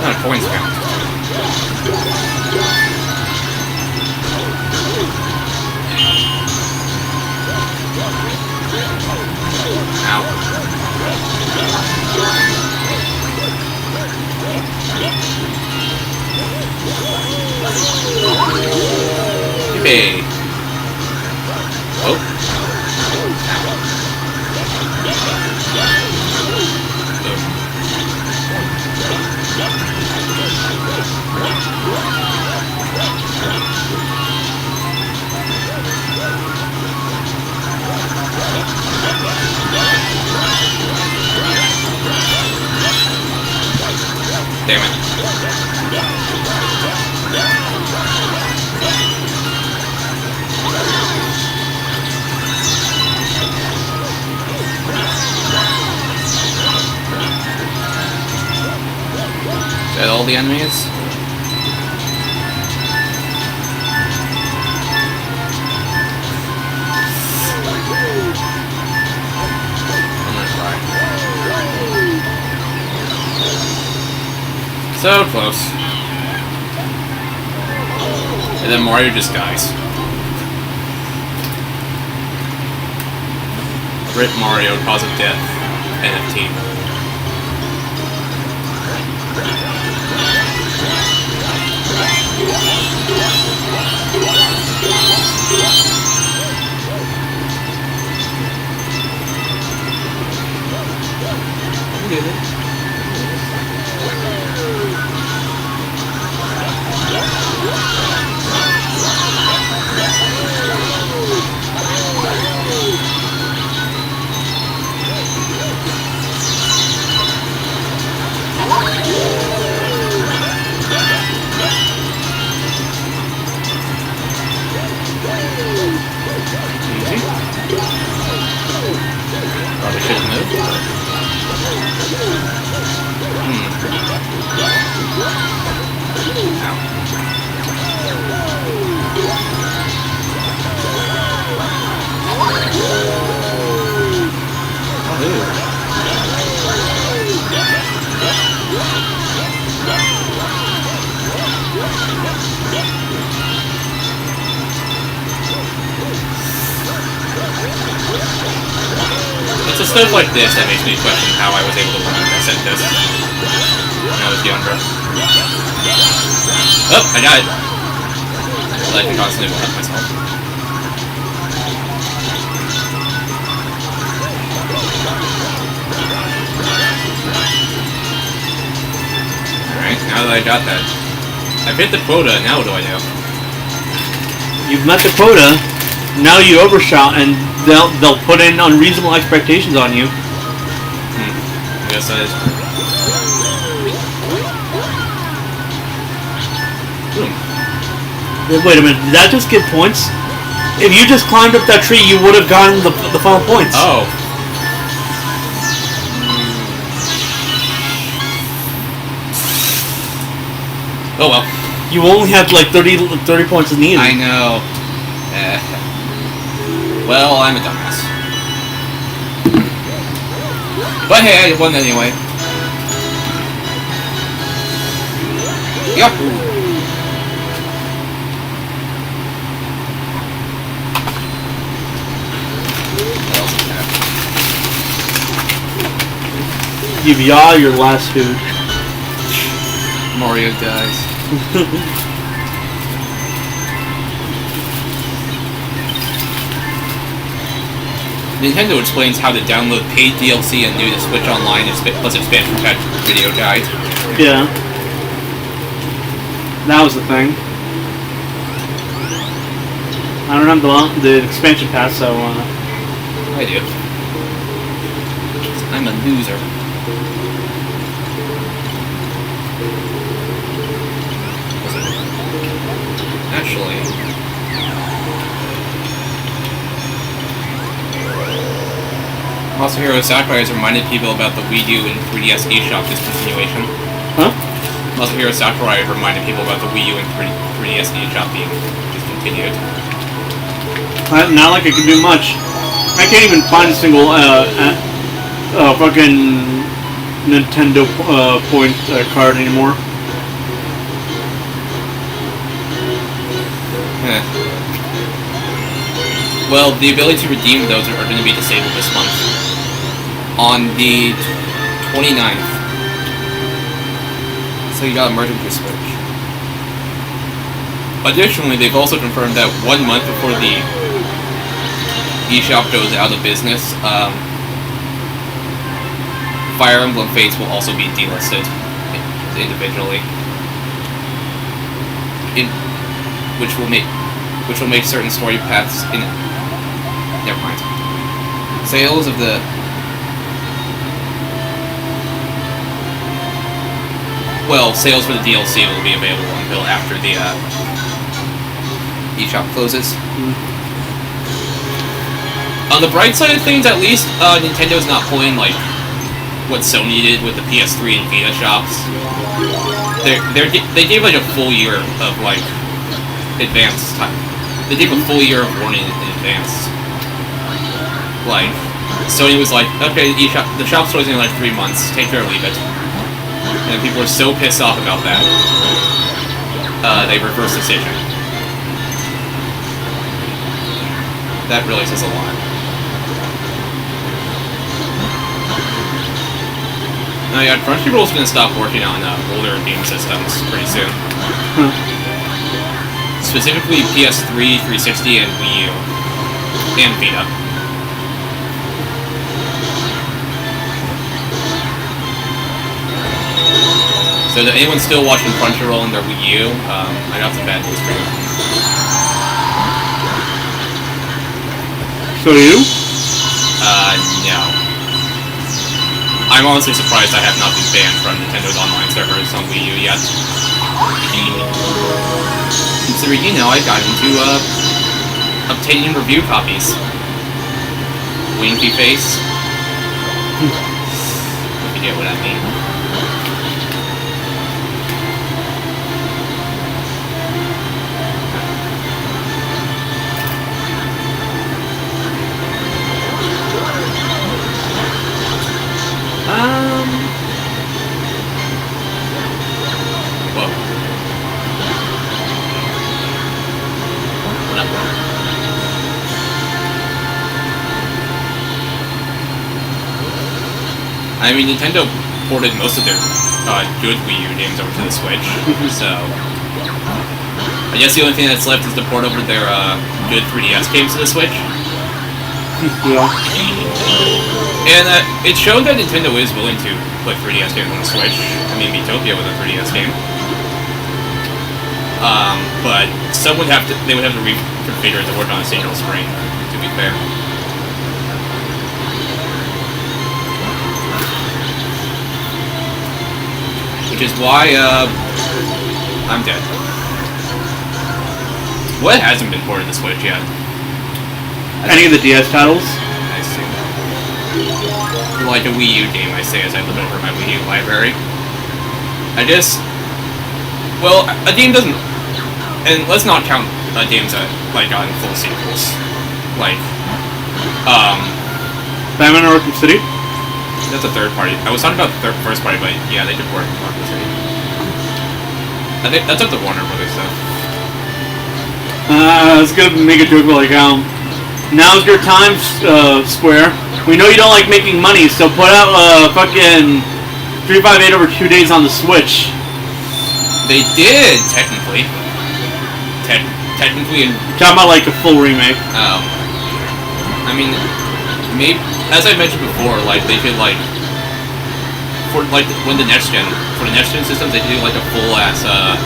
Not a coins count. Ow. Yippee. Oh. Damn it. all the enemies? I'm gonna try. So close. And then Mario just dies. Rip Mario, cause of death. NFT. Probably shouldn't move. It's the stuff like this that makes me question how I was able to learn this when I was younger. Oh, I got it. Well, I can constantly help myself. Alright, now that I got that. I've hit the quota, now what do I do? You've met the quota. Now you overshot, and they'll put in unreasonable expectations on you. I guess that is. Wait a minute, did that just give points? If you just climbed up that tree, you would have gotten the final points. Oh. Oh well. You only had like 30 points needed. I know. Well, I'm a dumbass. But hey, I won anyway. Yep. What else is that? Give y'all your last food. Mario dies. Nintendo explains how to download paid DLC and do the Switch Online plus expansion pack video guide. Yeah. That was the thing. I don't have the expansion pass, so I do. I'm a loser. Actually... Masahiro Sakurai has reminded people about the Wii U and 3DS eShop discontinuation. Huh? Masahiro Sakurai has reminded people about the Wii U and 3DS eShop being discontinued. Not like I can do much. I can't even find a single fucking Nintendo point card anymore. Well, the ability to redeem those are going to be disabled this month. On the 29th. So you gotta merge with your Switch. Additionally, they've also confirmed that 1 month before the eShop goes out of business, Fire Emblem Fates will also be delisted individually. Which will make certain story paths in... Never mind. Sales of the... Well, sales for the DLC will be available until after the eShop closes. On the bright side of things, at least, Nintendo's not pulling, like, what Sony did with the PS3 and Vita shops. They gave like a full year of like advance time. They gave a full year of warning in advance. Like, Sony was like, okay, the shop's closing in like 3 months, take it or leave it. And people were so pissed off about that, they reversed the decision. That really says a lot. Now yeah, Crunchyroll's gonna stop working on older game systems pretty soon. Specifically PS3, 360, and Wii U. And Vita. So to anyone still watching Crunchyroll on their Wii U, I got some bad news for you. So you? No. I'm honestly surprised I have not been banned from Nintendo's online servers on Wii U yet. Considering, you know, I got into, obtaining review copies. Winky face. If you get what I mean. Whoa. What up? I mean, Nintendo ported most of their good Wii U games over to the Switch, so I guess the only thing that's left is to port over their good 3DS games to the Switch. Yeah. And it showed that Nintendo is willing to put 3DS games on the Switch. I mean, Miitopia was a 3DS game. But they would have to reconfigure it to work on a single screen, to be fair. Which is why, I'm dead. What hasn't been ported to Switch yet? Any of the DS titles? I see. Like a Wii U game, I say, as I look over my Wii U library. Well, a game doesn't... And let's not count games that, like, got full sequels. Like, Batman Arkham City? that's a third party. I was talking about the first party, but yeah, they did work in Arkham City. I think that's up to Warner Brothers, though. I was gonna make a joke like, now's your time, Square. We know you don't like making money, so put out fucking 358 over 2 days on the Switch. They did, technically. Technically, and Talking about like a full remake. I mean, maybe as I mentioned before, like they could like for like when the next gen systems, they could do like a full ass a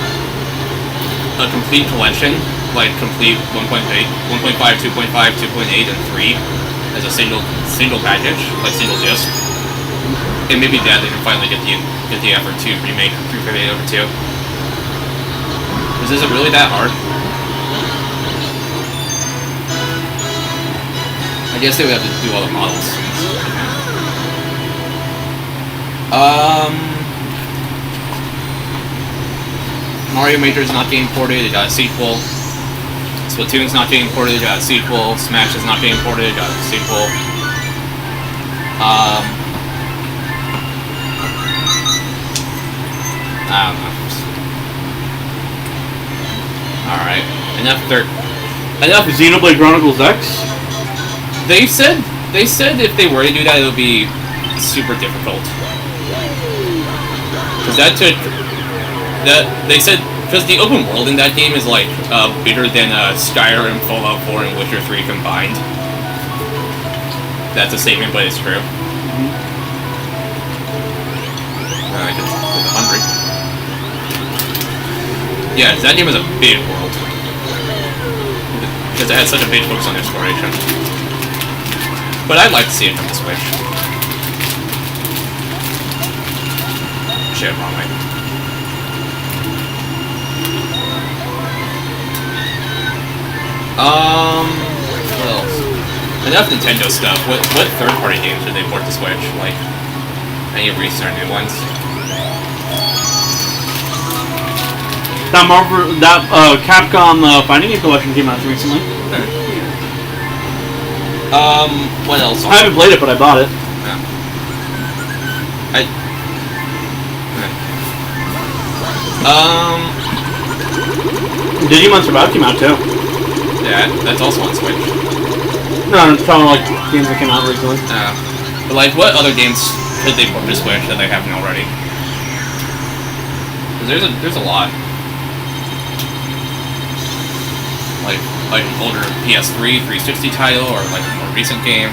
complete collection, like complete 1.8, 1.5, 2.5, 2.8, and 3 as a single package, like single disc. And maybe that they can finally get the effort to remake 358 over 2. Is it really that hard? I guess they would have to do all the models. Mario Maker is not getting ported, it got a sequel. Splatoon's not getting ported, it got a sequel. Smash is not getting ported, it got a sequel. I don't know. Alright. Enough Xenoblade Chronicles X? They said if they were to do that, it would be super difficult. Because they said because the open world in that game is like bigger than Skyrim, Fallout 4, and Witcher 3 combined. That's a statement, but it's true. I get 100. Yeah, that game is a big world. Because it had such a big focus on exploration. But I'd like to see it from the Switch. Shit, wrong way. What else? Enough Nintendo stuff. What third-party games did they port to Switch? Like, Any recent or new ones? That Capcom Fighting Game Collection came out recently. What else? I haven't played it, but I bought it. Digimon Survive came out too. Yeah, that's also on Switch. No, I'm talking like games that came out recently. But like, what other games could they put to Switch that they haven't already? 'Cause there's a lot. Like an older PS3, 360 title, or like a more recent game.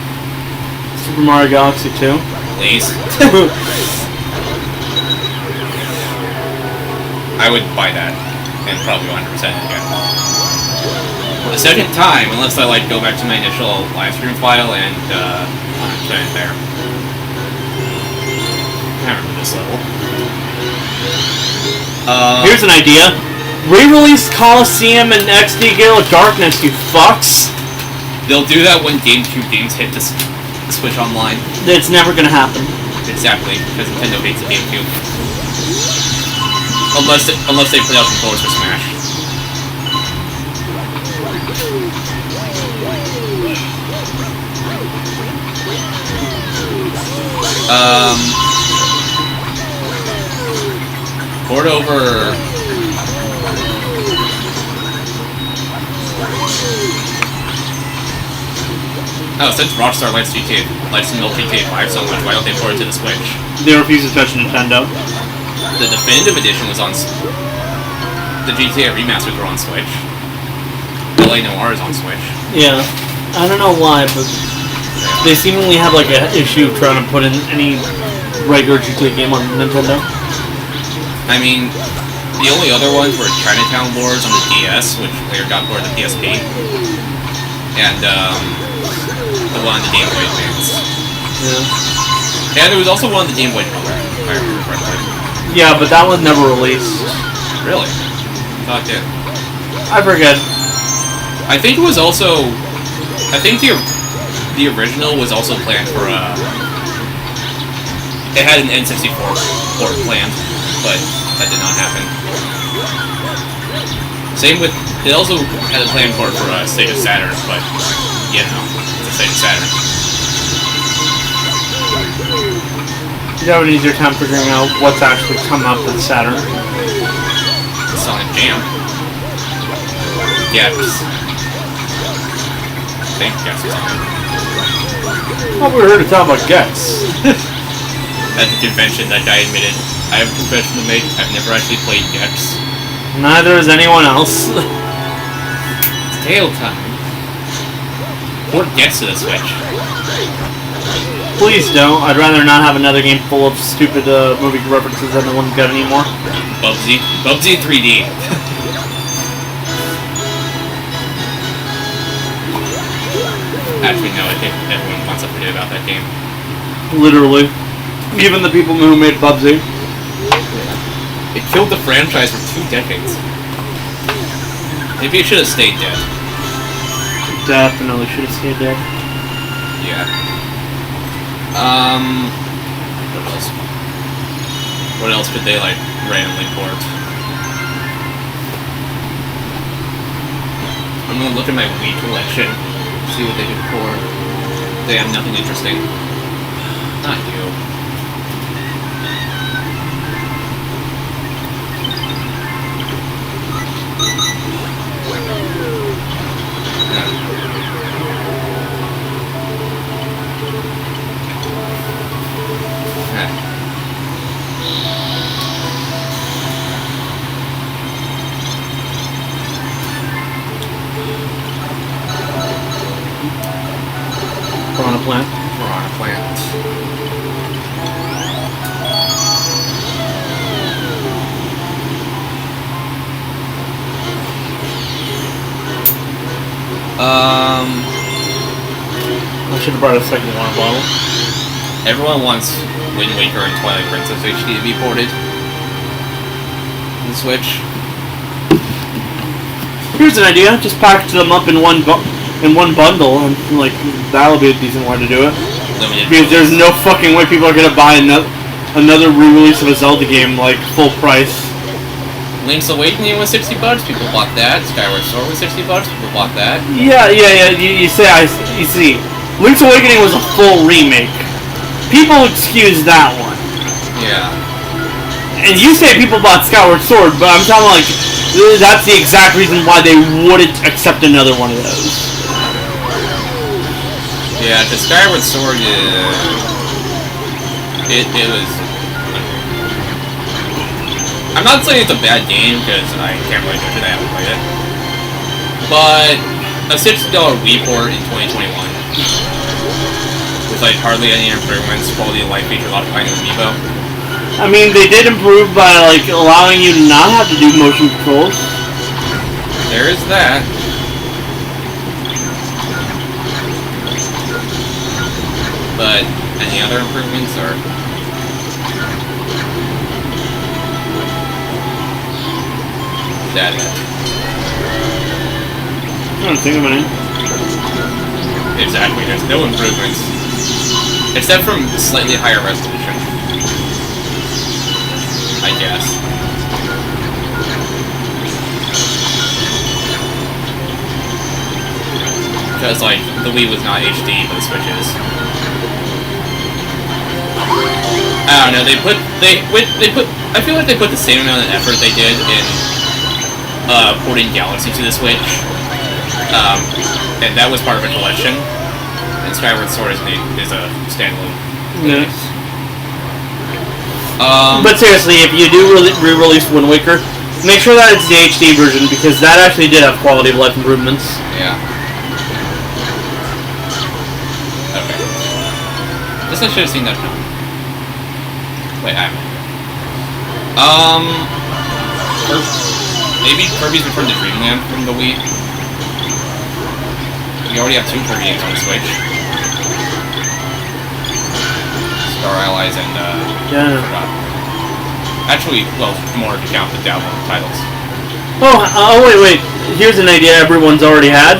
Super Mario Galaxy 2. Please. I would buy that and probably 100% again. For the second time, unless I like go back to my initial live stream file and 100% there. I remember this level. Here's an idea. Re-release Coliseum and XD Gale of Darkness, you fucks! They'll do that when GameCube games hit the Switch Online. It's never gonna happen. Exactly, because Nintendo hates the GameCube. Unless they put out controllers for Smash. Port over. Oh, since Rockstar likes to milk GTA 5 so much, why don't they port it to the Switch? They refuse to touch Nintendo. The definitive edition was on. The GTA remasters were on Switch. LA Noire is on Switch. Yeah. I don't know why, but they seemingly have like an issue trying to put in any regular GTA game on Nintendo. I mean, the only other ones were Chinatown Wars on the DS, which later got ported to PSP, and the one on the Game Boy Advance. Yeah. And there was also one on the Game Boy Color, if I remember correctly. Yeah, but that was never released. Really? Thought it. I forget. I think it was also. I think the original was also planned for It had an N64 port planned, but that did not happen. Same with. It also had a plan for Sega Saturn, but you know, it's a Sega Saturn. You have an easier time figuring out what's actually come up with Saturn. Sonic Jam. Gex. I think Gex was on it. Oh, we were here to talk about Gex. At the convention, that guy admitted, I have a confession to make, I've never actually played Gex. Neither is anyone else. It's tail time. Port Gex to the Switch. Please don't. I'd rather not have another game full of stupid movie references than the one we've got anymore. Bubsy 3D. Actually, no, I think everyone wants to forget about that game. Literally. Even the people who made Bubsy. It killed the franchise for 2 decades. Maybe it should have stayed dead. Definitely should have stayed dead. Yeah. What else? What else could they, like, randomly port? I'm gonna look at my Wii collection, see what they could port. They have nothing interesting. Not you. Piranha Plant. Piranha Plant. I should have brought a second water bottle. Everyone wants Wind Waker and Twilight Princess HD to be ported on the Switch. Here's an idea. Just package them up in one bundle, and like that'll be a decent way to do it. Limited. Because there's no fucking way people are gonna buy another re-release of a Zelda game, like, full price. Link's Awakening was $60. People bought that. Skyward Sword was $60. People bought that. Yeah. You see, Link's Awakening was a full remake. People excuse that one. Yeah. And you say people bought Skyward Sword, but I'm talking like that's the exact reason why they wouldn't accept another one of those. Yeah, the Skyward Sword, it was. I'm not saying it's a bad game because I can't really judge it. I haven't played it, but a $60 Wii port in 2021 with like hardly any improvements, quality of life features, occupying the Amiibo. I mean, they did improve by like allowing you to not have to do motion controls. There is that. But any other improvements are? That it? I don't think of any. Exactly, there's no improvements. Except from slightly higher resolution. I guess. Because, like, the Wii was not HD, but the Switch is. I don't know, I feel like they put the same amount of effort they did in porting Galaxy to the Switch, and that was part of a collection, and Skyward Sword is a standalone. Yes. But But seriously, if you do re-release Wind Waker, make sure that it's the HD version, because that actually did have quality of life improvements. yeah. Okay. Guess I should have seen that film. Wait, I haven't. Maybe Kirby's Return to Dreamland from the Wii. We already have 2 Kirby games on the Switch. Star Allies and, Yeah. I forgot. Actually, well, more if you count the download titles. Oh, wait. Here's an idea everyone's already had.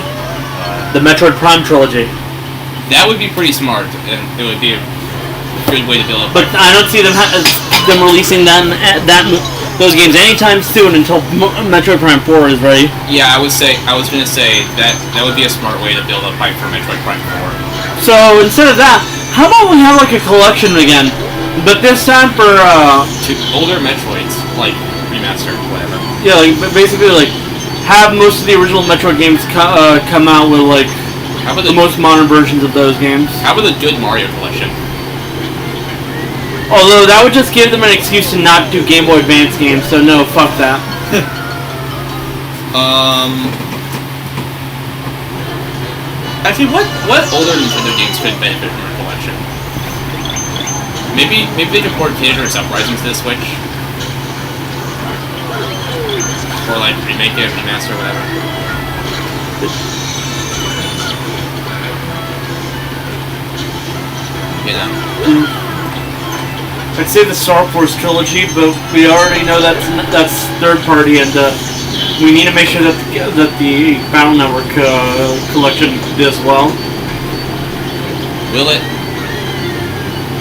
The Metroid Prime trilogy. That would be pretty smart, and it would be a good way to build up. But I don't see them releasing those games anytime soon until Metroid Prime 4 is ready. Yeah, I was gonna say that would be a smart way to build up hype for Metroid Prime 4. So instead of that, how about we have like a collection again? But this time for To older Metroids, like remastered, whatever. yeah, like basically like have most of the original Metroid games come out with like How about the most modern versions of those games. How about the good Mario collection? Although that would just give them an excuse to not do Game Boy Advance games, so no, fuck that. Actually, what older Nintendo games could benefit from a collection? Maybe they could port Teenagers Uprising to the Switch, or like remake it, remaster, whatever. You know. I'd say the Star Force trilogy, but we already know that's third party, and we need to make sure that the Battle Network collection does well. Will it?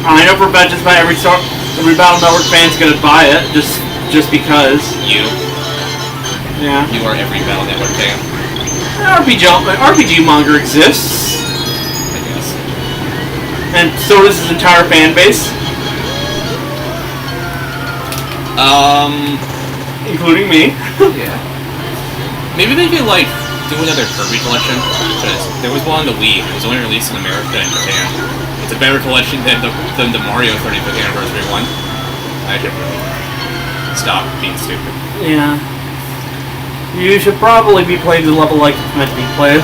I know for a fact just about every Battle Network fan's gonna buy it just because. You Yeah. are every Battle Network fan, RPG Monger exists, I guess. and so does his entire fan base, including me. Yeah. Maybe they could, like, do another Kirby collection, because there was one on the Wii, it was only released in America and Japan. It's a better collection than the Mario 35th anniversary one. I should really stop being stupid. Yeah. You should probably be playing the level like it's meant to be played.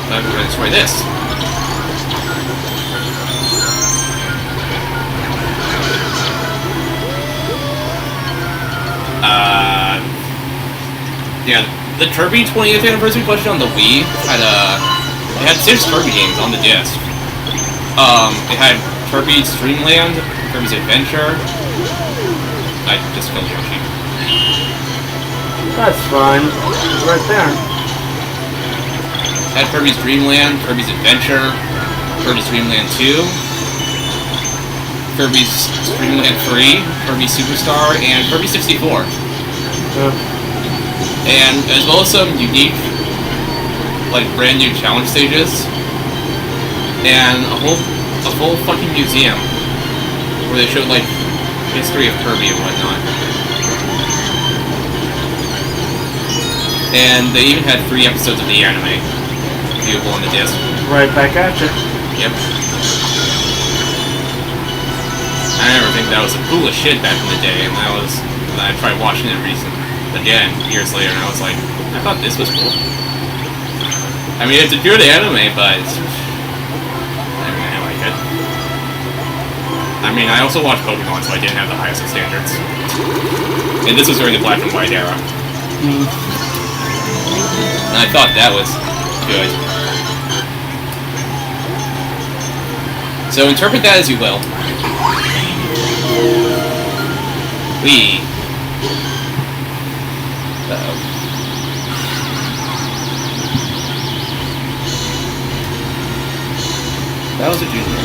I'm going to destroy this. Yeah, the Kirby 20th anniversary collection on the Wii had 6 Kirby games on the disc. It had Kirby's Dreamland, Kirby's Adventure. I just killed Yoshi. That's fine. It's right there. It had Kirby's Dreamland, Kirby's Adventure, Kirby's Dream Land 2, Kirby's Dream Land 3, Kirby Superstar, and Kirby 64. And as well as some unique, like, brand new challenge stages, and a whole fucking museum where they showed, like, history of Kirby and whatnot. And they even had 3 episodes of the anime viewable on the disc. Right back at you. Yep. I remember thinking that was the coolest shit back in the day, and I tried watching it again years later, and I was like, I thought this was cool. I mean, it's a good anime, but I like it. I mean, I also watched Pokemon, so I didn't have the highest of standards. And this was during the black and white era. And I thought that was good. So interpret that as you will. Uh-oh. That was a junior.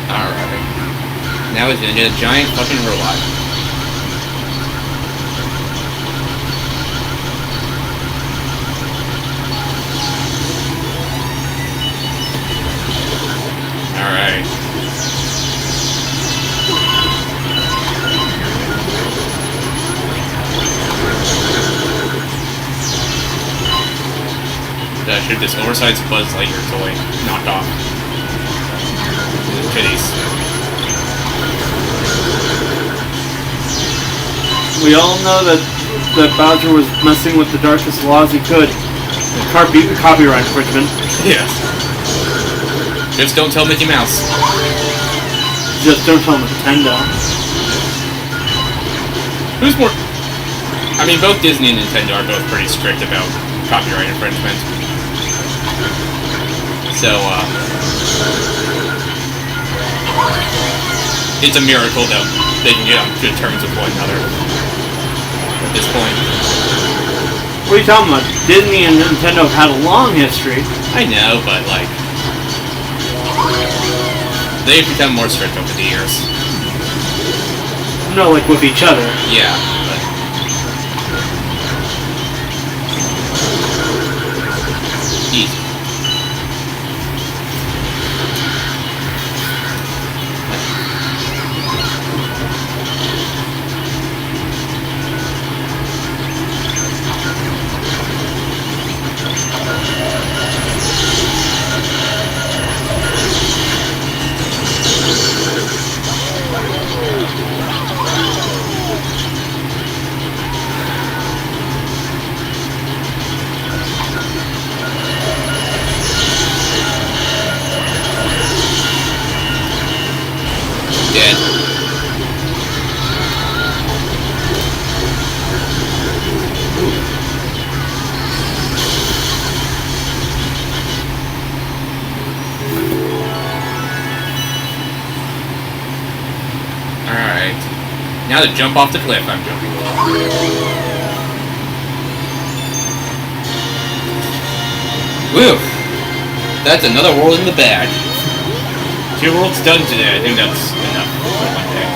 Alright. Now he's gonna get a giant fucking robot. Alright. Should this oversized Buzz Lightyear toy knocked off? Titties. We all know that Bowser was messing with the darkest laws he could. Copyright infringement. Yes. Just don't tell Mickey Mouse. Just don't tell Nintendo. Who's more... I mean, both Disney and Nintendo are both pretty strict about copyright infringement. So, it's a miracle that they can get on good terms with one another at this point. What are you talking about? Disney and Nintendo have had a long history. I know, but, like, they've become more strict over the years. No, like with each other. Yeah, but... easy. Dead. Alright. Now to jump off the cliff, I'm jumping. Woo! That's another world in the bag. 2 worlds done today. I think that's enough for one day.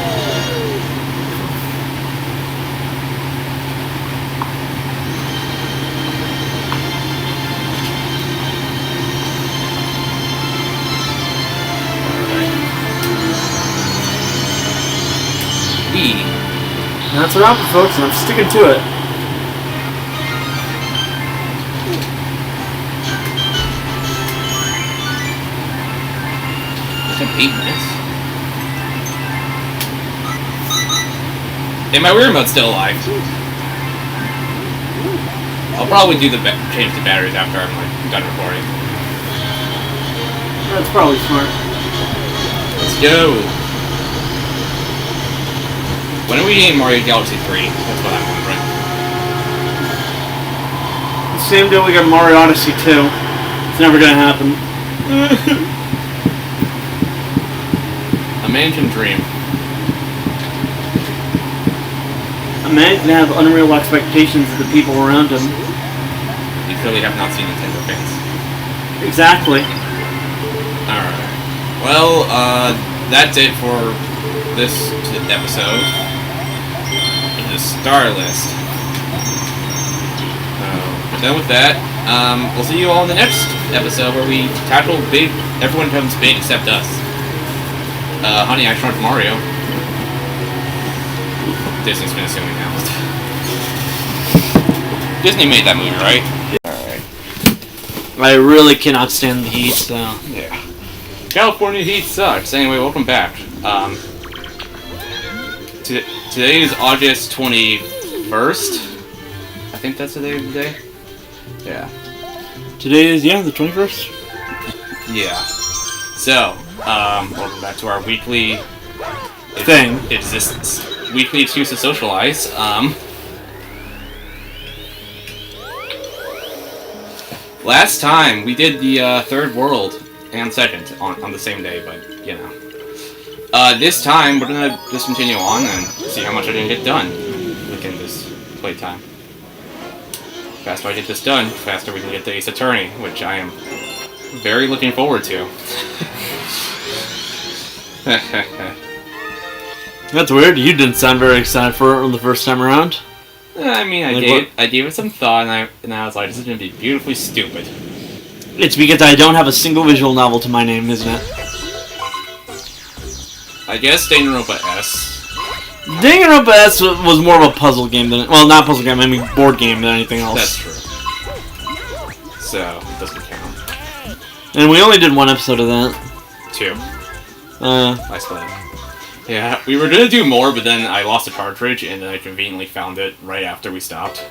And that's what happened, folks, and I'm sticking to it. It's been 8 minutes. And my rear remote's still alive. I'll probably do change the batteries after I'm like done recording. That's probably smart. Let's go. When are we getting Mario Galaxy 3? That's what I'm wondering. The same day we got Mario Odyssey 2. It's never gonna happen. A man can dream. A man can have unreal expectations of the people around him. You clearly have not seen Nintendo fans. Exactly. Alright. Well, that's it for this episode. The star list. We're done with that. We'll see you all in the next episode where we tackle big. Everyone becomes big except us. Honey, I Shrunk Mario. Disney's gonna sue me now. Disney made that movie, right? Alright. I really cannot stand the heat, so... Yeah. California heat sucks. Anyway, welcome back. Today is August 21st. I think that's the day of the day. Yeah. Today is, the 21st? Yeah. So, welcome back to our weekly thing. Existence. Weekly excuse to socialize. Last time we did the third world and second on the same day, but you know. This time we're gonna just continue on and see how much I can get done within this playtime. Faster I get this done, faster we can get to Ace Attorney, which I am very looking forward to. That's weird. You didn't sound very excited for it on the first time around. I mean, I gave it some thought, and I was like, this is gonna be beautifully stupid. It's because I don't have a single visual novel to my name, isn't it? I guess Danganronpa S. Danganronpa S was more of a puzzle game than... Well, not puzzle game, I mean board game than anything else. That's true. So, it doesn't count. And we only did one episode of that. 2. I split it. Yeah, we were gonna do more, but then I lost a cartridge, and then I conveniently found it right after we stopped.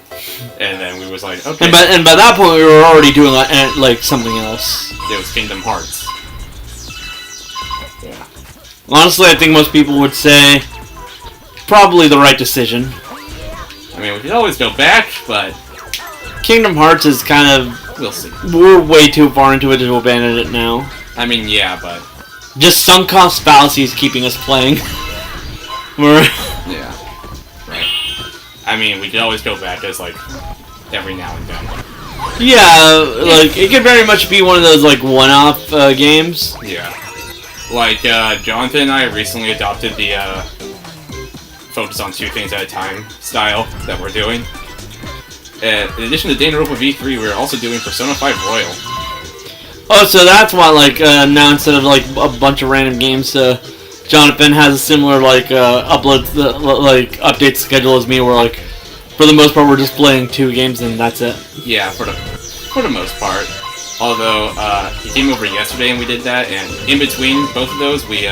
And then we was like, okay. And by that point, we were already doing like something else. It was Kingdom Hearts. Yeah. Honestly, I think most people would say probably the right decision. I mean, we could always go back, but Kingdom Hearts is kind of... We'll see. We're way too far into it to abandon it now. I mean, yeah, but... Just sunk cost fallacies keeping us playing. Yeah. Right. I mean, we could always go back as, like, every now and then. Yeah, like, it could very much be one of those, like, one-off games. Yeah. Like, Jonathan and I recently adopted the, focus on 2 things at a time style that we're doing. In addition to Danganronpa V3, we're also doing Persona 5 Royal. Oh, so that's why, like, now instead of, like, a bunch of random games, Jonathan has a similar, like, update schedule as me, where, like, for the most part, we're just playing 2 games and that's it. Yeah, for the most part. Although, he came over yesterday and we did that, and in between both of those, we,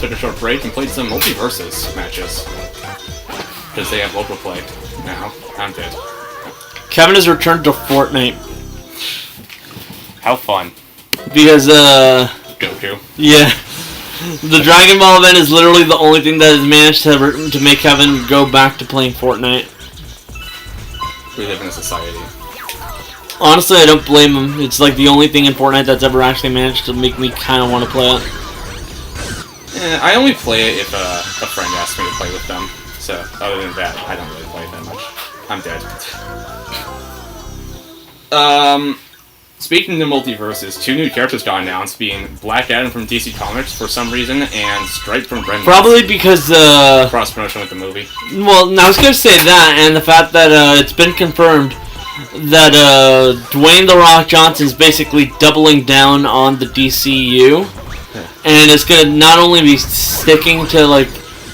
took a short break and played some multiversus matches. Because they have local play now. I'm dead. Kevin has returned to Fortnite. How fun. Because, Goku. Yeah. The Dragon Ball event is literally the only thing that has managed to make Kevin go back to playing Fortnite. We live in a society. Honestly, I don't blame him. It's like the only thing in Fortnite that's ever actually managed to make me kind of want to play it. I only play it if a friend asks me to play with them. So, other than that, I don't really play it that much. I'm dead. Speaking of multiverses, 2 new characters got announced, being Black Adam from DC Comics for some reason, and Stripe from Gremlins. Probably because, cross-promotion with the movie. Well, I was going to say that, and the fact that, it's been confirmed that, Dwayne "The Rock" Johnson's basically doubling down on the DCU, and it's going to not only be sticking to, like,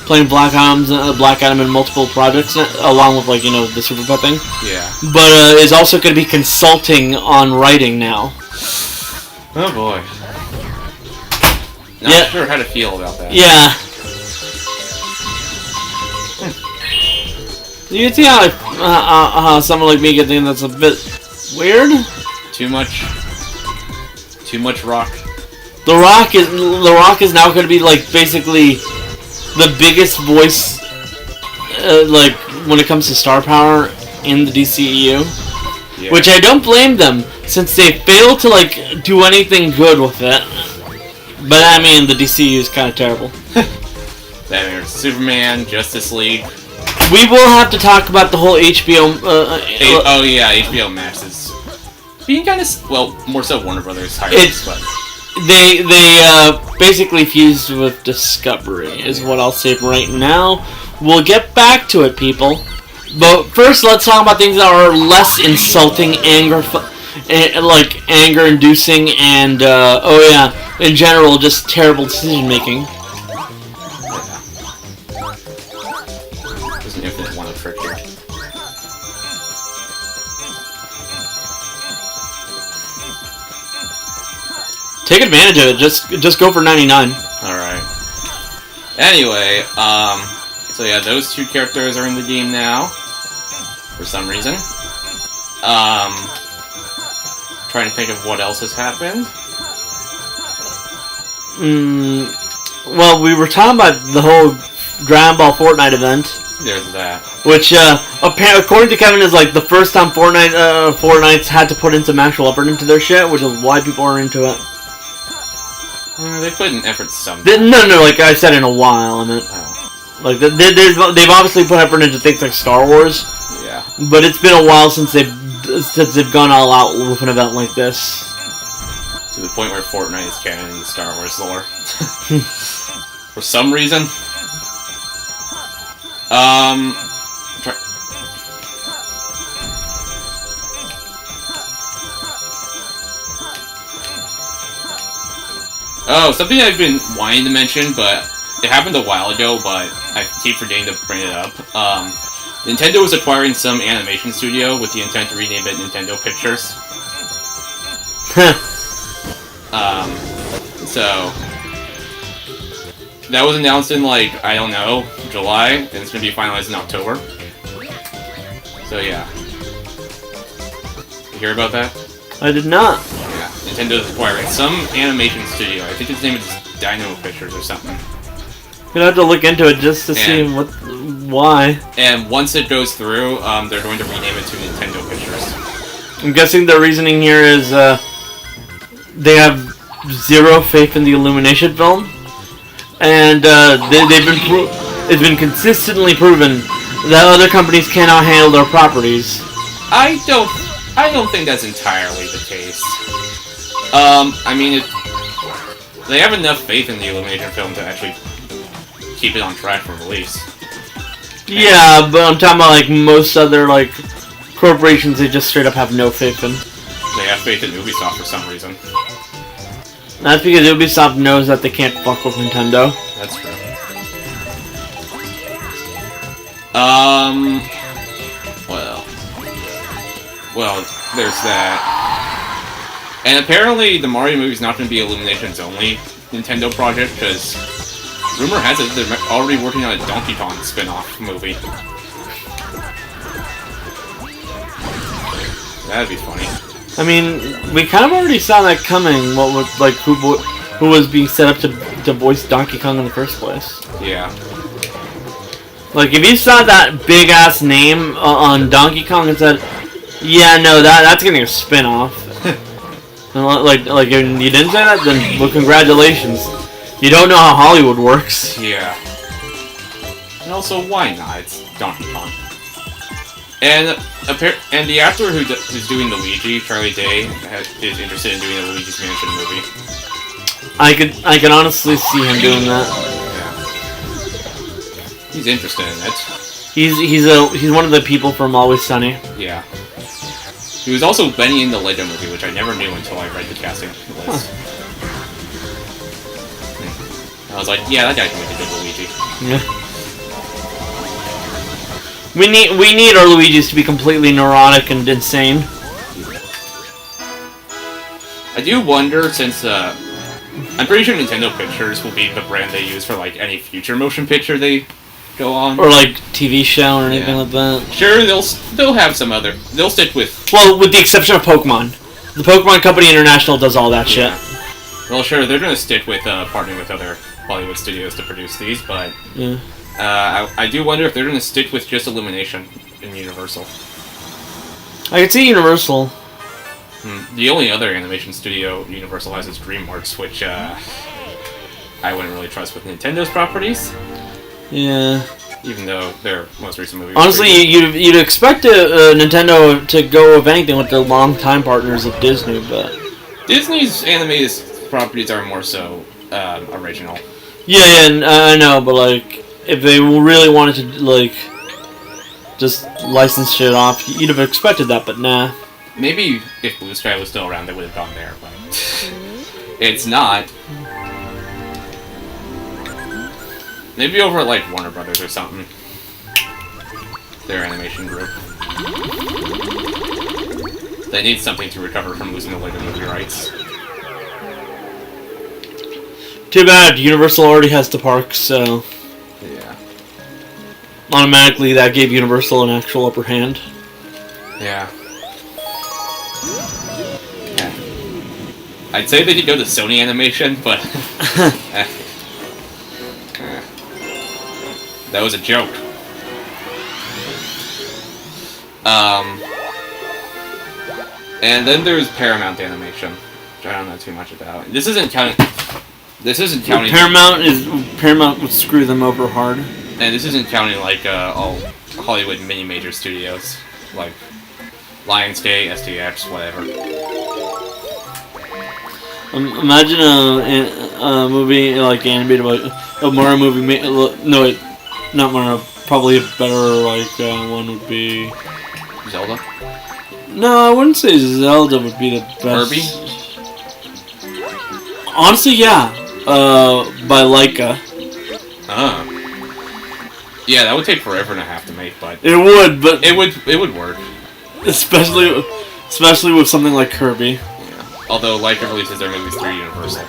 playing Black Adam in multiple projects, along with, like, you know, the Super Pet thing. Yeah. But is also going to be consulting on writing now. Oh boy. Not sure how to feel about that. Yeah. You can see how someone like me could think that's a bit weird. Too much Rock. The Rock is now going to be, like, basically the biggest voice, like, when it comes to star power in the DCEU. Yeah. Which I don't blame them, since they failed to, like, do anything good with it. But, I mean, the DCEU is kind of terrible. Batman, Superman, Justice League. We will have to talk about the whole HBO... oh yeah, HBO Max is being kind of more so Warner Brothers It's- highlights, but They basically fused with Discovery is what I'll say right now. We'll get back to it, people. But first, let's talk about things that are less insulting, anger-inducing, and in general, just terrible decision making. there's an infinite one of trick here. Take advantage of it. Just go for 99. All right. Anyway, so yeah, those two characters are in the game now. For some reason. Trying to think of what else has happened. Well, we were talking about the whole Dragon Ball Fortnite event, There's that. which according to Kevin is like the first time Fortnite's had to put in some actual effort into their shit, which is why people are into it. They put in effort some. No, like I said, in a while. I mean, Oh, like they've obviously put effort into things like Star Wars, yeah. but it's been a while since they've gone all out with an event like this. To the point where Fortnite is canon in the Star Wars lore. For some reason. Oh, something I've been wanting to mention, but it happened a while ago, but I keep forgetting to bring it up. Nintendo is acquiring some animation studio with the intent to rename it Nintendo Pictures. So that was announced in I don't know, July, and it's gonna be finalized in October. So yeah. You hear about that? I did not. Yeah. Nintendo is acquiring some animation studio. I think its name is Dino Pictures or something. Gonna have to look into it just to see why. And once it goes through, they're going to rename it to Nintendo Pictures. I'm guessing the reasoning here is they have zero faith in the Illumination film, and it's been consistently proven that other companies cannot handle their properties. I don't think that's entirely the case. I mean, they have enough faith in the Illumination film to actually keep it on track for release. Yeah, but I'm talking about most other corporations. They just straight up have no faith in. They have faith in Ubisoft for some reason. That's because Ubisoft knows that they can't fuck with Nintendo. That's true. Well, there's that. And apparently the Mario movie's not going to be Illumination's only Nintendo project, because rumor has it they're already working on a Donkey Kong spin-off movie. That'd be funny. I mean, we kind of already saw that coming. What was who was being set up to voice Donkey Kong in the first place? Yeah. If you saw that big ass name on Donkey Kong and said, "Yeah, no, that's getting a spin-off," and if you didn't say that, then well, congratulations. You don't know how Hollywood works. Yeah. And also, why not? It's Donkey Kong. And the actor who's doing Luigi, Charlie Day, is interested in doing a Luigi's Mansion movie. I can honestly see him doing that. Yeah. He's interested in it. He's one of the people from Always Sunny. Yeah. He was also Benny in the Lego movie, which I never knew until I read the casting list. I was like, yeah, that guy can make a good Luigi. Yeah. We need our Luigis to be completely neurotic and insane. I do wonder, since I'm pretty sure Nintendo Pictures will be the brand they use for any future motion picture they go on, Or TV show or anything like that. Sure, they'll have some other. They'll stick with. Well, with the exception of Pokemon. The Pokemon Company International does all that shit. Well, sure, they're gonna stick with partnering with other Hollywood studios to produce these, but Yeah. I do wonder if they're gonna stick with just Illumination in Universal. I could see Universal. The only other animation studio Universal has is DreamWorks, which I wouldn't really trust with Nintendo's properties. Yeah. even though their most recent movie. Honestly, you'd expect Nintendo to go with anything with their longtime partners of Disney, but Disney's animated properties are more so original. yeah, I know, but like if they really wanted to like just license shit off, you'd have expected that, but nah. Maybe if Blue Sky was still around, they would have gone there, but it's not. Maybe over at like Warner Brothers or something. Their animation group. They need something to recover from losing the Lego movie rights. Too bad, Universal already has the parks, so Yeah. automatically that gave Universal an actual upper hand. Yeah. I'd say they could go to Sony Animation, but that was a joke. And then there's Paramount Animation, which I don't know too much about. This isn't counting. Paramount would screw them over hard. And this isn't counting like all Hollywood mini major studios like Lionsgate, STX, whatever. Imagine a movie like animated, like a Mario movie. No, wait, not Mario. Probably a better like one would be Zelda. No, I wouldn't say Zelda would be the best. Kirby. Honestly, yeah. By Laika. Yeah, that would take forever and a half to make, but it would. But it would work. Especially with something like Kirby. Yeah. Although Laika releases their movies through Universal.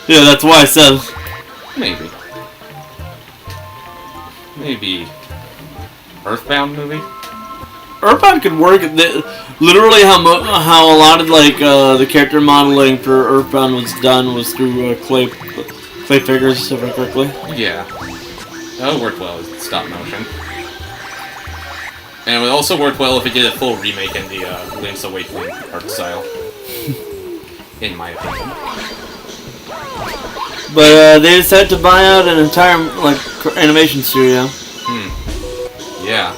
Yeah, that's why I said. Maybe. Earthbound movie? Earthbound could work. Literally, how a lot of like the character modeling for Earthbound was done was through clay figures, if I remember correctly. Yeah, that would work well with stop motion, and it would also work well if it did a full remake in the Link's Awakening art style. In my opinion. But they decided to buy out an entire like animation studio. Yeah.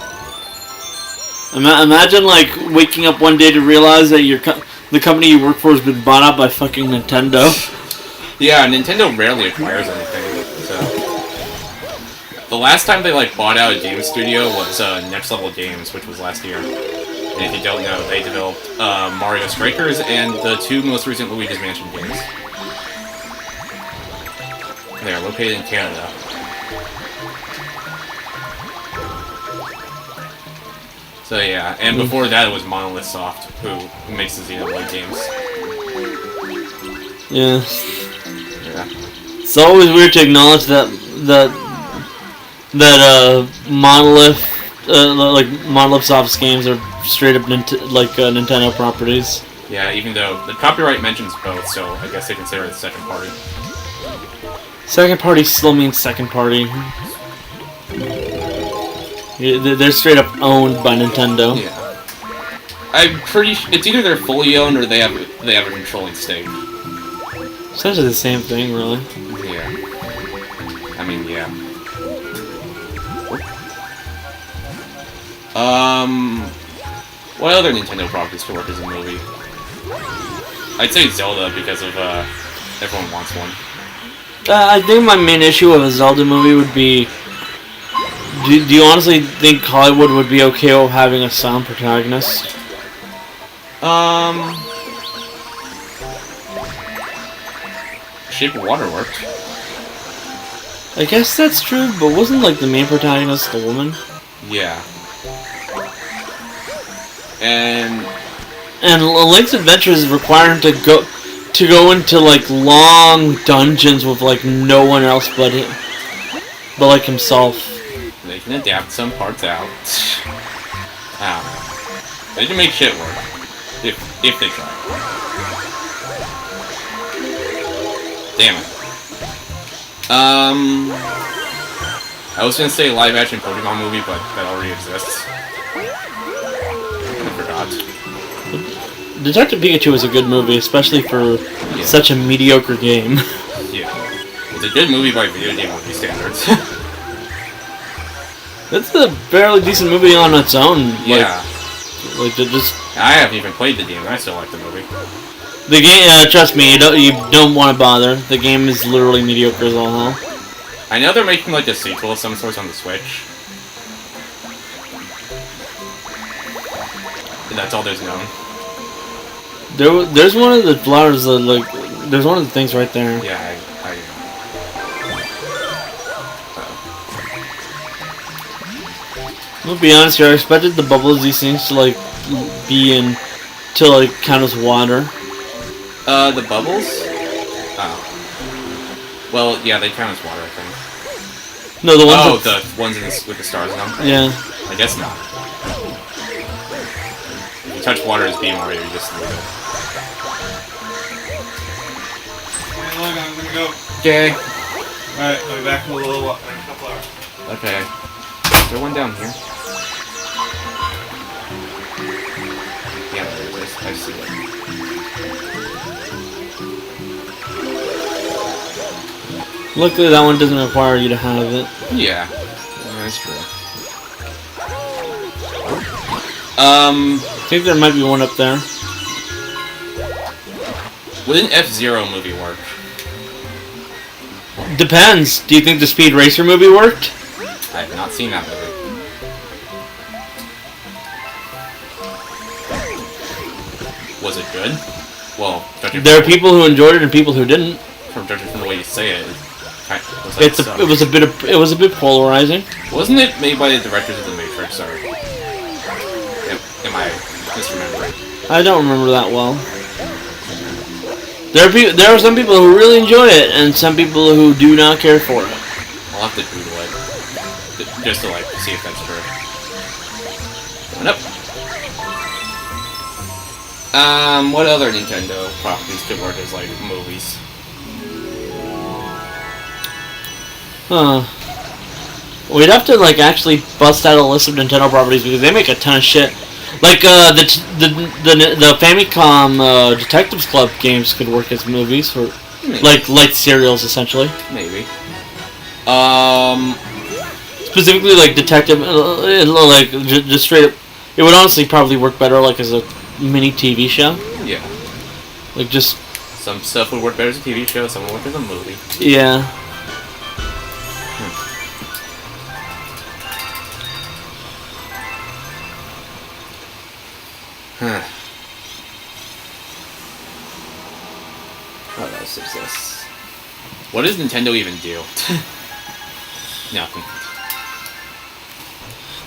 Imagine like waking up one day to realize that the company you work for has been bought out by fucking Nintendo. Yeah, Nintendo rarely acquires anything. So the last time they like bought out a game studio was Next Level Games, which was last year. And if you don't know, they developed Mario Strikers and the two most recent Luigi's Mansion games. They are located in Canada. So yeah, and before that it was Monolith Soft, who makes the Xenoblade games. Yeah. Yeah. It's always weird to acknowledge that Monolith, like Monolith Soft's games are straight up Nintendo properties. Yeah, even though the copyright mentions both, so I guess they consider it second party. Second party still means second party. They're straight up owned by Nintendo. Yeah. I'm pretty sure it's either they're fully owned or they have a controlling stake. Essentially the same thing, really. Yeah. I mean, yeah. What other Nintendo properties could work as a movie? I'd say Zelda because of everyone wants one. I think my main issue with a Zelda movie would be. Do you honestly think Hollywood would be okay with having a silent protagonist? Shape of Water worked. I guess that's true, but wasn't like the main protagonist the woman? Yeah. And Link's Adventures require him to go into like long dungeons with like no one else but like himself. they can adapt some parts out. They can make shit work. If they try. Damn it. I was gonna say live action Pokemon movie, but that already exists. I forgot. Detective Pikachu is a good movie, especially for such a mediocre game. Yeah. It's a good movie by video game movie standards. It's a fairly decent movie on its own. Yeah. Like just I haven't even played the game, and I still like the movie. the game. Trust me, you don't want to bother. The game is literally mediocre as all hell. I know they're making like a sequel of some sort on the Switch. And that's all there's known. There's one of the flowers that there's one of the things right there. Yeah, I'll be honest here, I expected the bubbles these things to be in to count as water. The bubbles? Oh. Well, yeah, they count as water, I think. No, the ones Oh, the ones with the stars in them? Yeah. I guess not. If you touch water as being Mario, you just lose it. Hey, Logan, I'm gonna go. Okay. Alright, I'll be back in a little while. In a couple hours. Okay. Is there one down here? Yeah, there it is. I see it. Luckily, that one doesn't require you to have it. Yeah. That's true. I think there might be one up there. Would an F-Zero movie work? Depends. Do you think the Speed Racer movie worked? I have not seen that movie. Was it good? Well, judging There are from, people who enjoyed it and people who didn't. judging from the way you say it, it It was a bit polarizing. Wasn't it made by the directors of The Matrix, or am I misremembering? I don't remember that well. There are some people who really enjoy it, and some people who do not care for it. I'll have to Google it, just to see if that's true. Coming up. What other Nintendo properties could work as movies? Huh. We'd have to actually bust out a list of Nintendo properties because they make a ton of shit. The Famicom Detectives Club games could work as movies, or light serials essentially. Maybe. Specifically detective, just straight up. It would honestly probably work better as a mini TV show. Yeah. Just some stuff would work better as a TV show. Some would work as a movie. Yeah. Huh. What else exists? What does Nintendo even do? Nothing.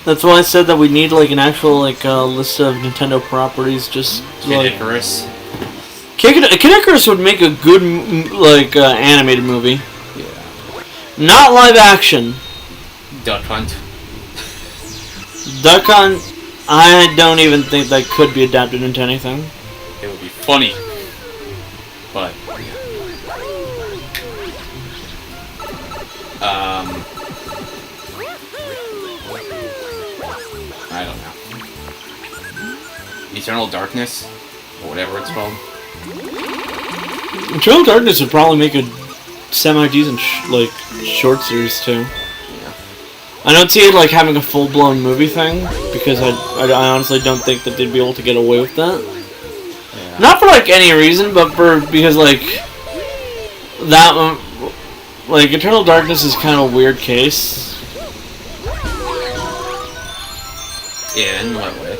That's why I said that we need an actual list of Nintendo properties. Just Kid Icarus. Kid Icarus would make a good animated movie. Yeah. Not live action. Duck Hunt. Duck Hunt. I don't even think that could be adapted into anything. It would be funny, but I don't know. Eternal Darkness, or whatever it's called. Eternal Darkness would probably make a semi-decent short series too. I don't see it having a full-blown movie thing, because I honestly don't think that they'd be able to get away with that. Yeah. Not for any reason, but because that Eternal Darkness is kind of a weird case. Yeah, in what way?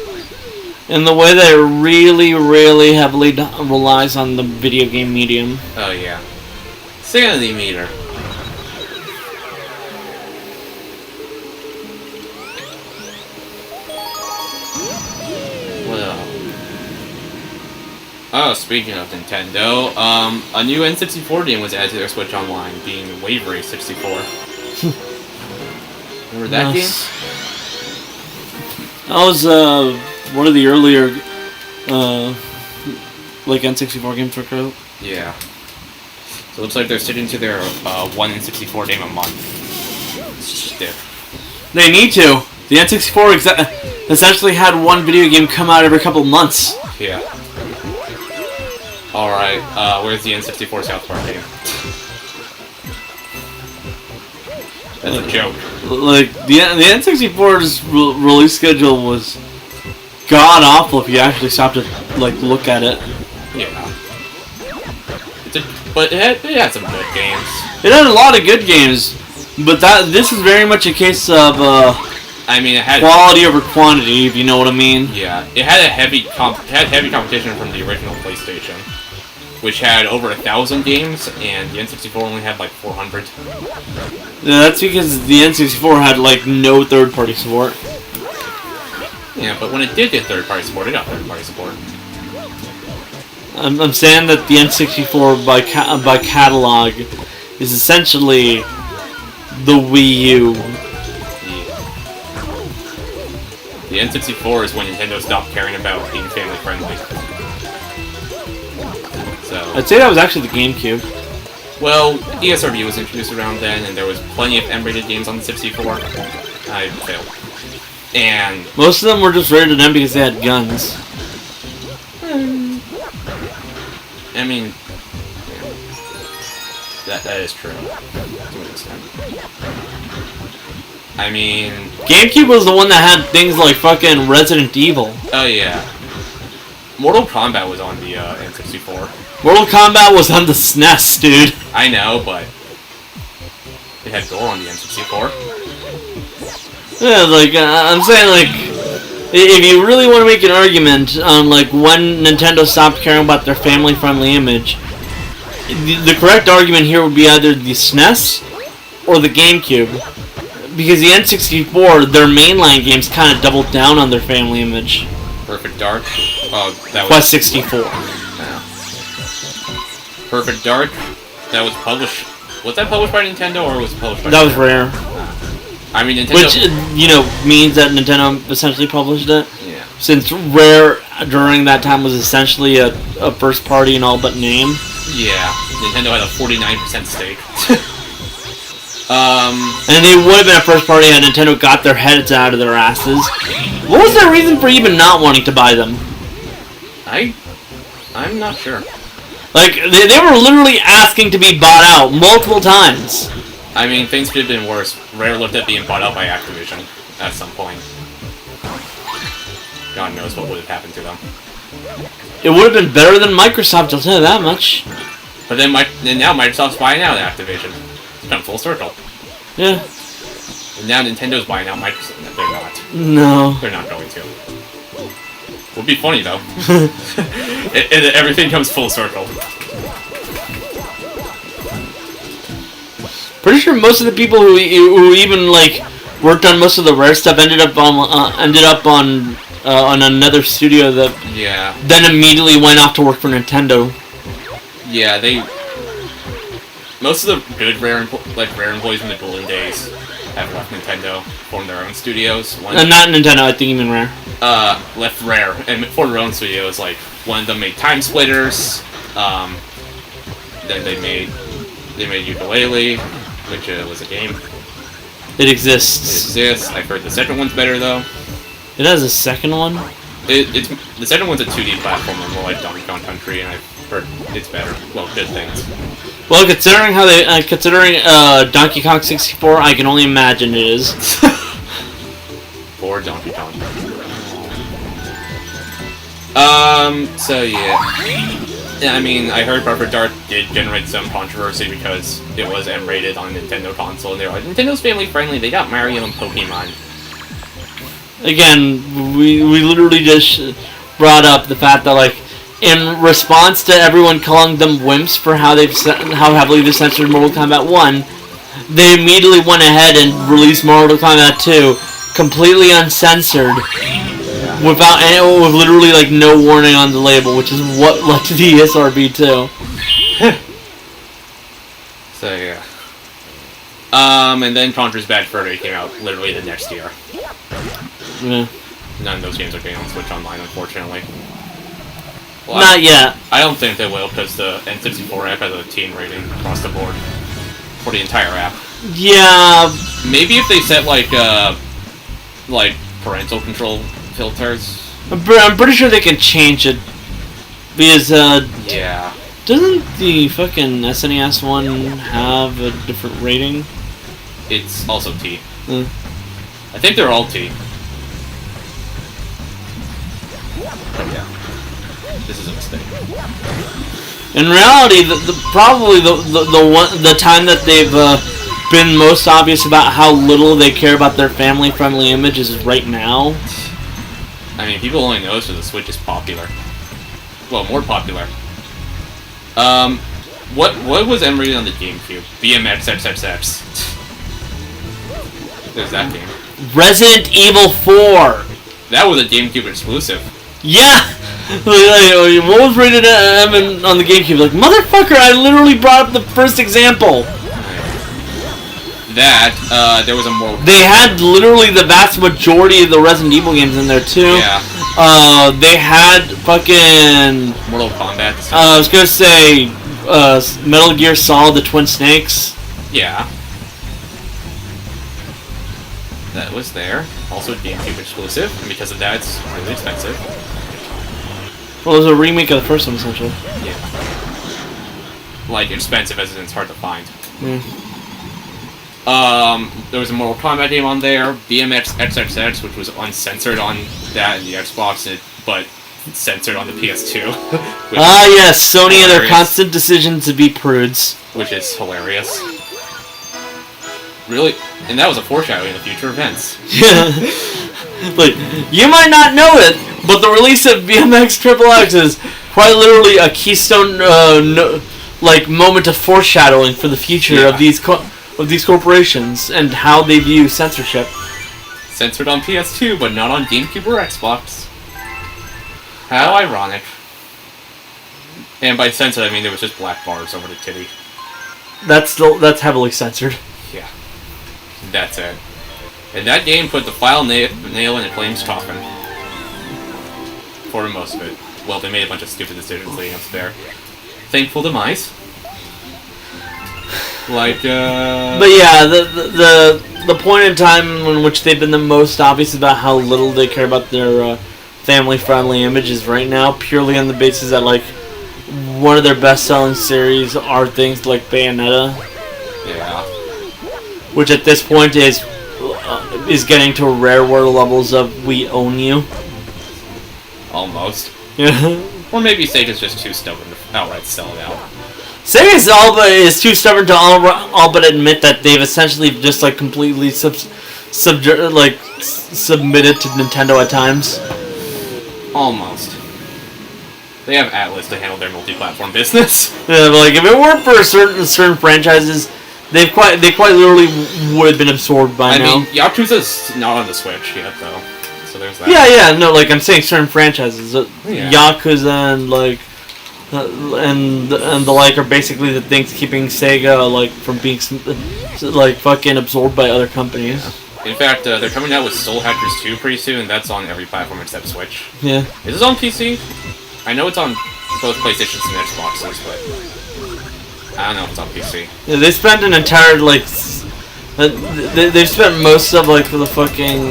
In the way that it really, really heavily relies on the video game medium. Oh yeah. Sanity meter. Oh, speaking of Nintendo, a new N64 game was added to their Switch Online, being Wave Race 64. Remember that game? That was one of the earlier N64 games for Crow. Yeah. So it looks like they're sticking to their one N64 game a month. Stiff. They need to. The N64 essentially had one video game come out every couple months. Yeah. Alright, where's the N64 South Park game? That's a joke. Like the N64's release schedule was god awful if you actually stopped to like look at it. Yeah. But it had some good games. It had a lot of good games, but this is very much a case of I mean, it had quality over quantity, if you know what I mean. Yeah, it had heavy competition from the original PlayStation, which had over 1,000 games, and the N64 only had like 400. Yeah, that's because the N64 had like no third-party support. Yeah, but when it did get third-party support, it got third-party support. I'm saying that the N64 by catalog is essentially the Wii U. The N64 is when Nintendo stopped caring about being family friendly. So I'd say that was actually the GameCube. well, ESRB was introduced around then, and there was plenty of M-rated games on the 64. I failed. And Most of them were just rated M because they had guns. I mean, that is true to an extent. I mean, GameCube was the one that had things like fucking Resident Evil. oh yeah, Mortal Kombat was on the N64. Mortal Kombat was on the SNES, dude. I know, but it had gore on the N64. Yeah, like, I'm saying, like, if you really want to make an argument on, like, when Nintendo stopped caring about their family-friendly image, the correct argument here would be either the SNES or the GameCube. Because the N64, their mainline games kind of doubled down on their family image. Perfect Dark. Oh, that was Quest 64. Yeah. Perfect Dark. That was published. Was that published by Nintendo or was it published by? That was Rare. I mean, Nintendo. Which, you know, means that Nintendo essentially published it. Yeah. Since Rare, during that time, was essentially a first party in all but name. Yeah. Nintendo had a 49% stake. And they would have been a first party had Nintendo got their heads out of their asses. What was their reason for even not wanting to buy them? I'm not sure. Like, they were literally asking to be bought out multiple times. I mean, things could have been worse. Rare looked at being bought out by Activision at some point. God knows what would have happened to them. It would have been better than Microsoft, I'll tell you that much. But then, now Microsoft's buying out Activision. It's come full circle. Yeah. And now Nintendo's buying out Microsoft. No, they're not. No. They're not going to. Would be funny though. Everything comes full circle. Pretty sure most of the people who even like worked on most of the Rare stuff ended up on another studio that then immediately went off to work for Nintendo. Yeah, most of the good Rare employees from the golden days have left Nintendo, formed their own studios. Not Nintendo, I think you mean Rare. Left Rare and formed their own studios. Like one of them made Time Splitters. Then they made Ukulele, which was a game. It exists. I've heard the second one's better though. It has a second one. It's the second one's a 2D platformer, more like Donkey Kong Country, and I've heard it's better. Well, good things. Well, considering Donkey Kong 64, I can only imagine it is. Or Donkey Kong. So yeah. Yeah, I mean, I heard Perfect Dark did generate some controversy because it was M-rated on a Nintendo console, and they were like, Nintendo's family friendly, they got Mario and Pokemon. Again, we literally just brought up the fact that, like, in response to everyone calling them wimps for how heavily they censored Mortal Kombat 1, they immediately went ahead and released Mortal Kombat 2 completely uncensored, with literally like no warning on the label, which is what led to the ESRB 2. So yeah. And then Contra's Bad Fur Day came out literally the next year. Yeah. None of those games are getting on Switch Online, unfortunately. Well, Not yet. I don't think they will, because the N64 app has a teen rating across the board for the entire app. Yeah. Maybe if they set like parental control filters. I'm pretty sure they can change it because Yeah. doesn't the fucking SNES one have a different rating? it's also T. Mm. I think they're all T. But yeah, this is a mistake. In reality, probably the time that they've been most obvious about how little they care about their family-friendly image is right now. I mean, people only notice that the Switch is popular. Well, more popular. What was Emery on the GameCube? BMXXXX. There's that game. Resident Evil 4. That was a GameCube exclusive. Yeah. What was rated M on the GameCube? Like, motherfucker! I literally brought up the first example. That there was a more. They had literally the vast majority of the Resident Evil games in there too. Yeah. They had fucking Mortal Kombat. I was gonna say Metal Gear Solid: The Twin Snakes. Yeah. That was there. Also a GameCube exclusive, and because of that, it's really expensive. Well, it was a remake of the first one, essentially. Yeah. Like, expensive as in it's hard to find. Mm. There was a Mortal Kombat game on there, BMX XXX, which was uncensored on that and the Xbox, but censored on the PS2. Yes, Sony and their hilarious. constant decision to be prudes. Which is hilarious. Really? And that was a foreshadowing of future events. Yeah. Like, you might not know it, but the release of BMX XXX is quite literally a keystone, moment of foreshadowing for the future of these corporations and how they view censorship. Censored on PS2, but not on GameCube or Xbox. How ironic. And by censored, I mean there was just black bars over the titty. That's heavily censored. Yeah. That's it. And that game put the final nail in Acclaim's coffin. For most of it. Well, they made a bunch of stupid decisions leading up to their thankful demise. Like, But yeah, the point in time in which they've been the most obvious about how little they care about their family-friendly images right now, purely on the basis that, like, one of their best-selling series are things like Bayonetta. Yeah. Which at this point is getting to rareware levels of we own you. Almost. Yeah. Or maybe Sega's just too stubborn to outright sell it out. Sega is too stubborn to all but admit that they've essentially just like completely submitted to Nintendo at times. Almost. They have Atlas to handle their multi-platform business. Yeah, but like if it weren't for certain franchises, they quite literally would have been absorbed by now. I mean, Yakuza's not on the Switch yet, though. So there's that. Yeah, no, like I'm saying certain franchises, Yeah. Yakuza and like. And the like are basically the things keeping Sega like from being like fucking absorbed by other companies. In fact, they're coming out with Soul Hackers 2 pretty soon, and that's on every platform except Switch. Yeah. Is it on PC? I know it's on both PlayStations and Xboxes, but I don't know if it's on PC. Yeah, they spent an entire like they've spent most of like the fucking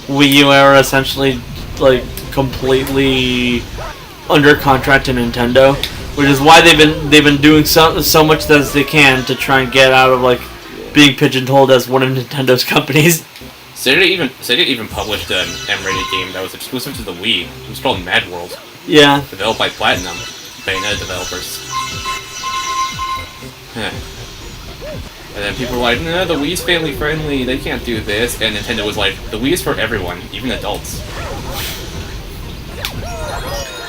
Wii U era essentially like completely under contract to Nintendo, which is why they've been doing so much as they can to try and get out of like being pigeonholed as one of Nintendo's companies. Sega even published an M-rated game that was exclusive to the Wii. It was called Mad World. Yeah. Developed by Platinum, Bayonetta developers. And then people were like, no, the Wii's family friendly, they can't do this. And Nintendo was like, the Wii is for everyone, even adults.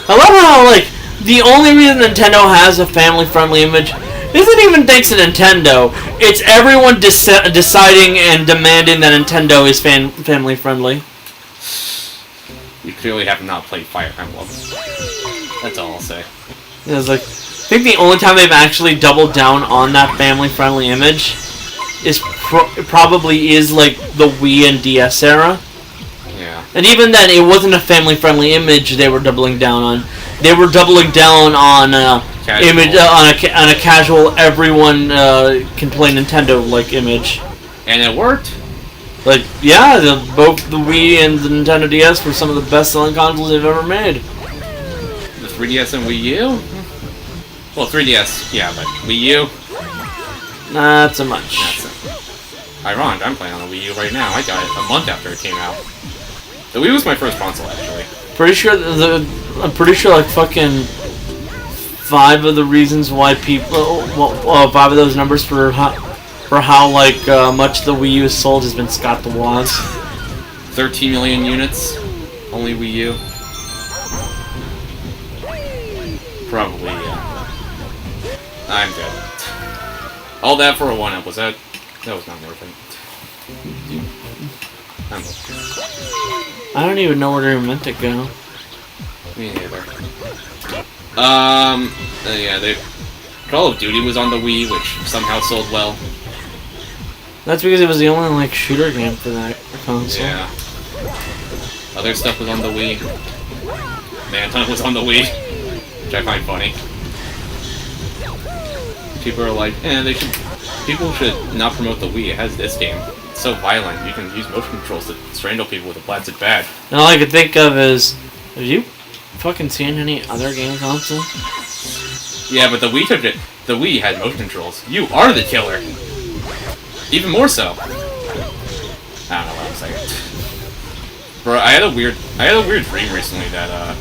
I love how, like, the only reason Nintendo has a family-friendly image isn't even thanks to Nintendo. It's everyone deciding and demanding that Nintendo is family-friendly. You clearly have not played Fire Emblem. That's all I'll say. Yeah, it's like, I think the only time they've actually doubled down on that family-friendly image is probably is, like, the Wii and DS era. Yeah. And even then, it wasn't a family-friendly image they were doubling down on. They were doubling down on image on a casual, everyone can play Nintendo-like image. And it worked. Like, yeah, both the Wii and the Nintendo DS were some of the best-selling consoles they've ever made. The 3DS and Wii U? Well, 3DS, yeah, but Wii U? Not so much. That's it. ironic, I'm playing on the Wii U right now. I got it a month after it came out. The Wii was my first console, actually. I'm pretty sure like fucking 5 of the reasons why people, 5 of those numbers for how like much the Wii U is sold has been Scott the Woz. 13 million units, only Wii U. Probably, yeah. I'm dead. All that for a 1-up, was that? That was not worth it. I don't even know where they're meant to go. Me neither. Yeah, Call of Duty was on the Wii, which somehow sold well. That's because it was the only like shooter game for that console. Yeah. Other stuff was on the Wii. Manhunt was on the Wii, which I find funny. People are like, people should not promote the Wii. It has this game. It's so violent. You can use motion controls to strangle people with a plastic bag. And all I could think of is, have you fucking seen any other game console? Yeah, but the Wii took it. The Wii had motion controls. You are the killer. Even more so. I don't know what I'm saying. Bro, I had a weird dream recently that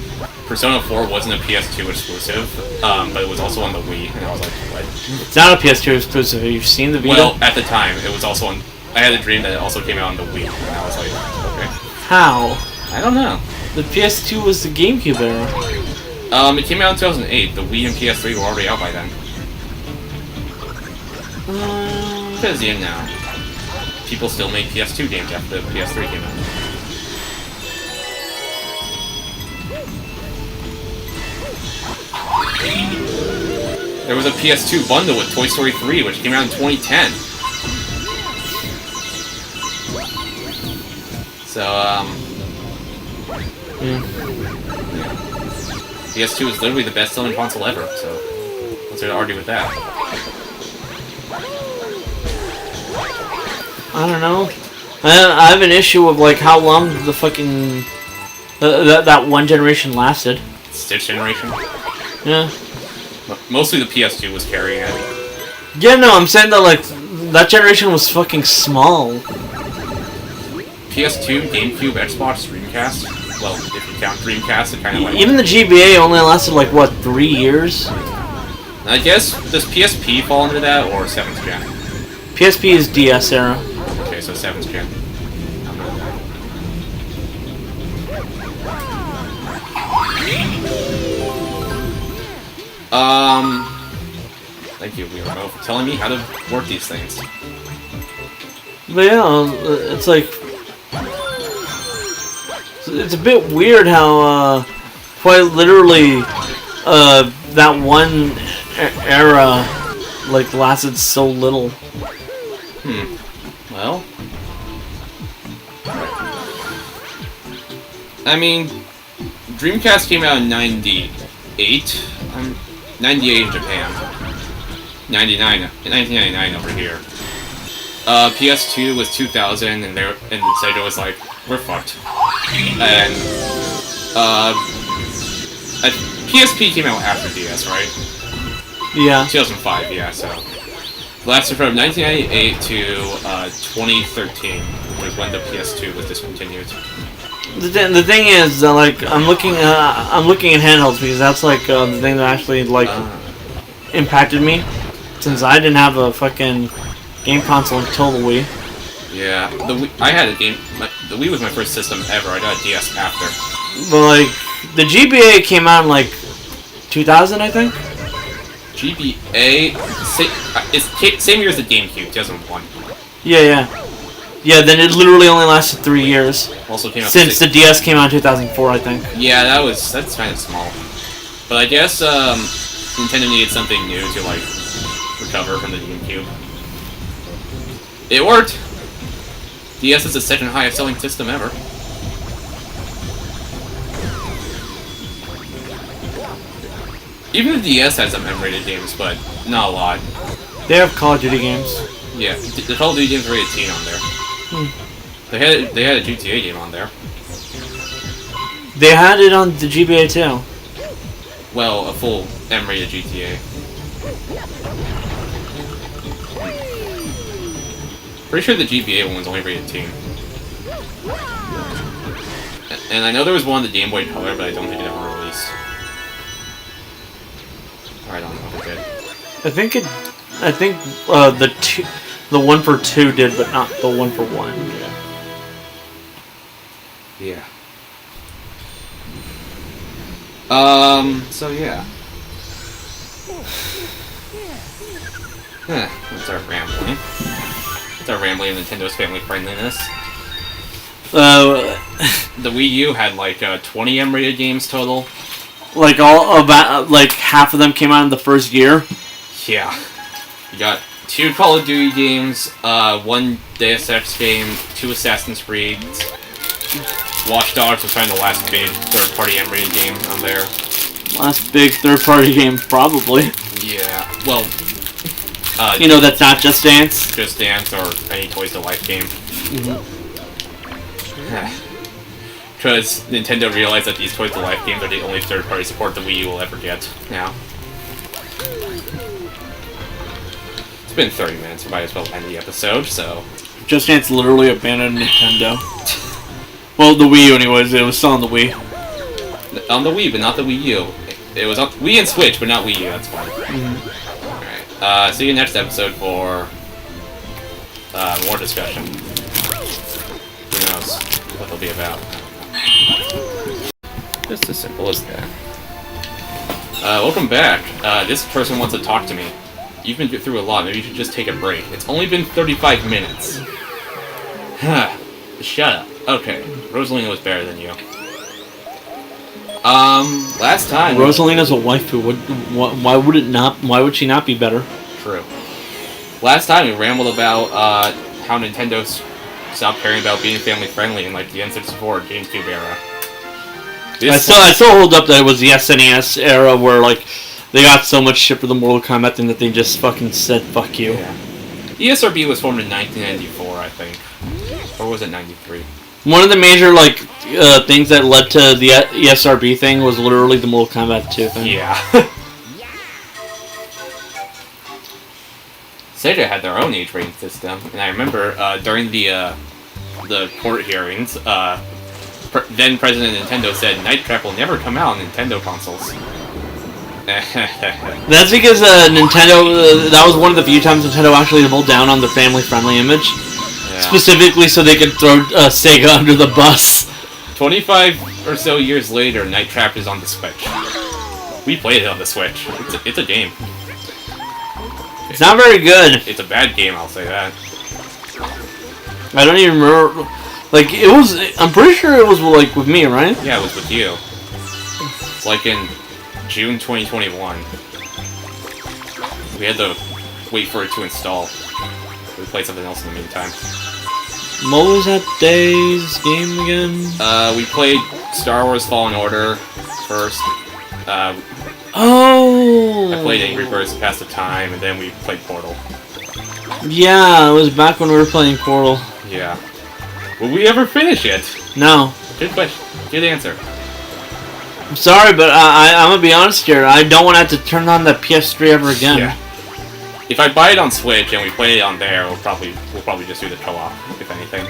Persona 4 wasn't a PS2 exclusive, but it was also on the Wii, and I was like, what? It's not a PS2 exclusive. Have you seen the Vita? Well, at the time, it was also on. I had a dream that it also came out on the Wii, and I was like, okay. How? I don't know. The PS2 was the GameCube era. It came out in 2008. The Wii and PS3 were already out by then. Because, you know, people still make PS2 games after the PS3 came out. There was a PS2 bundle with Toy Story 3, which came out in 2010. So, Yeah. PS2 is literally the best-selling console ever, so what's there to argue with that? I don't know. I have an issue of like how long the fucking that one generation lasted. Stitch generation? Yeah. Mostly the PS2 was carrying it. Yeah, no, I'm saying that like that generation was fucking small. PS2, GameCube, Xbox, Dreamcast. Well, if you count Dreamcast, it kind of like... Even the GBA only lasted like what, 3 years? I guess, does PSP fall under that, or 7th gen? PSP is DS era. Okay, so 7th gen. Thank you, Wii Remote, for telling me how to work these things. But yeah, it's like... It's a bit weird how, quite literally, that one era, like, lasted so little. Well... I mean, Dreamcast came out in 98. 98 in Japan. 1999 over here. PS2 was 2000, and Sega was like, we're fucked. And PSP came out after DS, right? Yeah. 2005, yeah. So lasted from 1998 to 2013, which was when the PS2 was discontinued. The thing is, like, I'm looking at handhelds because that's like the thing that actually like impacted me, since I didn't have a fucking game console until the Wii. Yeah, I had a game. The Wii was my first system ever. I got a DS after. But like, the GBA came out in like 2000, I think. GBA, it's same year as the GameCube, 2001. Yeah. Then it literally only lasted 3 years. Also came out since the DS came out in 2004, I think. Yeah, that's kind of small. But I guess Nintendo needed something new to like recover from the GameCube. It worked. DS is the second highest selling system ever. Even the DS has some M-rated games, but not a lot. They have Call of Duty games. Yeah, the Call of Duty games are rated teen on there. They had a GTA game on there. They had it on the GBA too. Well, a full M-rated GTA. Pretty sure the GBA one was only rated teen. And I know there was one on the Game Boy Color, but I don't think it ever released. Or I don't know if it did. I think the one for 2 did, but not the one for 1. Yeah. So yeah. Let's start rambling. Let's start rambling of Nintendo's family friendliness. The Wii U had like 20 M-rated games total. Like like half of them came out in the first year. Yeah. You got 2 Call of Duty games, 1 Deus Ex game, 2 Assassin's Creed. Watch Dogs was kind of the last big third-party M-rated game on there. Last big third-party game, probably. Yeah. Well, you know, that's not Just Dance. Just Dance or any Toys to Life game. Because Nintendo realized that these Toys to Life games are the only third-party support the Wii U will ever get now. It's been 30 minutes, we might as well end the episode, so... Just Dance literally abandoned Nintendo. Well, the Wii U anyways, it was still on the Wii. On the Wii, but not the Wii U. It was on Wii and Switch, but not Wii U, that's fine. Alright, see you next episode for... more discussion. Who knows what they'll be about. Just as simple as that. Welcome back. This person wants to talk to me. You've been through a lot, maybe you should just take a break. It's only been 35 minutes. Shut up. Okay, Rosalina was better than you. Last time... Rosalina's a waifu. Why would it not? Why would she not be better? True. Last time we rambled about, how Nintendo stopped caring about being family friendly in, like, the N64 GameCube era. I still hold up that it was the SNES era where, like, they got so much shit for the Mortal Kombat thing that they just fucking said, fuck you. Yeah. ESRB was formed in 1994, I think. Or was it 93? One of the major, like, things that led to the ESRB thing was literally the Mortal Kombat 2 thing. Yeah. Sega had their own age rating system, and I remember, during the court hearings, then President Nintendo said Night Trap will never come out on Nintendo consoles. That's because Nintendo, that was one of the few times Nintendo actually doubled down on their family-friendly image. Yeah. Specifically so they could throw Sega under the bus. 25 or so years later, Night Trap is on the Switch. We played it on the Switch. It's a game. It's not very good. It's a bad game, I'll say that. I don't even remember. Like, it was... I'm pretty sure it was, like, with me, right? Yeah, it was with you. It's like in June 2021. We had to wait for it to install. We played something else in the meantime. What was that day's game again? We played Star Wars Fallen Order first. Oh! I played Angry Birds to pass the time, and then we played Portal. Yeah, it was back when we were playing Portal. Yeah. Will we ever finish it? No. Good question. Good answer. I'm sorry, but I'm gonna be honest here. I don't want to have to turn on that PS3 ever again. Yeah. If I buy it on Switch and we play it on there, we'll probably just do the co-op, if anything.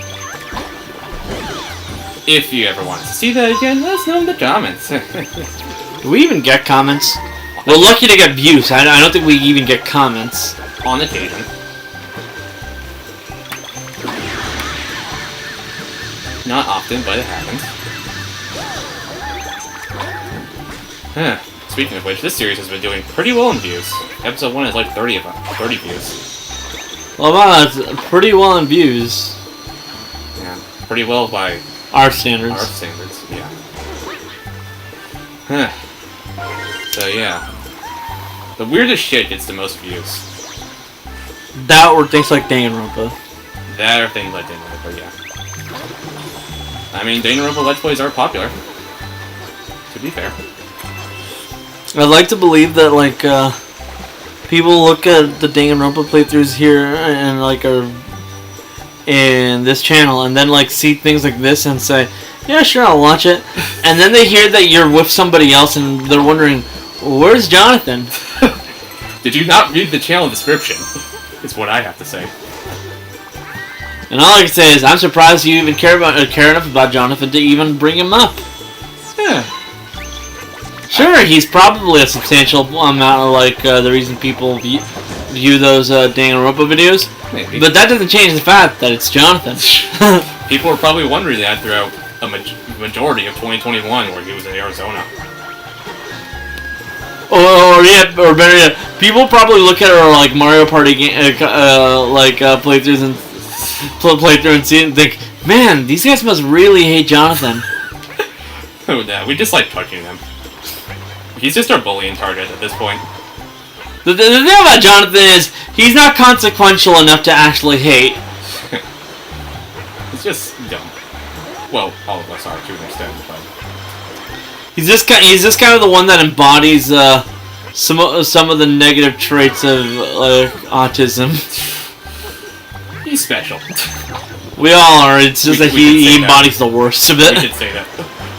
If you ever want to see that again, let us know in the comments. Do we even get comments? We're lucky to get views. I don't think we even get comments. On occasion. Not often, but it happens. Huh. Speaking of which, this series has been doing pretty well in views. Episode 1 is like 30 views. Well, wow, that's pretty well in views. Yeah, pretty well by our standards. Our standards, yeah. Huh. So yeah, the weirdest shit gets the most views. That or things like Danganronpa. That or things like Danganronpa, yeah. I mean, Danganronpa Let's Plays are popular. To be fair. I'd like to believe that, like, people look at the Danganronpa playthroughs here and, like, are in this channel and then, like, see things like this and say, yeah, sure, I'll watch it. And then they hear that you're with somebody else and they're wondering, where's Jonathan? Did you not read the channel description? Is what I have to say. And all I can say is, I'm surprised you even care enough about Jonathan to even bring him up. Yeah. Sure, he's probably a substantial amount of, like, the reason people view those Danganronpa videos. Maybe. But that doesn't change the fact that it's Jonathan. People were probably wondering that throughout a majority of 2021 where he was in Arizona. Or better yet, people probably look at our, like, Mario Party playthroughs and play through and see it and think, man, these guys must really hate Jonathan. Oh, no, we just like touching them. He's just our bullying target at this point. The thing about Jonathan is, he's not consequential enough to actually hate. It's just dumb. Well, all of us are to an extent, but... He's just kind of the one that embodies some of the negative traits of autism. He's special. We all are. It's just that he embodies the worst of it. We should say that.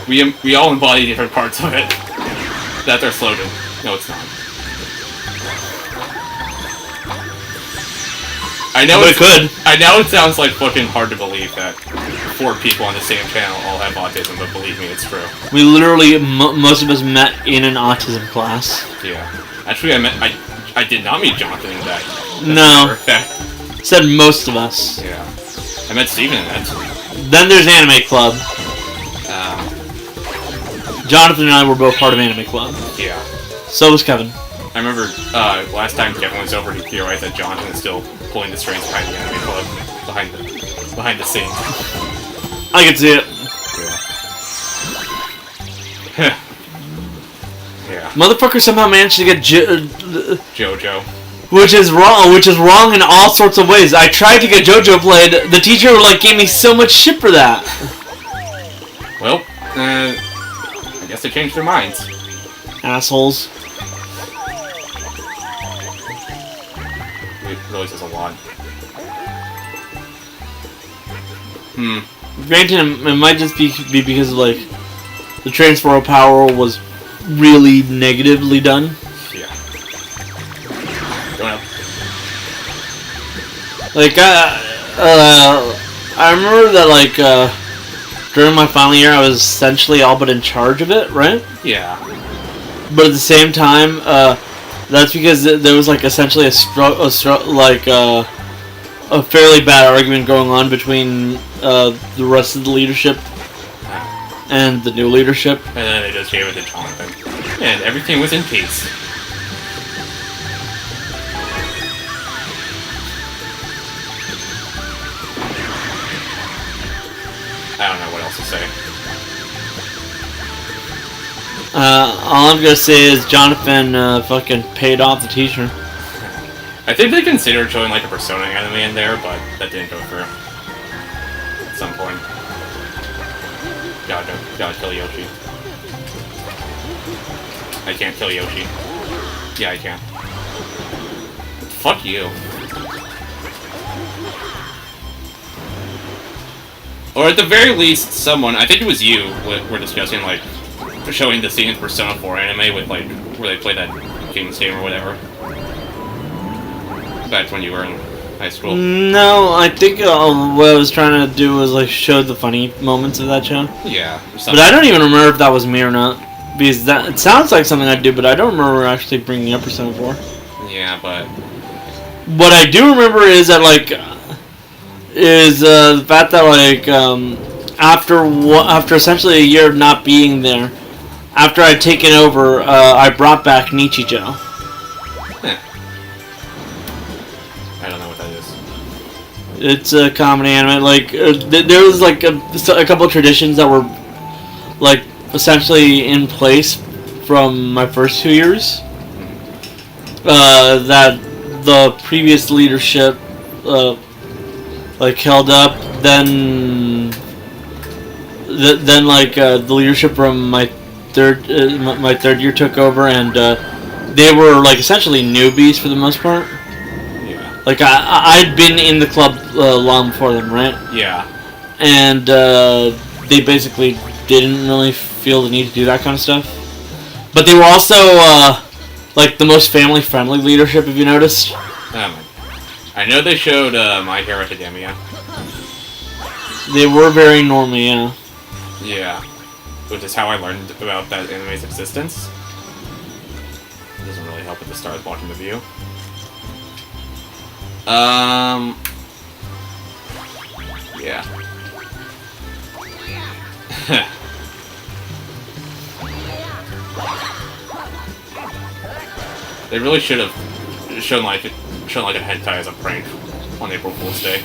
We all embody different parts of it. That's our slogan. No, it's not. I know it could. I know it sounds like fucking hard to believe that 4 people on the same channel all have autism, but believe me, it's true. We literally, most of us met in an autism class. Yeah. Actually, I did not meet Jonathan in that. No. Said most of us. Yeah. I met Steven in that. Then there's Anime Club. Jonathan and I were both part of Anime Club. Yeah. So was Kevin. I remember last time Kevin was over, he theorized that Jonathan was still pulling the strings behind the Anime Club, behind the scenes. I can see it. Yeah. Yeah. Motherfucker somehow managed to get JoJo. Which is wrong in all sorts of ways. I tried to get JoJo played. The teacher gave me so much shit for that. Well, I guess they changed their minds. Assholes. It really says a lot. Granted, it might just be because of, the transfer of power was really negatively done. Yeah. Don't know. I remember that, during my final year, I was essentially all but in charge of it, right? Yeah. But at the same time, that's because there was, essentially a fairly bad argument going on between the rest of the leadership and the new leadership. And then they just gave it to Jonathan. And everything was in peace. I don't know what else to say. All I'm gonna say is Jonathan fucking paid off the teacher. I think they considered showing a Persona anime in there, but that didn't go through. At some point. Gotta kill Yoshi. I can't kill Yoshi. Yeah, I can. Fuck you. Or at the very least, someone, I think it was you, were discussing, showing the scene in Persona 4 anime with, where they play that King's game or whatever. Back when you were in high school. No, I think what I was trying to do was, show the funny moments of that show. Yeah. But I don't even remember if that was me or not. Because it sounds like something I do, but I don't remember actually bringing up Persona 4. Yeah, but... What I do remember is that, the fact that, after essentially a year of not being there, after I'd taken over, I brought back Nichijou. I don't know what that is. It's a comedy anime. There was a couple of traditions that were essentially in place from my first 2 years. That the previous leadership held up. Then the leadership from my third year took over, and they were essentially newbies for the most part. I'd been in the club long before them, right? Yeah. And they basically didn't really feel the need to do that kind of stuff. But they were also the most family-friendly leadership, if you noticed. I know they showed My Hero Academia. They were very normal, yeah. Yeah. Which is how I learned about that anime's existence. It doesn't really help at the start watching the view. Yeah. They really should have shown like a hentai as a prank on April Fool's Day.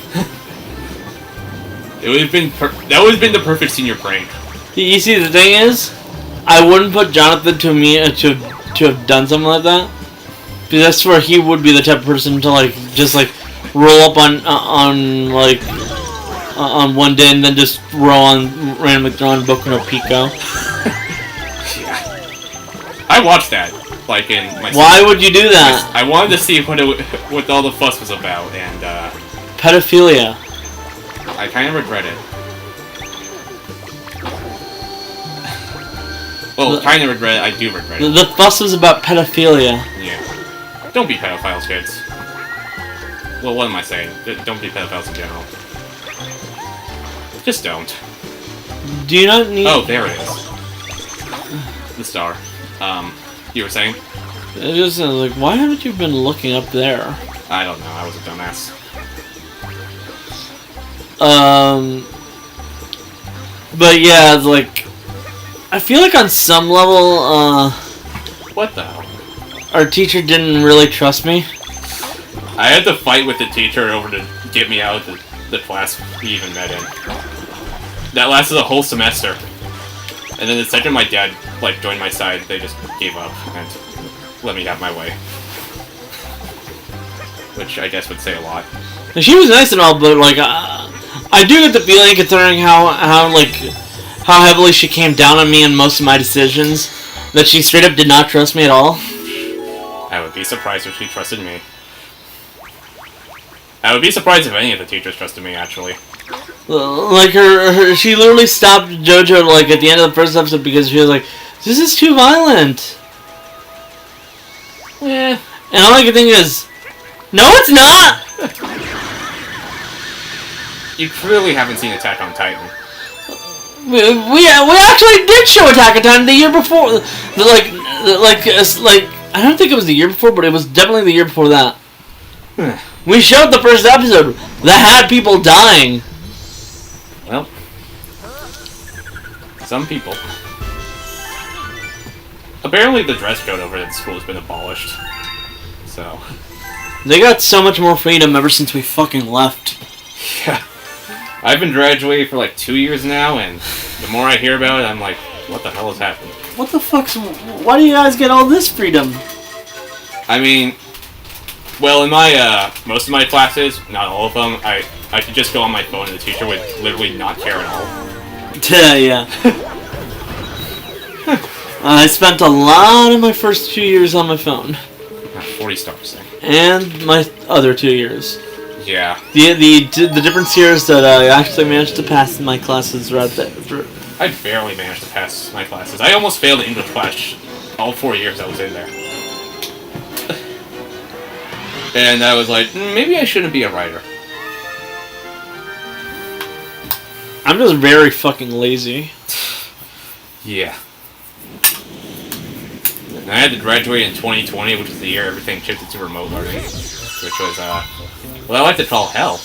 It would have been that would have been the perfect senior prank. You see, the thing is, I wouldn't put Jonathan to have done something like that, because I swear he would be the type of person to like just like roll up on one day and then just randomly throw on Boku no Pico. Yeah. I watched that. Like in my Why would you do that? I wanted to see what all the fuss was about, and Pedophilia. I kind of regret it. Well, kind of regret it. I do regret it. The fuss was about pedophilia. Yeah. Don't be pedophiles, kids. Well, what am I saying? Don't be pedophiles in general. Just don't. Do you not need? Oh, there it is. The star. You were saying? It just like, why haven't you been looking up there? I don't know. I was a dumbass. But yeah, it's like, I feel like on some level, What the hell? our teacher didn't really trust me. I had to fight with the teacher over to get me out of the class we even met in. That lasted a whole semester. And then the second my dad like joined my side, they just gave up and let me have my way. Which I guess would say a lot. And she was nice and all, but like, I do get the feeling, considering how heavily she came down on me in most of my decisions, that she straight up did not trust me at all. I would be surprised if she trusted me. I would be surprised if any of the teachers trusted me, actually. Like she literally stopped JoJo like at the end of the first episode because she was like, "This is too violent." Yeah. And all I can think is, "No, it's not." You clearly haven't seen Attack on Titan. We actually did show Attack on Titan the year before. Like I don't think it was the year before, but it was definitely the year before that. We showed the first episode that had people dying. Well, some people. Apparently the dress code over at school has been abolished. So. They got so much more freedom ever since we fucking left. Yeah. I've been graduating for like 2 years now, and the more I hear about it, I'm like, what the hell has happened? What the fuck's... Why do you guys get all this freedom? I mean, well, in my, most of my classes, not all of them, I could just go on my phone and the teacher would literally not care at all. Yeah. I spent a lot of my first 2 years on my phone. 40 stars thing. And my other 2 years. Yeah. The difference here is that I actually managed to pass my classes right there. I barely managed to pass my classes. I almost failed the English class all 4 years I was in there. And I was like, maybe I shouldn't be a writer. I'm just very fucking lazy. Yeah. And I had to graduate in 2020, which is the year everything shifted to remote learning. Which was, well, I like to call hell.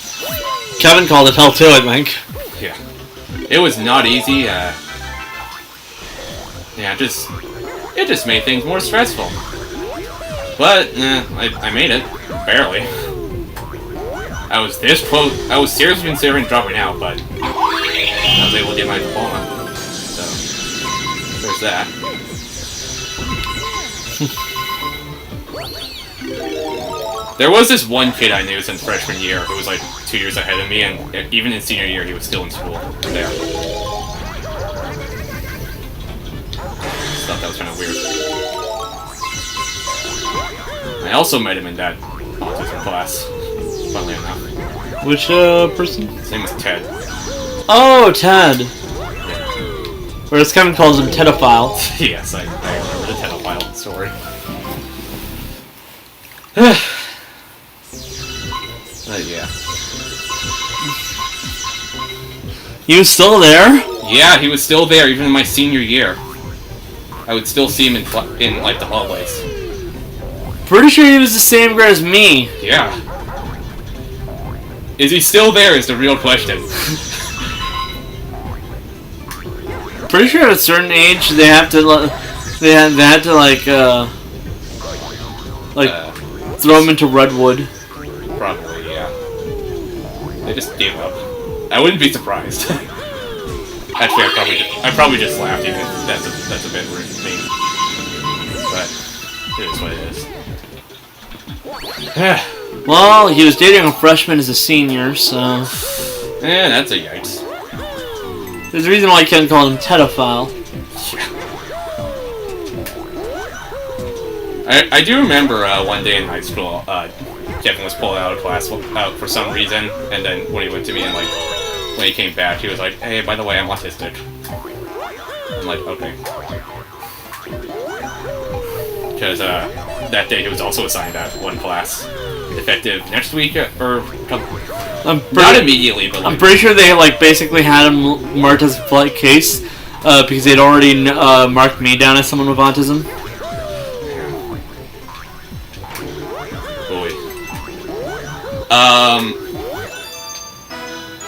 Kevin called it hell too, I think. Yeah. It was not easy, yeah, it just made things more stressful. But, I made it. Barely. I was this close. I was seriously considering dropping out, but I was able to get my diploma. So, there's that. There was this one kid I knew since freshman year who was like 2 years ahead of me, and even in senior year he was still in school there. Just thought that was kind of weird. I also met him in that autism class, funnily enough. Which person? His name was Ted. Oh, Ted. Yeah. Whereas Kevin calls him Tedophile. Yes, I remember the Tedophile story. Yeah. He was still there? Yeah, he was still there even in my senior year. I would still see him in like the hallways. Pretty sure he was the same grade as me. Yeah. Is he still there is the real question. Pretty sure at a certain age they have to they had to throw him into Redwood. Probably, yeah. They just gave up. I wouldn't be surprised. Actually, I probably just laughed even if that's a bit rude to me. But it is what it is. Well, he was dating a freshman as a senior, so That's a yikes. there's a reason why I can't call him pedophile. I do remember one day in high school, Kevin was pulled out of class for some reason, and then when he went to me and when he came back, he was like, "Hey, by the way, I'm autistic." I'm like, okay. Because that day he was also assigned that one class, effective next week or not immediately, but I'm pretty sure they basically had him marked as a flight case because they'd already marked me down as someone with autism. Boy.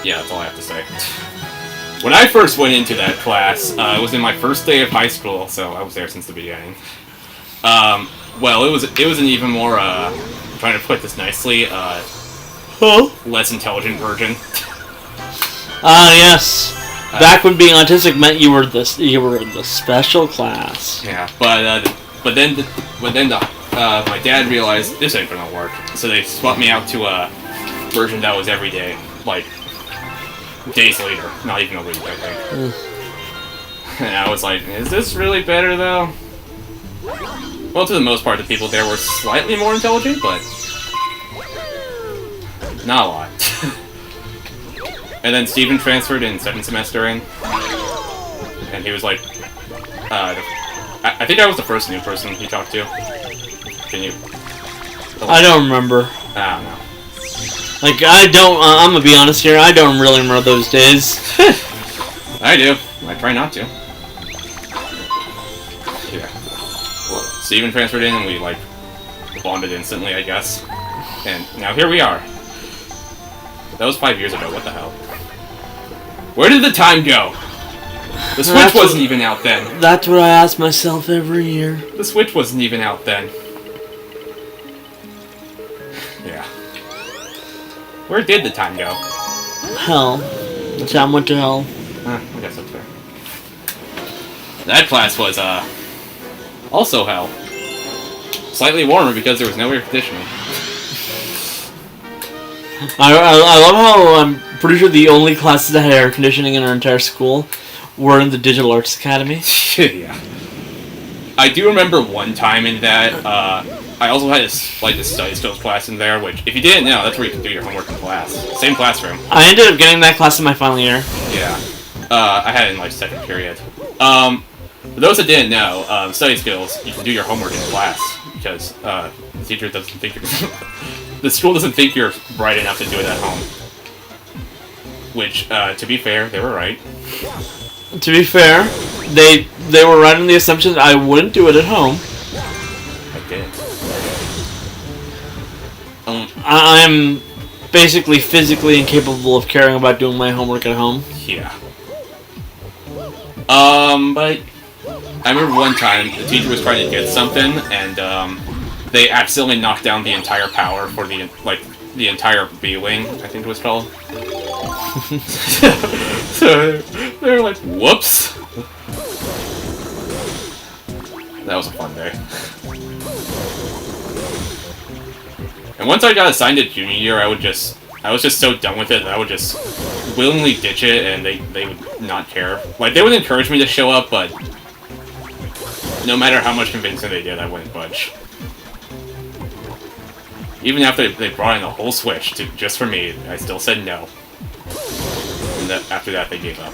Yeah, that's all I have to say. When I first went into that class, it was in my first day of high school, so I was there since the beginning. Well, it was an even more, trying to put this nicely, less intelligent version. Yes. Back when being autistic meant you were in the special class. Yeah, but then my dad realized this ain't gonna work, so they swapped me out to a version that was every day, days later, not even a week, I think. And I was like, is this really better though? Well, to the most part, the people there were slightly more intelligent, but not a lot. And then Steven transferred in second semester in, and he was like, I think I was the first new person he talked to. Can you? I don't remember. I don't know. I'm gonna be honest here, I don't really remember those days. I do. I try not to. Yeah. Well, Steven transferred in and we, bonded instantly, I guess. And now here we are. That was 5 years ago, what the hell? Where did the time go? The Switch wasn't even out then. That's what I ask myself every year. The Switch wasn't even out then. Yeah. Where did the time go? Hell. The time went to hell. I guess that's fair. That class was, also hell. Slightly warmer because there was no air conditioning. I love how I'm pretty sure the only classes that had air conditioning in our entire school were in the Digital Arts Academy. Yeah. I do remember one time in that, I also had this study skills class in there, which, if you didn't know, that's where you can do your homework in class. Same classroom. I ended up getting that class in my final year. Yeah. I had it in, second period. For those that didn't know, study skills, you can do your homework in class, because, the teacher doesn't think you're... the school doesn't think you're bright enough to do it at home. Which, to be fair, they were right. To be fair, they were right in the assumption that I wouldn't do it at home. I did. I'm basically physically incapable of caring about doing my homework at home. Yeah. But I remember one time the teacher was trying to get something, and they accidentally knocked down the entire power for the entire B-wing, I think it was called. So they were like, "Whoops." That was a fun day. And once I got assigned to junior year, I was just so done with it that I would just willingly ditch it, and they would not care. They would encourage me to show up, but no matter how much convincing they did, I wouldn't budge. Even after they brought in a whole Switch just for me, I still said no. And after that, they gave up.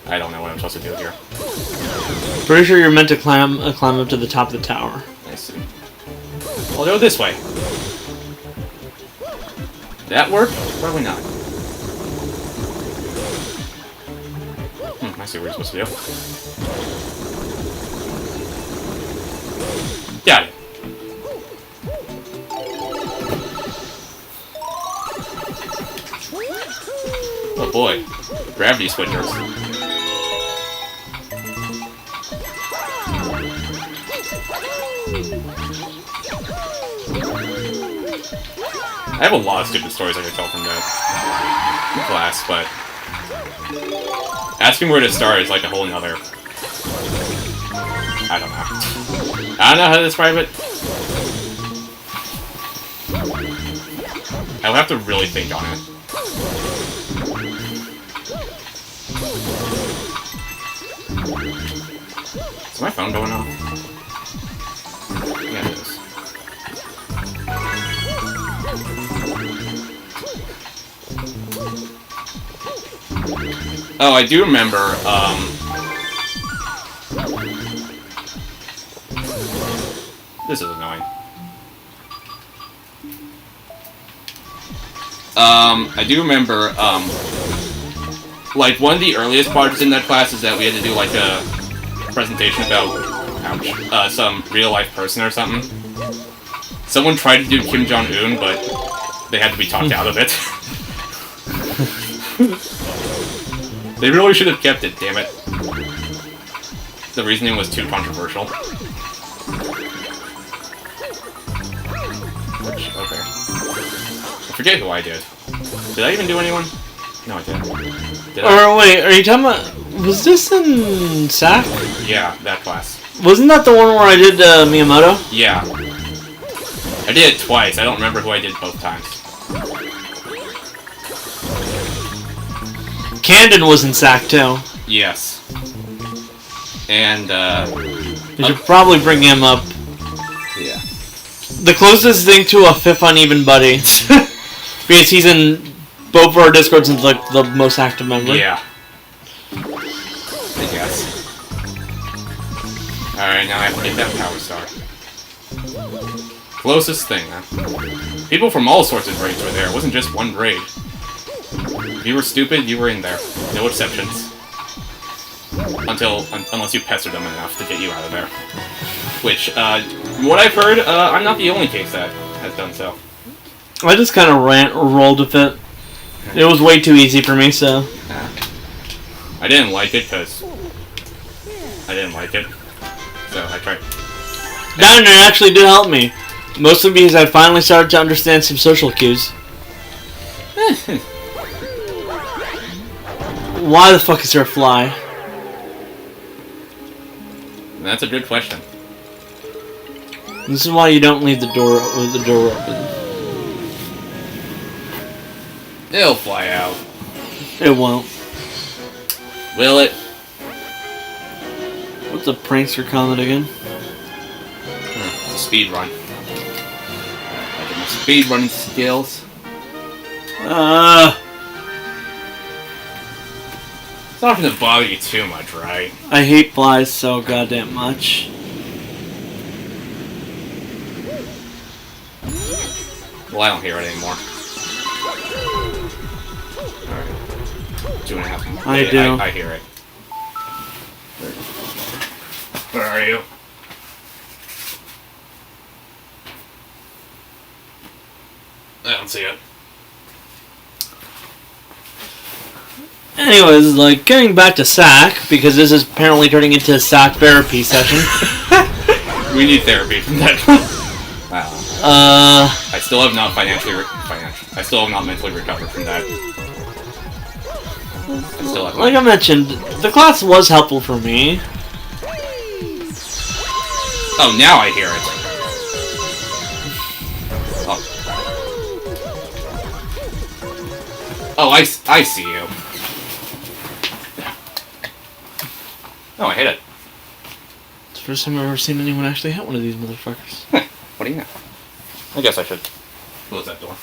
I don't know what I'm supposed to do here. Pretty sure you're meant to climb up to the top of the tower. I see. I'll go this way. That work? Probably not. I see what you're supposed to do. Got it. Oh boy. Gravity switchers. I have a lot of stupid stories I could tell from that class, but asking where to start is like a whole nother... I don't know. I don't know how to describe it. I would have to really think on it. Is my phone going off? Yeah, it is. Oh, I do remember, this is annoying. I do remember, like, one of the earliest parts in that class is that we had to do, like, a presentation about, ouch, some real-life person or something. Someone tried to do Kim Jong-un, but they had to be talked out of it. They really should have kept it, damn it. The reasoning was too controversial. Which, okay. I forget who I did. Did I even do anyone? No, I didn't. Did I? Or wait, are you talking about... Was this in SAC? Yeah, that class. Wasn't that the one where I did Miyamoto? Yeah. I did it twice. I don't remember who I did both times. Camden was in SAC too. Yes. And, You should probably bring him up. yeah. The closest thing to a fifth uneven buddy. Because he's in both of our Discords and like the most active member. Yeah. I guess. Alright, now I have to get that power star. Closest thing, huh? People from all sorts of raids were there. It wasn't just one raid. If you were stupid, you were in there. No exceptions. Unless you pestered them enough to get you out of there. Which, from what I've heard, I'm not the only case that has done so. I just kind of rolled with it. It was way too easy for me, so... I didn't like it, because... I didn't like it. So, I tried... That actually did help me. Mostly because I finally started to understand some social cues. Why the fuck is there a fly? That's a good question. This is why you don't leave the door open. It'll fly out. It won't. Will it? What's a prankster comment again? It's a speed run. Like my speed running skills. It's not gonna bother you too much, right? I hate flies so goddamn much. Well, I don't hear it anymore. Alright. 2.5. I do. I hear it. Where are you? I don't see it. Anyways, like, getting back to SAC, because this is apparently turning into a SAC therapy session. We need therapy from that. I still have not I still have not mentally recovered from that. I still have like I mentioned, the class was helpful for me. Oh, now I hear it. Oh, I see you. Oh, I hit it. It's the first time I've ever seen anyone actually hit one of these motherfuckers. What do you know? I guess I should close that door.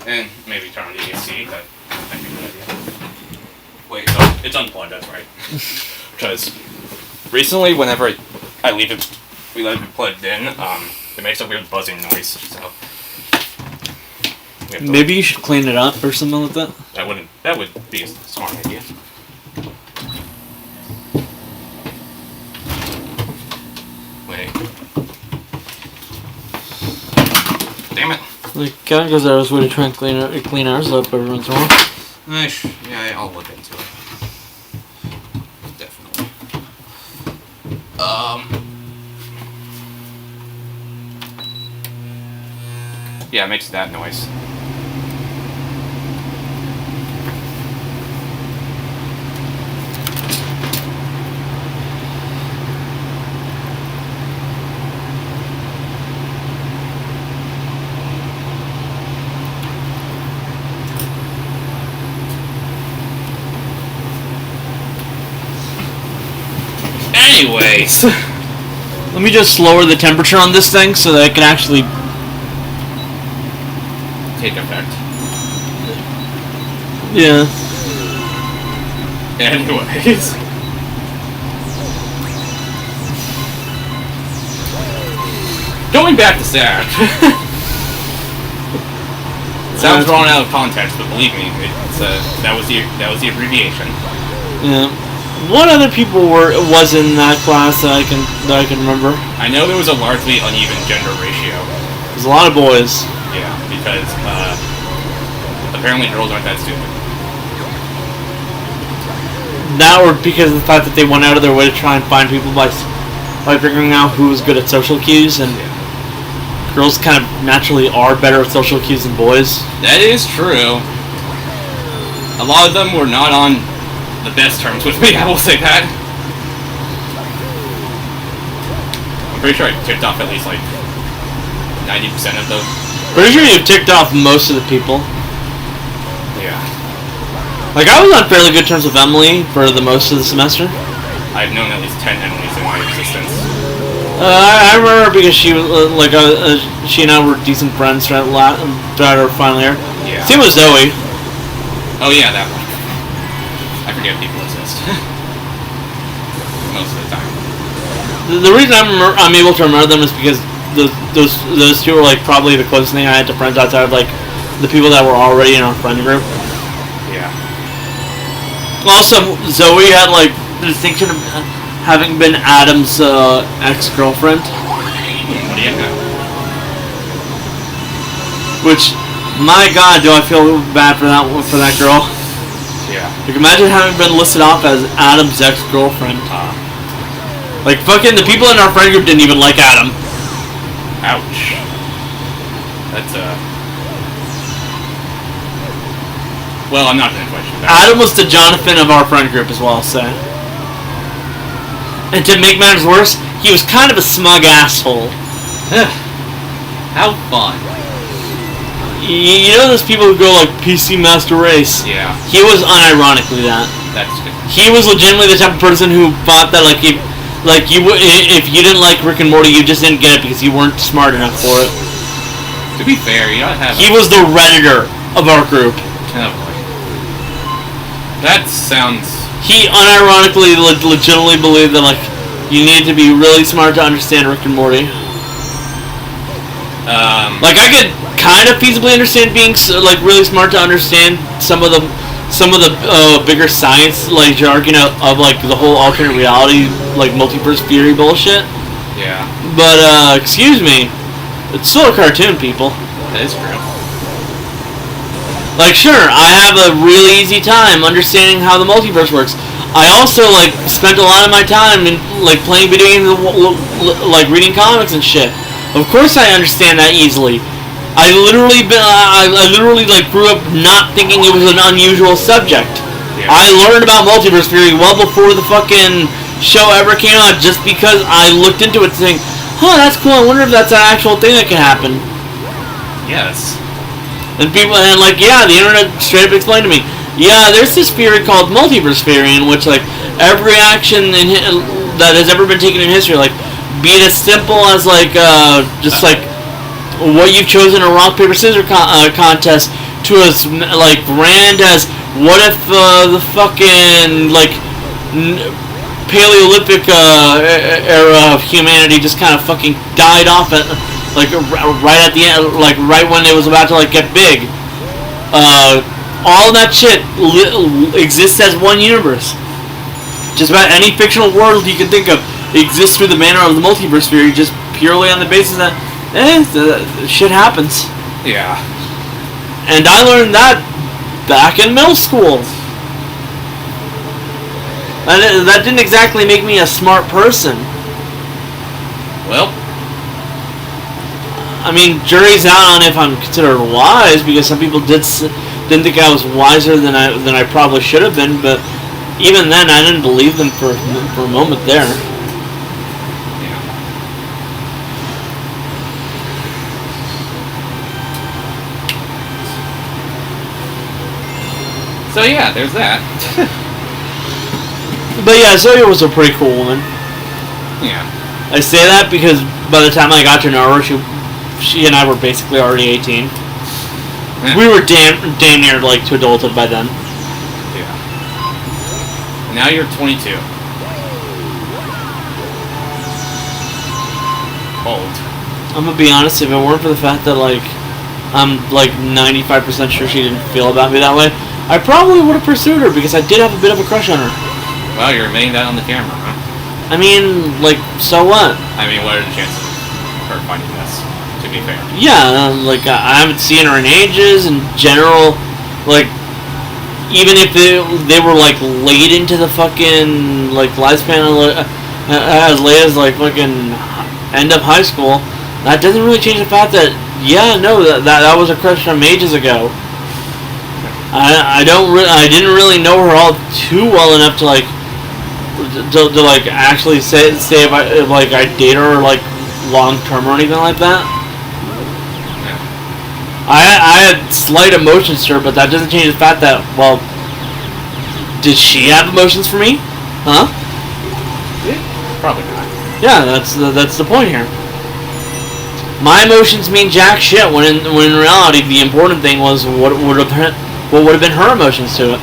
And maybe turn on the AC, that might be a good idea. Wait, oh, it's unplugged, that's right. Because recently, whenever I leave it, we let it plugged in, it makes a weird buzzing noise, so... Maybe you should clean it up or something like that. I wouldn't That would be a smart idea. Wait. Damn it. Like, Kevin goes out of his way to try and clean ours up every once in a while. Yeah, I'll look into it. Definitely. Yeah, it makes that noise. Anyways, Let me just lower the temperature on this thing so that it can actually... take effect. Yeah. Anyways. Going back to Zach. Sounds drawn out of context, but believe me, it's that was the abbreviation. Yeah. What other people was in that class that I can remember? I know there was a largely uneven gender ratio. There's a lot of boys. Yeah, because apparently girls aren't that stupid. That or because of the fact that they went out of their way to try and find people by figuring out who was good at social cues, and girls kind of naturally are better at social cues than boys. That is true. A lot of them were not on the best terms with me, I will say that. I'm pretty sure I ticked off at least like 90% of those. Pretty sure you've ticked off most of the people. Yeah. Like, I was on fairly good terms with Emily for the most of the semester. I've known at least 10 Emily's in my existence. I remember because she was she and I were decent friends throughout our final year. Yeah. Same with Zoe. Oh yeah, that one. I forget people exist. Most of the time. The reason I'm able to remember them is because those two were like probably the closest thing I had to friends outside of like the people that were already in our friend group. Yeah. Also, Zoe had like the distinction of having been Adam's ex-girlfriend, What do you know? which, my God, do I feel bad for that girl. Yeah. Like, imagine having been listed off as Adam's ex-girlfriend. Like, fucking the people in our friend group didn't even like Adam. Ouch. That's well, I'm not gonna question that. Adam was the Jonathan of our friend group as well, so. And to make matters worse, he was kind of a smug asshole. How fun. You know those people who go like PC Master Race? Yeah. He was unironically that. That's good. He was legitimately the type of person who thought that if you didn't like Rick and Morty, you just didn't get it because you weren't smart enough for it. To be fair, you don't have. He was the Redditor of our group. Oh boy. That sounds. He unironically, legitimately believed that you need to be really smart to understand Rick and Morty. Like, I could kind of feasibly understand being really smart to understand some of the bigger science jargon of the whole alternate reality multiverse theory bullshit. Yeah. But excuse me, it's still a cartoon, people. That is true. Like, sure, I have a really easy time understanding how the multiverse works. I also spent a lot of my time in playing video games, reading comics and shit. Of course, I understand that easily. I literally grew up not thinking it was an unusual subject. Yeah. I learned about multiverse theory well before the fucking show ever came out, just because I looked into it saying, "Huh, that's cool. I wonder if that's an actual thing that can happen." Yes. And people the internet straight up explained to me, yeah, there's this theory called multiverse theory in which every action that has ever been taken in history, be it as simple as what you've chosen in a rock paper scissors contest, to as grand as what if the fucking Paleolithic era of humanity just kind of fucking died off at right at the end, right when it was about to get big. all that shit exists as one universe. Just about any fictional world you can think of exists through the manner of the multiverse theory, just purely on the basis that, shit happens. Yeah. And I learned that back in middle school. And that didn't exactly make me a smart person. Well, I mean, jury's out on if I'm considered wise, because some people didn't think I was wiser than I probably should have been, but even then I didn't believe them for a moment there. yeah. So yeah, there's that. But yeah, Zoya was a pretty cool woman. Yeah. I say that because by the time I got to know her, she and I were basically already 18. Yeah. We were damn near like to adulthood by then. Yeah. Now you're 22. Old. I'm gonna be honest, if it weren't for the fact that like I'm like 95% sure she didn't feel about me that way, I probably would have pursued her because I did have a bit of a crush on her. Well, you're admitting that on the camera, huh? I mean, like, so what? I mean, what are the chances of her finding this, to be fair? Yeah, like, I haven't seen her in ages. In general, like, even if they were, like, late into the fucking, like, lifespan, as late as, like, fucking end of high school, that doesn't really change the fact that, yeah, no, that was a crush from ages ago. I didn't really know her all too well enough to, like, to like actually say if I date her like long term or anything like that. I had slight emotions to her, but that doesn't change the fact that, well, did she have emotions for me? Huh? Yeah, probably not. Yeah, that's the point here. My emotions mean jack shit when in reality the important thing was what would have been her emotions to it.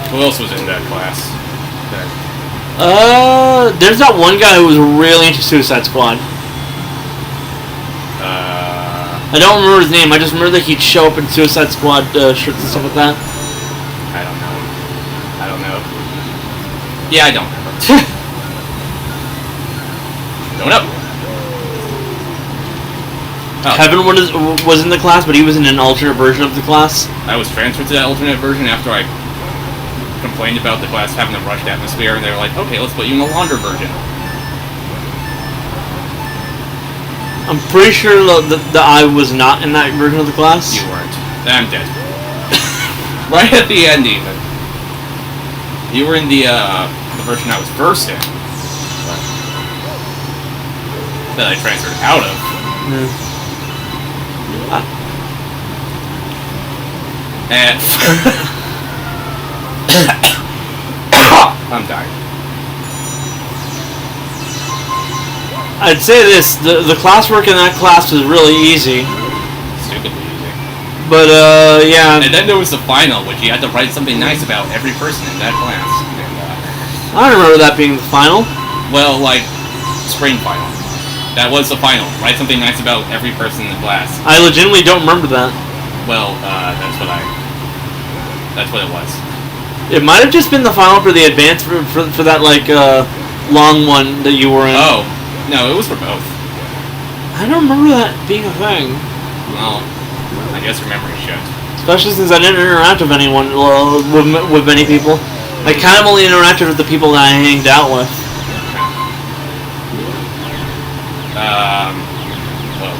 Who else was in that class? There's that one guy who was really into Suicide Squad. I don't remember his name. I just remember that he'd show up in Suicide Squad shirts and stuff like that. I don't know. Yeah, I don't remember. Don't know. Oh. Kevin was in the class, but he was in an alternate version of the class. I was transferred to that alternate version after I complained about the class having a rushed atmosphere, and they were like, okay, let's put you in the longer version. I'm pretty sure that I was not in that version of the class. You weren't. I'm dead. Right at the end, even. You were in the version I was first in. That I transferred out of. And I'm dying. I'd say this: the classwork in that class was really easy. Stupidly easy. But yeah. And then there was the final, which you had to write something nice about every person in that class. And, I don't remember that being the final. well, like spring final. That was the final. Write something nice about every person in the class. I legitimately don't remember that. Well, that's what it was. It might have just been the final for the advance for that like long one that you were in. Oh, no, it was for both. I don't remember that being a thing. Well, I guess your memory should. Especially since I didn't interact with anyone, with many people. I kind of only interacted with the people that I hanged out with. Well.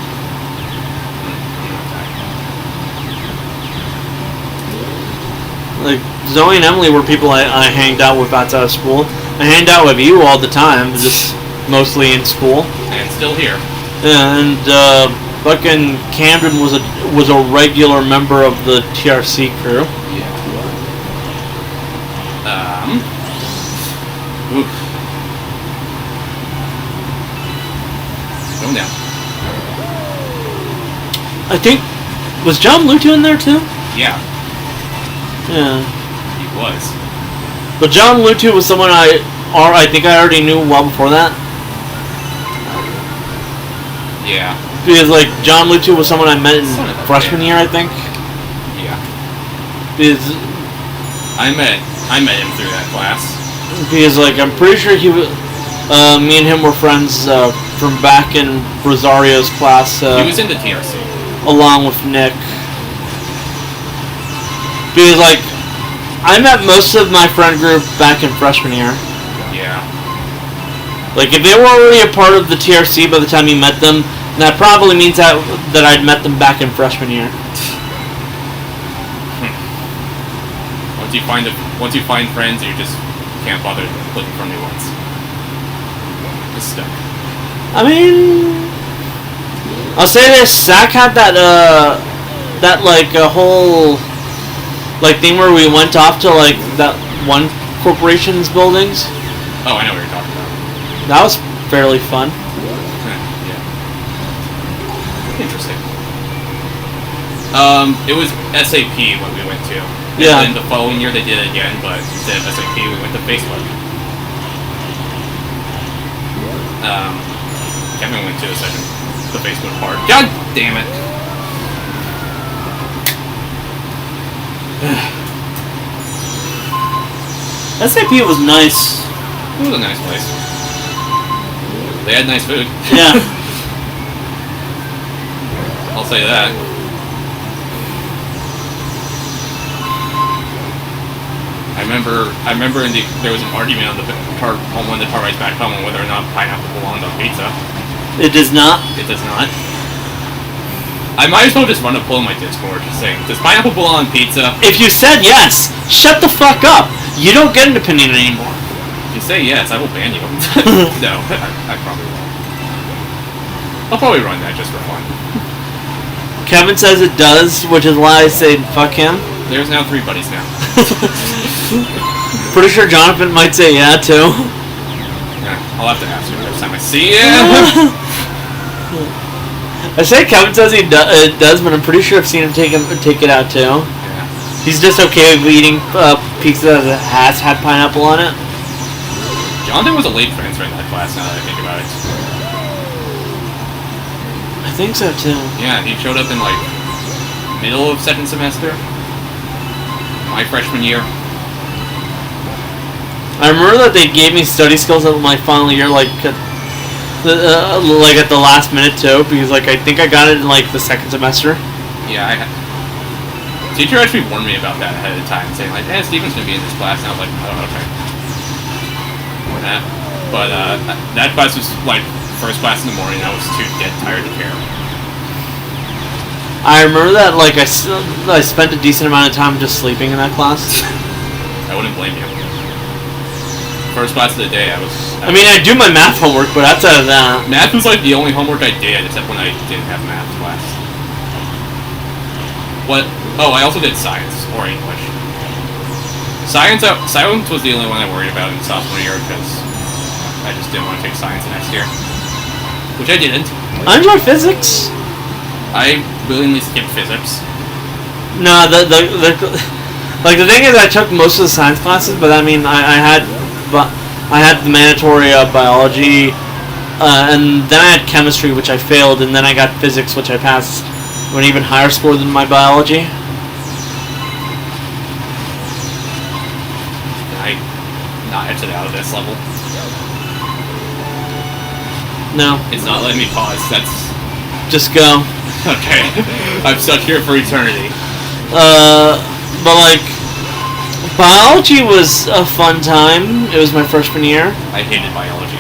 Like, Zoe and Emily were people I hanged out with outside of school. I hanged out with you all the time, just mostly in school. And still here. Yeah, and fucking Camden was a regular member of the TRC crew. Yeah. Oof. Going down. I think, was John Lutu in there too? Yeah, Yeah. he was. But John Lutu was someone I or I think I already knew well before that. Yeah. Because like John Lucha was someone I met in Son of a freshman year, I think. Yeah. Because I met him through that class. like I'm pretty sure me and him were friends from back in Rosario's class. He was in the TRC. Along with Nick. Because like I met most of my friend group back in freshman year. Yeah. Like if they were already a part of the TRC by the time you met them, that probably means that I'd met them back in freshman year. Once you find friends, you just can't bother looking for new ones. It's stuck. I mean, I'll say this: Zach had that like a whole like thing where we went off to like that one corporation's buildings. Oh, I know what you're talking about. That was fairly fun. Yeah. Interesting. It was SAP when we went to. Yeah. And then the following year they did it again, but instead of SAP we went to Facebook. Kevin went to the Facebook part. God damn it! SAP was nice. It was a nice place. They had nice food. Yeah. I'll say that. I remember there was an argument on one of the car rides back home on whether or not pineapple belonged on pizza. It does not. It does not. I might as well just run a poll in my Discord just saying, does pineapple belong on pizza? If you said yes, shut the fuck up. You don't get an opinion anymore. If you say yes, I will ban you. No, I probably won't. I'll probably run that just for fun. Kevin says it does, which is why I say fuck him. There's now 3 buddies now. Pretty sure Jonathan might say yeah too. Yeah, I'll have to ask you next time I see you. I say Kevin says it does, but I'm pretty sure I've seen him take it out too. Yeah. He's just okay with eating pizza that has had pineapple on it. Jonathan was a late transfer in that class now that I think about it. I think so too. Yeah, he showed up in like middle of 2nd semester. My freshman year. I remember that they gave me study skills at my final year, like at the last minute too, because like I think I got it in like the 2nd semester. Yeah, teacher actually warned me about that ahead of time, saying like, "Hey, Steven's gonna be in this class," and I was like, "Oh, okay." But that class was like first class in the morning. I was too dead tired to care. I remember that like I spent a decent amount of time just sleeping in that class. I wouldn't blame you. First class of the day, I mean, I do my math homework, but outside of that, math was like the only homework I did, except when I didn't have math class. What? Oh, I also did science or English. Science was the only one I worried about in sophomore year because I just didn't want to take science the next year, which I didn't. I enjoy physics. I willingly skipped physics. No, the thing is, I took most of the science classes, but I mean, I had the mandatory biology, and then I had chemistry, which I failed, and then I got physics, which I passed with an even higher score than my biology. Can I not exit out of this level? No. It's not letting me pause. That's just go. Okay. I'm stuck here for eternity. But like, biology was a fun time. It was my freshman year. I hated biology.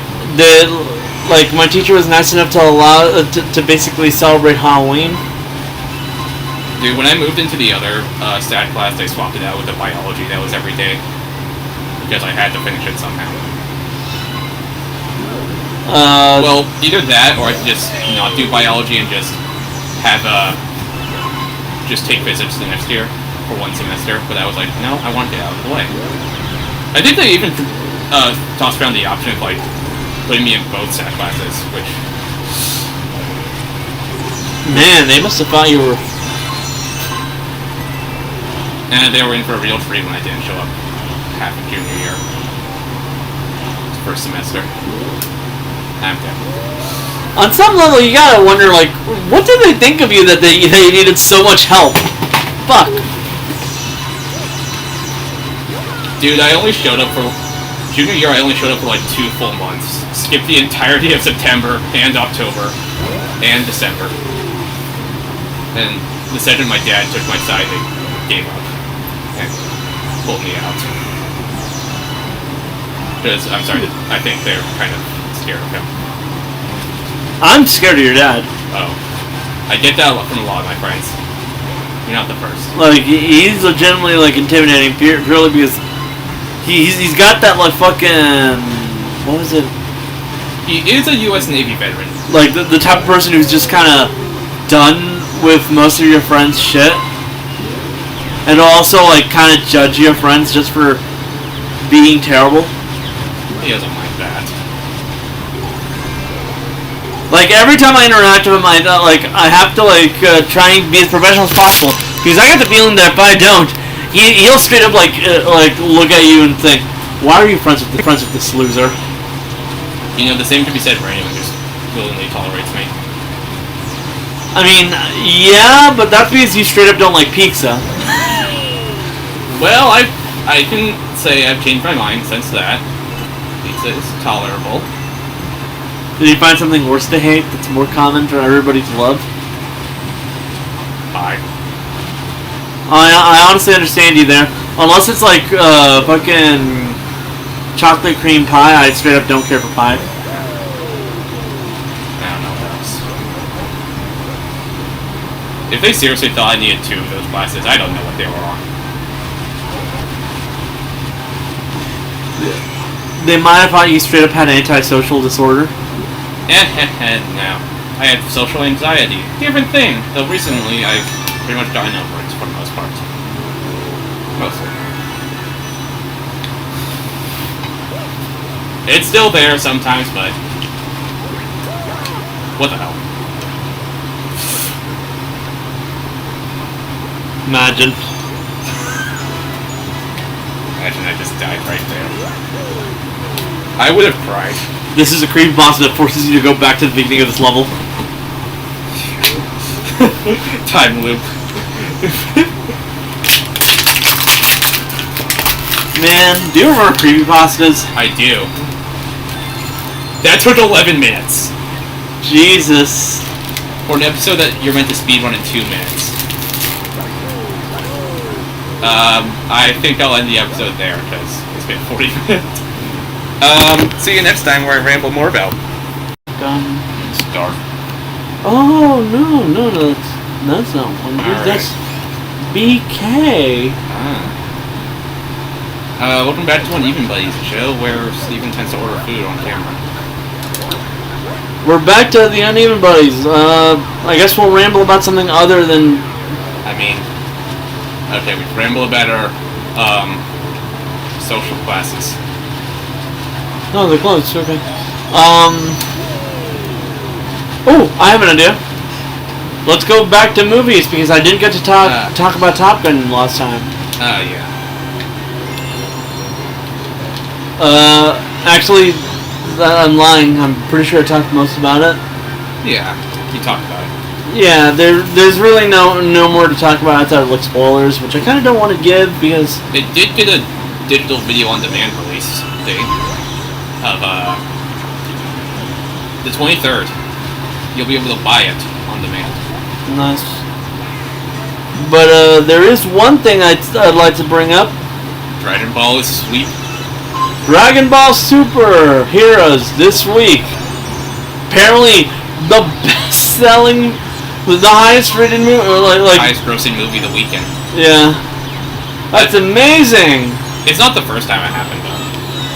My teacher was nice enough to allow to basically celebrate Halloween. Dude, when I moved into the other stat class, they swapped it out with the biology. That was every day because I had to finish it somehow. Well, either that or I could just not do biology and just have just take physics the next year for one semester. But I was like, no, I want to get out of the way. I think they even tossed around the option of like putting me in both stat classes, which man, they must have thought you were. And they were in for a real treat when I didn't show up half of junior year. first semester. I'm good. On some level, you gotta wonder, like, what did they think of you that they needed so much help? Fuck. Dude, I only showed up for... Junior year, I only showed up for like 2 full months. Skipped the entirety of September, and October, and December. And the second my dad took my side, they gave up. And pulled me out. Because, I'm sorry, I think they're kind of scared of him. I'm scared of your dad. Oh. I get that from a lot of my friends. You're not the first. Like, he's legitimately, like, intimidating purely because he's got that, like, fucking... What was it? He is a U.S. Navy veteran. Like, the type of person who's just kind of done with most of your friends' shit. And also, like, kind of judge your friends just for being terrible. He doesn't mind that. Like, every time I interact with him, I have to, like, try and be as professional as possible. Because I get the feeling that if I don't, he'll straight up, like, look at you and think, why are you friends with this loser? You know, the same could be said for anyone who just willingly tolerates me. I mean, yeah, but that's because you straight up don't like pizza. Well, I can say I've changed my mind since that. Pizza is tolerable. Did you find something worse to hate that's more common for everybody to love? Pie. I honestly understand you there. Unless it's like fucking chocolate cream pie, I straight up don't care for pie. I don't know what else. If they seriously thought I needed 2 of those classes, I don't know what they were on. They might have thought you straight up had antisocial disorder. No. I had social anxiety. Different thing. Though recently I've pretty much gotten over it for the most part. Mostly. It's still there sometimes, but... What the hell? Imagine. Imagine I just died right there. I would have cried. This is a creepypasta that forces you to go back to the beginning of this level. Time loop. Man, do you remember creepypastas? I do. That took 11 minutes. Jesus. For an episode that you're meant to speedrun in 2 minutes. I think I'll end the episode there, because it's been 40 minutes. See you next time where I ramble more about Star. Oh, no, that's not one. All That's BK. Welcome back to Uneven Buddies, a show where Steven tends to order food on camera. We're back to the Uneven Buddies. I guess we'll ramble about something other than... I mean, okay, we ramble about our, social classes. No, they're closed. Okay. Oh, I have an idea. Let's go back to movies because I didn't get to talk about Top Gun last time. Yeah. Actually, I'm lying. I'm pretty sure I talked most about it. Yeah, you talked about it. Yeah, there's really no more to talk about outside of like spoilers, which I kind of don't want to give because They did get a digital video on demand release thing of the 23rd. You'll be able to buy it on demand. nice. But there is one thing I'd like to bring up. Dragon Ball is sweet. Dragon Ball Super Heroes this week. Apparently, the best-selling, the highest-rated movie, like Highest grossing movie of the weekend. yeah, that's amazing. It's not the first time it happened though.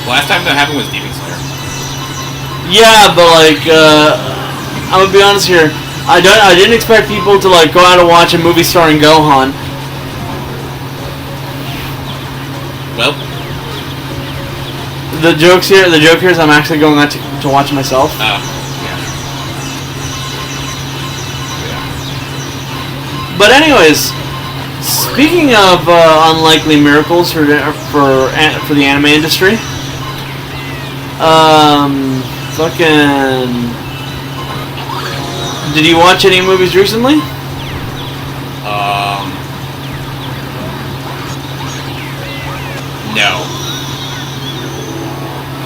The last time that happened was Demon Slayer. Yeah, but like, I'm gonna be honest here. I didn't expect people to like go out and watch a movie starring Gohan. Well, The joke here is I'm actually going out to watch it myself. yeah. But anyways, speaking of unlikely miracles for the anime industry, Fucking. Did you watch any movies recently? No.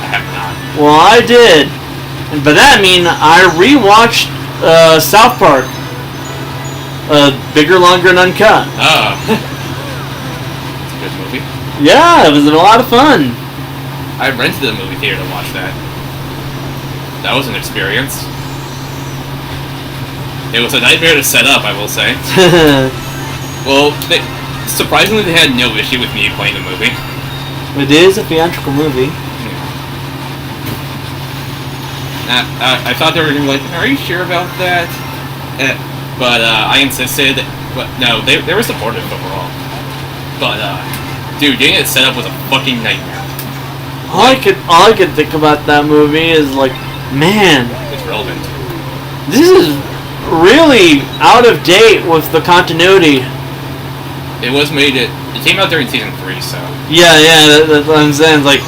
I have not. Well, I did. And by that I mean I rewatched South Park. Bigger, Longer, and Uncut. Oh. It's a good movie. Yeah, it was a lot of fun. I rented the movie theater to watch that. That was an experience. It was a nightmare to set up, I will say. Well, surprisingly, they had no issue with me playing the movie. It is a theatrical movie. I thought they were going to be like, are you sure about that? But I insisted. But no, they were supportive overall. But dude, getting it set up was a fucking nightmare. All I could think about that movie is like, man, It's relevant. this is really out of date with the continuity. It was made. It came out during season 3, so Yeah, that's what I'm saying. Like,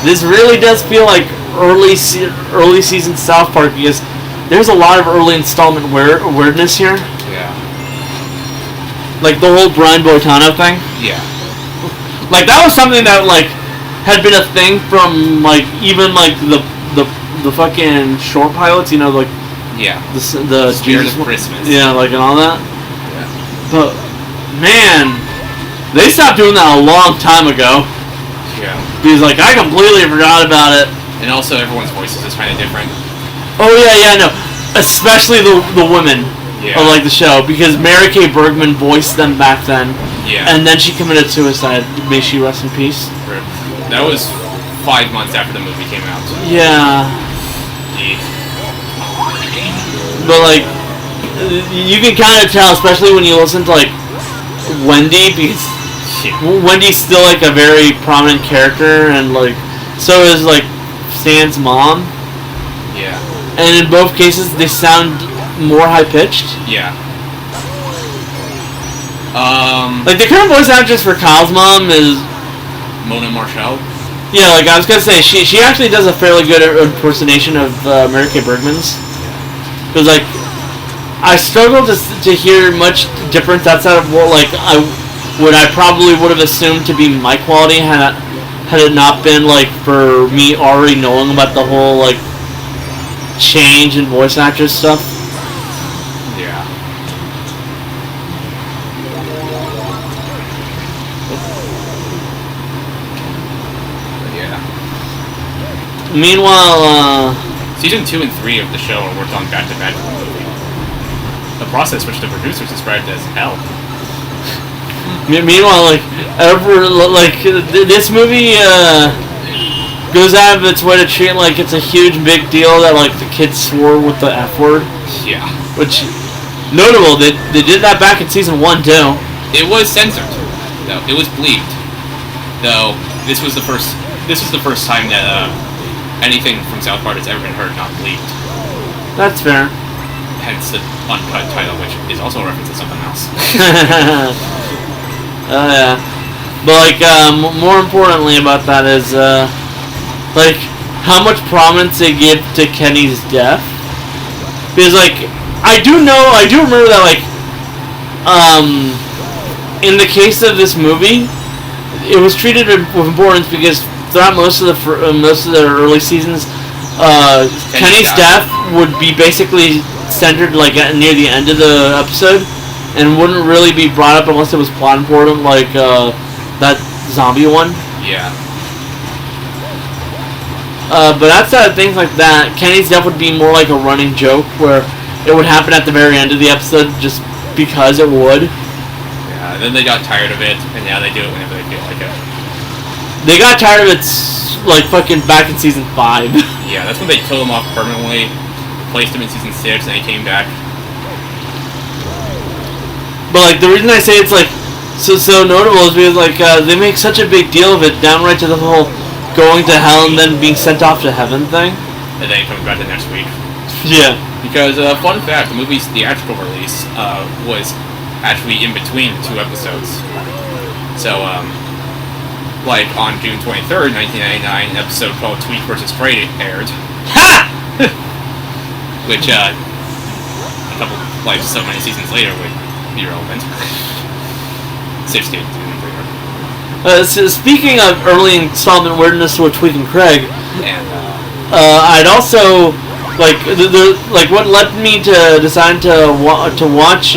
this really does feel like early season South Park because there's a lot of early installment weirdness here. yeah, Like the whole Brian Boitano thing. yeah, Like that was something that like had been a thing from like even like the fucking short pilots. You know, like yeah. the Spirit Jesus of Christmas. Yeah, like and all that. Yeah. But man, they stopped doing that a long time ago. Yeah. Because like I completely forgot about it. And also, everyone's voices is kind of different. Oh yeah, no. Especially the women Yeah. of like the show because Mary Kay Bergman voiced them back then. Yeah. And then she committed suicide. May she rest in peace. That was 5 months after the movie came out. Yeah. Yeah. But like, you can kind of tell, especially when you listen to like Wendy, because Wendy's still like a very prominent character, and like so is like Stan's mom. Yeah. And in both cases, they sound more high pitched. Yeah. Like the current voice actress for Kyle's mom is Mona Marshall. yeah. Like I was gonna say, she actually does a fairly good impersonation of Mary Kay Bergman's. Because like I struggle to hear much difference outside of what like I probably would have assumed to be my quality had it not been like for me already knowing about the whole like change in voice actress stuff. Yeah. Yeah. Meanwhile, Season 2 and 3 of the show are worked on back-to-back with the movie. A process which the producers described as hell. meanwhile, this movie goes out of its way to treat it like it's a huge big deal that like the kids swore with the F word. Yeah. Which notable, they did that back in season 1 too. It was censored. No, it was bleeped. Though this was the first time that anything from South Park has ever been heard not bleeped. That's fair. Hence the uncut title, which is also a reference to something else. Yeah. But like, more importantly about that is like how much prominence they give to Kenny's death. Because like I do remember that like in the case of this movie, it was treated with importance because throughout most of the early seasons, Kenny's death would be basically centered like near the end of the episode, and wouldn't really be brought up unless it was plot important, like that zombie one. Yeah. But outside of things like that, Kenny's death would be more like a running joke where it would happen at the very end of the episode just because it would. Yeah, and then they got tired of it, and now they do it whenever they feel like it. They got tired of it like fucking back in season 5. Yeah, that's when they killed him off permanently, replaced him in season 6, and he came back. But like the reason I say it's like so notable is because like they make such a big deal of it, downright to the whole going to hell and then being sent off to heaven thing. And then he comes back the next week. Yeah. Because, fun fact, the movie's theatrical release was actually in between 2 episodes. So, like on June 23rd, 1999, an episode called Tweet vs. Prey aired. Ha! Which, a couple, like, so many seasons later would be relevant. 16 seasons later. So speaking of early installment weirdness with Tweak and Craig, And, I'd also like like what led me to decide to watch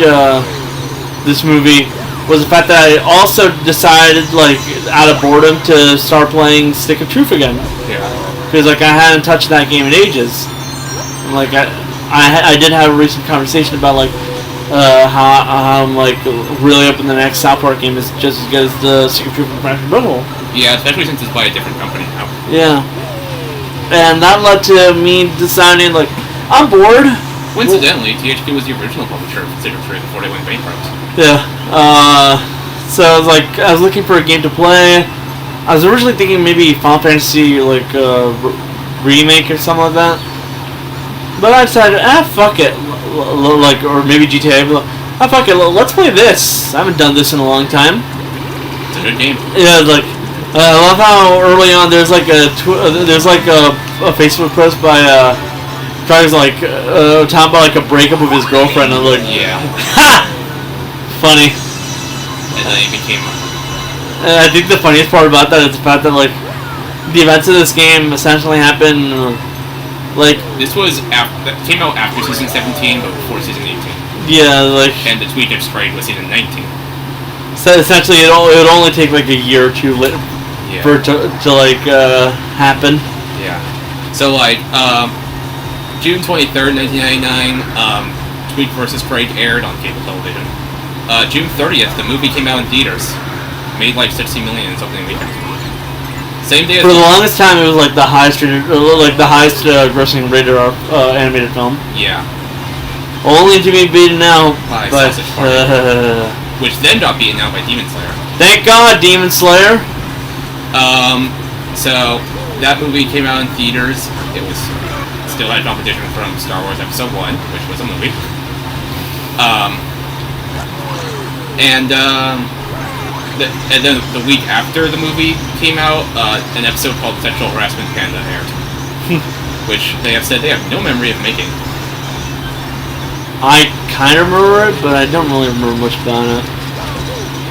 this movie was the fact that I also decided, like, out of boredom, to start playing Stick of Truth again. yeah. Because, like, I hadn't touched that game in ages. And, like, I did have a recent conversation about, like, how I'm, like, really up in the next South Park game is just as good as the Stick of Truth and Crash and Butthole. Yeah, especially since it's by a different company now. Yeah. And that led to me deciding, like, I'm bored. Coincidentally, THQ was the original publisher of Stick of Truth before they went bankrupt. Yeah. So I was like, I was looking for a game to play. I was originally thinking maybe Final Fantasy, like, remake or something like that. But I decided, fuck it. Like, or maybe GTA. Fuck it. Let's play this. I haven't done this in a long time. It's a good game. Yeah, like, I love how early on there's like a Facebook post by guys like talking about like a breakup with his girlfriend, and I'm like, Yeah. ha, funny. And then it became... And I think the funniest part about that is the fact that, like, the events of this game essentially happen, like, This was that came out after season 17, but before season 18. yeah, like, And the Tweet vs. Prey was season 19. so essentially it would only take like a year or two Yeah. for it to like happen. Yeah. So, like, June 23rd, 1999, Tweet vs. Prey aired on cable television. June 30th, the movie came out in theaters. Made like $60 million in opening weekend. Same day as... For the longest time, it was like the highest grossing rated R animated film. Yeah. Only to be beaten now By by Sausage Party. Which then got beaten out by Demon Slayer. thank God, Demon Slayer. So that movie came out in theaters. It was still had competition from Star Wars Episode 1, which was a movie. And then the week after the movie came out, an episode called Sexual Harassment Panda aired. Which they have said they have no memory of making. I kind of remember it, but I don't really remember much about it.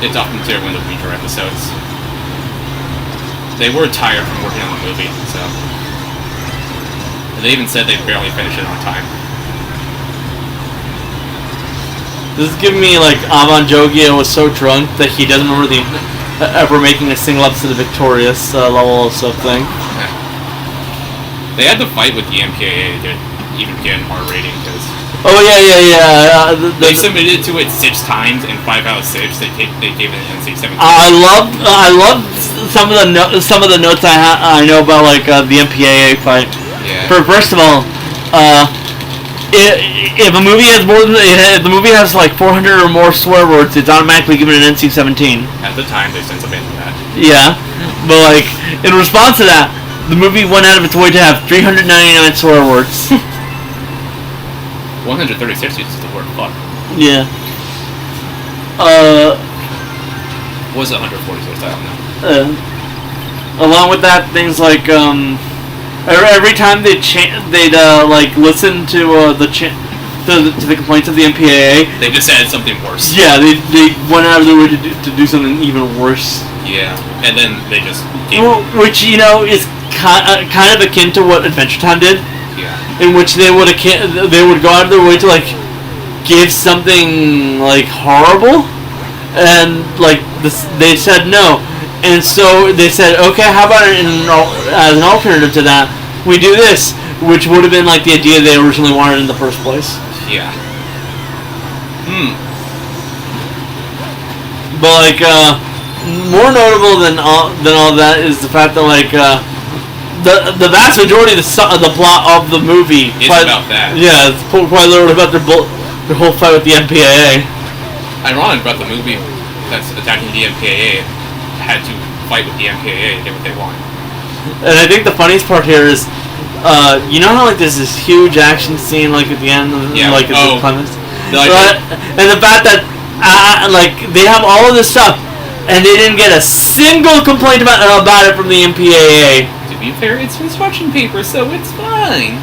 It's often considered one of the weaker episodes. They were tired from working on the movie, so... They even said they barely finished it on time. This is giving me like Avan Jogia was so drunk that he doesn't remember ever making a single episode of Victorious level of stuff thing. They had to fight with the MPAA to even get an R rating, because... Oh yeah. They submitted to it 6 times, and 5 out of 6 they gave it an NC-17. I love some of the notes I know about like the MPAA fight. Yeah. First of all, if a movie has if the movie has like 400 or more swear words, it's automatically given an NC-17. At the time, they since abandoned that. Yeah, but like in response to that, the movie went out of its way to have 399 swear words. 136 uses the word fuck. Yeah. Was it 146? I don't know. Along with that, things like every time they'd like listen to the complaints of the MPAA, They just added something worse. yeah, they went out of their way to do something even worse. Yeah. And then they just... Which, you know, is kind of akin to what Adventure Time did. Yeah. In which they would go out of their way to like give something like horrible, and like they said no, and so they said, okay, how about as an alternative to that, we do this, which would have been like the idea they originally wanted in the first place. Yeah. But like more notable than all that is the fact that like the vast majority of the plot of the movie It's about that. Yeah, it's quite literally about their whole fight with the MPAA. Ironic about the movie that's attacking the MPAA had to fight with the MPAA to get what they want. And I think the funniest part here is, you know how like there's this huge action scene like at the end, Yeah. like at the climax, Like, right? And the fact that like they have all of this stuff, And they didn't get a single complaint about it from the MPAA. To be fair, it's instruction paper, so it's fine.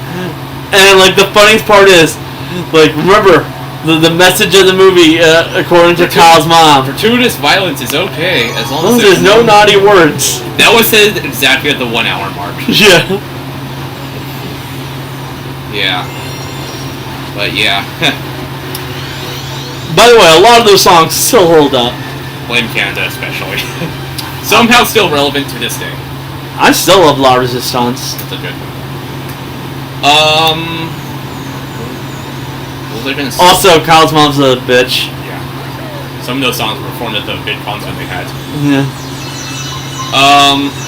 And like the funniest part is, like, remember the message of the movie, according to Kyle's mom. Gratuitous violence is okay as long as There's no naughty words. That was said exactly at the 1 hour mark. Yeah. Yeah. But yeah. By the way, a lot of those songs still hold up. Blame Canada especially. Somehow still relevant to this day. I still love La Resistance. That's a good one. What was I gonna say? Also, Kyle's mom's a bitch. Yeah. Some of those songs were performed at the big concert they had. Yeah.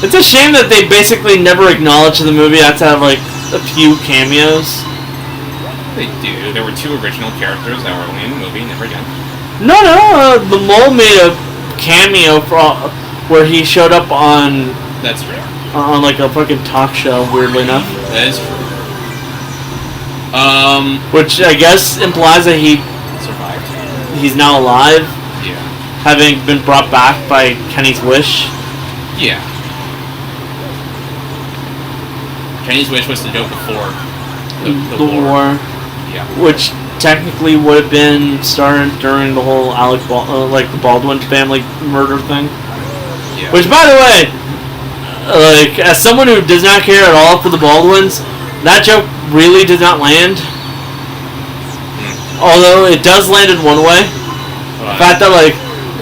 It's a shame that they basically never acknowledged the movie outside of like a few cameos. They do. There were 2 original characters that were only in the movie, never again. No, the mole made a cameo where he showed up on That's true. like a fucking talk show, weirdly enough. That is true. Which I guess implies that Survived. he's now alive, Yeah. having been brought back by Kenny's wish. Yeah. Kenny's wish was to go before the war. Yeah. Which technically would have been started during the whole like the Baldwin family murder thing. Yeah. Which, by the way, like, as someone who does not care at all for the Baldwins, that joke really did not land. Although it does land in one way. The fact that, like,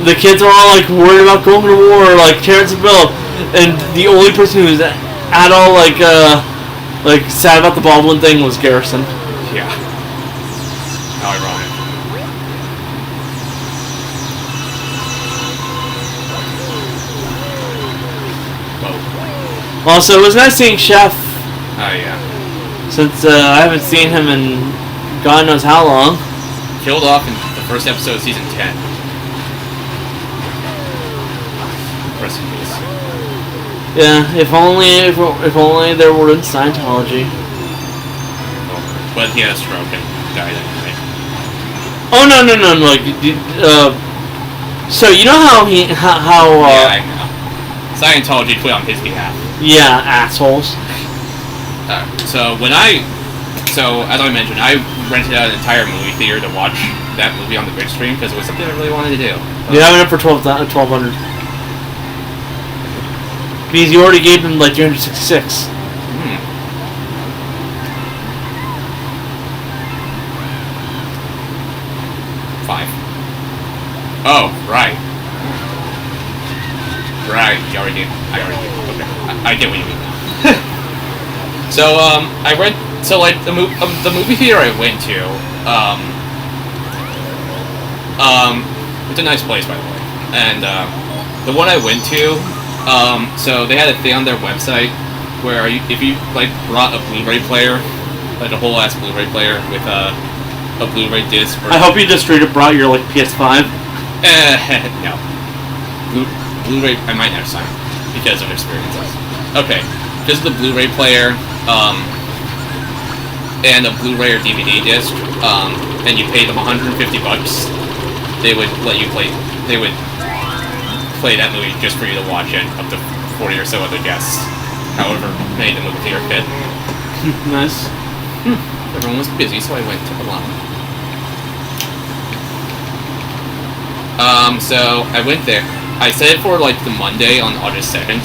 the kids are all, like, worried about going to war, like Terrence and Phillip, and the only person who's at all, like sad about the Baldwin thing was Garrison. Yeah. How ironic. Whoa. Also, it was nice seeing Chef, Oh, yeah. since I haven't seen him in God knows how long. Killed off in the first episode of season 10. Rest in peace. Yeah, if only there were in Scientology. But he had a stroke and died anyway. Oh no! Like, so you know how Yeah, I know. Scientology quit on his behalf. yeah, assholes. So as I mentioned, I rented out an entire movie theater to watch that movie on the big screen because it was something I really wanted to do. You have it up for 1,200. Because you already gave them like 366. Five. Oh, right. Right, you already did. I already did. Okay. I get what you mean now. So, the movie theater I went to, it's a nice place, by the way. And, the one I went to, so they had a thing on their website where if you, like, brought a Blu-ray player, like a whole-ass Blu-ray player with, a Blu-ray disc. I hope you just straight up brought your like PS5. No. Blu-ray, I might have signed because of experiences. Okay, just the Blu-ray player, and a Blu-ray or DVD disc, and you paid them $150. They would let you play. They would play that movie just for you to watch it, up to 40 or so other guests. However many the movie theater fit. Nice. Everyone was busy, so I went alone. So I went there. I set it for like the Monday on August 2nd,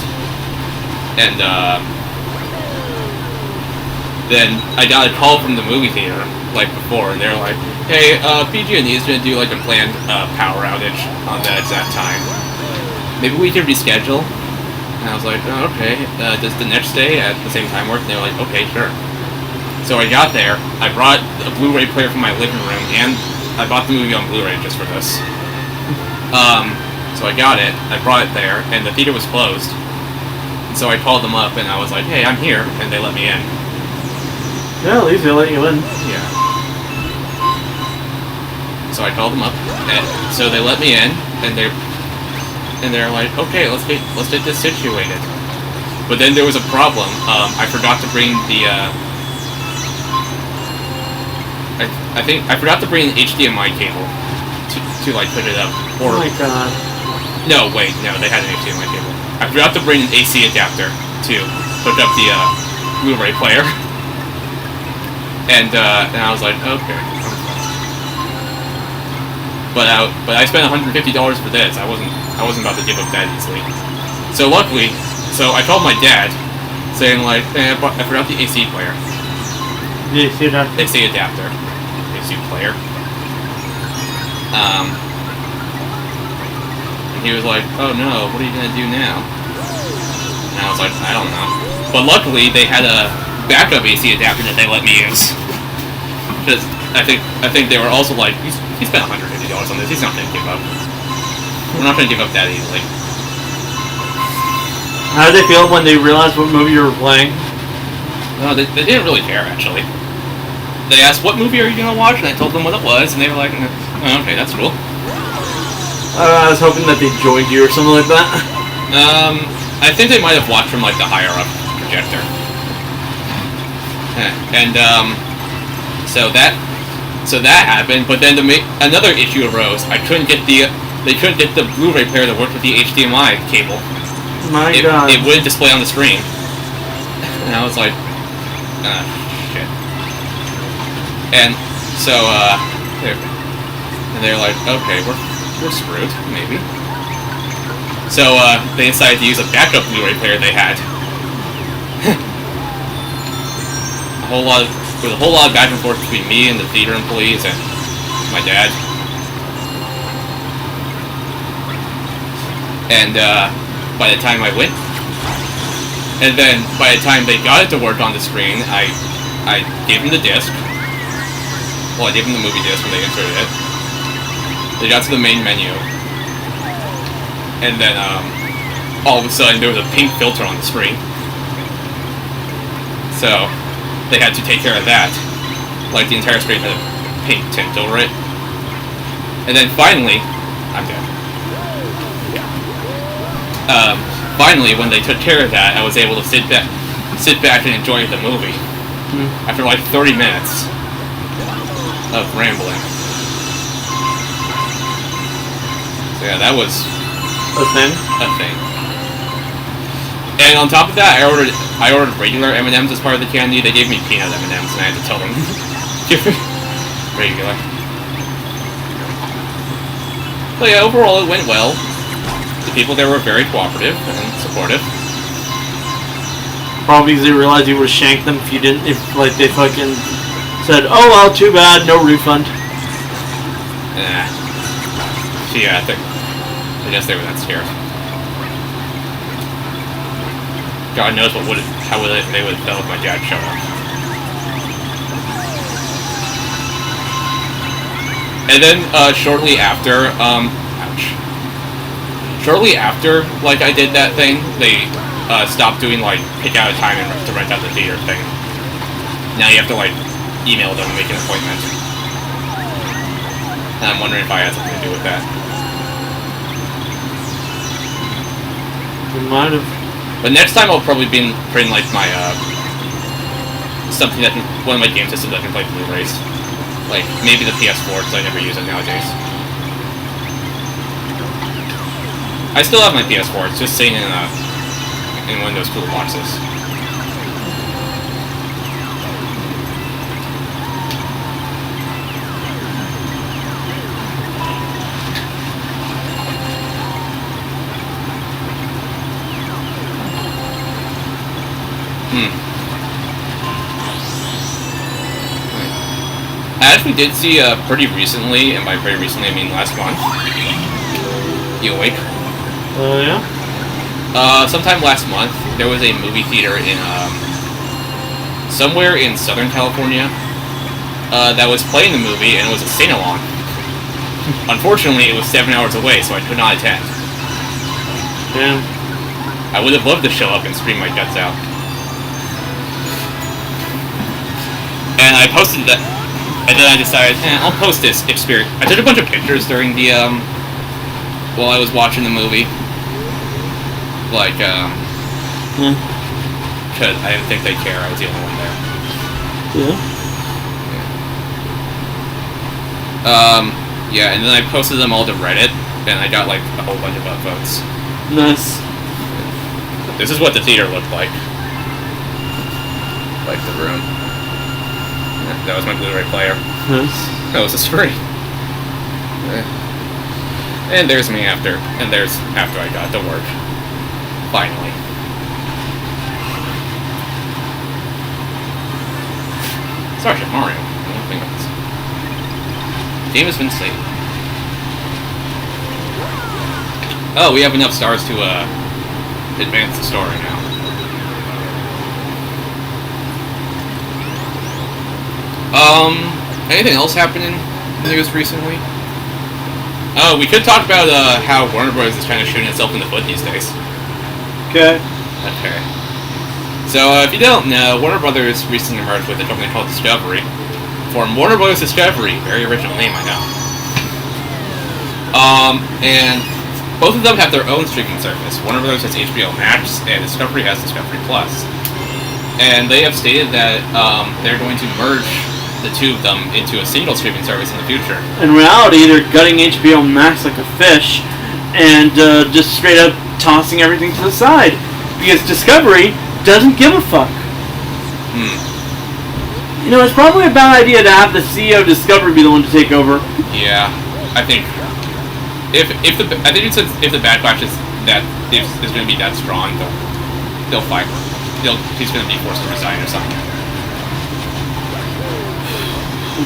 and then I got a call from the movie theater like before, and they were like, "Hey, PG&E is gonna do like a planned power outage on that exact time. Maybe we can reschedule." And I was like, "Oh, okay. Does the next day at the same time work?" And they were like, "Okay, sure." So I got there. I brought a Blu-ray player from my living room, and I bought the movie on Blu-ray just for this. So I got it. I brought it there, and the theater was closed. And so I called them up, and I was like, "Hey, I'm here," and they let me in. Yeah, at least they let you in. Yeah. So I called them up, and so they let me in, and they're like, "Okay, let's get this situated." But then there was a problem. I forgot to bring the. I forgot to bring an HDMI cable to like put it up. Or, Oh my god. No, wait, no, they had an HDMI cable. I forgot to bring an AC adapter to hook up the Blu-ray player. And I was like, okay. But I spent $150 for this. I wasn't about to give up that easily. So luckily, I called my dad, saying like, I forgot the AC player. The AC adapter. AC adapter. AC player. And he was like, oh no, what are you gonna do now? And I was like, I don't know. But luckily, they had a backup AC adapter that they let me use. Because I think they were also like, he spent $150 on this. He's not gonna give up. We're not gonna give up that easily. How did they feel when they realized what movie you were playing? No, they didn't really care actually. They asked, what movie are you gonna watch? And I told them what it was, and they were like, oh, okay, that's cool. I was hoping that they joined you or something like that. I think they might have watched from like the higher up projector. And so that happened, but then another issue arose. They couldn't get the Blu-ray player to work with the HDMI cable. My God. It wouldn't display on the screen. And I was like, shit. And so they're like, okay, we're screwed, maybe. So they decided to use a backup Blu-ray player they had. With a whole lot of back and forth between me and the theater employees and my dad. And by the time I went, and then by the time they got it to work on the screen, I gave them the disc. Well, I gave them the movie disc when they inserted it. They got to the main menu, and then all of a sudden there was a pink filter on the screen. So they had to take care of that. Like the entire screen had a pink tint over it. And then finally, I'm dead. Finally, when they took care of that, I was able to sit back and enjoy the movie. After like 30 minutes of rambling. So yeah, that was A thing? a thing. And on top of that, I ordered regular M&Ms as part of the candy. They gave me peanut M&Ms, and I had to tell them give me regular. But yeah, overall it went well. The people there were very cooperative and supportive. Probably because they realized you would have shanked them if you didn't, if like they fucking said, oh well, too bad, no refund. Nah. Yeah, I guess they were that scared. God knows how they would have felt if my dad showed up. And then shortly after, shortly after, like, I did that thing, they stopped doing, like, pick out a time to rent out the theater thing. Now you have to, like, email them and make an appointment. And I'm wondering if I had something to do with that. You might have. But next time I'll probably bring like, my, something that one of my game systems that can play Blu-rays. Like, maybe the PS4, because I never use it nowadays. I still have my PS4, it's just sitting in one of those cool boxes. I actually did see pretty recently, and by pretty recently I mean last month. You awake? Yeah? Sometime last month, there was a movie theater in, somewhere in Southern California, that was playing the movie, and it was a sing-along. Unfortunately, it was 7 hours away, so I could not attend. Yeah. I would have loved to show up and scream my guts out. And I posted that, and then I decided, I'll post this experience. I took a bunch of pictures during the, while I was watching the movie. Like, because I didn't think they'd care, I was the only one there. Yeah? Yeah, and then I posted them all to Reddit, and I got like a whole bunch of votes. Nice. This is what the theater looked like. Like the room. That was my Blu-ray player. Nice. No, this is free. And there's me after. And there's after I got to work. Finally. Sergeant Mario. Nothing else. Game has been saved. Oh, we have enough stars to advance the story now. Anything else happening in the news recently? Oh, we could talk about how Warner Bros. Is trying to shoot itself in the foot these days. Okay. Okay. So, if you don't know, Warner Brothers recently merged with a company called Discovery. Formed Warner Bros. Discovery, very original name, I know. And both of them have their own streaming service. Warner Bros. Has HBO Max, and Discovery has Discovery Plus. And they have stated that they're going to merge the two of them into a single streaming service in the future. In reality, they're gutting HBO Max like a fish, and just straight up tossing everything to the side. Because Discovery doesn't give a fuck. You know, it's probably a bad idea to have the CEO of Discovery be the one to take over. Yeah, I think if the backlash is going to be that strong, they'll fight. He's going to be forced to resign or something.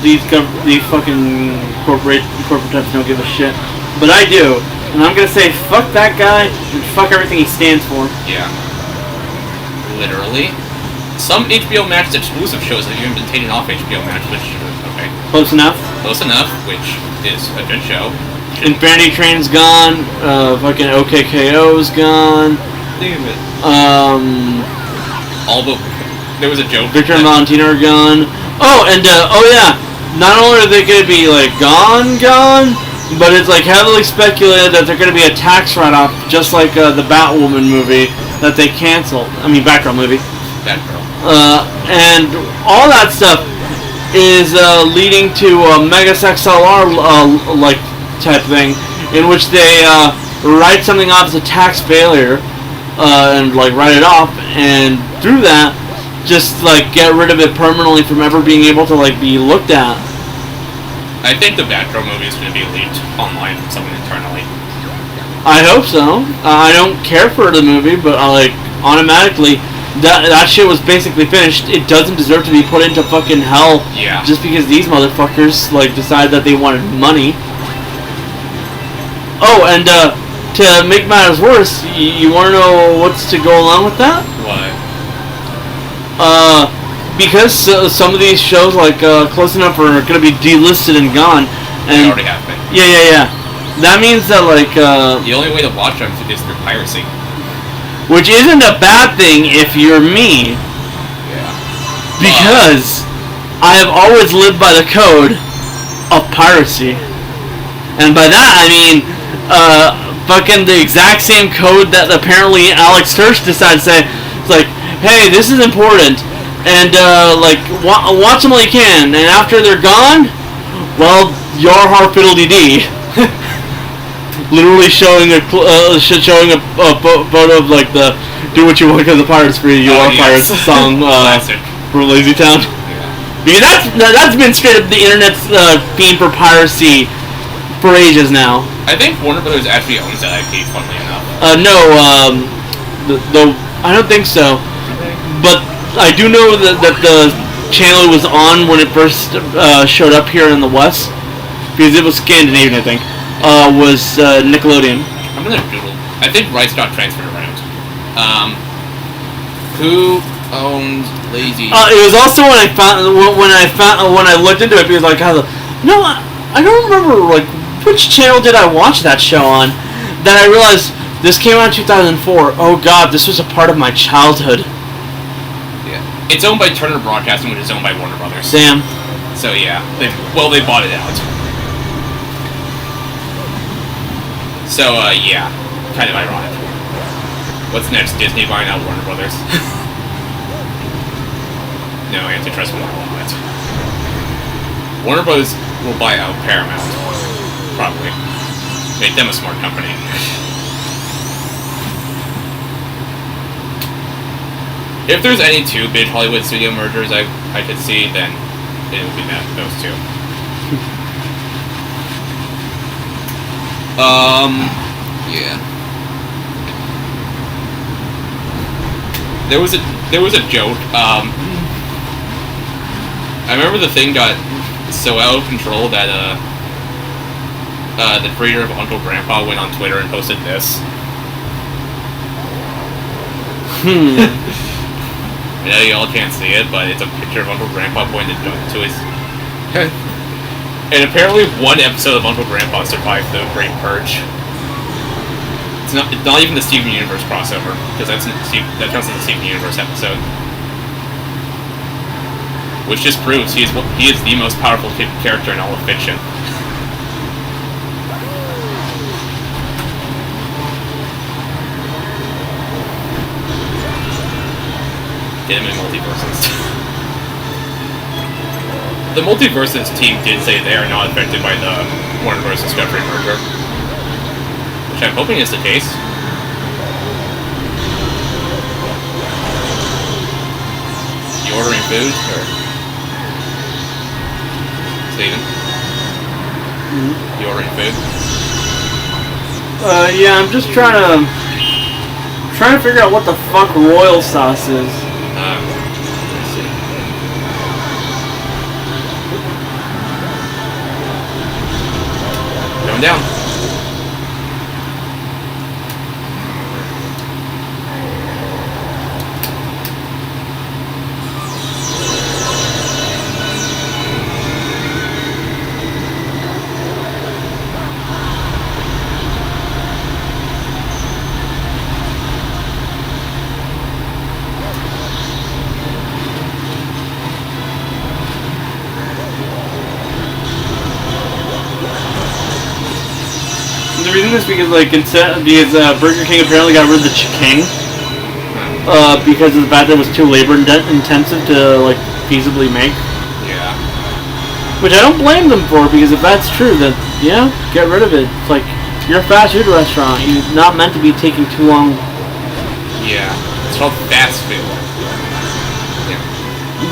These fucking corporate types don't give a shit, but I do, and I'm gonna say fuck that guy and fuck everything he stands for. Yeah, literally. Some HBO Max exclusive shows have even been taken off HBO Max, which okay, Close enough, which is a good show. Infinity Train's gone. Fucking OKKO's gone. Leave it. All but there was a joke. Victor and Valentino are gone. Oh, and oh yeah. Not only are they going to be like gone, but it's like heavily speculated that they're going to be a tax write-off, just like the Batwoman movie that they canceled. I mean, Batgirl movie. Batgirl. And all that stuff is leading to a Megas XLR like type thing, in which they write something off as a tax failure and like write it off, and through that, just like get rid of it permanently from ever being able to like be looked at. I think the Batgirl movie is going to be leaked online from someone internally. I hope so. I don't care for the movie, but like automatically, that shit was basically finished. It doesn't deserve to be put into fucking hell. Yeah. Just because these motherfuckers like decided that they wanted money. Oh, and to make matters worse, you want to know what's to go along with that? What? Because some of these shows, like Close Enough, are going to be delisted and gone. And They already have been. Yeah. That means that, like... the only way to watch them is through piracy. Which isn't a bad thing if you're me. Yeah. Because I have always lived by the code of piracy. And by that, I mean, fucking the exact same code that apparently Alex Tursch decided to say. It's like, hey, this is important, and like watch them while you can, and after they're gone, well, your har fiddle-dee-dee. Literally showing a photo of like the "Do What You Want Because the Pirates Free You Are yes. Pirates" song from Lazy Town. Yeah. Because that's been straight up the internet's theme for piracy for ages now. I think Warner Brothers actually owns that IP, funnily enough. No, I don't think so. But I do know that the channel was on when it first showed up here in the West, because it was Scandinavian, I think. Was Nickelodeon. I'm gonna Google. I think rights got transferred around. Who owns Lazy? It was also when I looked into it, because like I don't remember like which channel did I watch that show on. Then I realized this came out in 2004. Oh god, this was a part of my childhood. Yeah. It's owned by Turner Broadcasting, which is owned by Warner Brothers. Damn. So yeah, they bought it out. So yeah, kind of ironic. What's next? Disney buying out Warner Brothers? No, antitrust won't allow it. Warner Brothers will buy out Paramount, probably. Make them a smart company. If there's any two big Hollywood studio mergers I could see, then it would be those two. Yeah. There was a joke. I remember the thing got so out of control that the creator of Uncle Grandpa went on Twitter and posted this. I know you all can't see it, but it's a picture of Uncle Grandpa pointed to his head. And apparently one episode of Uncle Grandpa survived the Great Purge. It's not even the Steven Universe crossover, because that counts as a Steven Universe episode. Which just proves he is the most powerful character in all of fiction. Get him in Multiverses. The Multiverses team did say they are not affected by the Warner Bros. Discovery merger. Which I'm hoping is the case. You ordering food? Or... Steven? You ordering food? Yeah, I'm just trying to figure out what the fuck royal sauce is. Let's see. Going down. The reason is because Burger King apparently got rid of the King because of the fact that it was too labor intensive to like feasibly make. Yeah. Which I don't blame them for, because if that's true, then yeah, get rid of it. It's like you're a fast food restaurant. You're not meant to be taking too long. Yeah. It's called fast food. Yeah.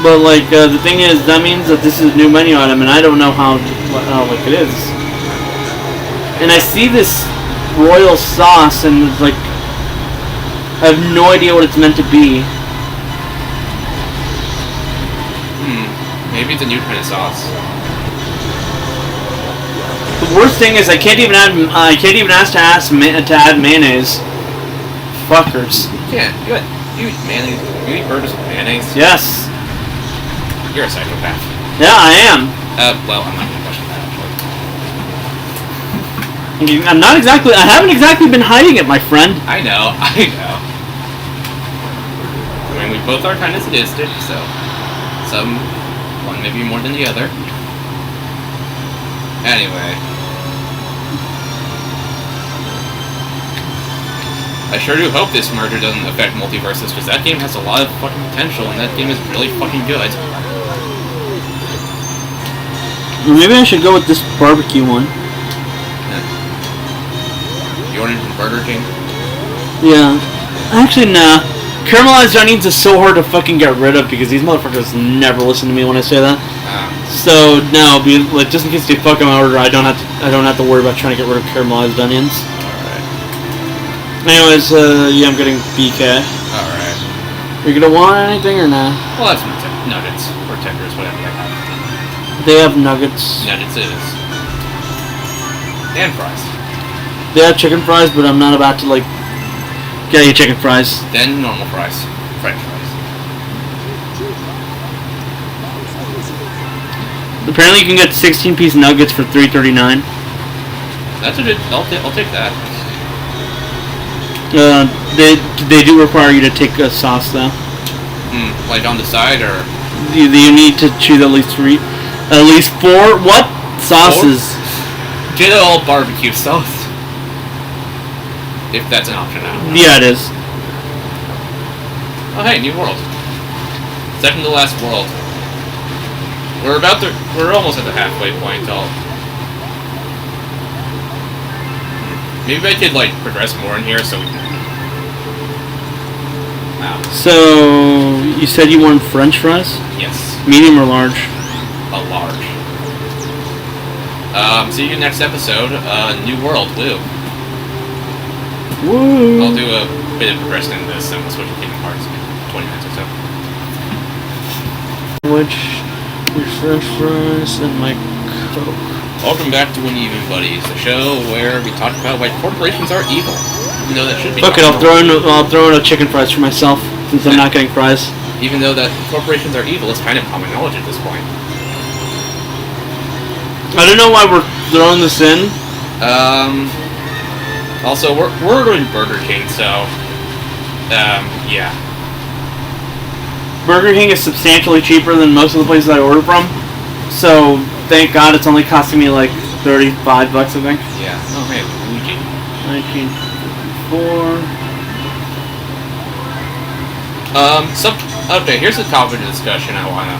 But like the thing is, that means that this is a new menu item, and I don't know how like it is. And I see this royal sauce, and it's like I have no idea what it's meant to be. Maybe it's a new kind of sauce. The worst thing is I can't even add to add mayonnaise. Fuckers. Yeah, you eat mayonnaise. You eat burgers with mayonnaise? Yes. You're a psychopath. Yeah, I am. Well, I'm not gonna question that actually. I haven't exactly been hiding it, my friend. I know. I mean, we both are kind of sadistic, so one maybe more than the other. Anyway, I sure do hope this merger doesn't affect Multiverses, because that game has a lot of fucking potential, and that game is really fucking good. Maybe I should go with this barbecue one. You ordered from Burger King? Yeah. Actually, nah. Caramelized onions is so hard to fucking get rid of because these motherfuckers never listen to me when I say that. So no, like just in case they fuck my order, I don't have to worry about trying to get rid of caramelized onions. Alright. Anyways, yeah, I'm getting BK. Alright. Are you gonna want anything or nah? Well, that's nuggets or tenders, whatever they have. They have nuggets. Nuggets it is. And fries. They have chicken fries, but I'm not about to like get you chicken fries. Then normal fries. French fries. Apparently you can get 16-piece nuggets for $3.39. That's a good. I'll take that. They do require you to take a sauce though. Like on the side or? You need to choose at least 4 what sauces? 4? Get it all barbecue sauce. If that's an option, I don't know. Yeah, it is. Oh hey, new world. Second to last world. We're almost at the halfway point. Maybe I could, like, progress more in here so we can... Wow. So, you said you want French fries? Yes. Medium or large? A large. See you next episode. New World, woo. Woo! I'll do a bit of progression in this and we'll switch to Kingdom Hearts in 20 minutes or so. Which, your French fries and my Coke. Welcome back to Uneven Buddies, the show where we talk about why corporations are evil. Even though that should be... Okay, I'll throw in a chicken fries for myself, since I'm not getting fries. Even though that corporations are evil is kind of common knowledge at this point. I don't know why we're throwing this in. Also, we're doing Burger King, so... yeah. Burger King is substantially cheaper than most of the places I order from. So, thank God it's only costing me like $35, I think. Yeah. Oh, hey, Luigi. 1954. Okay, here's a topic of discussion I wanna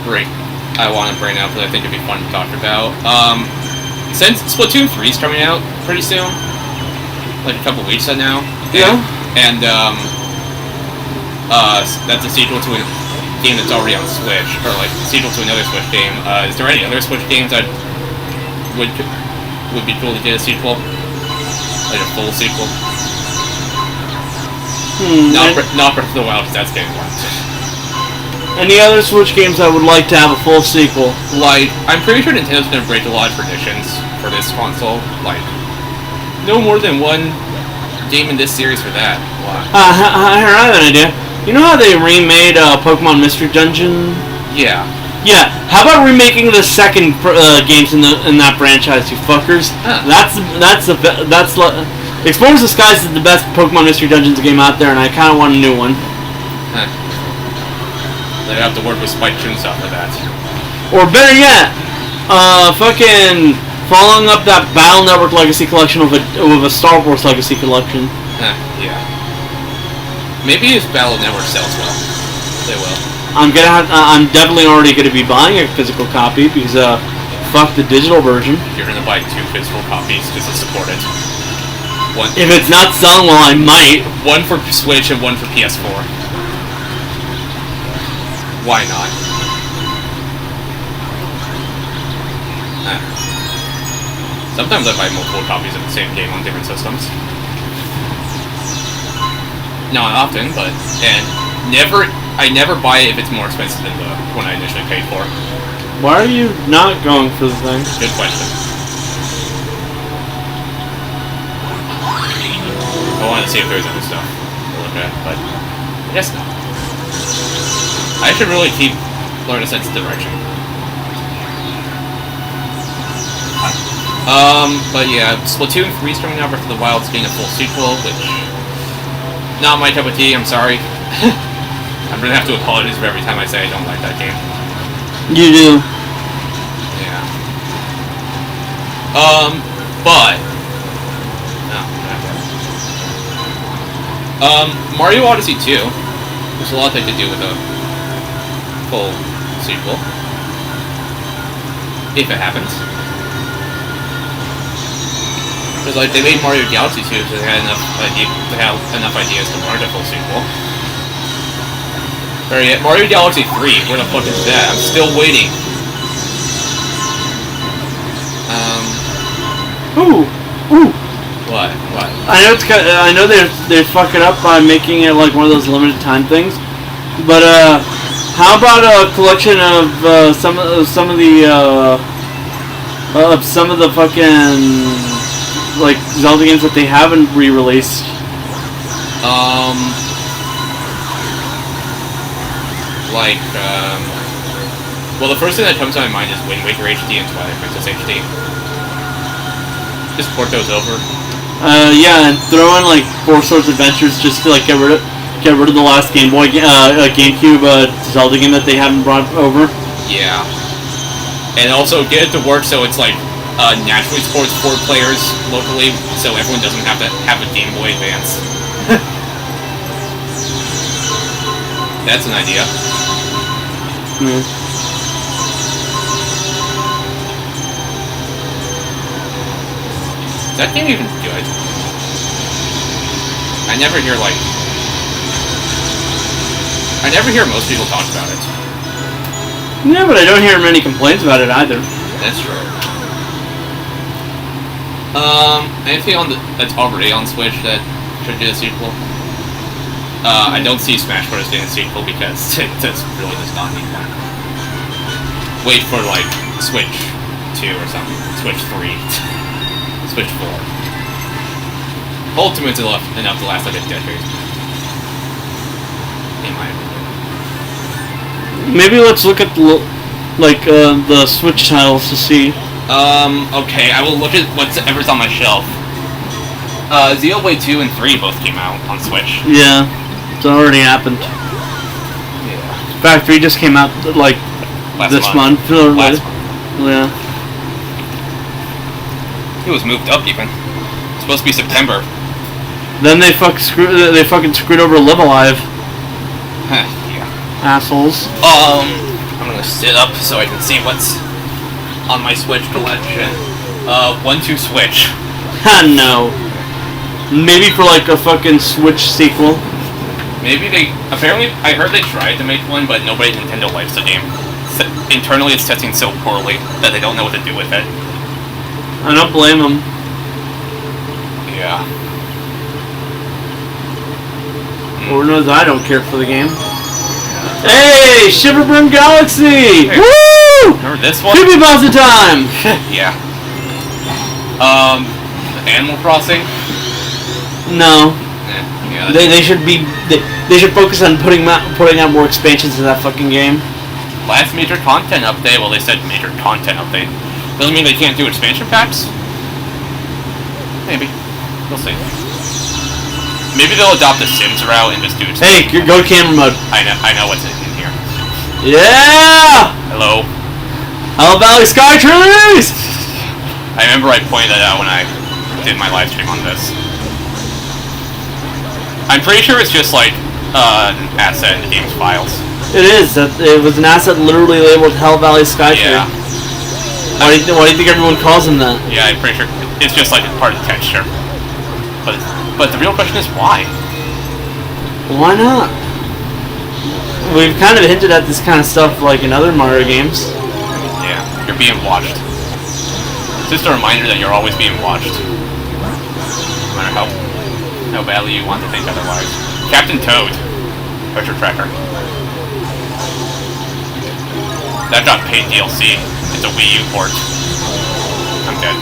bring up that I think it'd be fun to talk about. Since Splatoon 3 is coming out pretty soon, like a couple weeks now. Yeah. And that's a sequel to a game that's already on Switch, or like a sequel to another Switch game. Is there any other Switch games that would be cool to get a sequel, like a full sequel? Not Breath of the Wild, because that's getting long. Any other Switch games I would like to have a full sequel? Like, I'm pretty sure Nintendo's gonna break a lot of traditions for this console. Like, no more than one game in this series for that. Why? I have an idea. You know how they remade Pokemon Mystery Dungeon? Yeah. Yeah. How about remaking the second games in that franchise, you fuckers? Huh. Explorers Disguise is the best Pokemon Mystery Dungeons game out there, and I kind of want a new one. Huh. They have to work with Spike Chunsoft for that. Or better yet, fucking following up that Battle Network Legacy Collection with a Star Wars Legacy Collection. Huh, yeah. Maybe if Battle Network sells well, they will. I'm definitely already gonna be buying a physical copy because fuck the digital version. You're gonna buy 2 physical copies just to support it. One. If it's not selling well, I might. One for Switch and one for PS4. Why not? Sometimes I buy multiple copies of the same game on different systems. Not often, but I never buy it if it's more expensive than the one I initially paid for. Why are you not going for the thing? Good question. I wanted to see if there's other stuff to look at, but I guess not. I should really keep learning a sense of direction. But yeah, Splatoon 3 is coming out, Breath of the Wild is getting a full sequel, which... not my cup of tea, I'm sorry. I'm gonna have to apologize for every time I say I don't like that game. You do. Yeah. But... no, not that. Mario Odyssey 2. There's a lot they could do with a full sequel. If it happens. Because like they made Mario Galaxy 2 so they had enough ideas to warrant a full sequel. Or yet Mario Galaxy 3, where the fuck is that? I'm still waiting. Ooh. What? I know they fuck it up by making it like one of those limited time things, but how about a collection of some of the fucking like Zelda games that they haven't re-released? Well, the first thing that comes to my mind is Wind Waker HD and Twilight Princess HD. Just port those over. Yeah, and throw in like Four Swords Adventures just to like get rid of the last Game Boy, GameCube Zelda game that they haven't brought over. Yeah, and also get it to work so it's like naturally supports 4 players locally, so everyone doesn't have to have a Game Boy Advance. That's an idea. that game even good? I never hear most people talk about it. Yeah, but I don't hear many complaints about it either. That's true. Anything that's already on Switch that should get a sequel? I don't see Smash Bros. Getting a sequel because it's really just not need one. Wait for like Switch 2 or something. Switch 3. Switch 4. Ultimate's enough to last like a decade. In my opinion. Maybe let's look at the Switch titles to see. Okay, I will look at whatever's on my shelf. Xenoblade 2 and 3 both came out on Switch. Yeah, it's already happened. Yeah. In fact, 3 just came out like this month. Last month. Yeah. It was moved up even. It's supposed to be September. Then they fucking screwed over Live Alive. Huh, yeah. Assholes. I'm gonna sit up so I can see what's on my Switch collection. 1-2 Switch. Ha, no. Maybe for like a fucking Switch sequel. Maybe apparently, I heard they tried to make one, but nobody at Nintendo likes the game. Internally, it's testing so poorly that they don't know what to do with it. I don't blame them. Yeah. Lord knows I don't care for the game. Hey, Shiverbrim Galaxy! Hey. Woo! Remember this one? Creepy Pasta time! Yeah. Animal Crossing? No. Yeah. They should focus on putting out more expansions in that fucking game. Last major content update. Well, they said major content update. Doesn't mean they can't do expansion packs. Maybe. We'll see. Maybe they'll adopt the Sims route and just do expansion. Hey, go to camera mode. I know what's in here. Yeah! Hello. Hello Valley Sky Trees! I remember I pointed that out when I did my live stream on this. I'm pretty sure it's just like an asset in the game's files. It is. It was an asset literally labeled Hell Valley Sky Tree. Yeah. Why do you think everyone calls him that? Yeah, I'm pretty sure it's just like part of the texture. But the real question is why? Why not? We've kind of hinted at this kind of stuff like in other Mario games. Yeah, you're being watched. It's just a reminder that you're always being watched. No matter how badly you want to think otherwise. Captain Toad. Treasure Tracker. That got paid DLC. It's a Wii U port. I'm dead.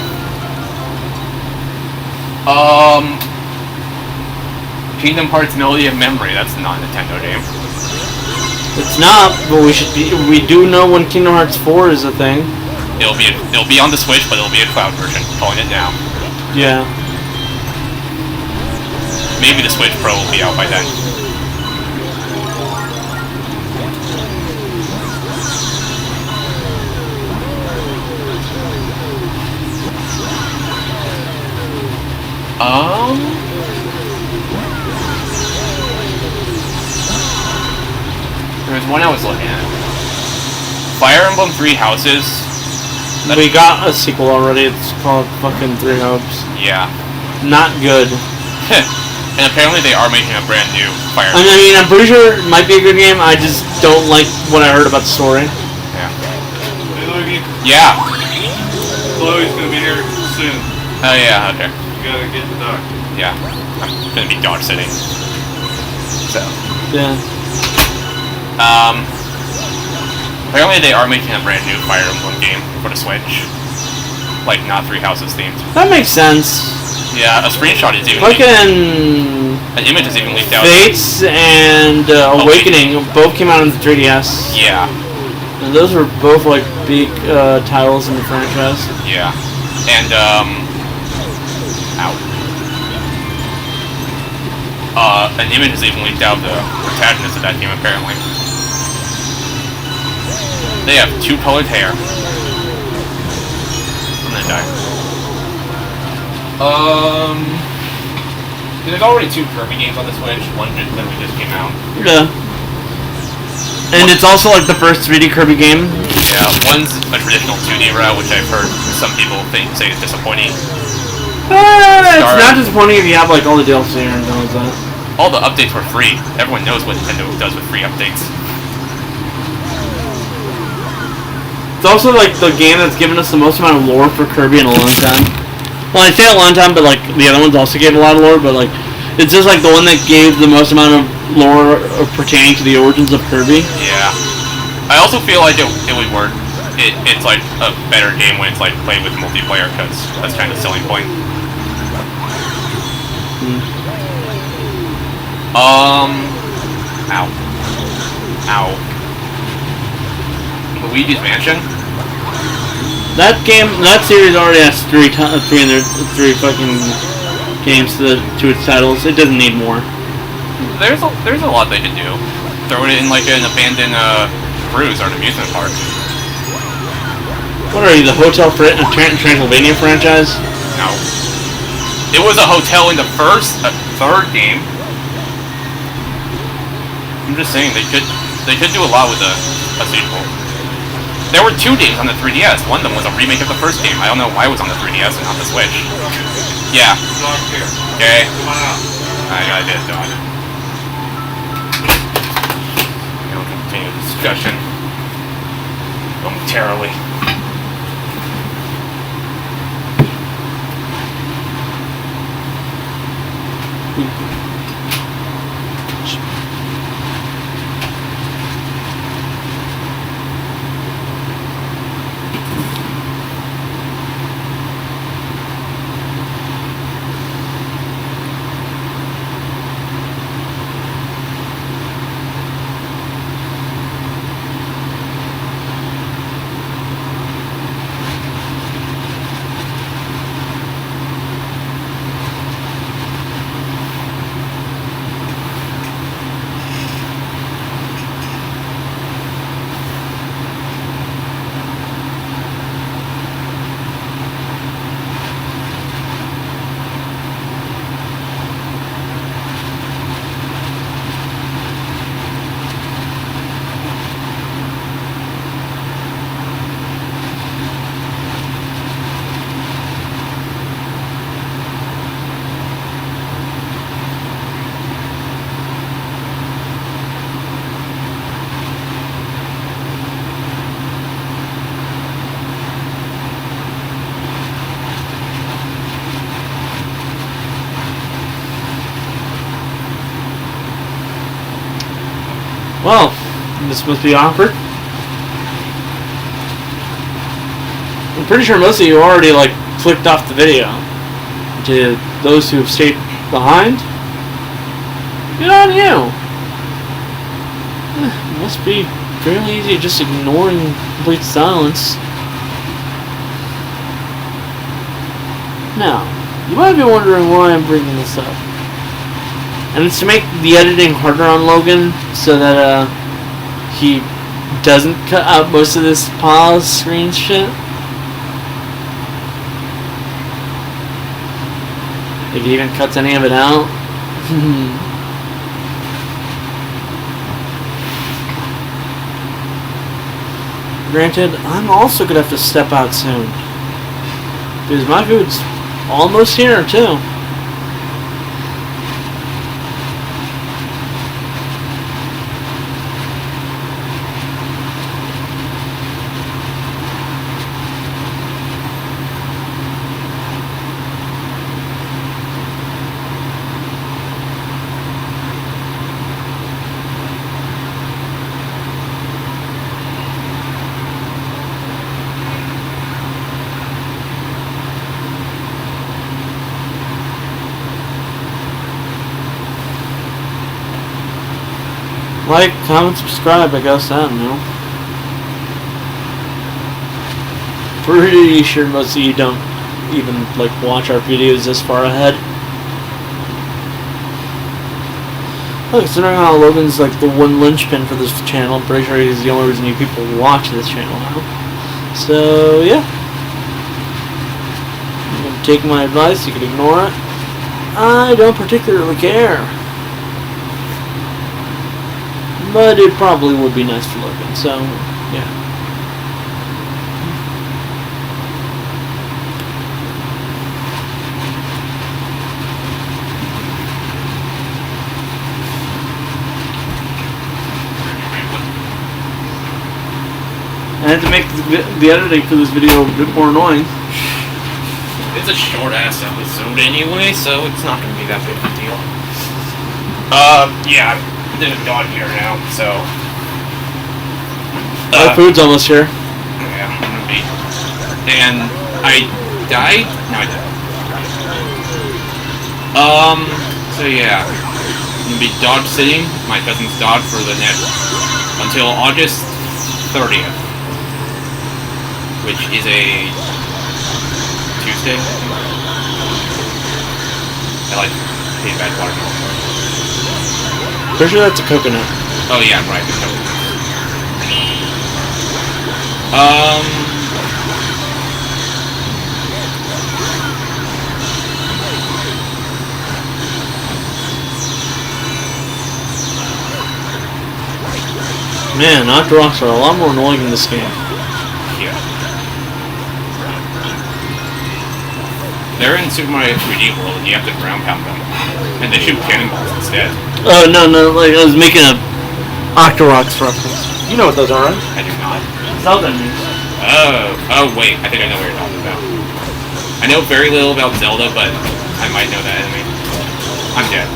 Kingdom Hearts Melody of Memory. That's not a Nintendo game. It's not, but we do know when Kingdom Hearts 4 is a thing. It'll be on the Switch, but it'll be a cloud version. Calling it now. Yeah. Maybe the Switch Pro will be out by then. There was one I was looking at. Fire Emblem 3 Houses. We got a sequel already. It's called fucking Three Hopes. Yeah. Not good. And apparently they are making a brand new Fire I Emblem. mean, I'm pretty sure it might be a good game. I just don't like what I heard about the story. Yeah. Hey, Logan. Yeah. Chloe's gonna be here soon. Oh yeah, okay. You gotta get the dog. Yeah. I'm gonna be dog sitting. So. Yeah. Apparently they are making a brand new Fire Emblem game for the Switch. Like, not Three Houses themed. That makes sense. Yeah, a screenshot is even Fucking an image is even leaked out. Fates and Awakening both came out on the 3DS. Yeah. And those were both like big titles in the franchise. Yeah. And an image is even leaked out of the protagonist of that game apparently. They have 2 colored hair. I'm gonna die. There's already 2 Kirby games on the Switch. One that just came out. Yeah. And it's also like the first 3D Kirby game. Yeah, one's a traditional 2D route, which I've heard some people say is disappointing. It's not disappointing if you have like all the DLC and all that. All the updates were free. Everyone knows what Nintendo does with free updates. It's also like the game that's given us the most amount of lore for Kirby in a long time. Well, I say a long time, but like the other ones also gave a lot of lore, but like it's just like the one that gave the most amount of lore pertaining to the origins of Kirby. Yeah. I also feel like it's like a better game when it's like played with multiplayer, because that's kind of the selling point. Ow. Ow. Luigi's Mansion? That series already has three fucking games to its titles. It doesn't need more. There's a lot they could do. Throw it in like an abandoned cruise or an amusement park. What are you, the Hotel Transylvania franchise? No. It was a hotel in the third game. I'm just saying they could do a lot with a sequel. There were 2 games on the 3DS. One of them was a remake of the first game. I don't know why it was on the 3DS and not the Switch. Yeah. Dog here. Okay. Come on out. I did, dog. We'll continue the discussion momentarily. Well, this must be awkward. I'm pretty sure most of you already like clicked off the video. To those who have stayed behind, good on you. It must be fairly easy just ignoring complete silence. Now, you might be wondering why I'm bringing this up. And it's to make the editing harder on Logan so that he doesn't cut out most of this pause screen shit. If he even cuts any of it out. Granted, I'm also gonna have to step out soon. Because my food's almost here too. Like, comment, subscribe, I guess, I don't know. Pretty sure most of you don't even, like, watch our videos this far ahead. Well, considering how Logan's, like, the one linchpin for this channel, I'm pretty sure he's the only reason you people watch this channel now. So, yeah. You can take my advice, you can ignore it. I don't particularly care. But it probably would be nice for Logan, so, yeah. the editing for this video a bit more annoying. It's a short ass episode anyway, so it's not gonna be that big of a deal. Yeah, there's a dog here now, so. Our food's almost here. Yeah, I'm gonna be. And I died? No, I didn't. So yeah. I'm gonna be dog sitting my cousin's dog for the next until August 30th, which is a Tuesday. I like paid back watermelon. Pretty sure that's a coconut. Oh yeah, right, the coconut. Man, knocked rocks are a lot more annoying in this game. Yeah. They're in Super Mario 3D World and you have to ground pound them. And they shoot cannonballs instead. Oh, no, like, I was making a Octoroks reference. You know what those are, right? I do not. Zelda news. Oh wait, I think I know what you're talking about. I know very little about Zelda, but I might know that enemy. I'm dead.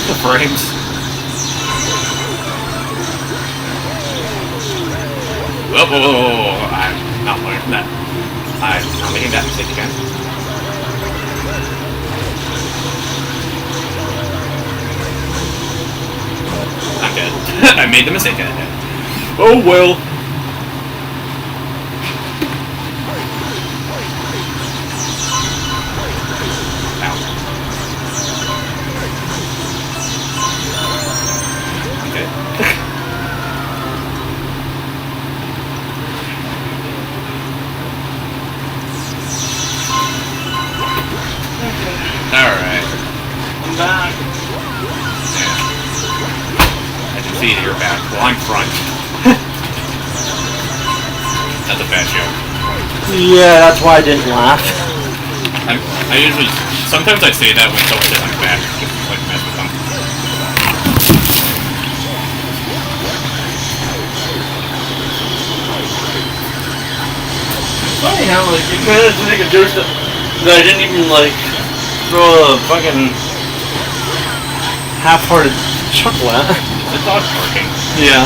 The frames. Whoa. I'm not learning that. I'm not making that mistake again. I'm dead. I made the mistake and I'm dead. Oh well. Alright. I'm back. I can see that you're back. Well, I'm front. That's a bad joke. Yeah, that's why I didn't laugh. I usually... Sometimes I say that when someone says I'm back, just to like mess with them. Funny how, like, you managed to make a joke that I didn't even, like, throw a fucking half-hearted chuckle at. The dog's barking. Yeah.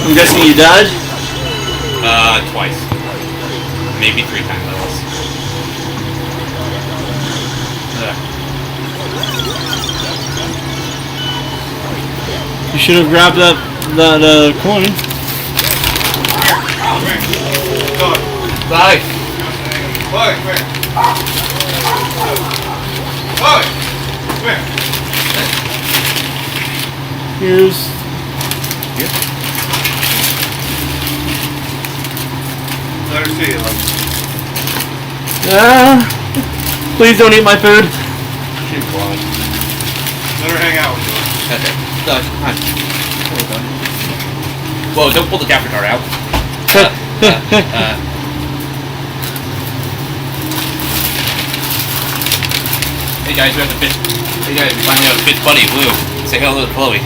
I'm guessing you died? Twice. Maybe 3 time levels. You should have grabbed that coin. Dog. Bye. Boy, come here. Boy, come here. Here's... Let her see it, love. Please don't eat my food. She's blind. Let her hang out with you. Okay. Hi. Whoa, don't pull the capture card out. Hey guys, we have the fish. Hey guys, we finally have a fish buddy, Blue. Say hello to Chloe.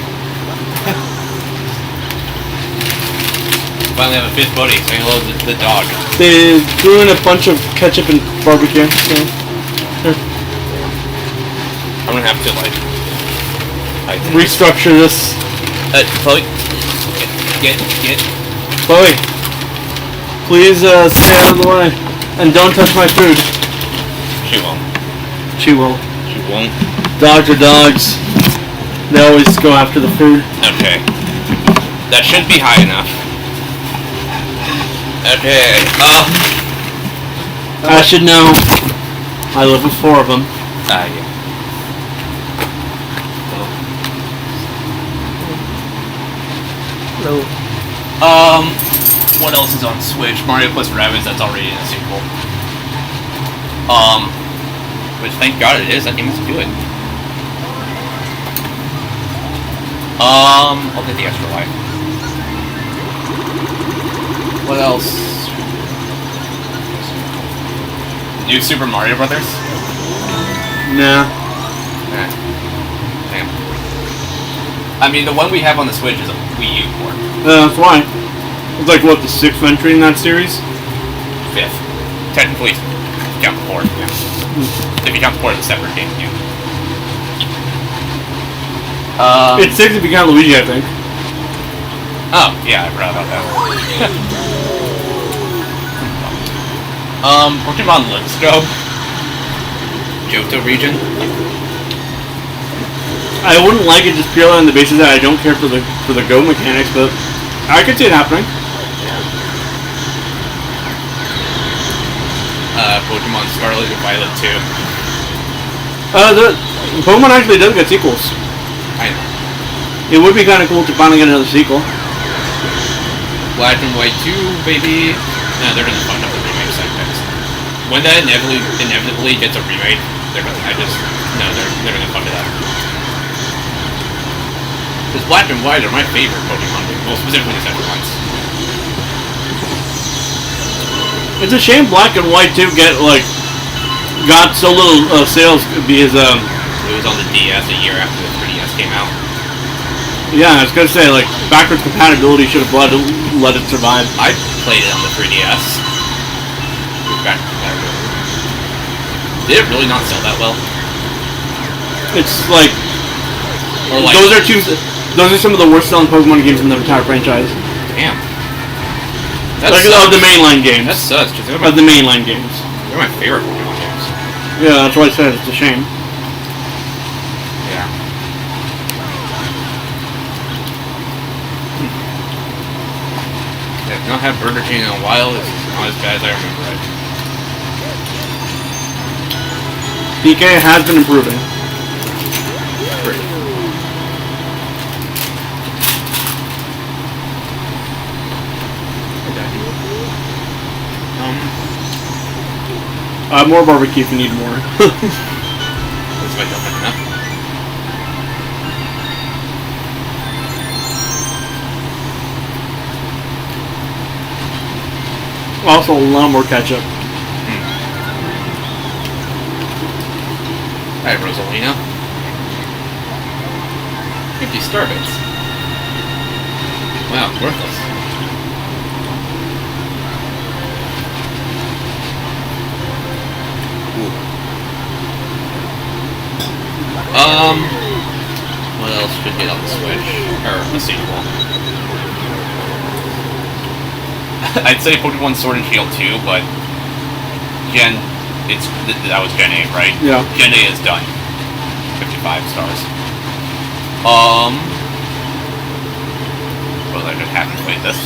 Finally have a fish buddy. Say hello to the dog. They threw in a bunch of ketchup and barbecue, so... I'm gonna have to like restructure this. Chloe, get. Chloe, please stay out of the way. And don't touch my food. She won't. She will. She won't. Dogs are dogs. They always go after the food. Okay. That should be high enough. Okay. I should know. I live with 4 of them. Yeah. So, what else is on Switch? Mario plus Rabbids, that's already in a sequel. Which thank God it is, that game is good. I'll get the extra life. What else? New Super Mario Brothers? nah. Damn. I mean, the one we have on the Switch is a Wii U port. That's why. It's like, what, the 6th entry in that series? 5th. Technically, if you count the port, yeah. If you count the port as a separate game, yeah. It's 6 if you count Luigi, I think. Oh, yeah, I forgot about that. Pokemon Let's Go. Johto region. I wouldn't like it just purely on the basis that I don't care for the go mechanics, but I could see it happening. Pokemon Scarlet and Violet 2. The Pokemon actually does get sequels. I know. It would be kind of cool to finally get another sequel. Black and White 2, baby. No, they're gonna fund up the remake side effects. When that inevitably gets a remake, they're gonna gonna fund it up. Because Black and White are my favorite Pokemon games, well, specifically the second ones. It's a shame Black and White 2 got so little sales because it was on the DS a year after the 3DS came out. yeah, I was gonna say like backwards compatibility should have let it survive. I played it on the 3DS. Backwards compatibility. Did it really not sell that well? It's like, Or like those are some of the worst selling Pokemon games in the entire franchise. damn. Like of the mainline games. That sucks. Cause Of the mainline games. they're my favorite Pokemon games. Yeah, that's why I said it's a shame. Yeah. I've not had Burger King in a while. It's not as bad as I remember it. PK has been improving. Pretty. More barbecue if you need more. Looks like nothing enough. Also, a lot more ketchup. Hi, Rosalina. 50 starbits. Wow, worthless. What else should get on the Switch? Or the sequel? I'd say Pokemon Sword and Shield 2, but that was Gen 8, right? Yeah. Gen 8 is done. 55 stars. Well, I just haven't played this.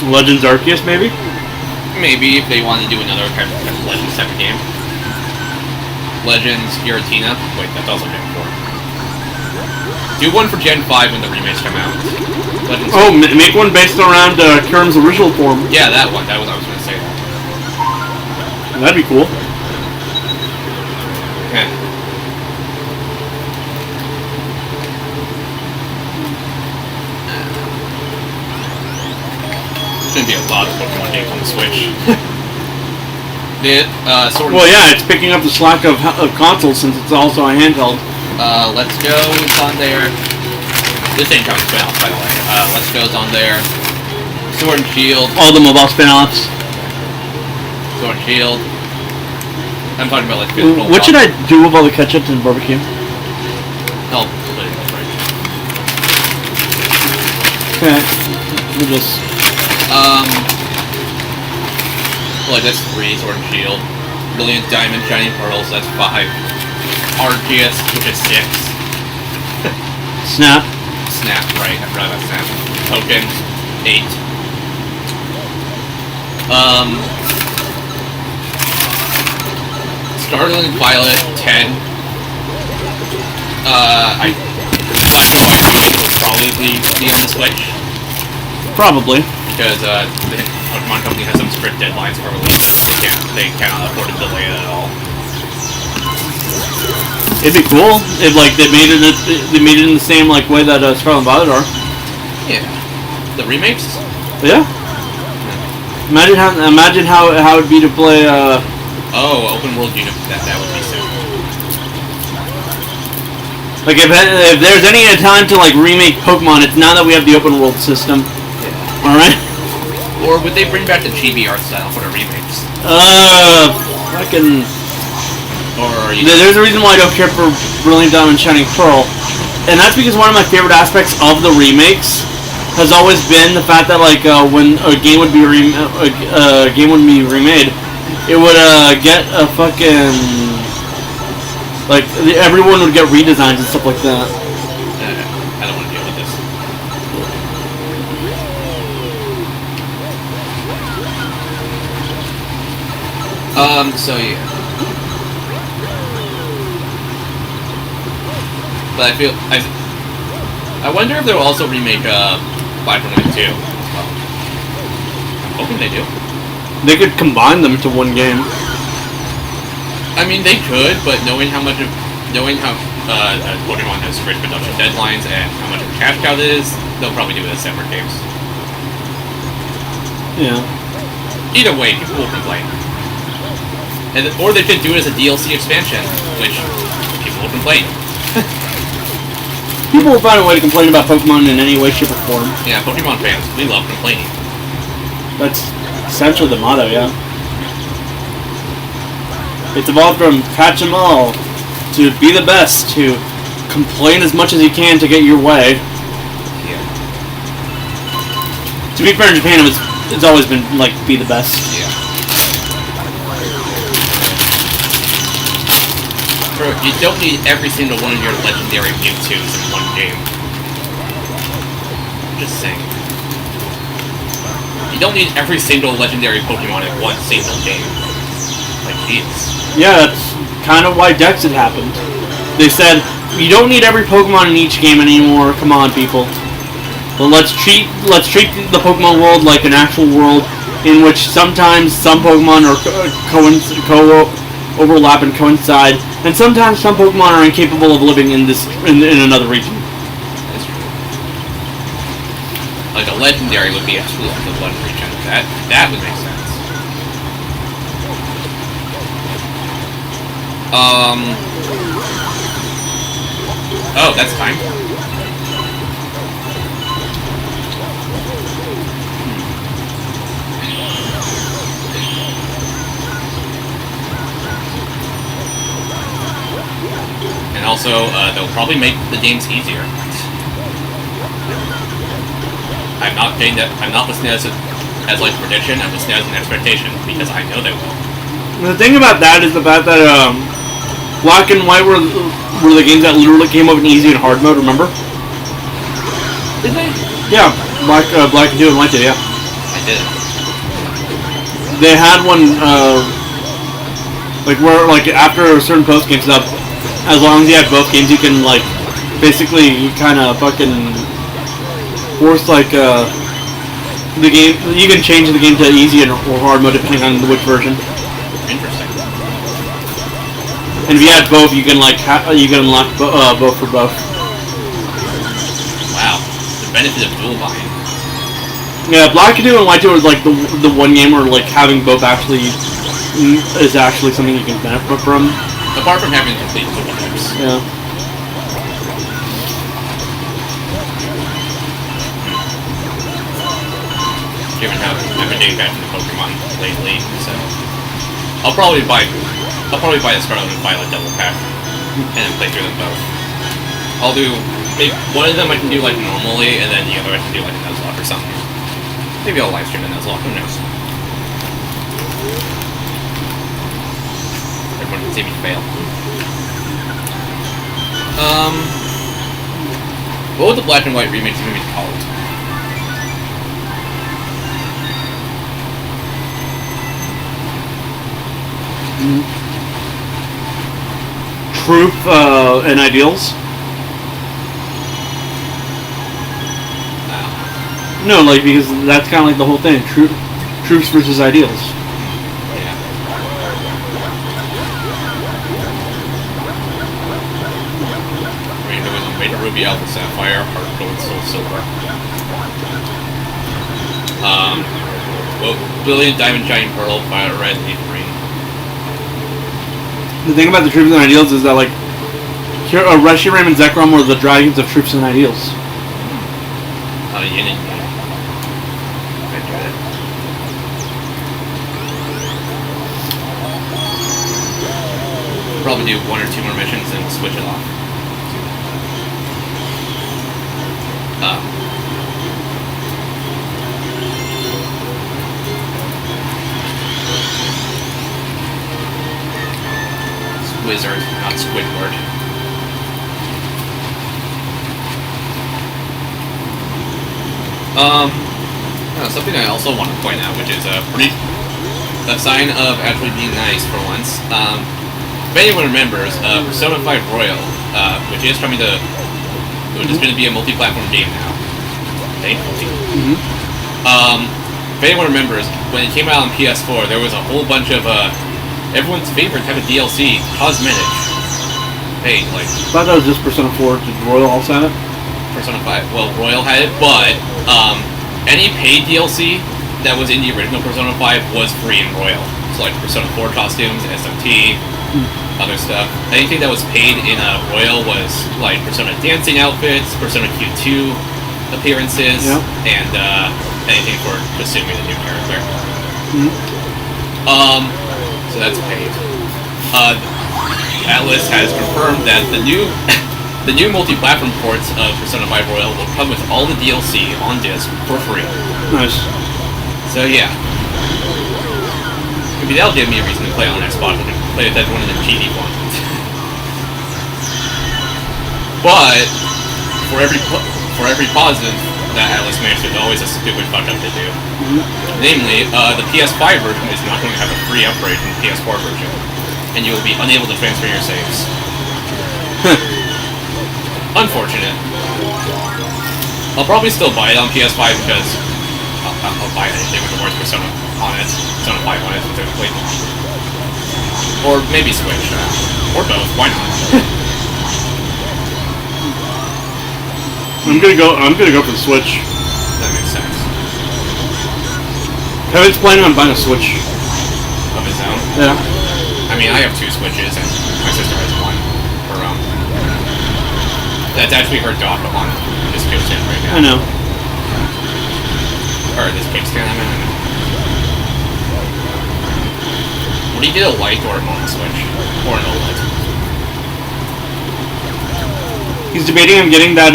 Legends Arceus, maybe? Maybe if they want to do another kind of Legends type of game. Legends Giratina. Wait, that's also Gen 4. Do one for Gen 5 when the remakes come out. Legends. Oh, make one based around Kerm's original form. Yeah, that one. That was I was going to say that. That'd be cool. Okay. There's going to be a lot of Pokemon games on the Switch. Well, yeah, it's picking up the slack of consoles since it's also a handheld. Let's Go is on there. This ain't coming spin-off, by the way. Let's Go's on there. Sword and Shield. All the mobile spin-offs. Sword and Shield. I'm talking about like physical. What should I do with all the ketchup and barbecue? I'll put it in the fridge. Okay. We'll just... Well, that's 3, Sword and Shield. Brilliant Diamond, Shining Pearls, that's 5. Arceus, which is 6. Snap. Snap, right, I forgot about Snap. Token, 8. Scarlet and Violet, 10. I feel like it will probably be on the Switch. Probably. Because the Pokemon Company has some strict deadlines for release. They cannot afford to delay it at all. It'd be cool if like they made it in the same like way that Scarlet and Violet are. Yeah. The remakes? Yeah. Imagine how it'd be to play. Open world unit. That would be sick. Like if there's any time to like remake Pokemon, it's now that we have the open world system. Yeah. All right. Or would they bring back the chibi art style for the remakes? Fucking. Or There's a reason why I don't care for Brilliant Diamond and Shining Pearl, and that's because one of my favorite aspects of the remakes has always been the fact that like when a game would be remade, it would get a fucking like everyone would get redesigns and stuff like that. I don't want to deal with this. So yeah. But I wonder if they'll also remake Black and White 2 as well. I'm hoping they do. They could combine them to one game. I mean, they could, but knowing how Pokemon has strict production deadlines and how much of a cash cow it is, they'll probably do it as separate games. Yeah. Either way, people will complain. Or they could do it as a DLC expansion, which people will complain. People will find a way to complain about Pokemon in any way, shape, or form. Yeah, Pokemon fans, we love complaining. That's essentially the motto, yeah. It's evolved from catch 'em all to be the best to complain as much as you can to get your way. Yeah. To be fair, in Japan, it's always been like be the best. Yeah. You don't need every single one of your legendary Mewtwo's in one game. Just saying. You don't need every single legendary Pokemon in one single game. Like, jeez. Yeah, that's kind of why Dexit happened. They said, you don't need every Pokemon in each game anymore, come on people. Well, let's treat the Pokemon world like an actual world in which sometimes some Pokemon are overlap and coincide, and sometimes some Pokemon are incapable of living in another region. That's true. Like a legendary would be exclusive to one region. That would make sense. Oh, that's time. And also, they'll probably make the games easier. I'm not listening as like a prediction. I'm listening as an expectation because I know they will. The thing about that is the fact that Black and White were the games that literally came up in easy and hard mode. Remember? Did they? Yeah, Black and 2 and White did. Yeah. I did. They had one like where like after a certain post game stuff, as long as you have both games, you can like basically kind of fucking force like the game. You can change the game to easy or hard mode depending on which version. Interesting. And if you have both, you can like you can unlock both for both. Wow, the benefit of dual buying. Yeah, Black and 2 and White 2 is like the one game where like having both actually is actually something you can benefit from. Apart from having complete dual types. Yeah. Given how I've been getting back into Pokemon lately, so I'll probably buy the Scarlet and Violet double pack and then play through them both. I'll do maybe one of them I can do like normally, and then the other I can do like a Nuzlocke or something. Maybe I'll live stream a Nuzlocke. Who knows? Everyone can see me fail. What would the Black and White remake movie be called? Truth and Ideals. No, like, because that's kind of like the whole thing. Troops versus ideals. Yeah. Rainbow is a Beta Ruby, Alpha Sapphire, Heart Gold, Soul Silver. Well, Brilliant Diamond, Shining Pearl, Violet Red, Leaf Green. The thing about the Troops and Ideals is that, like, Reshiram and Zekrom were the dragons of Troops and Ideals. Yin and Yang. I get it. Probably do 1 or 2 more missions and switch it off. Wizard, not Squidward. Something I also want to point out, which is a sign of actually being nice for once. If anyone remembers, Persona 5 Royal, which is going to be a multi-platform game now, thankfully. If anyone remembers, when it came out on PS4, there was a whole bunch of everyone's favorite type of DLC, cosmetic. Hey, like... I thought that was just Persona 4. Did Royal also have it? Persona 5. Well, Royal had it, but any paid DLC that was in the original Persona 5 was free in Royal. So like Persona 4 costumes, SMT, other stuff. Anything that was paid in Royal was like Persona dancing outfits, Persona Q2 appearances, and anything for consuming the new character. So that's paid. Atlas has confirmed that the new multi-platform ports of Persona 5 Royal will come with all the DLC on disc for free. Nice. So yeah. Maybe that'll give me a reason to play on Xbox and play that one of the cheaty ones. But for every positive that Atlas makes, there's always a stupid fuck up to do. Namely, the PS5 version is not going to have a free upgrade from the PS4 version, and you will be unable to transfer your saves. Unfortunate. I'll probably still buy it on PS5 because I'll buy anything with the word Persona on it, Persona 5 on it specifically. Or maybe Switch, or both. Why not? I'm gonna go for the Switch. That makes sense. Kevin's planning on buying a Switch. Of his own. Yeah. I mean, I have 2 Switches and my sister has 1. Her own. That's actually her dock on this kickstand right now. I know. Or this kickstand, I mean. Would he get a light or a normal Switch? Or an OLED? He's debating on getting that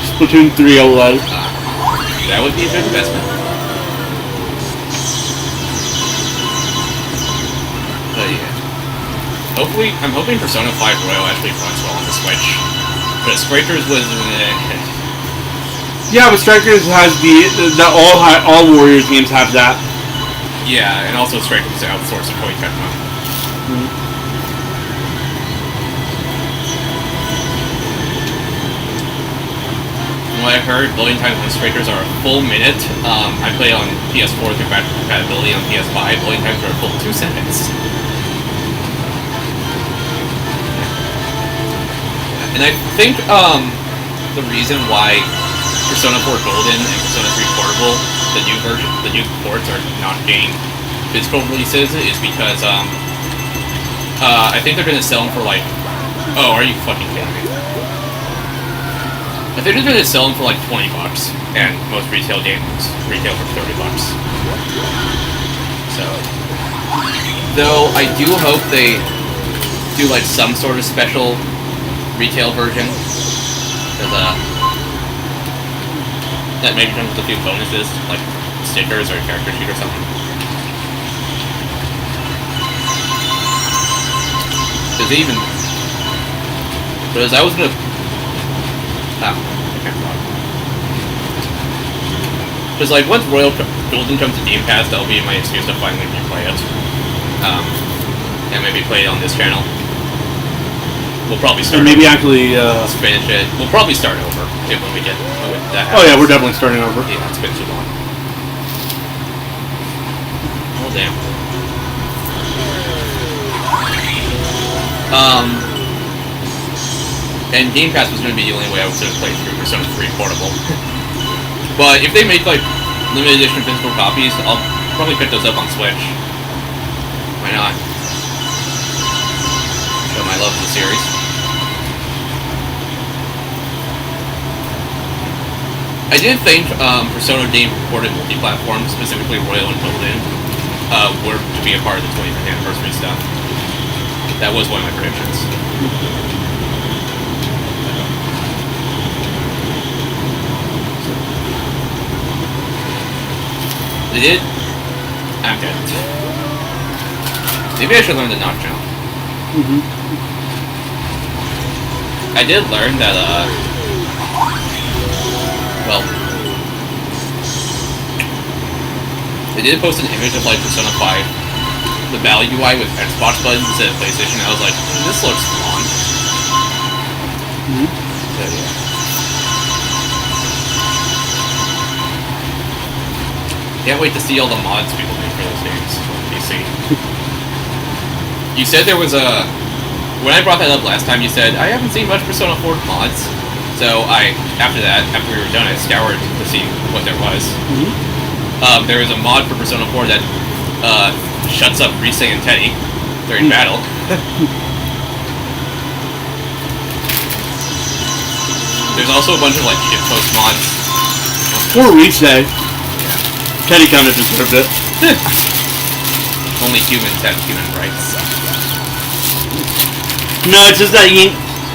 Splatoon 3 OLED. That would be a good investment. But yeah. Hopefully, I'm hoping Persona 5 Royal actually runs well on the Switch. But Strikers was... Yeah, but Strikers has all Warriors games have that. Yeah, and also Strikers is outsourced to Koei Tecmo. From what I heard, loading times on Strikers are a full minute. I play on PS4 through backwards compatibility. On PS5, loading times are a full 2 seconds. And I think the reason why Persona 4 Golden and Persona 3 Portable, the new ports are not getting physical releases is because I think they're gonna sell them for like, oh, are you fucking kidding me? I think they're gonna sell them for like $20, and most retail games retail for $30. So, though I do hope they do like some sort of special retail version, because that maybe comes with a few bonuses, like stickers or a character sheet or something. Because even... Because I was gonna... I can't talk. Because like, once Royal Golden comes to Game Pass, that'll be my excuse to finally replay it. And maybe play it on this channel. We'll probably start Or maybe over. actually... Let's finish it. We'll probably start over. when we get when that Oh happens. yeah, we're definitely starting over. Yeah, it's been too long. Oh damn. And Game Pass was going to be the only way I was going to play through Persona 3 Portable. But if they make like limited edition physical copies, I'll probably pick those up on Switch. Why not? Show my love for the series. I did think Persona being ported multi-platform, specifically Royal and Logan, were to be a part of the 25th anniversary stuff. That was one of my predictions. They did? Okay. Maybe I should learn the knock jump. I did learn that, well, they did post an image of like Persona 5, the Battle UI with Xbox buttons instead of PlayStation. I was like, this looks long. So yeah. Can't wait to see all the mods people make for those games on PC. You said there was a... When I brought that up last time, you said, I haven't seen much Persona 4 mods. So after we were done, I scoured to see what there was. There is a mod for Persona 4 that shuts up Rise and Teddy during battle. There's also a bunch of like shitpost mods. Poor Rise. Teddy kind of deserved it. Only humans have human rights. No, it's just that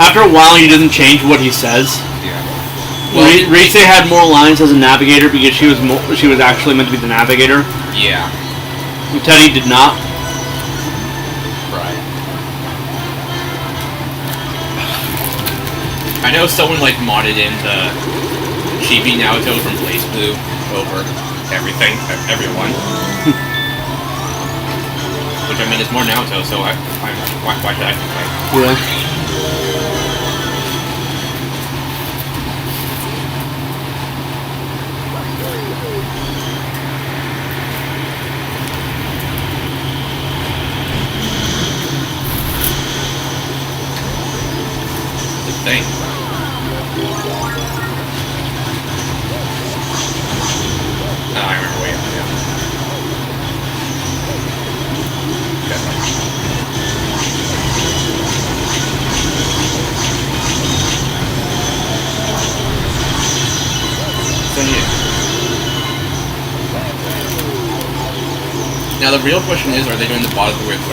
after a while he doesn't change what he says. Yeah. Well, Rise had more lines as a navigator because she was actually meant to be the navigator. Yeah. Teddy did not. Right. I know someone like modded in the Chibi Naoto from Blaze Blue over everyone. Which I mean is more Naoto, so why should I complain? Yeah. Good thing. Oh, I remember way up, yeah. So yeah. Now the real question is, are they going to bother with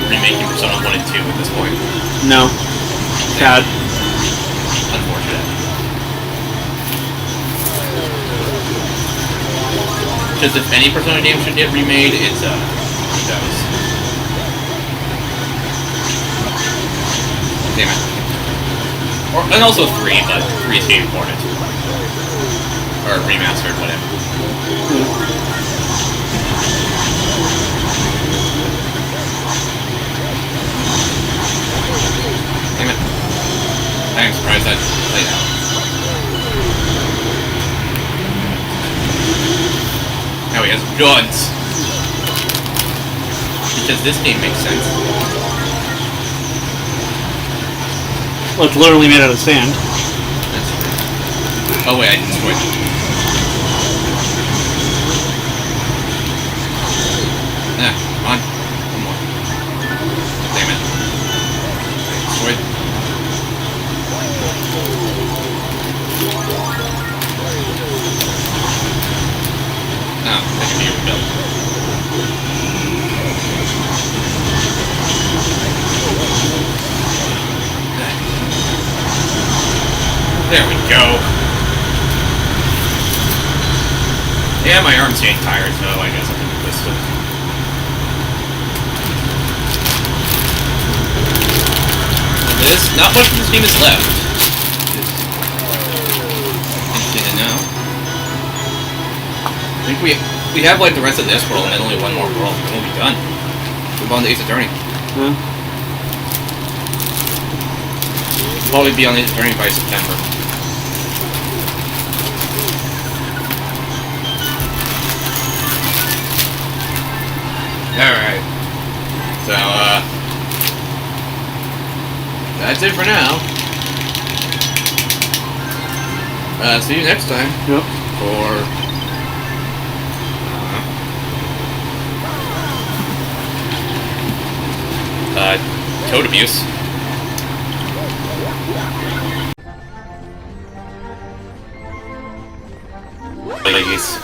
remaking Persona 1 and 2 at this point? No. Sad. Unfortunate. Because if any Persona game should get remade, it's those. Damn it. And also 3, but 3 is being ported. Or remastered, whatever. Damn it. I'm surprised that played out. Now he has guns. Because this game makes sense. Well, it's literally made out of sand. That's true. Oh wait, I destroyed it. Come on. One more. Damn it. Destroyed. Oh, that can be rebuilt. There we go. Yeah, my arm's getting tired, so I guess I can do this. This, not much of this game is left. Interesting to know. I think we have like the rest of this world and then only one more world, and we'll be done. Move on to Ace Attorney. Yeah. We'll probably be on Ace Attorney by September. Alright. So, that's it for now. See you next time. Yep. For... toad abuse. Ladies,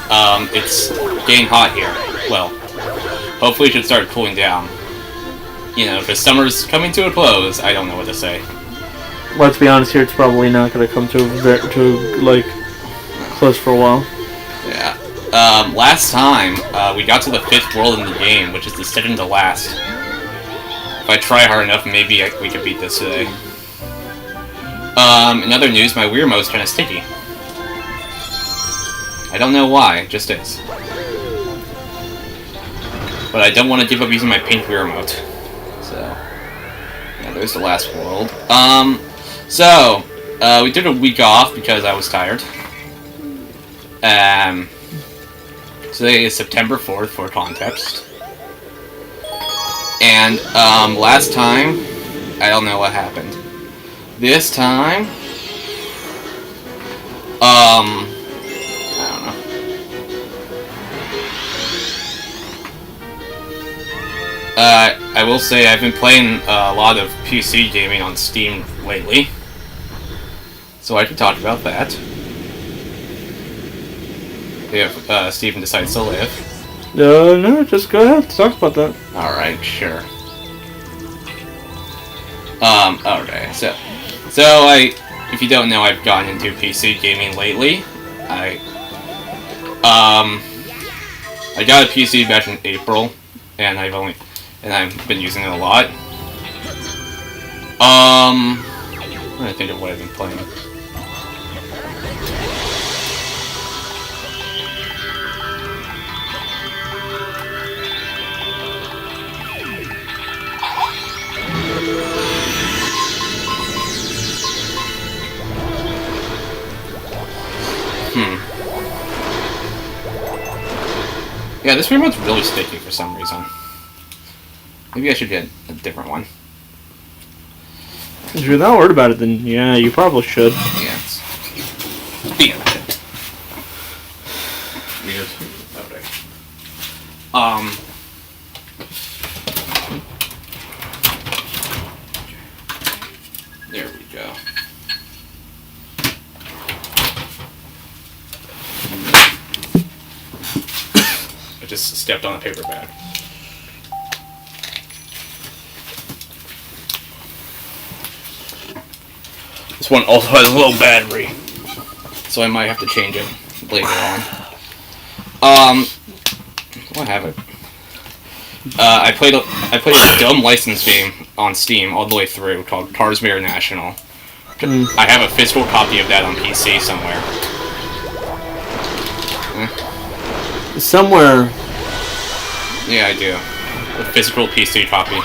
it's getting hot here. Well, hopefully it should start cooling down. You know, because summer's coming to a close. I don't know what to say. Let's be honest here, it's probably not going to come to like, close for a while. Yeah. Last time, we got to the 5th world in the game, which is the second to last. If I try hard enough, maybe we could beat this today. In other news, my Wii remote's kind of sticky. I don't know why, it just is. But I don't want to give up using my pink Wii remote. So, yeah, there's the last world. We took a week off because I was tired. Today is September 4th for context. And, last time, I don't know what happened. This time, I don't know. I will say I've been playing a lot of PC gaming on Steam lately. So I can talk about that. If Steven decides to live. No, just go ahead. Talk about that. Alright, sure. Okay, so if you don't know, I've gotten into PC gaming lately. I got a PC back in April, and I've been using it a lot. I'm trying to think of what I've been playing. Yeah, this remote's really sticky for some reason. Maybe I should get a different one. If you're not worried about it, then yeah, you probably should. Yeah, it's being a bit weird. Okay. There we go. I just stepped on a paper bag. This one also has a low battery, so I might have to change it later on. What have it? I played a dumb license game on Steam all the way through called Cars National. I have a physical copy of that on PC somewhere. Somewhere. Yeah, I do. A physical PC copy.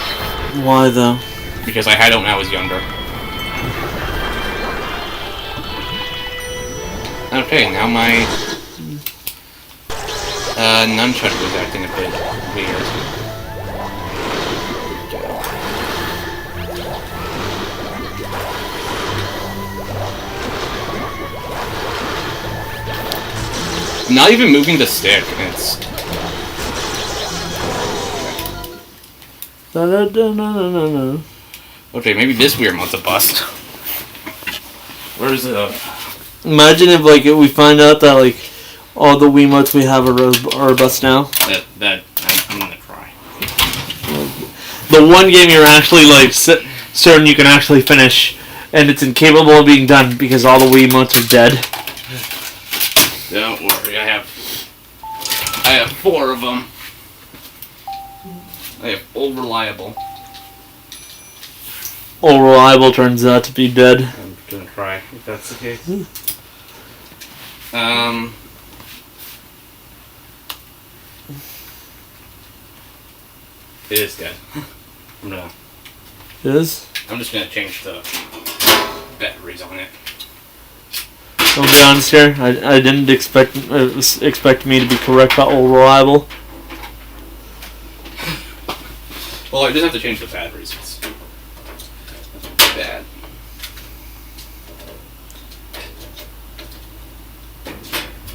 Why though? Because I had it when I was younger. Okay, now my nunchuck was acting a bit weird. I'm not even moving the stick, and it's... No. Okay, maybe this weird one's a bust. Where's the... Imagine if we find out that all the Wiimotes we have are bust now. I'm gonna cry. The one game you're actually certain you can actually finish, and it's incapable of being done because all the Wiimotes are dead. Don't worry, I have 4 of them. I have Old Reliable. All Reliable turns out to be dead. I'm gonna cry if that's the case. It is dead. It is? I'm just gonna change the batteries on it. I'll be honest here. I didn't expect me to be correct about All Reliable. Well, I just have to change the batteries. It's bad.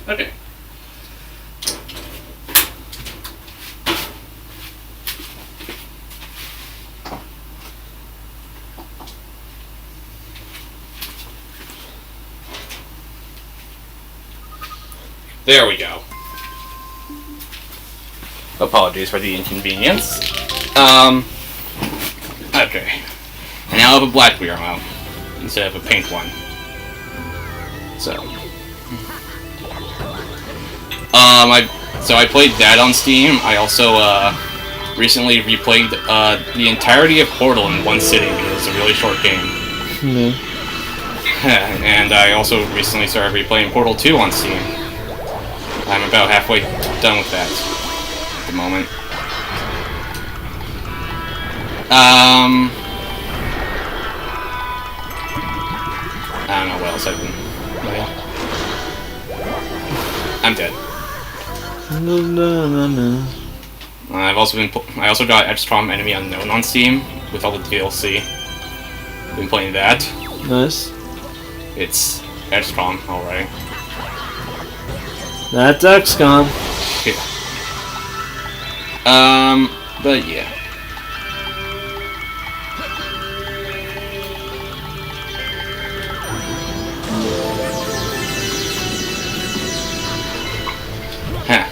Okay. There we go. Apologies for the inconvenience. Okay. And now I have a black Weirmo instead of a pink one. So. I played that on Steam. I also, recently replayed, the entirety of Portal in one sitting because it's a really short game. And I also recently started replaying Portal 2 on Steam. I'm about halfway done with that at the moment. I don't know what else I've been playing. I'm dead. I've also been. I also got XCOM Enemy Unknown on Steam with all the DLC. Been playing that. Nice. It's XCOM, alright. That's XCOM. Yeah. But yeah. Huh.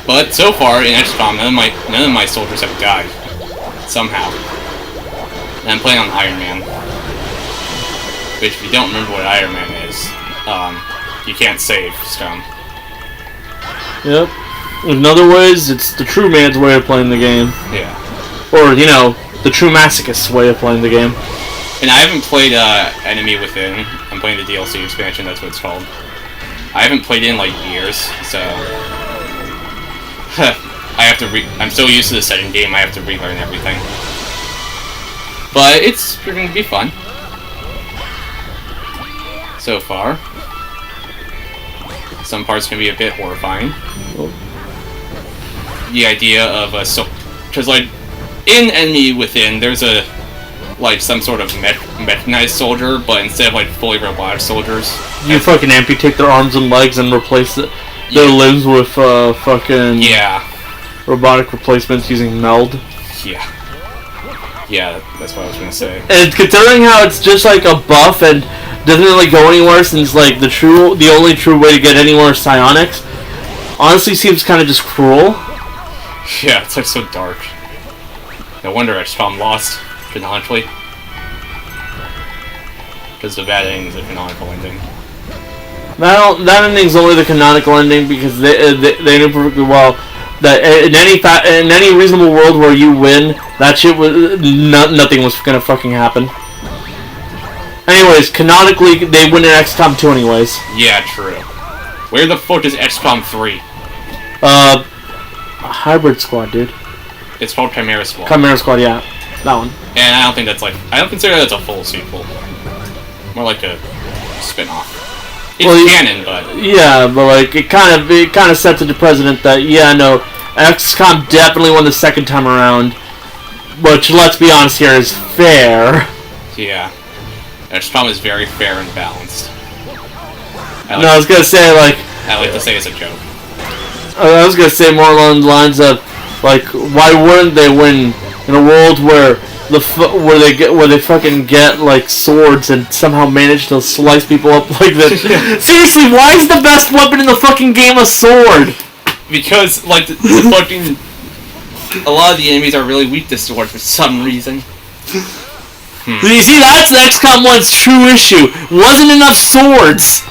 But so far in XCOM, none of my soldiers have died somehow. And I'm playing on Iron Man, which, if you don't remember what Iron Man is, you can't save scum. Yep. In other words, it's the true man's way of playing the game. Yeah. Or, you know, the true masochist's way of playing the game. And I haven't played Enemy Within. I'm playing the DLC expansion. That's what it's called. I haven't played it in like years, so. I have to I'm so used to the setting game, I have to relearn everything. But it's going to be fun. So far. Some parts can be a bit horrifying. Oh. The idea of a because like in Enemy Within, there's a some sort of mechanized soldier, but instead of like fully robotic soldiers, you fucking amputate their arms and legs and replace their limbs with fucking robotic replacements using meld. Yeah. Yeah, that's what I was gonna say. And considering how it's just like a buff and doesn't really go anywhere, since like the only true way to get anywhere is psionics, honestly seems kind of just cruel. Yeah, it's like so dark. No wonder XCOM lost canonically. Because the bad ending is a canonical ending. That ending's only the canonical ending because they knew perfectly well that in any reasonable world where you win, that shit was nothing was gonna fucking happen. Anyways, canonically they win in XCOM 2 anyways. Yeah, true. Where the fuck is XCOM 3? Hybrid Squad, dude. It's called Chimera Squad. Chimera Squad, yeah, that one. And I don't think that's I don't consider that's a full sequel. More like a spin-off. It's canon, but yeah, but like it kind of sets it to precedent that XCOM definitely won the second time around, which let's be honest here is fair. Yeah, XCOM is very fair and balanced. I was gonna say I like to say it's a joke. I was gonna say more along the lines of like, why wouldn't they win in a world where where they fucking get like swords and somehow manage to slice people up like that? Seriously, why is the best weapon in the fucking game a sword? Because like the fucking a lot of the enemies are really weak to swords for some reason. You see, that's the XCOM 1's true issue. Wasn't enough swords.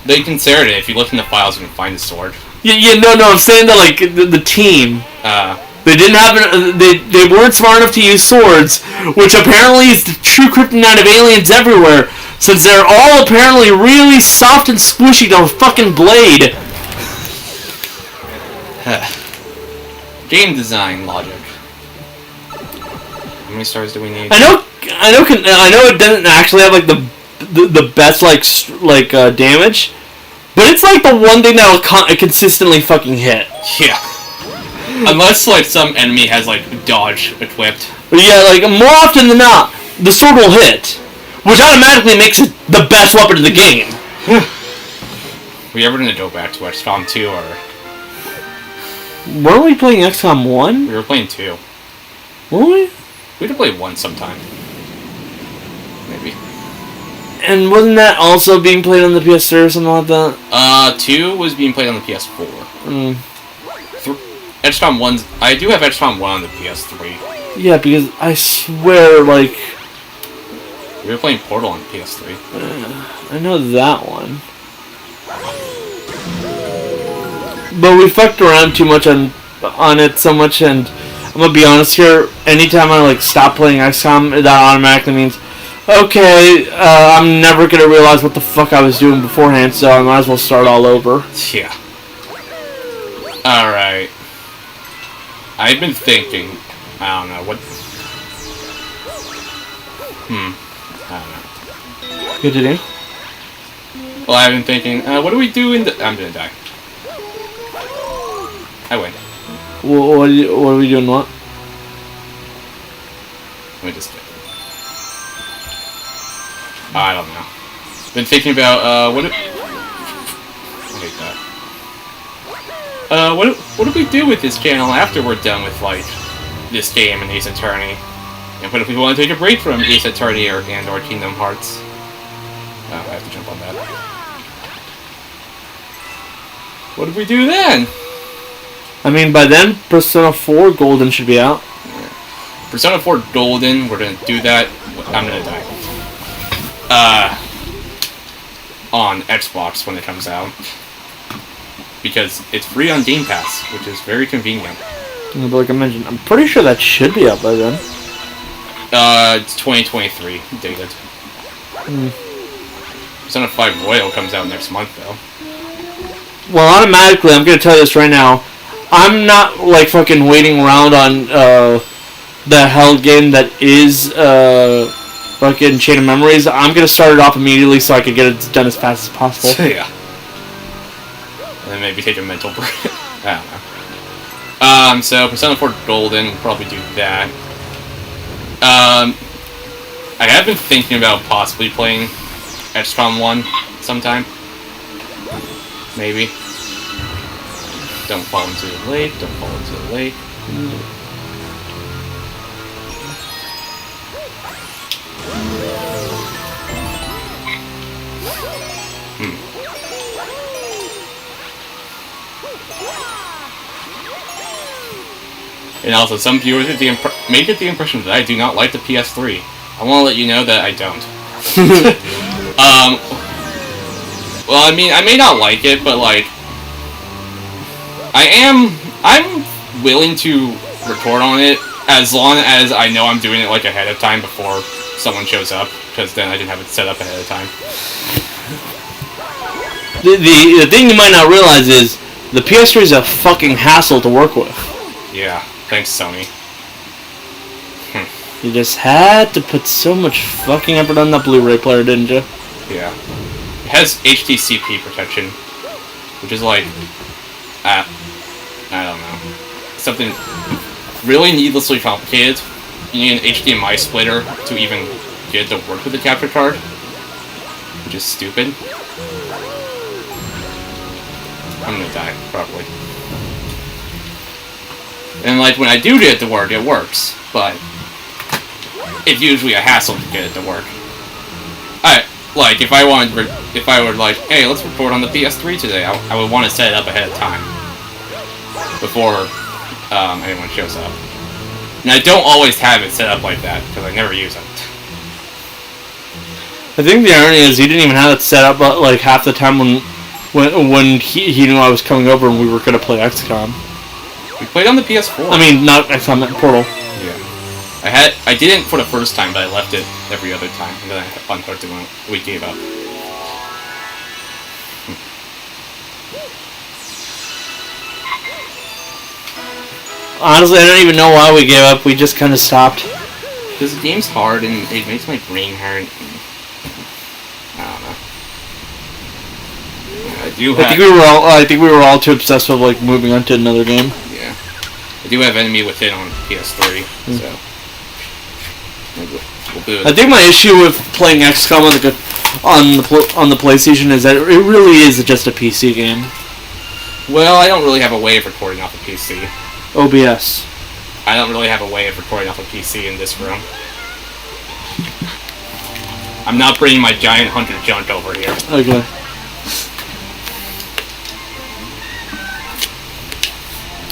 They considered it. If you look in the files, you can find a sword. No, I'm saying that like the team. They didn't have they weren't smart enough to use swords, which apparently is the true kryptonite of aliens everywhere, since they're all apparently really soft and squishy to a fucking blade. Game design logic. How many stars do we need? I know it doesn't actually have like the the best damage, but it's like the one thing that'll consistently fucking hit. Yeah. Unless like some enemy has like dodge equipped. But yeah, like more often than not, the sword will hit, which automatically makes it the best weapon in the game. We ever gonna go back to XCOM 2 or? Weren't we playing XCOM 1? We were playing 2. Were we? We could play 1 sometime. Maybe. And wasn't that also being played on the PS3 or something like that? 2 was being played on the PS4. Mm. XCOM 1, I do have XCOM 1 on the PS3. Yeah, because I swear, like... We were playing Portal on the PS3. I know that one. But we fucked around too much on it so much, and I'm gonna be honest here, anytime I like stop playing XCOM, that automatically means, okay, I'm never gonna realize what the fuck I was doing beforehand, so I might as well start all over. Yeah. Alright. I've been thinking, I don't know, what... I don't know. Good to do. Well, I've been thinking, what do we do in the... I'm gonna die. I win. What are we doing, what? Let me just get... I don't know. Been thinking about, what... I hate that. What do we do with this channel after we're done with, like, this game and Ace Attorney? And what if we want to take a break from Ace Attorney or Kingdom Hearts? Oh, I have to jump on that. What do we do then? I mean, by then, Persona 4 Golden should be out. Yeah. Persona 4 Golden, we're gonna do that. I'm gonna die. On Xbox when it comes out. Because it's free on Game Pass, which is very convenient. But like I mentioned, I'm pretty sure that should be out by then. It's 2023, dated. Persona 5 Royal comes out next month, though. Well, automatically, I'm gonna tell you this right now. I'm not, like, fucking waiting around on, the hell game that is, fucking Chain of Memories. I'm gonna start it off immediately so I can get it done as fast as possible. Yeah. And then maybe take a mental break. I don't know. So Persona 4 Golden, we'll probably do that. I have been thinking about possibly playing XCOM 1 sometime. Maybe. Don't fall into the lake, don't fall into the lake. And also, some viewers may get the impression that I do not like the PS3. I want to let you know that I don't. Well, I mean, I may not like it, but, like, I'm willing to record on it as long as I know I'm doing it, like, ahead of time before someone shows up, because then I didn't have it set up ahead of time. The thing you might not realize is, the PS3 is a fucking hassle to work with. Yeah, thanks, Sony. You just had to put so much fucking effort on that Blu-ray player, didn't you? Yeah. It has HDCP protection, which is like, I don't know, something really needlessly complicated. You need an HDMI splitter to even get it to work with the capture card, which is stupid. I'm gonna die, probably. And like, when I do get it to work, it works, but it's usually a hassle to get it to work. Like, if I were like, hey, let's record on the PS3 today, I would want to set it up ahead of time. Before anyone shows up. And I don't always have it set up like that, because I never use it. I think the irony is he didn't even have it set up like half the time when he knew I was coming over and we were going to play XCOM. We played on the PS4. I mean, not XCOM, Portal. Yeah. I didn't for the first time, but I left it every other time, and then I unhooked it when we gave up. Honestly, I don't even know why we gave up. We just kind of stopped. Because the game's hard, and it makes my brain hurt. do I have. think we were all too obsessed with like moving on to another game. Yeah. I do have Enemy Within on PS3, so. We'll do it. I think my issue with playing XCOM on the PlayStation is that it really is just a PC game. Well, I don't really have a way of recording off a PC. OBS. I don't really have a way of recording off a PC in this room. I'm not bringing my giant hunter junk over here. Okay.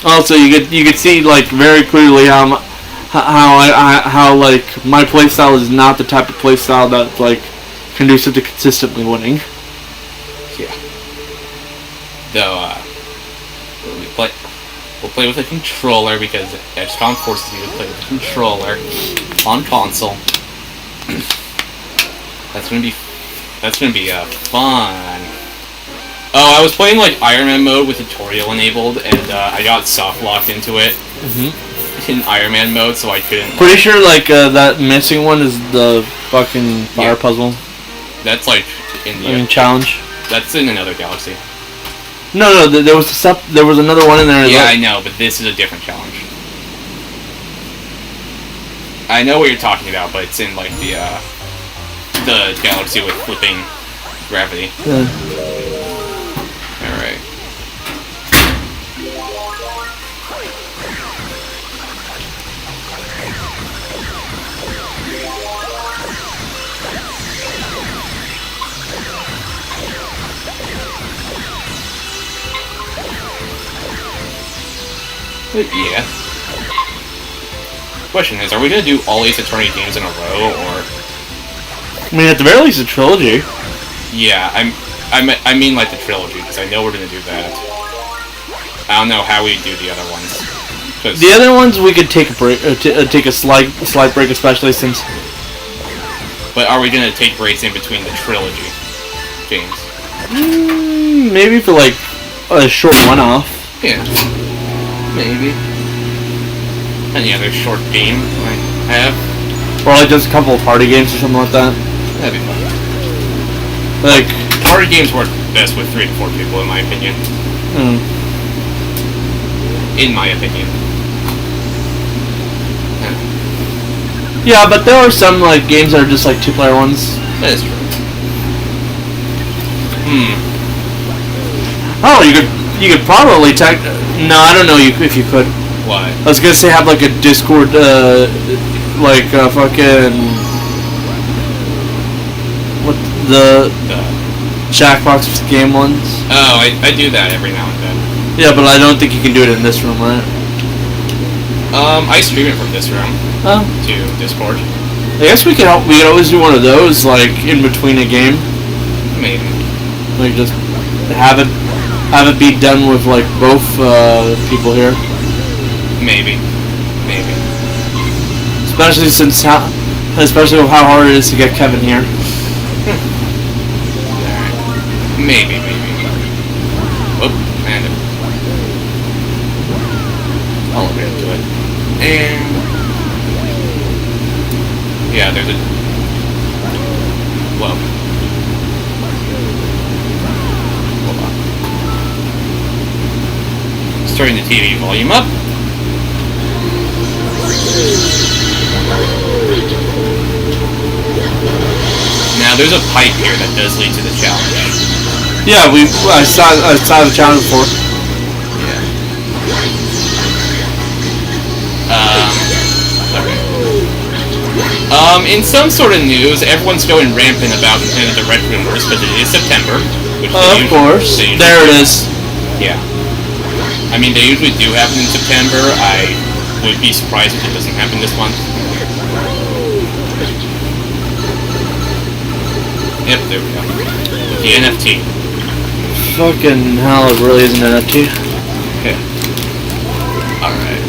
Also, you could see like very clearly how like my playstyle is not the type of playstyle that's like conducive to consistently winning. Yeah. Though we'll play with a controller because XCOM forces you to play with a controller on console. That's gonna be fun. Oh, I was playing like Iron Man mode with tutorial enabled, and I got soft locked into it in Iron Man mode, so I couldn't. Pretty sure like that missing one is the fucking fire puzzle. That's like in the challenge. That's in another galaxy. No, there was another one in there. Yeah, I know, but this is a different challenge. I know what you're talking about, but it's in like the galaxy with flipping gravity. Yeah. Alright. Yeah. Question is, are we gonna do all Ace Attorney games in a row, or? I mean, at the very least, a trilogy. Yeah, I mean like the trilogy, because I know we're gonna do that. I don't know how we do the other ones. The other ones we could take a break, take a slight break, especially since. But are we gonna take breaks in between the trilogy games? Maybe for like a short one-off. Yeah, maybe. Any other short game I have? Or like just a couple of party games or something like that. That'd be fun. Like party games work best with 3 to 4 people, in my opinion. In my opinion. Yeah, but there are some like games that are just like 2-player ones. That is true. Oh, you could probably tag. No, I don't know if you could. Why? I was gonna say have like a Discord, like fucking what the Jackbox game ones. Oh, I do that every now and then. Yeah, but I don't think you can do it in this room, right? I stream it from this room to Discord. I guess we could always do one of those like in between a game. Maybe. Like just have it be done with like both people here. Maybe. Especially with how hard it is to get Kevin here. Alright. Maybe. Whoop, and I'll look into it. And yeah, there's a hold on. Let's turn the TV volume up. Now there's a pipe here that does lead to the challenge. Yeah, I saw the challenge before. Yeah. In some sort of news, everyone's going rampant about Nintendo Direct rumors, but it is September. Which Of course. There it is. Yeah. I mean, they usually do happen in September. I would be surprised if it doesn't happen this month. Yep, there we go. The NFT. Fucking hell, it really is an NFT. Okay. Alright.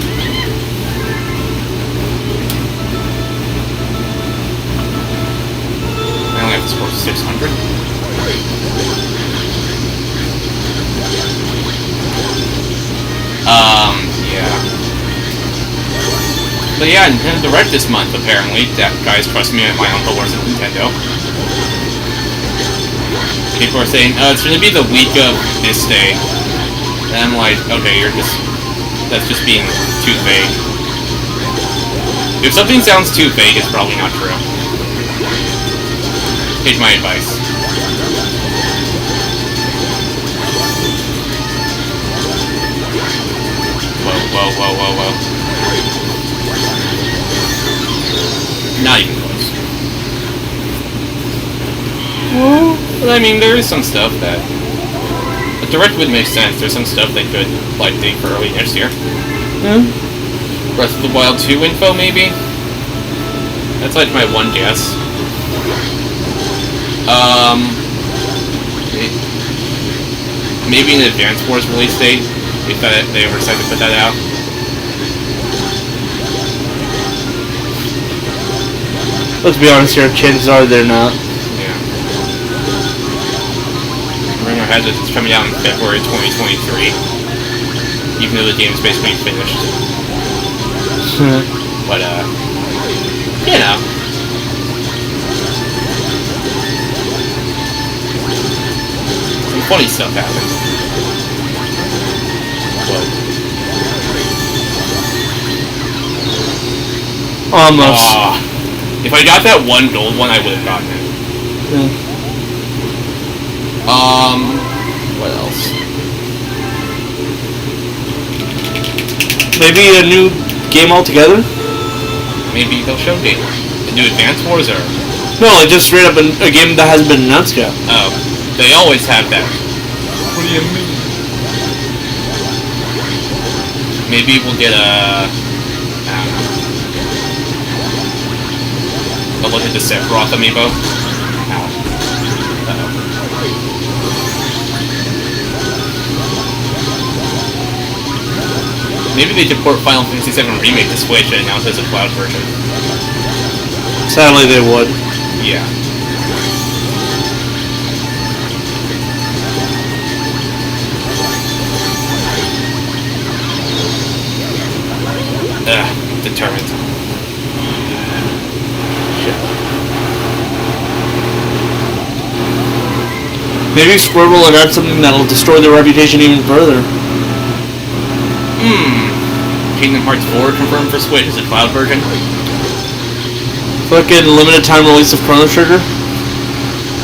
I only have to score 600. Yeah. But yeah, Nintendo Direct this month, apparently. That guy's trusting me and my uncle works at Nintendo. People are saying, oh, it's gonna be the week of this day. And I'm like, okay, that's just being too vague. If something sounds too vague, it's probably not true. Take my advice. Whoa, whoa, whoa, whoa. Not even close. Well, but I mean, there is some stuff that... A direct would make sense. There's some stuff they could, like, think for early next year. Yeah. Breath of the Wild 2 info, maybe? That's like my one guess. Maybe an Advance Wars release date, if they ever decide to put that out. Let's be honest here, chances are they're not. Yeah. Rumor has it it's coming out in February 2023. Even though the game is basically finished. But, you know. Some funny stuff happened. What? Almost. If I got that one gold one, I would have gotten it. Yeah. What else? Maybe a new game altogether? Maybe they'll show data. The new Advance Wars or... No, like just straight up a game that hasn't been announced yet. Oh. They always have that. What do you mean? Maybe we'll get a... I don't know. A look at the Sephiroth amiibo. Ow. Uh-oh. Maybe they could port Final Fantasy VII Remake to Switch and announce it as a cloud version. Sadly, they would. Yeah. Determined. Maybe Square will announce something that'll destroy their reputation even further. Kingdom Hearts 4 confirmed for Switch as a cloud version. Fucking limited time release of Chrono Trigger.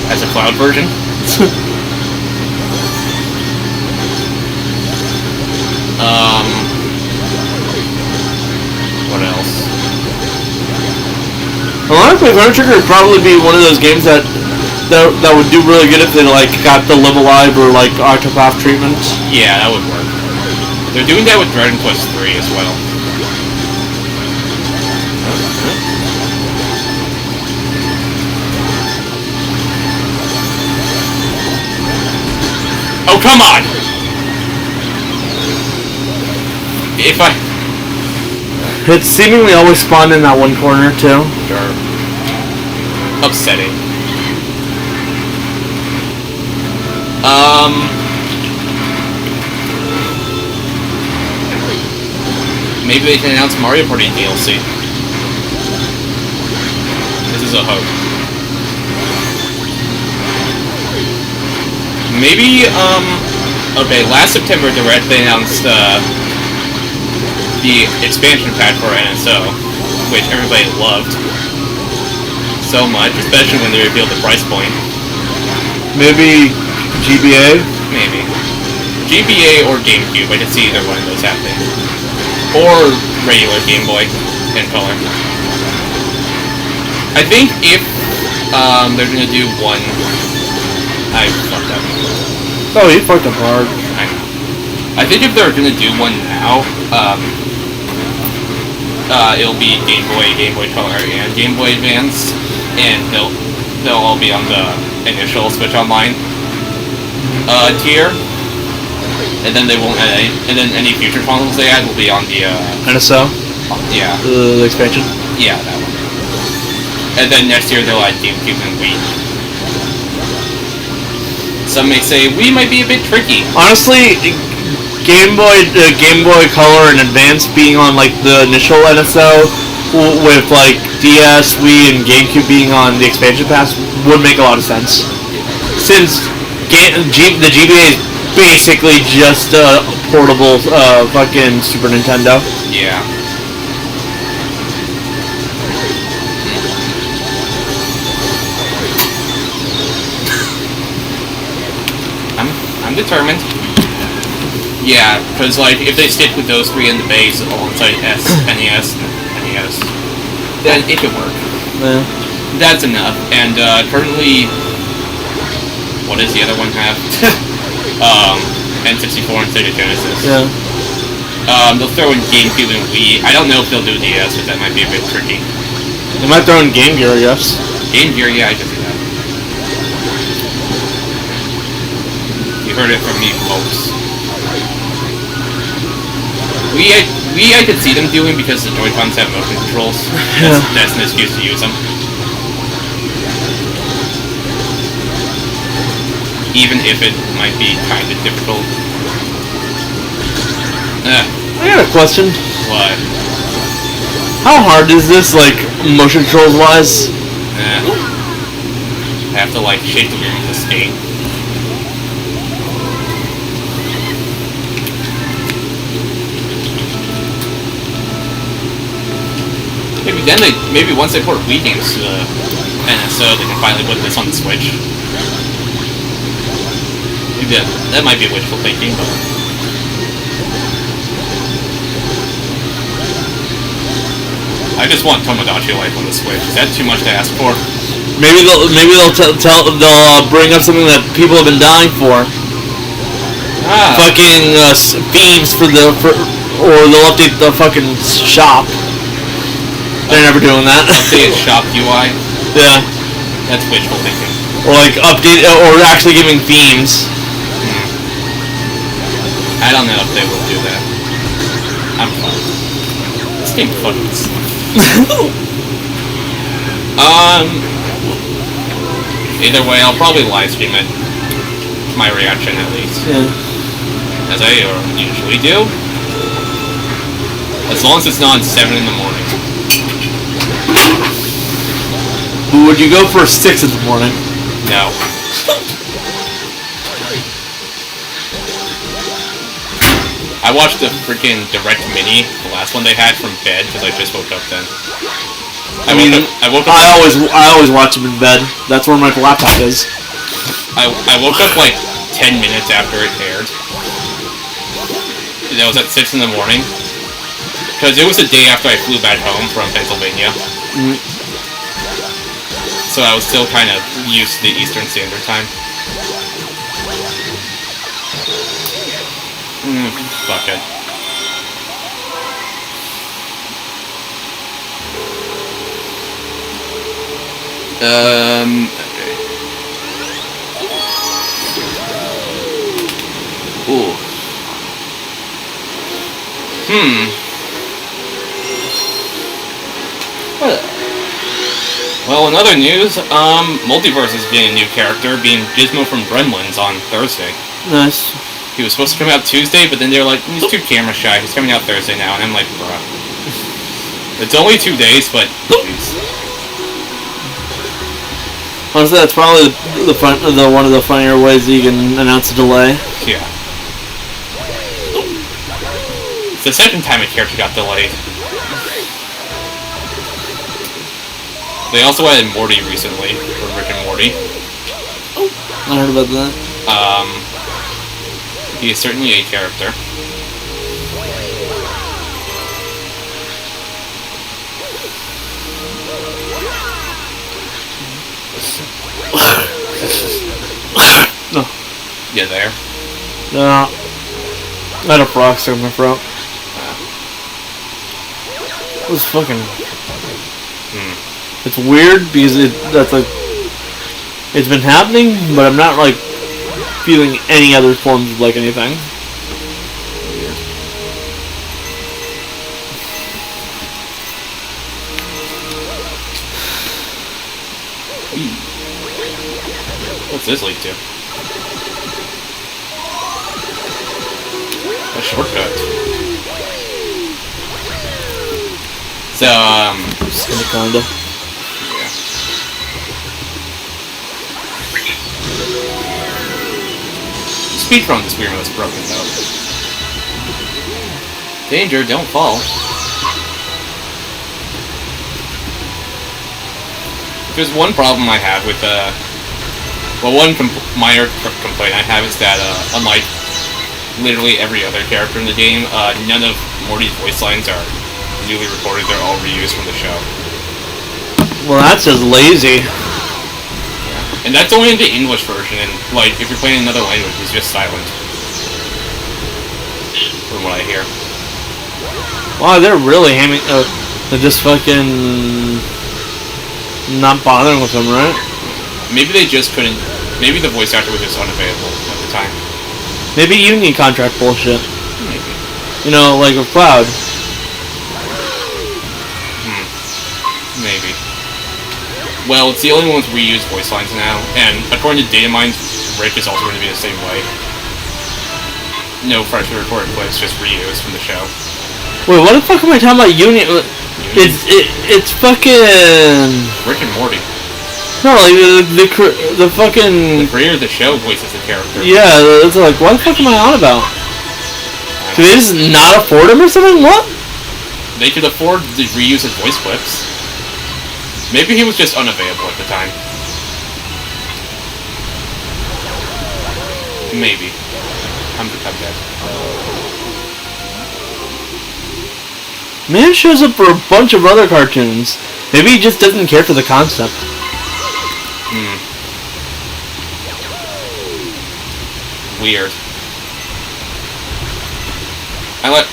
As a cloud version. What else? Ironically, Chrono Trigger would probably be one of those games that would do really good if they like got the Live Alive or like Octopath treatment. Yeah, that would work. They're doing that with Dragon Quest 3 as well. Oh, come on! It's seemingly always spawned in that one corner, too. Sure. Upsetting. Maybe they can announce Mario Party DLC. This is a hope. Maybe, okay, last September Direct they announced, the expansion pack for NSO, which everybody loved so much, especially when they revealed the price point. Maybe GBA? Maybe. GBA or GameCube, I could see either one of those happening. Or regular Game Boy in color. I think if they're gonna do one... I fucked up. Oh, you fucked up hard. I know. I think if they're gonna do one now, it'll be Game Boy Color, and Game Boy Advance, and they'll all be on the initial Switch Online tier, and then they won't add any, and then any future consoles they add will be on the NSO? Yeah. The expansion? Yeah, that one. And then next year they'll add GameCube and Wii. Some may say Wii might be a bit tricky. Honestly, Game Boy Color and Advance being on like the initial NSO, with like DS, Wii, and GameCube being on the expansion pass would make a lot of sense. Since the GBA is basically just a portable fucking Super Nintendo. Yeah. I'm determined. Yeah, because like if they stick with those three in the base alongside NES, then it could work. Yeah. That's enough. And currently, what does the other one have? N64 and Sega Genesis. Yeah. They'll throw in GameCube and Wii. I don't know if they'll do DS, but that might be a bit tricky. They might throw in Game Gear, yes. Game Gear, yeah, I can see that. You heard it from me, folks. Wii I could see them doing because the Joy-Cons have motion controls. That's an excuse to use them. Even if it might be kind of difficult. I got a question. What? How hard is this, like, motion controls wise? I have to, like, shake the room with the skate. Maybe once they port Wii games to the NSO, they can finally put this on the Switch. Maybe that might be wishful thinking, but I just want Tomodachi Life on the Switch. Is that too much to ask for? Maybe they'll bring up something that people have been dying for. Fucking themes or they'll update the fucking shop. They're never doing that. Updated shop UI? Yeah. That's wishful thinking. Or like update, or actually giving themes. I don't know if they will do that. I'm fine. This game fucking sucks. Either way, I'll probably live stream it. My reaction, at least. Yeah. As I usually do. As long as it's not 7 in the morning. Would you go for 6 in the morning? No. I watched the freaking Direct Mini, the last one they had, from bed because I just woke up then. I woke up. I always watch them in bed. That's where my laptop is. I woke up like 10 minutes after it aired. That was at 6 in the morning. Because it was the day after I flew back home from Pennsylvania. So I was still kind of used to the Eastern Standard Time. Fuck it. Ooh. Well, in other news, Multiverse is getting a new character, being Gizmo from Gremlins on Thursday. Nice. He was supposed to come out Tuesday, but then they were like, he's too camera shy, he's coming out Thursday now, and I'm like, bruh. It's only 2 days, but jeez. Honestly, that's probably one of the funnier ways that you can announce a delay. Yeah. It's the second time a character got delayed. They also added Morty recently, for Rick and Morty. I heard about that. He is certainly a character. No. You there? No. I had a frog stuck in my throat. It was fucking... It's weird because it's been happening, but I'm not like feeling any other forms of like anything. Weird. What's this lead to? A shortcut. So, Kinda. speedrun this weird was broken though. Danger, don't fall. There's one problem I have with well, one minor complaint I have is that unlike literally every other character in the game, none of Morty's voice lines are newly recorded. They're all reused from the show. Well, that's just lazy. And that's only in the English version, and like if you're playing another language, it's just silent. From what I hear. Wow, they're really hamming. They're just fucking not bothering with them, right? Maybe they just couldn't. Maybe the voice actor was just unavailable at the time. Maybe union contract bullshit. Maybe. You know, like with Cloud. Maybe. Well, it's the only one with reused voice lines now, and according to Datamines, Rick is also going to be the same way. No freshly recorded clips, just reused from the show. Wait, what the fuck am I talking about? Union? It's fucking Rick and Morty. no, like the fucking The creator of the show voices the character. yeah. It's like what the fuck am I on about? Do they just not afford him or something? What? They could afford to reuse his voice clips. Maybe he was just unavailable at the time. Maybe. I'm dead. Man shows up for a bunch of other cartoons. Maybe he just doesn't care for the concept. Weird.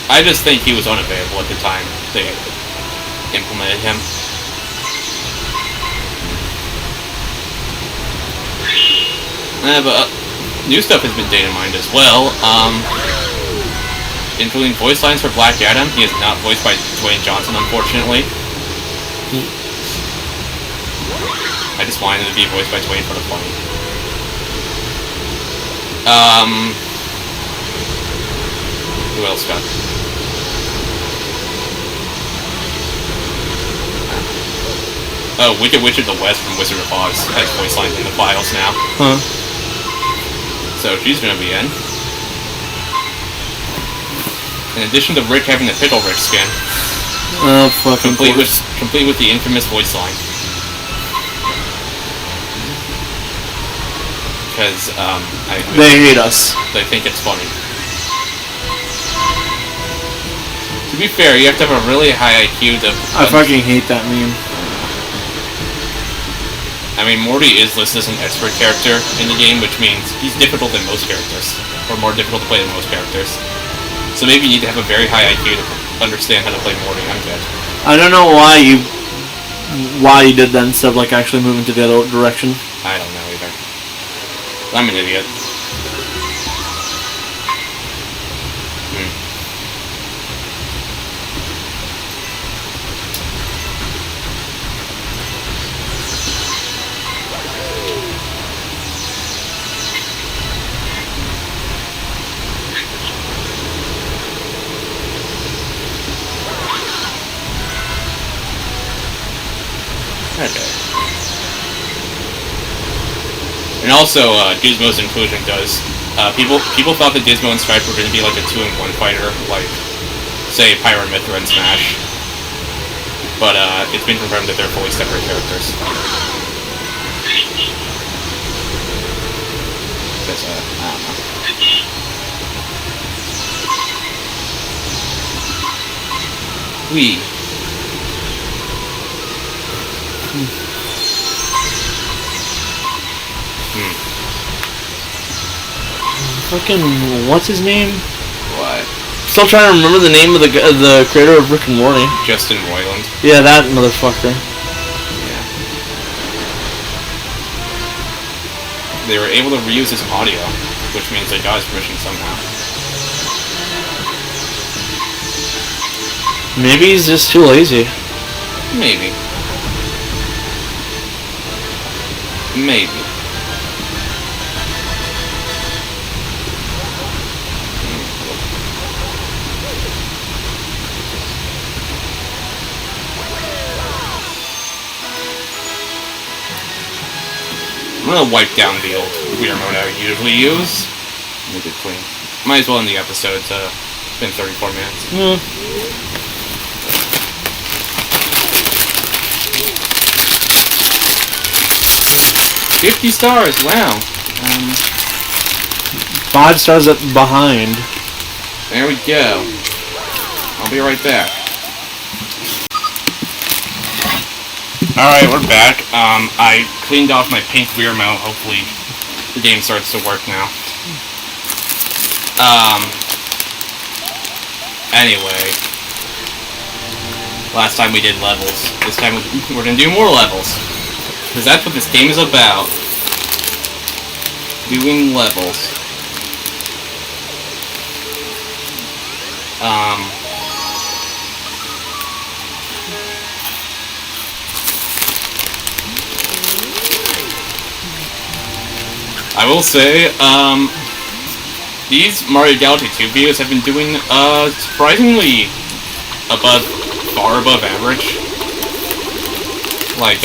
I just think he was unavailable at the time they implemented him. But new stuff has been data mined as well. Including voice lines for Black Adam. He is not voiced by Dwayne Johnson, unfortunately. I just wanted him to be voiced by Dwayne for the funny. Who else got? Oh, Wicked Witch of the West from Wizard of Oz has voice lines in the files now. Huh. So she's gonna be in. In addition to Rick having the Pickle Rick skin. Oh, fucking complete with the infamous voice line. Because, they hate us. They think it's funny. To be fair, you have to have a really high IQ to... I fucking hate that meme. I mean, Morty is listed as an expert character in the game, which means he's difficult than most characters. Or more difficult to play than most characters. So maybe you need to have a very high IQ to understand how to play Morty. I'm dead. I don't know why you did that instead of like actually moving to the other direction. I don't know either. I'm an idiot. Okay. And also, Gizmo's inclusion does. People thought that Gizmo and Stripe were going to be like a 2-in-1 fighter, like, say, Pyra, Mythra, and Smash. But it's been confirmed that they're fully separate characters. Because, I don't know. Fucking what's his name? What? Still trying to remember the name of the creator of Rick and Morty. Justin Roiland. Yeah, that motherfucker. Yeah. They were able to reuse his audio, which means they got his permission somehow. Maybe he's just too lazy. Maybe. Maybe. I'm gonna wipe down the old weird mode I would usually use. In between. Might as well end the episode. It's been 34 minutes. Yeah. 50 stars. Wow. 5 stars up behind. There we go. I'll be right back. Alright, we're back. I cleaned off my pink Weirmo. Hopefully the game starts to work now. Anyway. Last time we did levels. This time we're gonna do more levels. Because that's what this game is about. Doing levels. I will say, these Mario Galaxy 2 videos have been doing, surprisingly far above average. Like,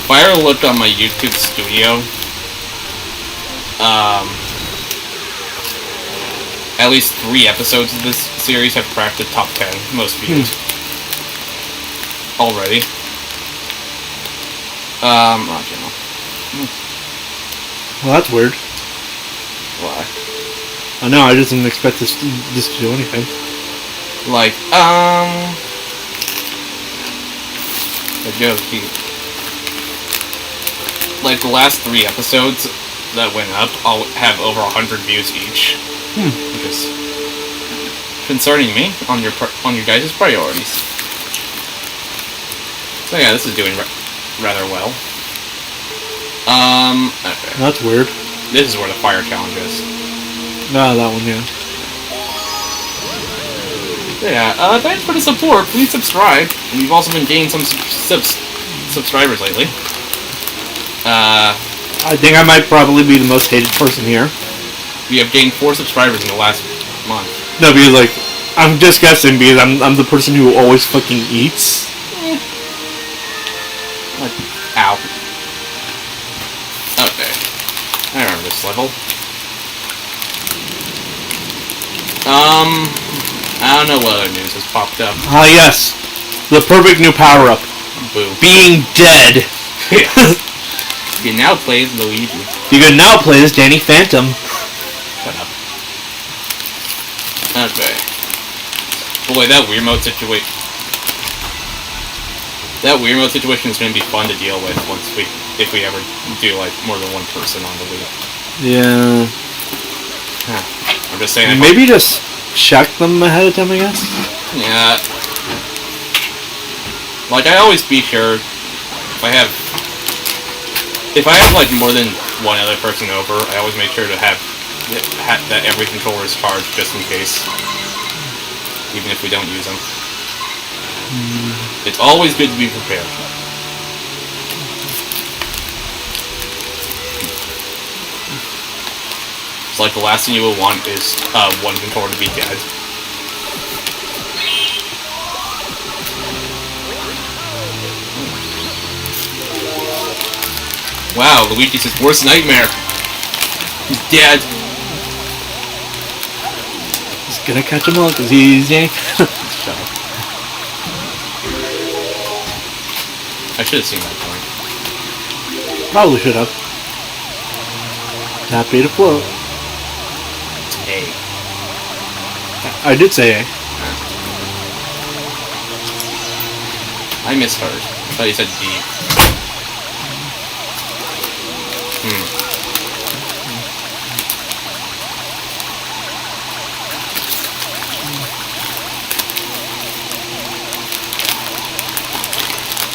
if I ever looked on my YouTube studio, at least 3 episodes of this series have cracked the top 10 most views. Already. Wrong channel. Well, that's weird. Why? I know, I just didn't expect this to do anything. Like, the joke, like, the last 3 episodes that went up, I'll have over 100 views each. Which is concerning me on your guys' priorities. So yeah, this is doing rather well. Okay. That's weird. This is where the fire challenge is. Ah, that one, yeah. Yeah, thanks for the support. Please subscribe. And we've also been gaining some subscribers lately. I think I might probably be the most hated person here. We have gained 4 subscribers in the last month. No, because, like, I'm just guessing because I'm the person who always fucking eats. Like, ow. Okay. I remember this level. I don't know what other news has popped up. Ah, yes. The perfect new power-up. Boo. Being dead. You can now play as Luigi. You can now play as Danny Phantom. Shut up. Okay. Boy, that Wiimote situation. That Wiimote situation is going to be fun to deal with if we ever do, like, more than one person on the Wii. Yeah. I'm just saying. Maybe just check them ahead of time, I guess? Yeah. Like, I always be sure if I have like more than one other person over, I always make sure to have that every controller is charged just in case, even if we don't use them. It's always good to be prepared. It's like the last thing you will want is one controller to be dead. Wow, Luigi's his worst nightmare. He's dead. He's gonna catch him all because he's Danny. Shut up. I should have seen that point. Probably should have. Happy to float. A. I did say A. I misheard. I thought you said D.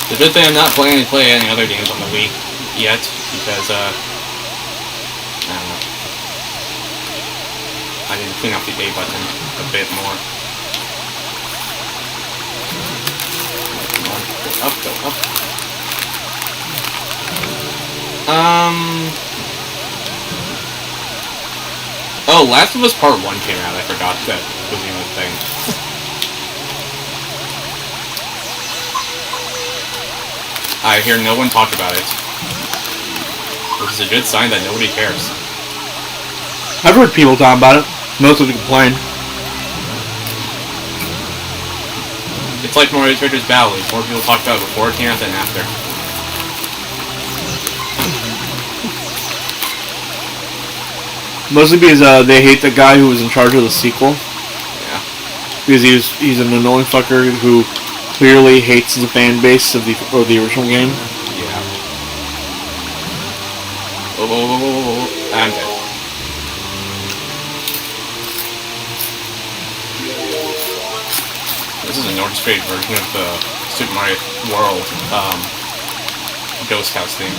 The good thing I'm not planning to play any other games on the Wii yet, because, I don't know. I need to clean up the A button a bit more. Come on, go up, go up. Oh, Last of Us Part 1 came out, I forgot that was the only thing. I hear no one talk about it. Which is a good sign that nobody cares. I've heard people talk about it. Most of them complain. It's like Mario Treasures Battle. More people talk about it beforehand than after. Mostly because they hate the guy who was in charge of the sequel. Yeah. Because he's an annoying fucker who clearly hates the fan base of the original game. Yeah. Oh, I'm dead. This is an orchestrated version of the Super Mario World Ghost House theme.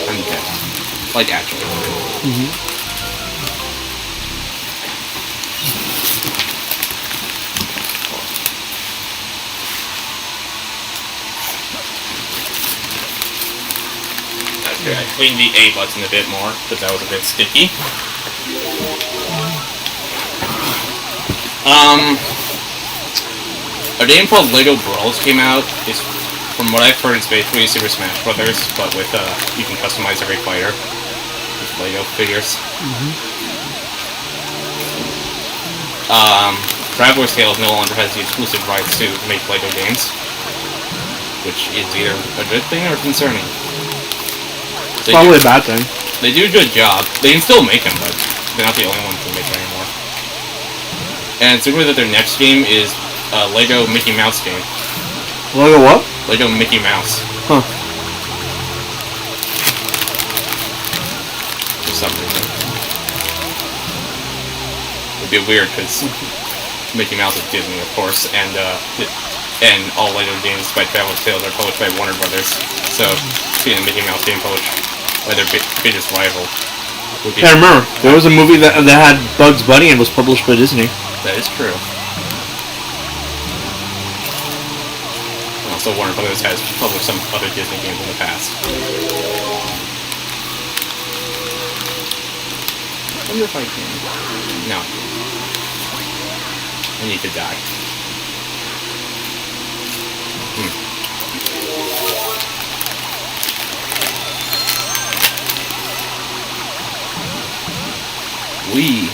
I'm dead. Like, actually. Okay, I cleaned the A button a bit more, because that was a bit sticky. A game called Lego Brawls came out. It's, from what I've heard, it's basically Super Smash Brothers, but with, you can customize every fighter with Lego figures. Traveler's Tales no longer has the exclusive rights to make Lego games, which is either a good thing or concerning. Probably a bad thing. They do a good job. They can still make them, but they're not the only ones who make them anymore. And it's rumoured that their next game is a Lego Mickey Mouse game. Lego what? Lego Mickey Mouse. Huh. For some reason. It'd be weird because Mickey Mouse is Disney, of course, and all Lego games by Traveler's Tales are published by Warner Brothers. So seeing a Mickey Mouse game published by their biggest rival would be... Yeah, I remember. There was a movie that had Bugs Bunny and was published by Disney. That is true. Also, Warner Brothers has published some other Disney games in the past. I wonder if I can... No. I need to die. Wee.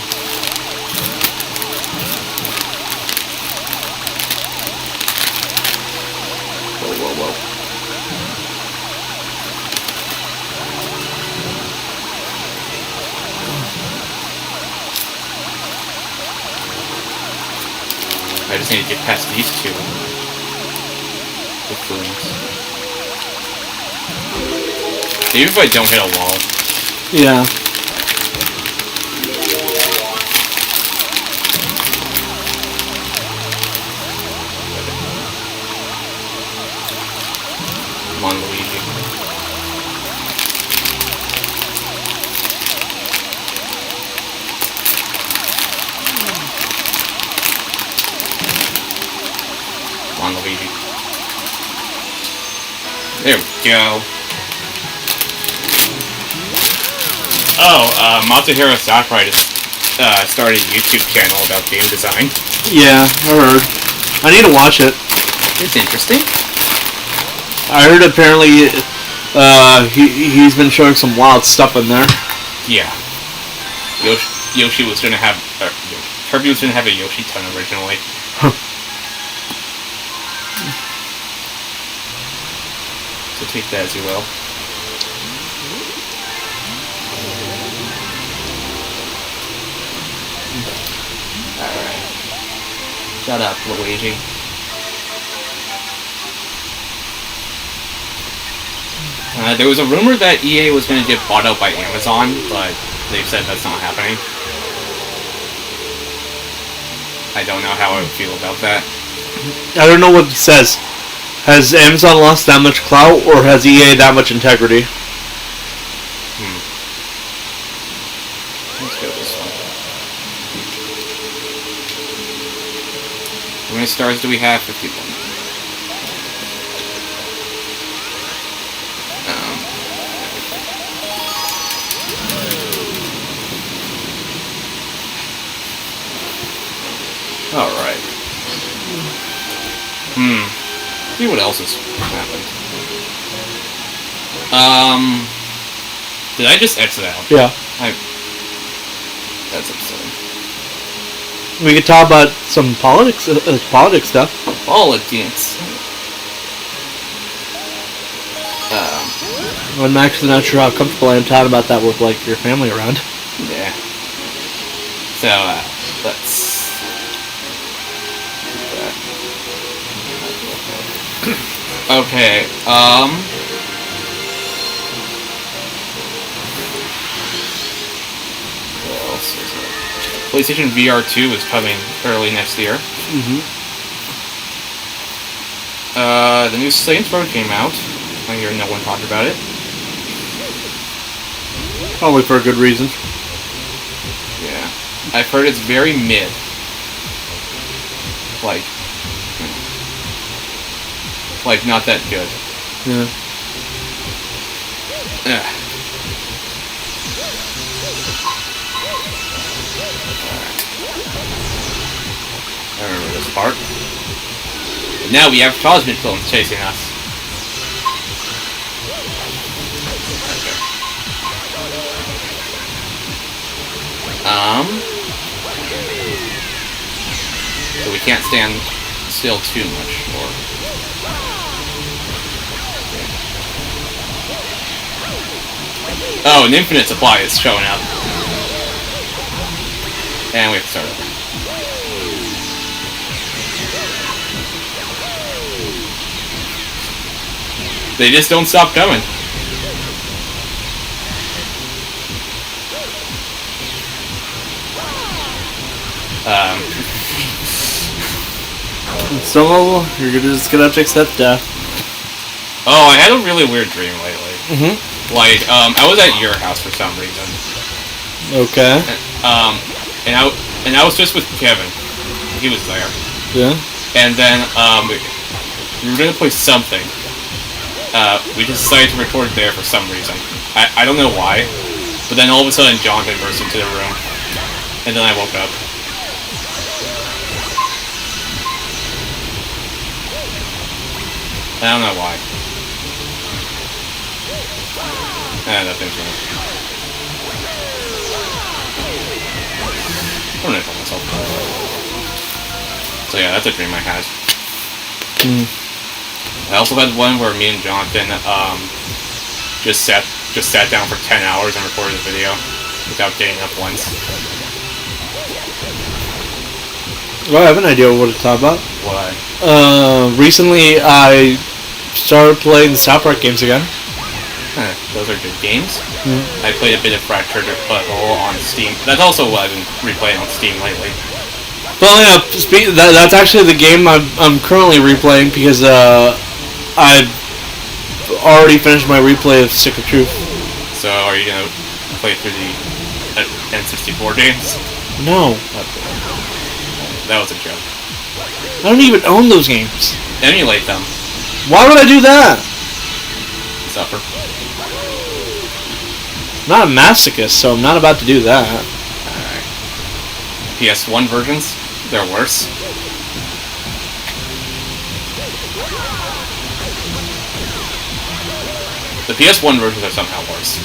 Whoa. I just need to get past these two. The fools. Even if I don't hit a wall. Yeah. Come on, Luigi. Come on, Luigi. There we go. Oh, Matsuhiro Sakurai just started a YouTube channel about game design. Yeah, I heard. I need to watch it. It's interesting. I heard apparently he's been showing some wild stuff in there. Yeah. Yoshi was gonna have... Kirby was gonna have a Yoshi ton originally. So take that as you will. Alright. Shut up, Luigi. There was a rumor that EA was going to get bought out by Amazon, but they've said that's not happening. I don't know how I would feel about that. I don't know what it says. Has Amazon lost that much clout, or has EA that much integrity? Let's go this one. How many stars do we have? 51. See what else has happened. Did I just exit out? Yeah. That's upsetting. We could talk about some politics stuff. Politics. I'm actually not sure how comfortable I am talking about that with like your family around. Yeah. So, let's... Okay, what else is it? PlayStation VR 2 is coming early next year. The new Saints Row came out. I hear no one talked about it. Probably for a good reason. Yeah. I've heard it's very mid. Like not that good. Yeah. Ugh. I remember this part. And now we have cosmic films chasing us. So we can't stand still too much, or... Oh, an infinite supply is showing up. And we have to start over. They just don't stop coming. So you're just gonna have to accept death. Oh, I had a really weird dream lately. Like, I was at your house for some reason. Okay. And I was just with Kevin. He was there. Yeah. And then, we were gonna play something. We just decided to record there for some reason. I don't know why. But then all of a sudden, Jonathan burst into the room. And then I woke up. I don't know why. Nothing's wrong. I don't know if myself. So yeah, that's a dream I had. I also had one where me and Jonathan just sat down for 10 hours and recorded a video without getting up once. Well, I have an idea of what to talk about. Why? Recently I started playing the South Park games again. Those are good games. I played a bit of Fractured Butthole on Steam. That's also what I've been replaying on Steam lately. Well, yeah, that's actually the game I'm currently replaying because I've already finished my replay of Stick of Truth. So, are you gonna play through the N64 games? No. That was a joke. I don't even own those games. Emulate them. Why would I do that? Suffer. I'm not a masochist, so I'm not about to do that. Alright. PS1 versions? They're worse. The PS1 versions are somehow worse.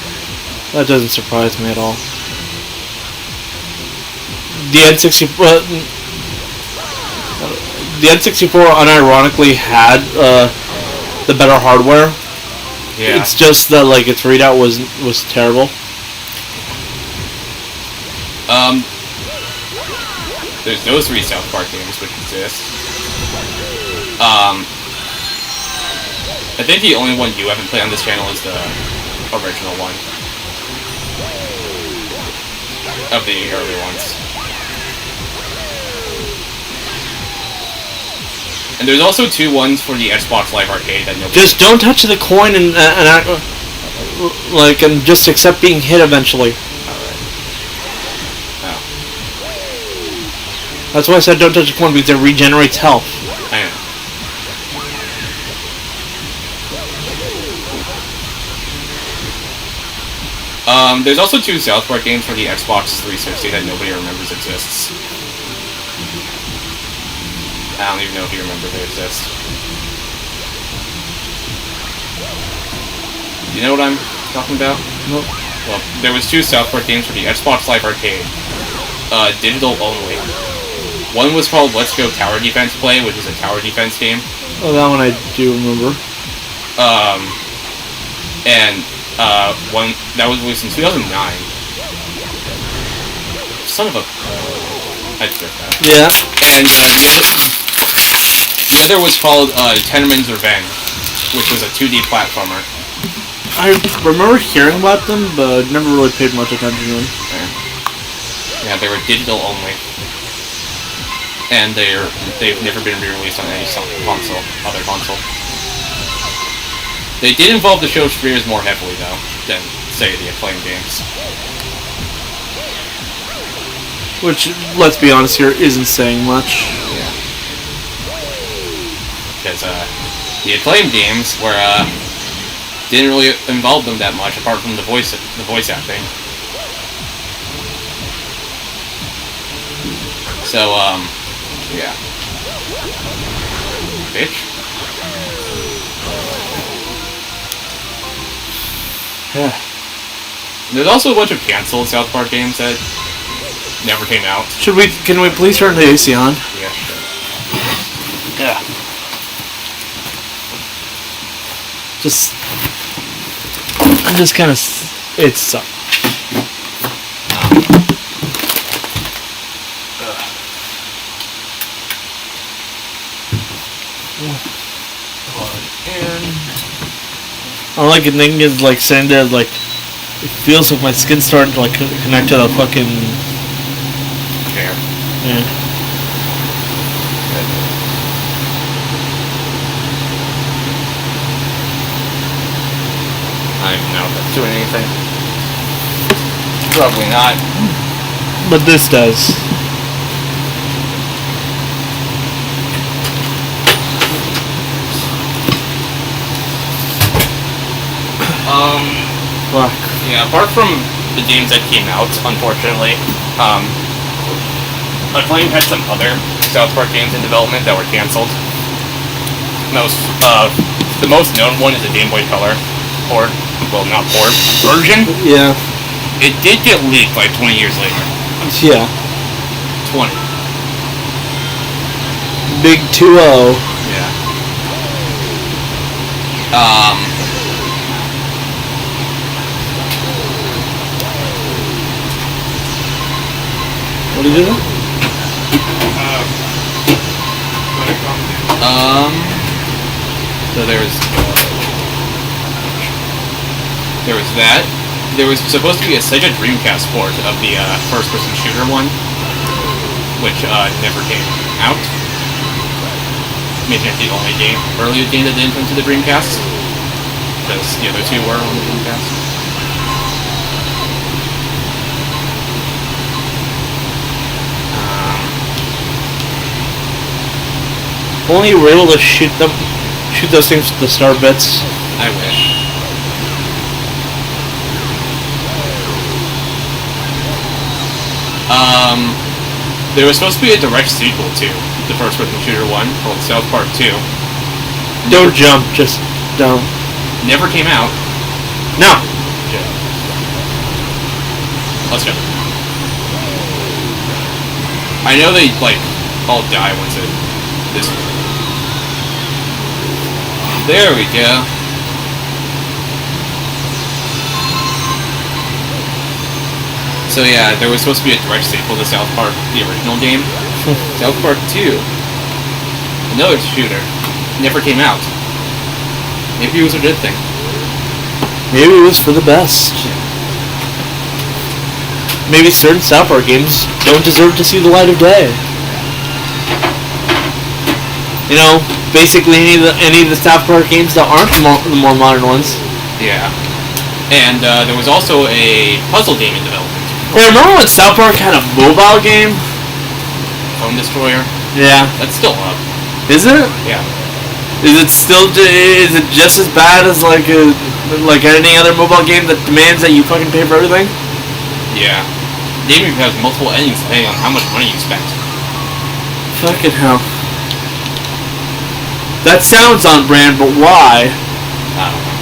That doesn't surprise me at all. The N64 unironically had the better hardware. Yeah. It's just that like its readout was terrible. There's those 3 South Park games which exist. I think the only one you haven't played on this channel is the original one. Of the early ones. And there's also 2 ones for the Xbox Live Arcade that nobody... Just don't touch the coin and just accept being hit eventually. Alright. Oh. That's why I said don't touch the coin, because it regenerates health. I know. There's also 2 South Park games for the Xbox 360 that nobody remembers exists. I don't even know if you remember they exist. You know what I'm talking about? Nope. Well, there was 2 South Park games for the Xbox Live Arcade. Digital only. One was called Let's Go Tower Defense Play, which is a tower defense game. Oh, that one I do remember. One that was released in 2009. Son of a... I forget that. Yeah. And the other was called Tenorman's Revenge, which was a 2D platformer. I remember hearing about them, but never really paid much attention to them. Yeah, they were digital only. And they've never been re-released on any other console. They did involve the show's spheres more heavily, though, than, say, the Acclaim games. Which, let's be honest here, isn't saying much. Yeah. Because, the Acclaim games didn't really involve them that much, apart from the voice acting. So, yeah. Bitch. Yeah. There's also a bunch of canceled South Park games that never came out. Can we please turn the AC on? Yeah, sure. Yeah. Just kind of, it sucks. All I can think is like saying that like it feels like my skin's starting to like connect to the fucking Fair. yeah. I don't even know if that's doing anything. Probably not. But this does. Fuck. Yeah, apart from the games that came out, unfortunately, Acclaim had some other South Park games in development that were canceled. The most known one is the Game Boy Color port. Well, not port. Version? Yeah. It did get leaked like 20 years later. Yeah. 20. Big 2-0. Yeah. What did you do? So there was that. There was supposed to be a Sega Dreamcast port of the first-person shooter one, which never came out. Making it the only early game that didn't come to the Dreamcast, because the other 2 were on the Dreamcast. Only you were able to shoot those things with the star bits. I wish. There was supposed to be a direct sequel to the first-person shooter one called South Park 2. Don't jump, just don't. Never came out. No. Yeah. Let's go. I know they all die once this. There we go. So yeah, there was supposed to be a direct sequel to South Park, the original game. South Park 2. Another shooter. Never came out. Maybe it was a good thing. Maybe it was for the best. Maybe certain South Park games don't deserve to see the light of day. You know, basically any of the South Park games that aren't the more modern ones. Yeah. And there was also a puzzle game in development. Hey, remember when South Park had a mobile game? Phone Destroyer. Yeah. That's still up. Is it? Yeah. Is it just as bad as like any other mobile game that demands that you fucking pay for everything? Yeah. The game has multiple endings depending on how much money you spent. Fucking hell. That sounds on brand, but why? I don't know.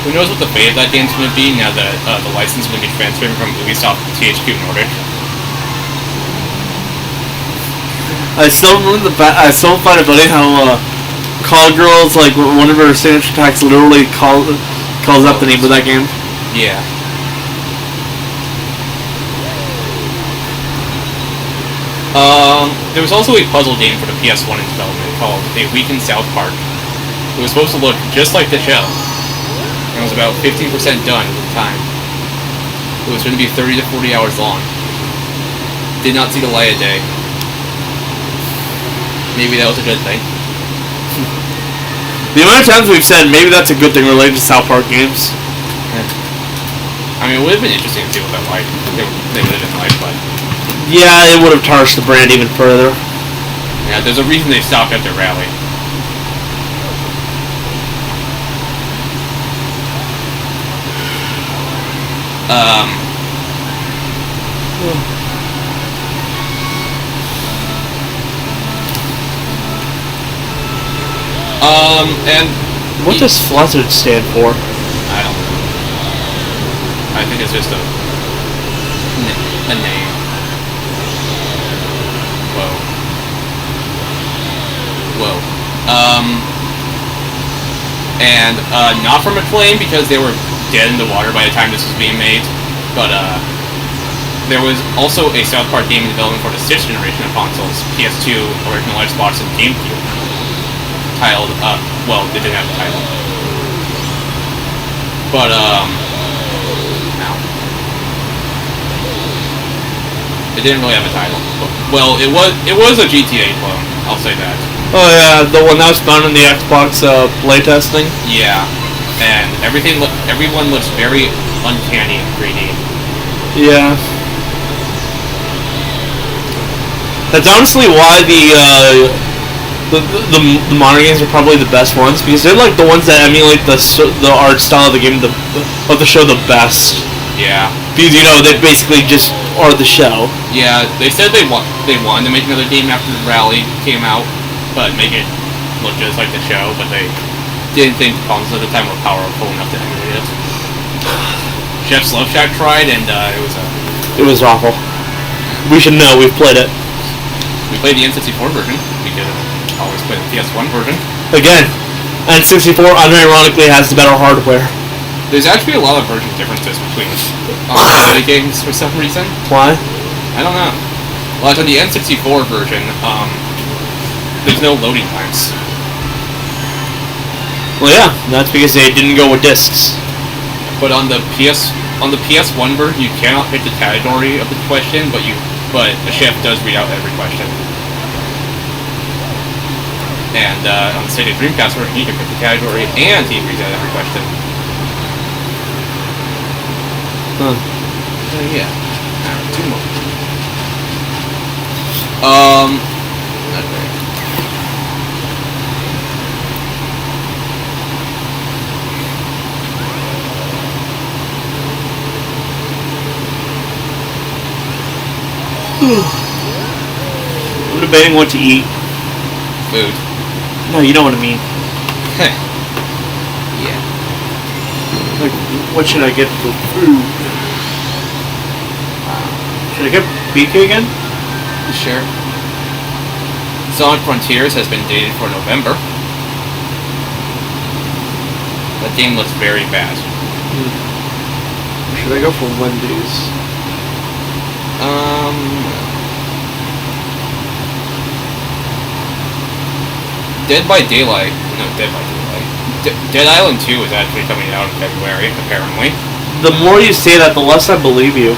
Who knows what the fate of that game's going to be now that the license is going to be transferred from Ubisoft to THQ Nordic? I still find it funny how Call Girls, like one of her signature attacks, literally calls up the name of that game. Yeah. There was also a puzzle game for the PS1 in development called A Week in South Park. It was supposed to look just like the show, and it was about 15% done at the time. It was going to be 30 to 40 hours long. Did not see the light of day. Maybe that was a good thing. The amount of times we've said maybe that's a good thing related to South Park games. I mean, it would have been interesting to see what that like. They would have been like, but Yeah, it would have tarnished the brand even further. yeah, there's a reason they stopped at their rally. And What does Flustered stand for? I don't know. I think it's just a name. Whoa. And not from Acclaim because they were dead in the water by the time this was being made, but there was also a South Park game in development for the 6th generation of consoles, PS2, original Xbox, and GameCube. Titled, well, they didn't have a title. But, ow. It didn't really have a title. Well, it was a GTA clone, I'll say that. Oh yeah, the one that was found in the Xbox playtest thing? Yeah. And everyone looks very uncanny in 3D. Yeah. That's honestly why the modern games are probably the best ones, because they're like the ones that emulate the art style of the game of the show the best. Yeah. Because they basically just are the show. Yeah, they said they wanted to make another game after the rally came out, but make it look just like the show, but they didn't think the consoles at the time were powerful enough to emulate it. Chef's Love Shack tried, and it was awful. We should know, we've played it. We played the N64 version, because I always play the PS1 version. Again, N64 unironically has the better hardware. There's actually a lot of version differences between the games for some reason. Why? I don't know. Well, on the N64 version, there's no loading times. Well, yeah, that's because they didn't go with discs. But on the PS1 version, you cannot pick the category of the question, but the chef does read out every question. And on the Sega Dreamcast version, you can pick the category and he reads out every question. Huh. Yeah. Alright, 2 more. Okay. I'm debating what to eat. Food. No, you know what I mean. Yeah. Like, what should I get for food? Should I get BK again? Sure. Sonic Frontiers has been dated for November. That game looks very bad. Should I go for Wendy's? Dead by Daylight. No, Dead by Daylight. Dead Island 2 is actually coming out in February, apparently. The more you say that, the less I believe you.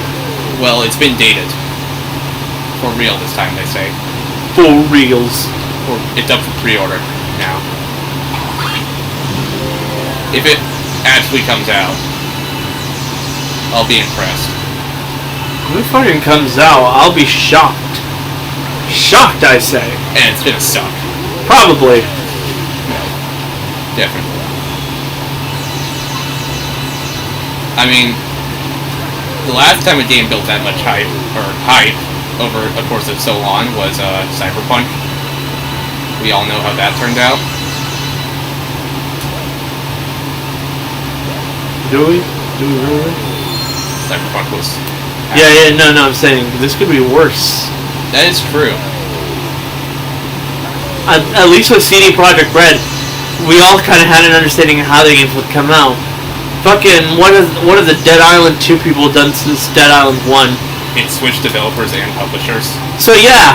Well, it's been dated. For real this time, they say. For reals. It's up for pre-order now. If it actually comes out, I'll be impressed. When it fucking comes out, I'll be shocked. Shocked, I say. And it's gonna suck. Probably. No. Definitely. I mean, the last time a game built that much hype over a course of so long was Cyberpunk. We all know how that turned out. Do we? Do we really? Cyberpunk was... Yeah, no, I'm saying this could be worse. That is true. At least with CD Projekt Red, we all kind of had an understanding of how the games would come out. Fucking, what have the Dead Island 2 people done since Dead Island 1? It switched developers and publishers. So yeah,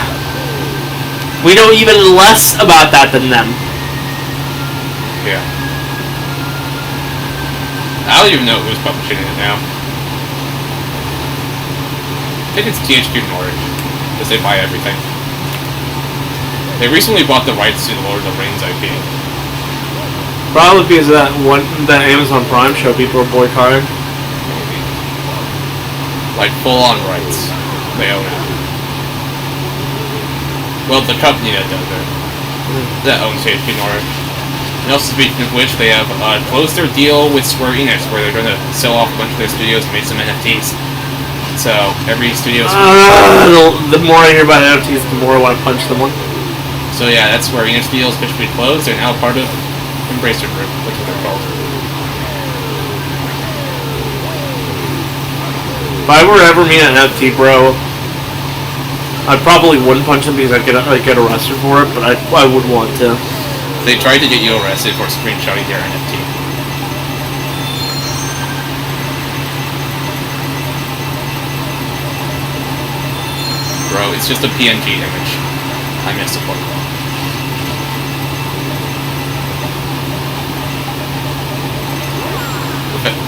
we know even less about that than them. Yeah. I don't even know who's publishing it now. I think it's THQ Nordic, because they buy everything. They recently bought the rights to the Lord of the Rings IP. Probably because of that Amazon Prime show people are boycotting. Maybe. Like full-on rights. They own it. Well, the company that does it. That owns THQ Nordic. And also, speaking of which, they have closed their deal with Square Enix, where they're going to sell off a bunch of their studios and make some NFTs. So, every studio's... the more I hear about NFTs, the more I want to punch someone. So yeah, that's Square Enix deal is officially closed. They're now part of Embracer Group, which is what they're called. If I were to ever meet an NFT bro, I probably wouldn't punch him because I'd get arrested for it, but I would want to. They tried to get you arrested for screenshotting their NFT. Bro, it's just a PNG image. I missed the point.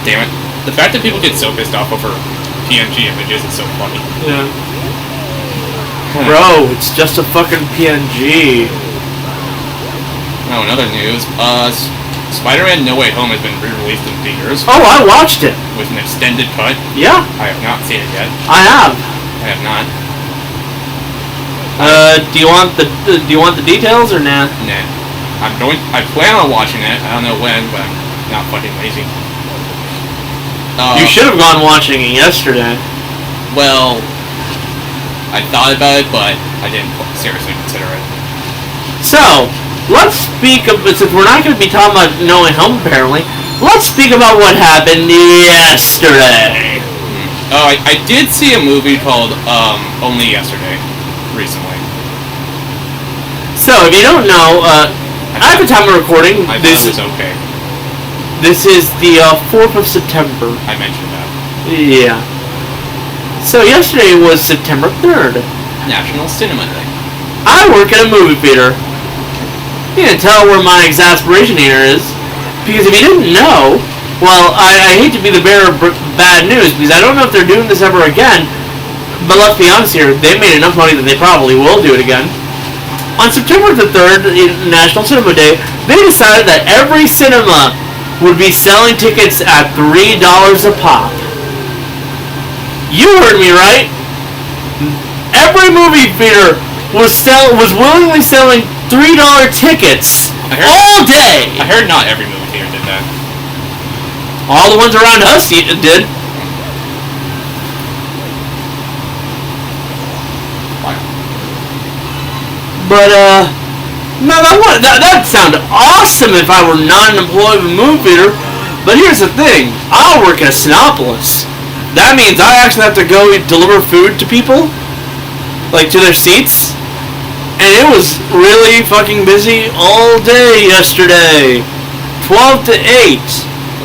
Damn it. The fact that people get so pissed off over PNG images is so funny. Yeah. Bro, it's just a fucking PNG. Oh, in other news, Spider-Man No Way Home has been re-released in theaters. Oh, I watched it. With an extended cut. Yeah. I have not seen it yet. I have. I have not. Do you want the details or nah? Nah. I plan on watching it. I don't know when, but I'm not fucking lazy. You should have gone watching it yesterday. Well, I thought about it, but I didn't seriously consider it. So, let's speak of, since we're not going to be talking about No Way Home apparently, let's speak about what happened yesterday. Oh, I did see a movie called Only Yesterday recently. So, if you don't know, at the time of recording, I thought it was okay. This is the 4th of September. I mentioned that. Yeah. So yesterday was September 3rd. National Cinema Day. I work at a movie theater. You can tell where my exasperation here is. Because if you didn't know, well, I hate to be the bearer of bad news, because I don't know if they're doing this ever again, but let's be honest here, they made enough money that they probably will do it again. On September the 3rd, National Cinema Day, they decided that every cinema would be selling tickets at $3 a pop. You heard me right. Every movie theater was willingly selling $3 tickets all day. I heard not every movie theater did that. All the ones around us did. Wow. But no, that'd sound awesome if I were not an employee of a movie theater. But here's the thing, I work at Sinopolis. That means I actually have to go deliver food to people, like to their seats. And it was really fucking busy all day yesterday, 12 to 8.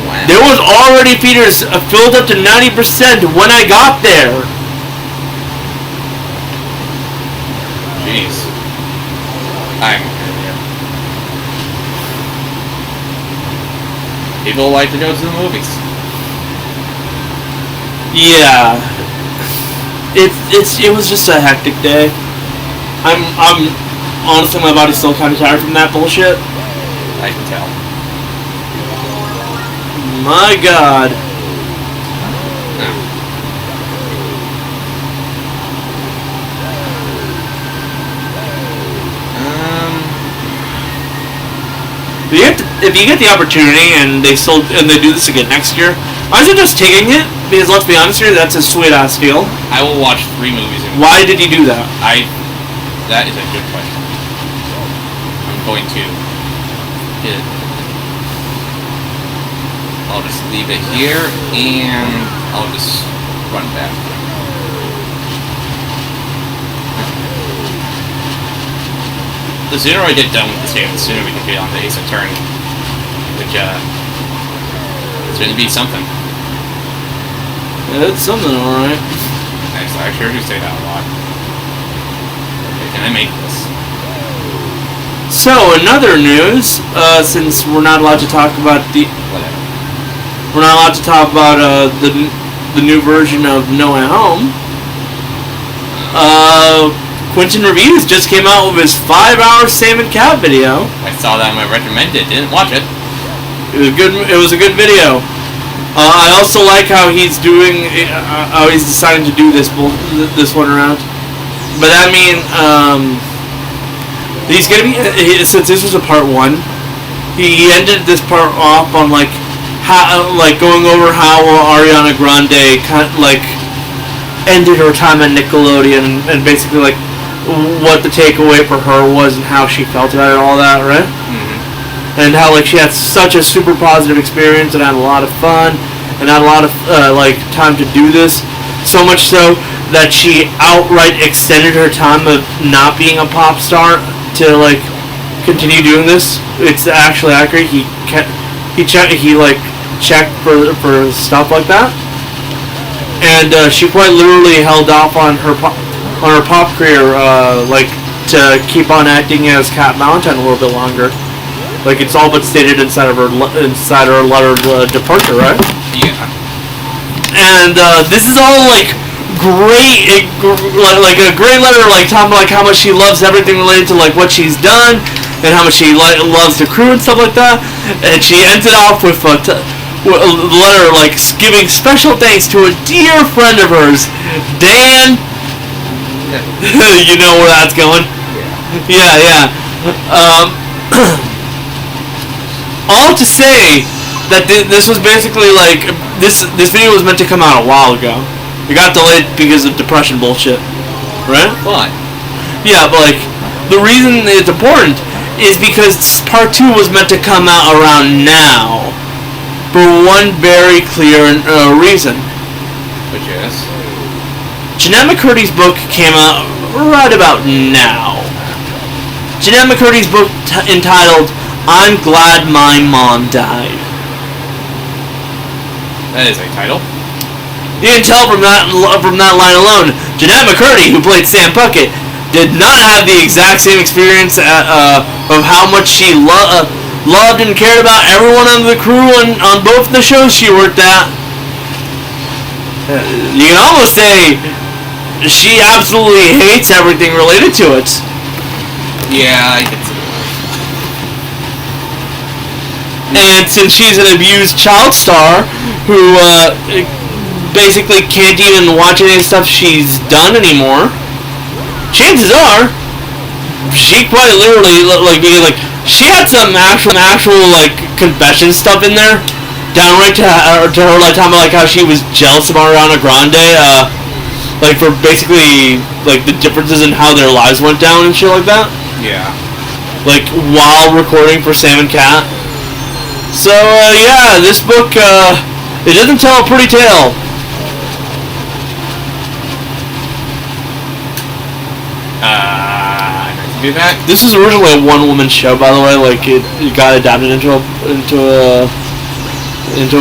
Wow. There was already theaters filled up to 90% when I got there. Jeez. People like to go to the movies. Yeah, it was just a hectic day. I'm honestly, my body's still kind of tired from that bullshit. I can tell. My God. If you get the opportunity and they do this again next year, why is it just taking it? Because let's be honest here, that's a sweet ass deal. I will watch 3 movies. Why did he do that? That is a good question. I'm going to hit. I'll just leave it here and I'll just run back. The sooner I get done with this game, the sooner we can get on the Ace Attorney. Which, it's going to be something. Yeah, it's something, alright. Nice, I sure do say that a lot. Okay, can I make this? So, in other news, since we're not allowed to talk about Whatever. we're not allowed to talk about, the new version of No Way Home, Quentin Reviews just came out with his 5-hour Sam and Cat video. I saw that and I recommended it. Didn't watch it. It was good. It was a good video. I also like how he's doing. How he's deciding to do this one around. But I mean, he's gonna be since this was a part 1. He ended this part off on going over how Ariana Grande ended her time at Nickelodeon and basically what the takeaway for her was and how she felt about it and all that, right? Mm-hmm. And how she had such a super positive experience and had a lot of fun and had a lot of time to do this, so much so that she outright extended her time of not being a pop star to continue doing this. It's actually accurate. He checked for stuff like that, and she quite literally held off on her pop career, to keep on acting as Cat Valentine a little bit longer. It's all but stated inside her letter of departure, right? Yeah. And this is all great, a great letter, talking about how much she loves everything related to what she's done and how much she loves the crew and stuff like that. And she ends it off with a letter giving special thanks to a dear friend of hers, Dan. You know where that's going. Yeah. All to say that this was basically this video was meant to come out a while ago. It got delayed because of depression bullshit, right? Fine. Yeah, but the reason it's important is because part 2 was meant to come out around now, for one very clear reason. Which is? Jeanette McCurdy's book came out right about now. Jeanette McCurdy's book entitled I'm Glad My Mom Died. That is a title. You can tell from that line alone, Jeanette McCurdy, who played Sam Puckett, did not have the exact same experience of how much she loved and cared about everyone on the crew and on both the shows she worked at. You can almost say she absolutely hates everything related to it. Yeah, I can see that. And since she's an abused child star who basically can't even watch any stuff she's done anymore, chances are she quite literally she had some actual confession stuff in there, downright to her talking about how she was jealous of Ariana Grande, for basically the differences in how their lives went down and shit like that. Yeah. While recording for Sam and Cat. So yeah, this book it doesn't tell a pretty tale. I can do that. This is originally a one-woman show, by the way. It got adapted into a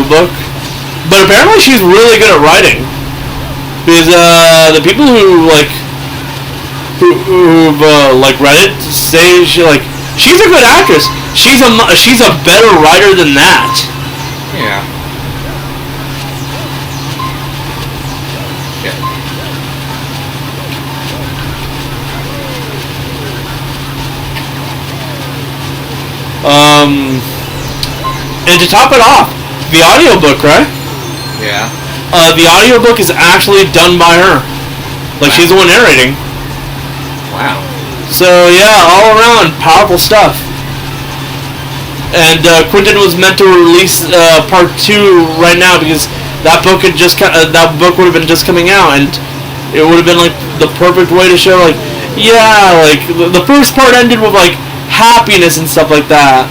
book. But apparently she's really good at writing. Because the people who've read it say she's a good actress. She's a better writer than that. Yeah. And to top it off, the audiobook, right? Yeah. The audiobook is actually done by her. She's the one narrating. Wow. So yeah, all around powerful stuff. And Quentin was meant to release part 2 right now because that book would have been just coming out, and it would have been like the perfect way to show like, yeah, like the first part ended with like happiness and stuff like that.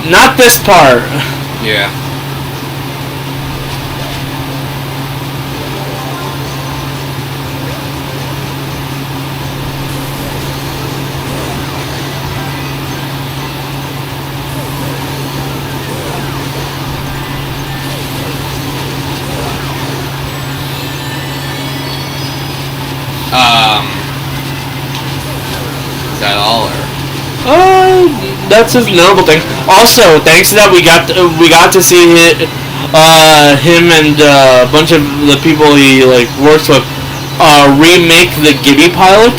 Not this part. Yeah. Is that all, or? That's a notable thing. Also, thanks to that, we got to see him and a bunch of the people he like works with remake the Gibby pilot.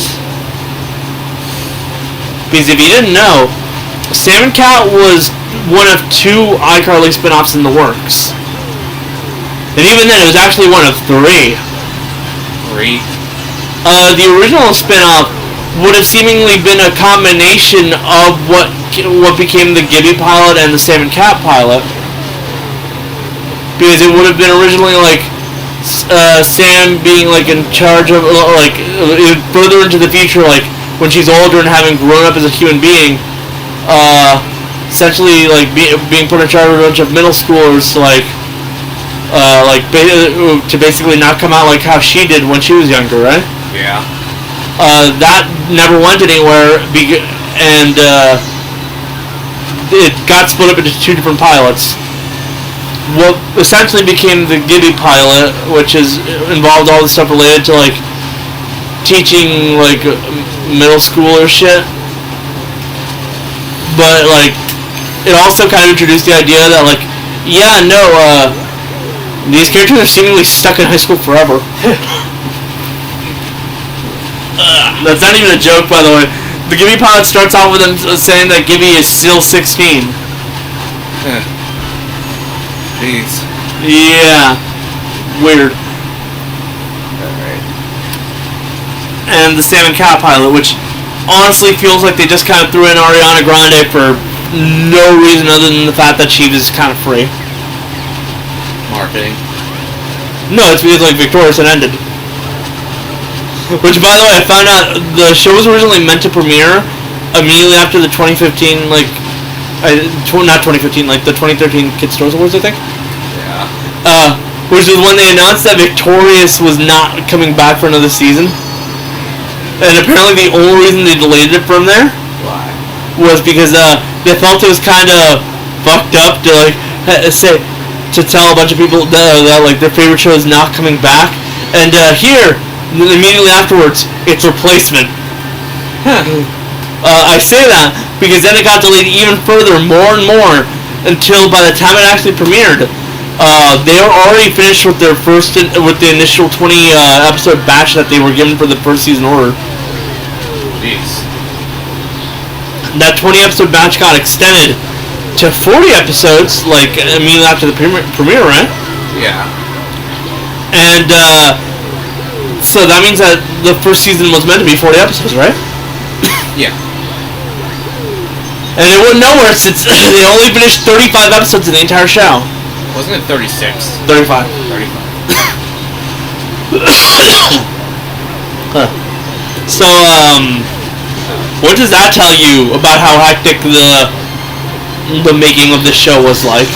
Because if you didn't know, Sam and Cat was one of 2 iCarly spin-offs in the works. And even then, it was actually one of 3. 3? The original spin-off would have seemingly been a combination of what became the Gibby pilot and the Sam and Cat pilot. Because it would have been originally like Sam being like in charge of like further into the future, like when she's older and having grown up as a human being, essentially like being put in charge of a bunch of middle schoolers to to basically not come out like how she did when she was younger, right? Yeah. That never went anywhere, and it got split up into 2 different pilots. What essentially became the Gibby pilot, which involved all the stuff related to like teaching like middle schooler shit. But like, it also kind of introduced the idea that like, yeah, no, these characters are seemingly stuck in high school forever. That's not even a joke, by the way. The Gibby pilot starts off with them saying that Gibby is still 16. Jeez. Yeah. Weird. Alright. And the Sam and Cat pilot, which honestly feels like they just kind of threw in Ariana Grande for no reason other than the fact that she was kind of free. Marketing. No, it's because like Victorious had ended. Which, by the way, I found out the show was originally meant to premiere immediately after the 2015, like, not 2015, like the 2013 Kids Stores Awards, I think. Yeah. Which was when they announced that Victorious was not coming back for another season. And apparently the only reason they delayed it from there Why? was because they felt it was kind of fucked up to like to tell a bunch of people that like their favorite show is not coming back, and here. Immediately afterwards, it's replacement. I say that because then it got delayed even further, more and more, until by the time it actually premiered, they were already finished with their with the initial 20 episode batch that they were given for the first season order. Jeez. That 20 episode batch got extended to 40 episodes, like immediately after the premiere, right? Yeah. And so that means that the first season was meant to be 40 episodes, right? Yeah. And it went nowhere since they only finished 35 episodes in the entire show. Wasn't it 36? 35. 35. So, what does that tell you about how hectic the making of this show was like?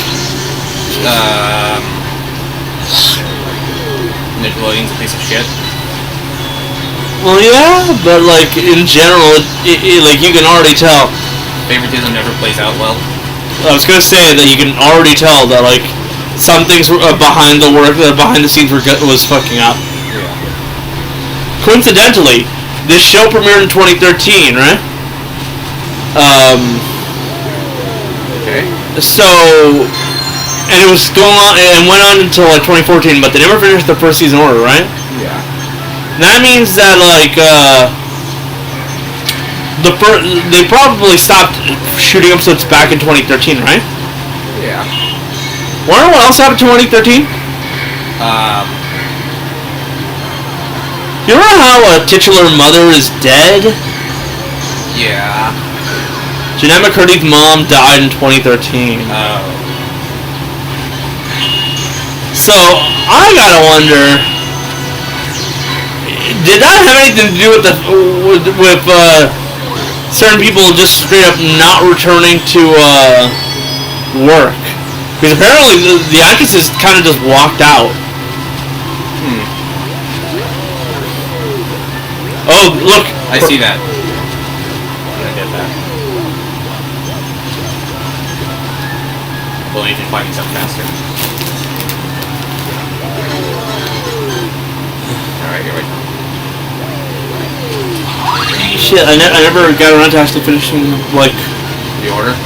Nickelodeon's a piece of shit. Well, yeah, but like in general, like you can already tell. Favoritism never plays out well. I was gonna say that you can already tell that like some things behind the work, behind the scenes was fucking up. Yeah. Coincidentally, this show premiered in 2013, right? Okay. So, and it was going on and went on until like 2014, but they never finished the first season order, right? Yeah. That means that like they probably stopped shooting episodes back in 2013, right? Yeah. Wonder what else happened in 2013? You remember how a titular mother is dead? Yeah. Jeanette McCurdy's mom died in 2013. So, I gotta wonder, did that have anything to do with certain people just straight up not returning to work? Because apparently the actresses kind of just walked out. Oh, look! I see that. I get that. Well, you can find these up faster. Alright, here we go. Shit, I never got around to actually finishing, like... The order?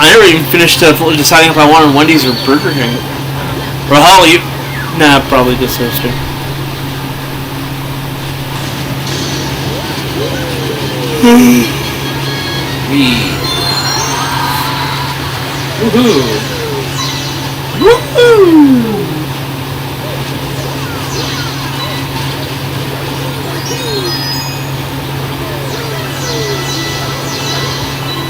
I never even finished deciding if I wanted Wendy's or Burger King. Or hell, nah, probably just those two. Woohoo! Woohoo!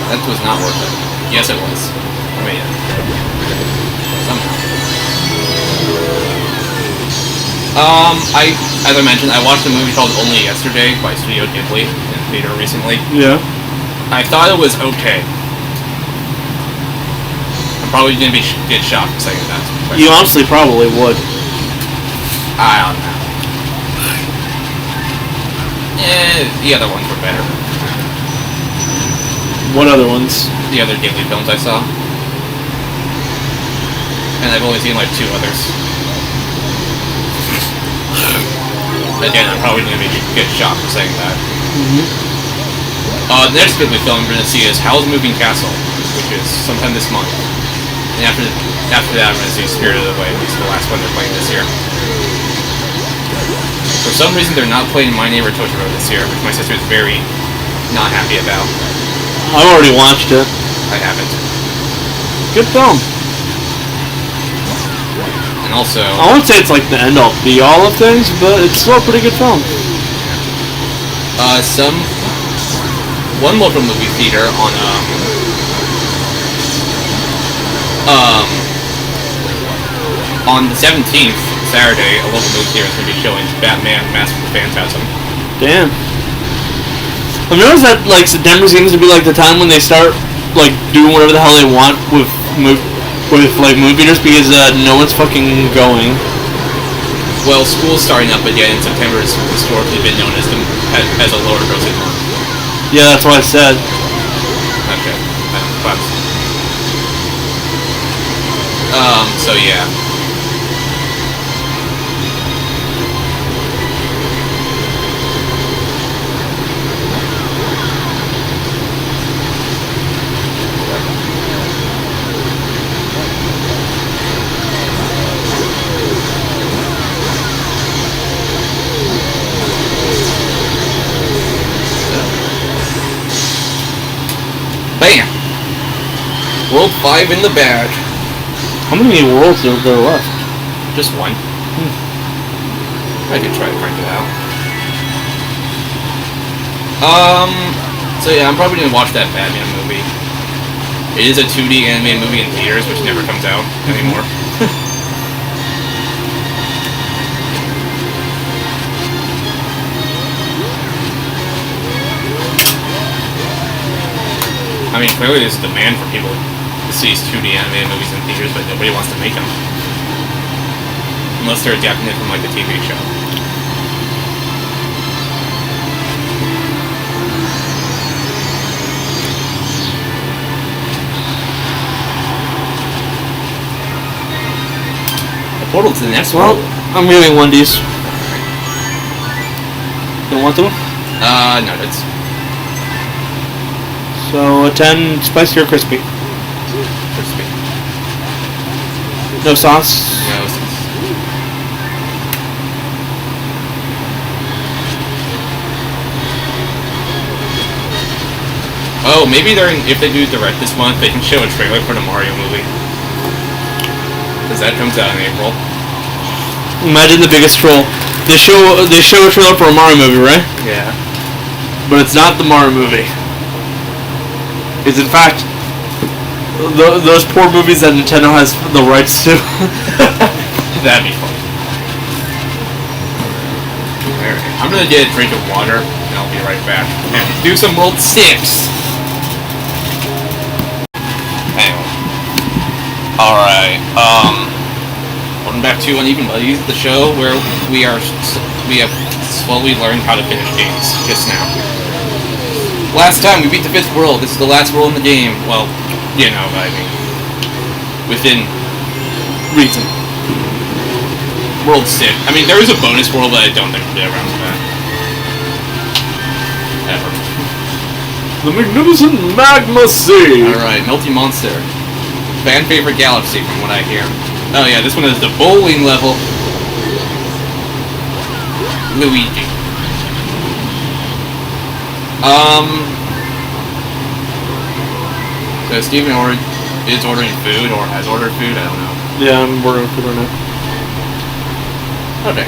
That was not worth it. Yes, it was. I mean, somehow. As I mentioned, I watched a movie called Only Yesterday by Studio Ghibli in theater recently. Yeah. I thought it was okay. I'm probably gonna get shocked for saying that. You honestly probably would. I don't know. The other ones were better. What other ones? The other Ghibli films I saw. And I've only seen like 2 others. Again, I'm probably going to get shocked for saying that. The next Ghibli film I'm going to see is Howl's Moving Castle, which is sometime this month. And after that, I'm going to see Spirited Away, which is the last one they're playing this year. For some reason, they're not playing My Neighbor Totoro this year, which my sister is very not happy about. I've already watched it. I haven't. Good film. And also... I won't say it's like the end-all be-all of things, but it's still a pretty good film. One local movie theater on the 17th, Saturday, a local movie theater is going to be showing Batman Mask of the Phantasm. Damn. I've noticed that like September seems to be like the time when they start like doing whatever the hell they want with movie theaters because no one's fucking going. Well, school's starting up again, and September has historically been known as a lower grossing month. Yeah, that's what I said. Okay, but so yeah. Bam! World 5 in the bag. How many worlds are there left? Just one. I could try to crank it out. So yeah, I'm probably gonna watch that Batman movie. It is a 2D animated movie in theaters, which never comes out anymore. I mean, clearly there's a demand for people to see 2D animated movies in theaters, but nobody wants to make them. Unless they're adapting it from, like, the TV show. The portal to the next Well, world. I'm getting Wendy's. Don't want them? No, that's... So, a 10 spicy or crispy? crispy. No sauce? No, it's... Oh, maybe if they do direct this month, they can show a trailer for the Mario movie. Because that comes out in April. Imagine the biggest troll. They show a trailer for a Mario movie, right? Yeah. But it's not the Mario movie. is in fact those poor movies that Nintendo has the rights to. That'd be fun. Alright, I'm gonna get a drink of water, and I'll be right back. And do some World 6! Anyway. Alright, welcome back to Uneven Buddies, the show where we have slowly learned how to finish games, just now. Last time, we beat the 5th world. This is the last world in the game. Well, you know what I mean. Within reason. World 6. I mean, there is a bonus world, but I don't think we'll get around to that. Ever. The Magnificent Magma Sea! Alright, Melty Monster. Fan favorite galaxy, from what I hear. Oh yeah, this one is the bowling level. Luigi. So Steven is ordering food, or has ordered food, I don't know. Yeah, I'm ordering food right now. Okay.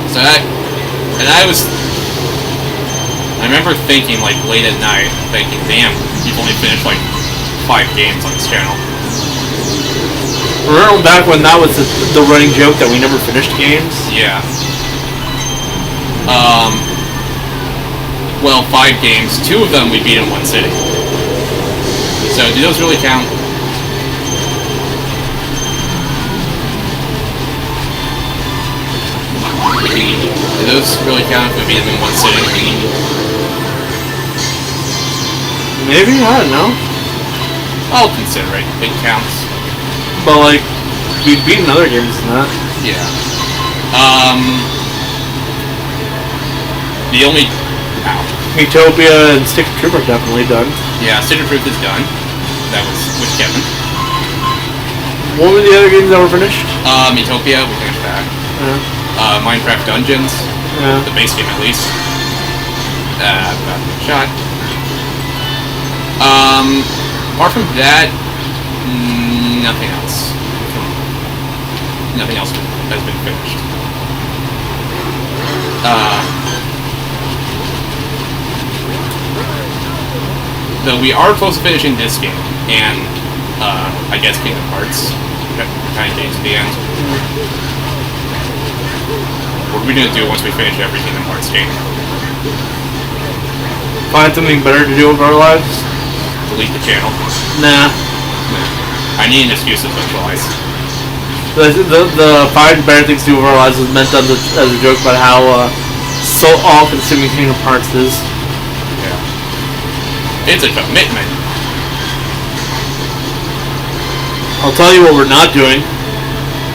So I remember thinking, like, late at night, thinking, damn, you've only finished, like, 5 games on this channel. Remember back when that was the running joke that we never finished games? Yeah. Well, 5 games. 2 of them we beat in one sitting. So, do those really count? Do those really count if we beat them in one sitting? Maybe? I don't know. I'll consider it. It counts. But, like, we've beaten other games than that. Yeah. The only... Ow. Utopia and Stick of Truth are definitely done. Yeah, Stick of Truth is done. That was with Kevin. What were the other games that were finished? Utopia, we finished that. Yeah. Minecraft Dungeons. Yeah. The base game at least. Got shot. Apart from that, nothing else. Nothing else has been finished. Though we are close to finishing this game, and, I guess Kingdom Hearts. Kind of getting to the end. What are we gonna do once we finish every Kingdom Hearts game? Find something better to do with our lives? Delete the channel? Nah. I need an excuse to socialize. The 5 better things to do with our lives was meant as a joke about how so all-consuming Kingdom Hearts is. Yeah. It's a commitment. I'll tell you what we're not doing.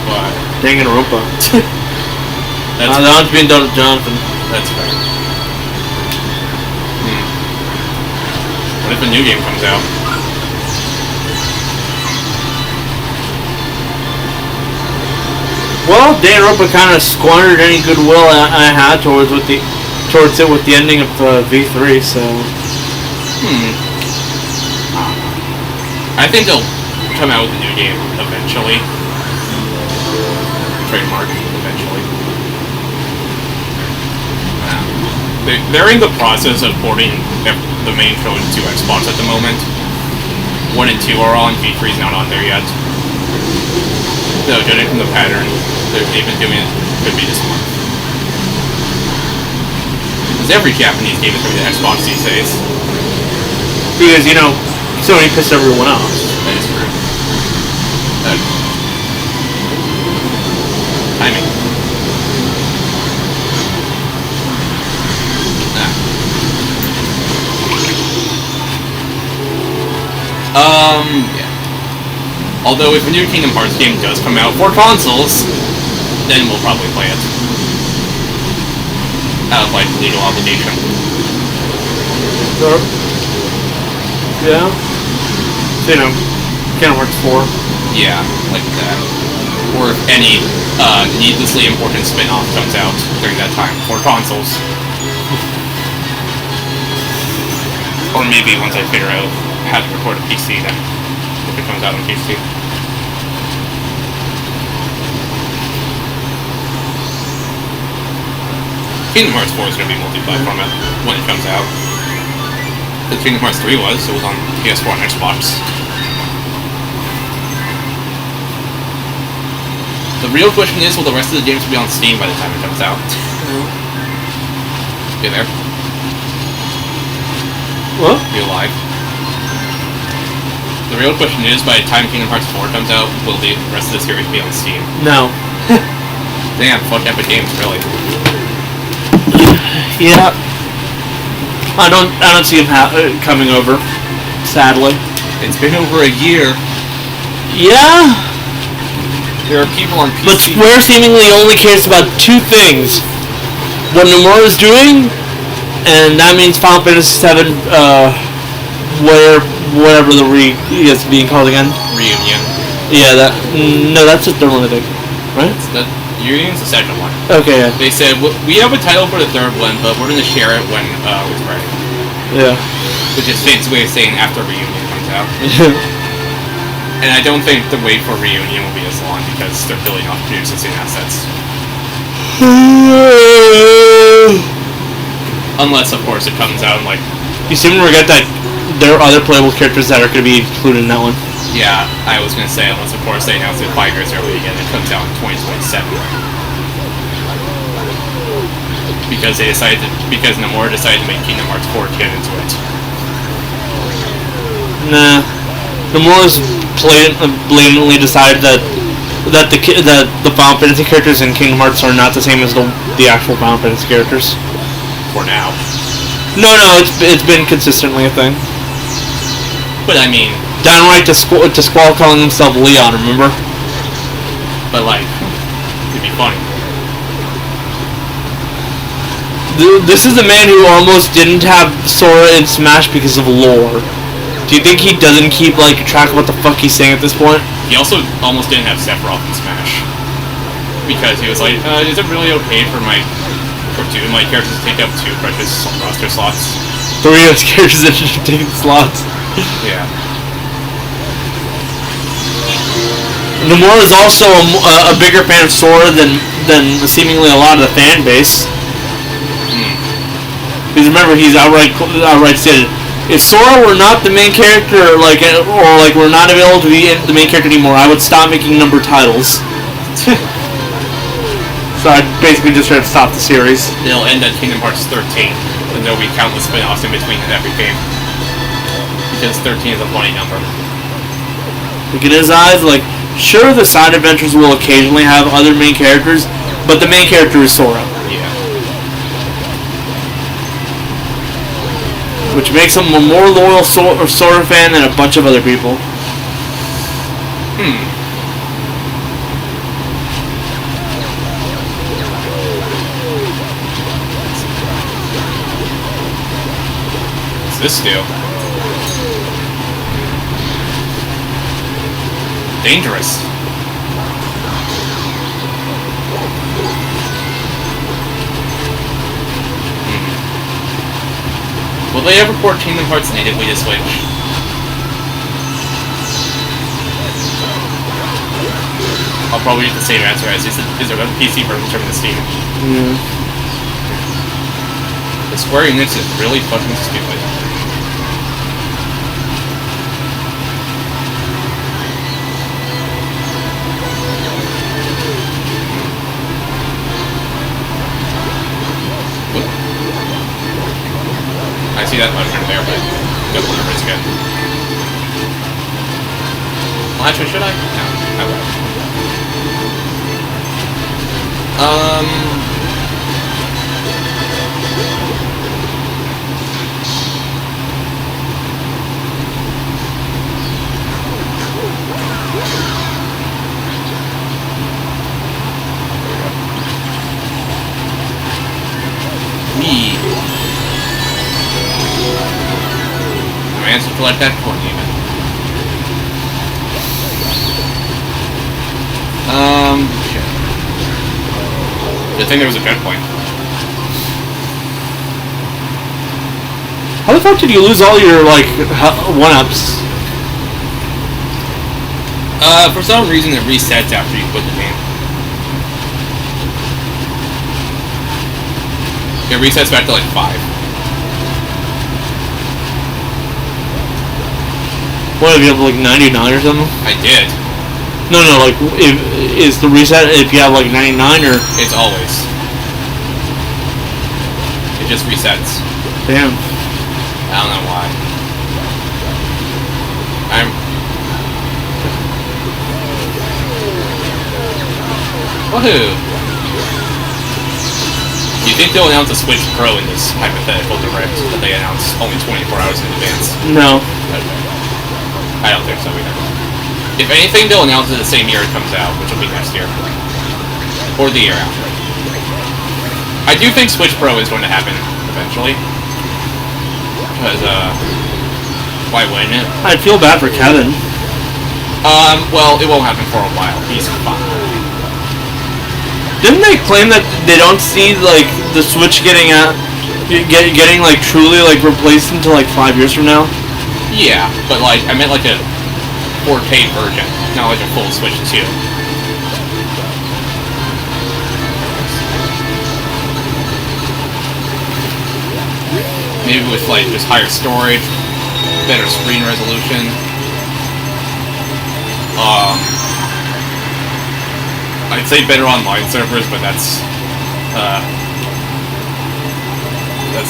But Danganronpa. that's That one's being done with Jonathan. That's fair. What if a new game comes out? Well, Danganronpa kind of squandered any goodwill I had towards it with the ending of V3, so... I think they'll come out with a new game eventually. Trademark, eventually. They're in the process of porting the main code to Xbox at the moment. 1 and 2 are on, V3 is not on there yet. So, judging from the pattern, they've been doing it, could be this month. Because every Japanese game is coming to Xbox these days. Because, you know, Sony pissed everyone off. That is true. Timing. Yeah. Although if a new Kingdom Hearts game does come out for consoles, then we'll probably play it. Out of, like, legal obligation. Sure. Yeah. So, you know, Kingdom Hearts 4. Yeah, like that. Or if any needlessly important spin-off comes out during that time for consoles. Or maybe once I figure out how to record a PC, then if it comes out on PC. Kingdom Hearts 4 is going to be multi-platform when it comes out. The Kingdom Hearts 3 was. It was on PS4 and Xbox. The real question is, will the rest of the games be on Steam by the time it comes out? You there? What? You alive? The real question is, by the time Kingdom Hearts 4 comes out, will the rest of the series be on Steam? No. Damn, fuck Epic Games, really. Yeah. I don't see him coming over. Sadly. It's been over a year. Yeah. There are people on PC. But Square seemingly only cares about two things: what Nomura's doing, and that means Final Fantasy VII. Whatever it's being called again. Reunion. Yeah. That's the third one, I think. Right? The Reunion's the second one. Okay. Yeah. They said we have a title for the third one, but we're gonna share it when it's ready. Yeah. Which is fancy way of saying after Reunion comes out. And I don't think the wait for Reunion will be as long because they're building off pre-existing assets. Unless, of course, it comes out and, like... You seem to forget that there are other playable characters that are going to be included in that one. Yeah, I was going to say, unless, of course, they announce it 5 years early again, it comes out in 2027. Because Nomura decided to make Kingdom Hearts 4 canon to it. Nah. Nomura's blatantly decided that the Final Fantasy characters in Kingdom Hearts are not the same as the actual Final Fantasy characters. For now. No, it's been consistently a thing. But I mean, downright to Squall calling himself Leon, remember? But like, it'd be funny. This is the man who almost didn't have Sora in Smash because of lore. Do you think he doesn't keep like track of what the fuck he's saying at this point? He also almost didn't have Sephiroth in Smash because he was like, "Is it really okay for two of my characters to take up 2 precious roster slots?" 3 of his characters that should take slots. Yeah. Nomura is also a bigger fan of Sora than seemingly a lot of the fan base. Because remember, he's outright stated, if Sora were not the main character, or we're not available to be the main character anymore, I would stop making number titles. So I'd basically just try to stop the series. It'll end at Kingdom Hearts 13, and there'll be countless spin-offs in between in every game. Because 13 is a funny number. Look at his eyes, sure, the side adventures will occasionally have other main characters, but the main character is Sora. Yeah. Which makes him a more loyal Sora fan than a bunch of other people. What's this do? Dangerous. Will they ever port Kingdom Hearts natively to Switch? I'll probably get the same answer as is there a PC version coming to Steam? Yeah. The Square Enix is really fucking stupid. I see that mushroom there, but don't want to risk it. Well, actually, should I? No, I won't. To collect that coin, even. Shit. Good thing there was a checkpoint. How the fuck did you lose all your, 1-ups? For some reason it resets after you quit the game. It resets back to, 5. What if you have like 99 or something? I did. No, like is the reset if you have like 99 or? It's always. It just resets. Damn. I don't know why. Woohoo! Do you think they'll announce a Switch Pro in this hypothetical direct that they announce only 24 hours in advance? No. Okay. I don't think so either. If anything, they'll announce it the same year it comes out, which will be next year. Or the year after. I do think Switch Pro is going to happen eventually. Because, why wouldn't it? I'd feel bad for Kevin. Well, it won't happen for a while. He's fine. Didn't they claim that they don't see like the Switch getting like truly like replaced until like 5 years from now? Yeah, but like I meant like a 4K version, not like a full Switch 2. Maybe with like just higher storage, better screen resolution. I'd say better online servers, but that's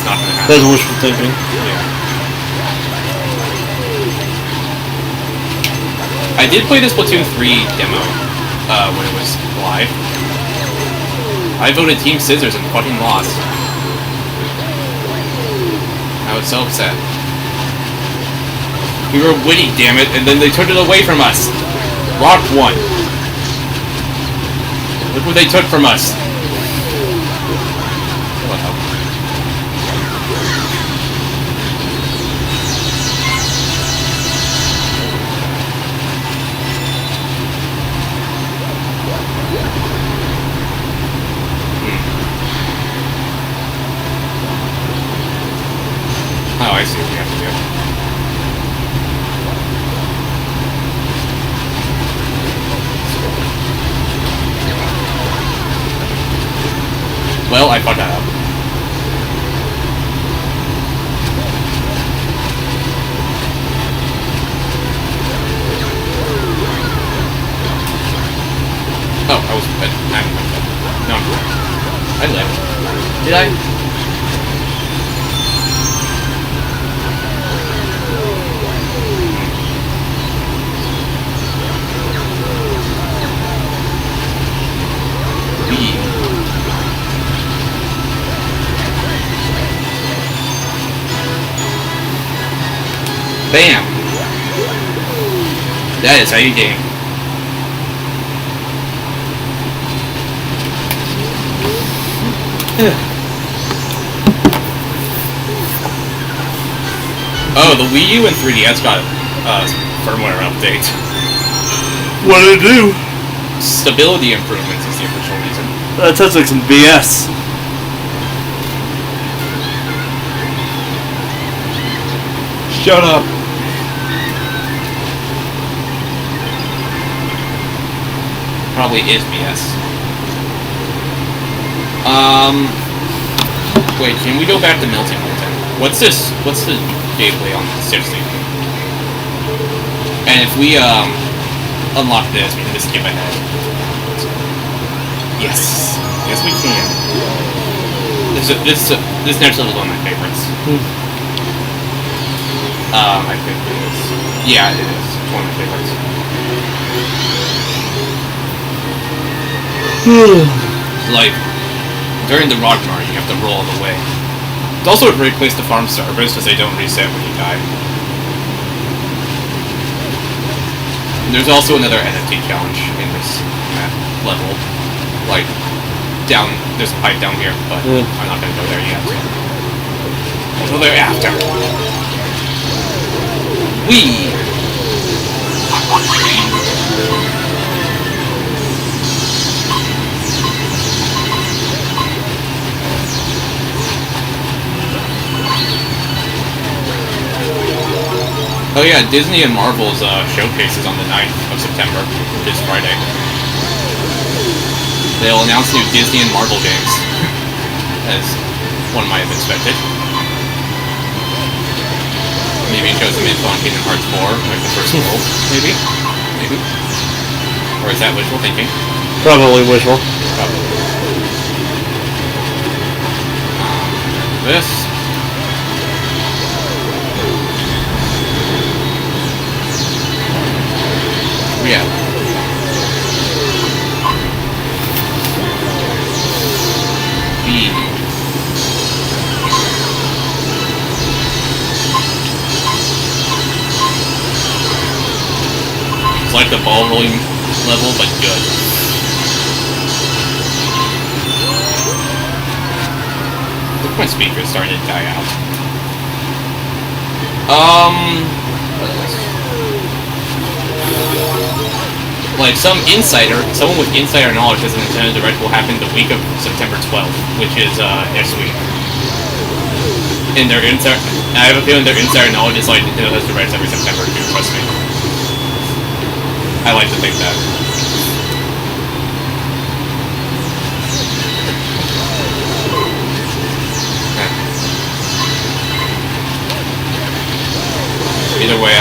not gonna happen. That's wishful thinking. Yeah. I did play this Splatoon 3 demo when it was live. I voted Team Scissors and fucking lost. I was so upset. We were witty, damn it, and then they took it away from us. Rock 1. Look what they took from us. What the hell? Oh, I see what we have to do. Well, I fucked that up. Oh, I was... No, I left. Did I? Bam! That is how you game. Oh, the Wii U and 3DS got a firmware update. What did it do? Stability improvements is the official reason. That sounds like some BS. Shut up. Probably is BS. Wait, can we go back to Melting Mountain? What's this? What's the gameplay on 60? And if we, unlock this, we can just skip ahead. Yes! Yes, we can. This next level is one of my favorites. I think it is. Yeah, it is. It's one of my favorites. Like, during the rock mine, you have to roll all the way. It's also a great place to farm servers because they don't reset when you die. And there's also another NFT challenge in this level. Like, down, there's a pipe down here, but I'm not gonna go there yet. I'll go there after. Wee! Oh yeah, Disney and Marvel's showcase is on the 9th of September, this Friday. They'll announce new Disney and Marvel games, as one might have expected. Maybe it shows some info on Kingdom Hearts 4, like the first world. Maybe. Maybe. Or is that wishful thinking? Probably wishful. Probably. This. Yeah. B. It's like the ball rolling level, but good. Look, my speaker's starting to die out. Like someone with insider knowledge says the Nintendo Direct will happen the week of September 12th, which is next week. And I have a feeling their insider knowledge is like Nintendo has Directs every September too, trust me. I like to think that. Either way,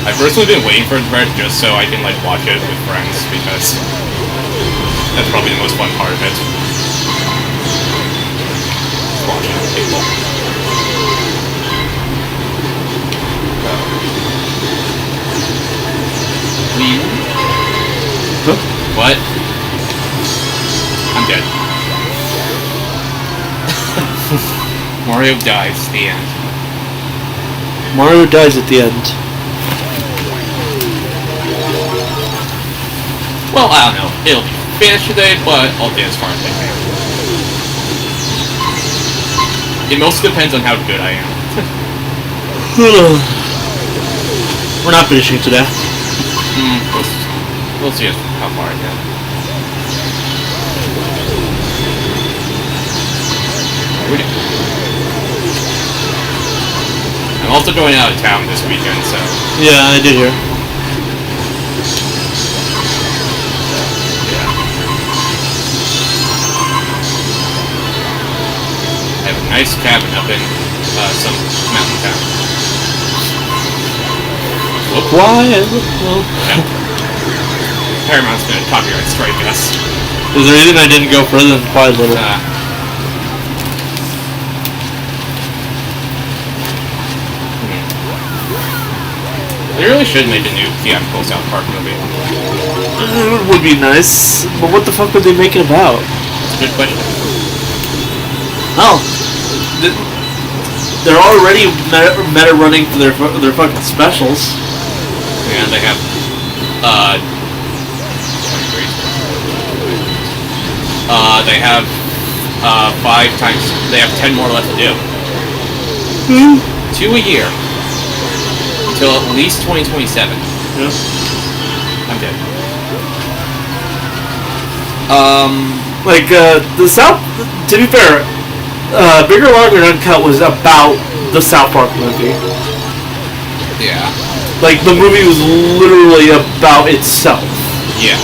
I've personally been waiting for the Direct just so I can like watch it with friends because that's probably the most fun part of it. Watching with people. Huh? What? I'm dead. Mario dies. The end. Mario dies at the end. Well, I don't know. It'll be finished today, but I'll get as far as I can. It mostly depends on how good I am. We're not finishing today. We'll see how far I get. I'm also going out of town this weekend, so... Yeah, I did hear. I have a nice cabin up in some mountain town. Whoop. Why? Paramount's gonna copyright strike us. There's a reason I didn't go further than Quiet Little. They really should make a new theatrical South Park movie. It would be nice, but what the fuck would they make it about? That's a good question. Oh, they're already meta running for their fucking specials. And they have they have 5 times. They have 10 more left to do. 2 a year. Until at least 2027. Yeah. I'm dead. Like, the South... To be fair, Bigger, Longer, and Uncut was about the South Park movie. Yeah. Like, the movie was literally about itself. Yeah.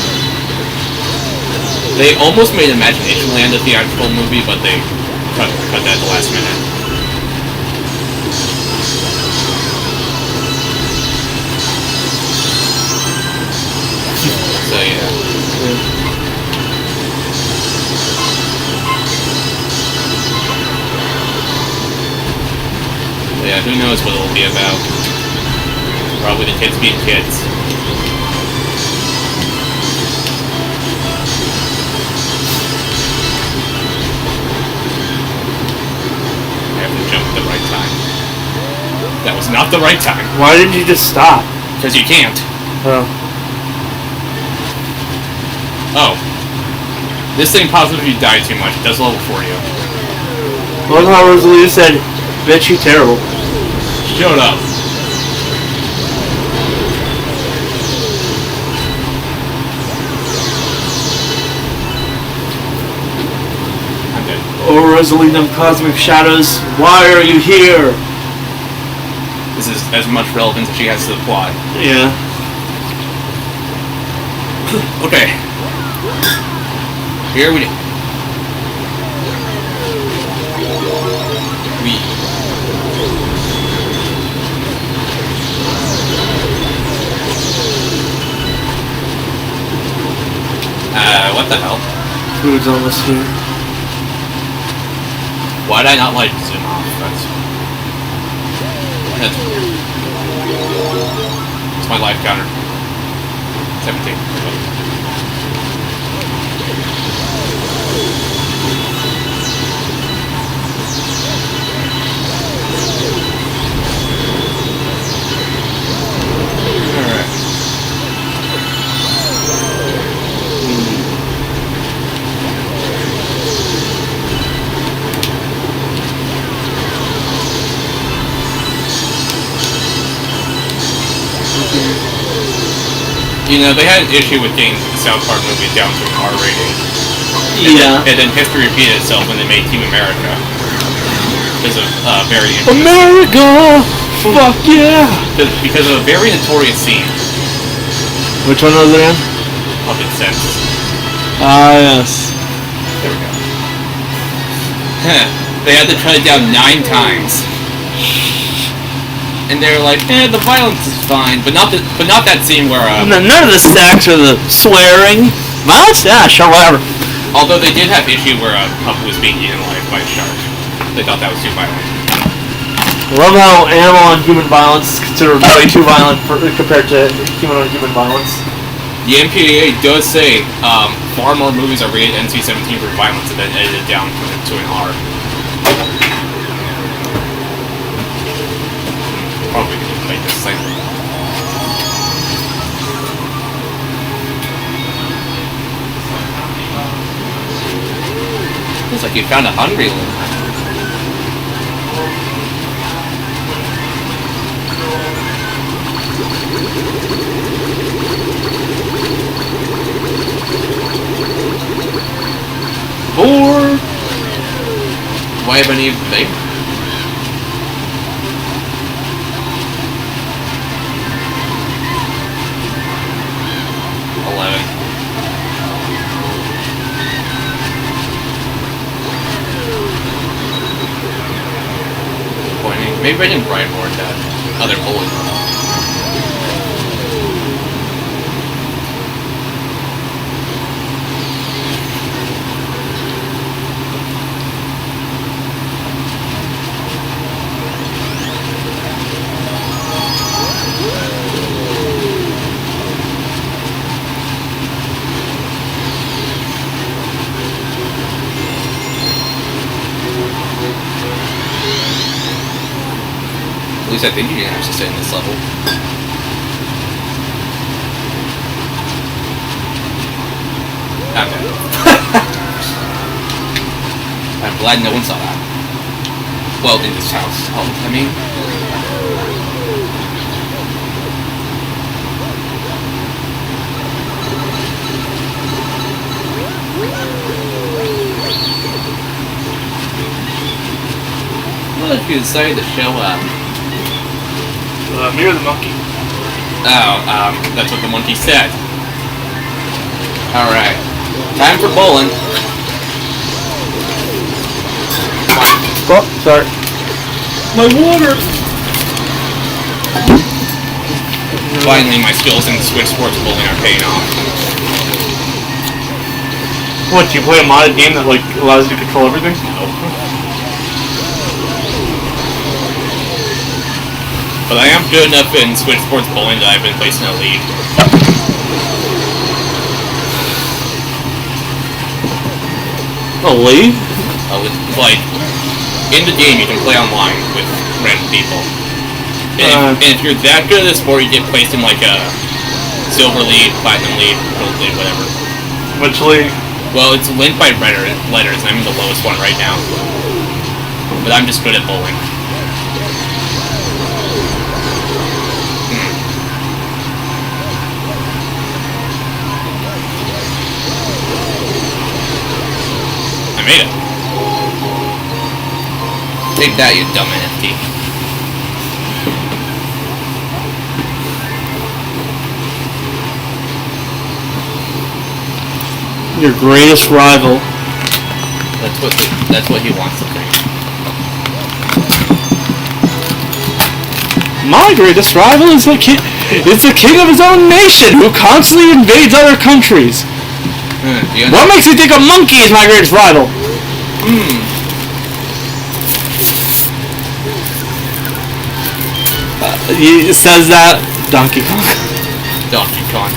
They almost made Imagination Land a theatrical movie, but they cut that at the last minute. So yeah. Yeah, who knows what it'll be about. Probably the kids being kids. I have to jump at the right time. That was not the right time. Why didn't you just stop? Because you can't. Oh. Oh. This thing pops up if you die too much. It does level for you. Look how Rosalia said, bitch, you terrible. Shut up. I'm dead. Oh, Rosalie, them cosmic shadows, why are you here? This is as much relevance as she has to the plot. Yeah. Okay. Here we go. What the hell? Food's almost here. Why did I not like zoom off? That's weird. It's my life counter. 17. Alright. You know, they had an issue with getting the South Park movie down to an R rating. Yeah. And then history repeated itself when they made Team America. Because of very America! Fuck yeah! Because of a very notorious scene. Which one was it in? Puppet Sense. Ah, yes. There we go. They had to try it down 9 times. And they were like, the violence is fine, but not that scene where None of the sex or the swearing. Violence? Yeah, sure, whatever. although they did have issue where a puppet was being eaten alive by a shark. They thought that was too violent. I love how animal and human violence is considered way too violent compared to human on human violence. The MPAA does say far more movies are rated NC-17 for violence and then edited down to an R. Probably gonna make this thing. Looks like you found a hungry one. Or why have any thing? Maybe I didn't write more that other bullet. At least I think you can actually stay in this level. Okay. I'm glad no one saw that. Well, in this house. I mean. What if you decided to show up? Mirror the monkey. Oh, that's what the monkey said. Alright. Time for bowling. Oh, sorry. My water! Finally, my skills in Switch Sports Bowling are paying off. What, do you play a modded game that, like, allows you to control everything? No. But I am good enough in Switch Sports Bowling that I've been placed in a league. A league? Like, in the game you can play online with random people. And if you're that good at this sport, you get placed in like a silver league, platinum league, gold league, whatever. Which league? Well, it's linked by letters, and I'm in the lowest one right now. But I'm just good at bowling. Made it. Take that, you dumb NFT. Your greatest rival. That's what he wants to think. My greatest rival is the king of his own nation, who constantly invades other countries. What makes you think a monkey is my greatest rival? He says that Donkey Kong. Donkey Kong.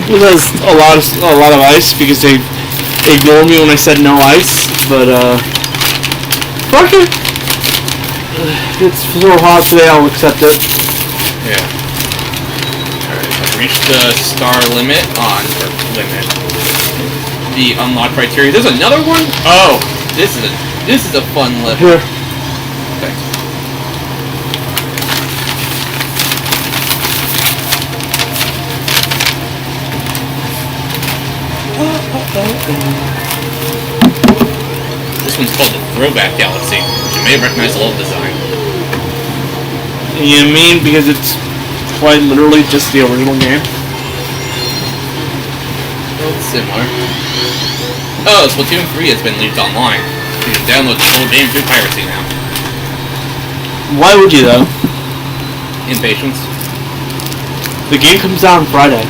He has a lot of ice because they ignored me when I said no ice. But fuck it. It's so hot today. I'll accept it. Yeah. Alright, I've reached the star limit on the unlock criteria. There's another one? Oh, this is a fun level. Here. Thanks. This one's called the Throwback Galaxy, which you may recognize the level design. You mean because it's quite literally just the original game? Well, it's similar. Oh, Splatoon 3 has been leaked online. You can download the full game through piracy now. Why would you though? Impatience. The game comes out on Friday.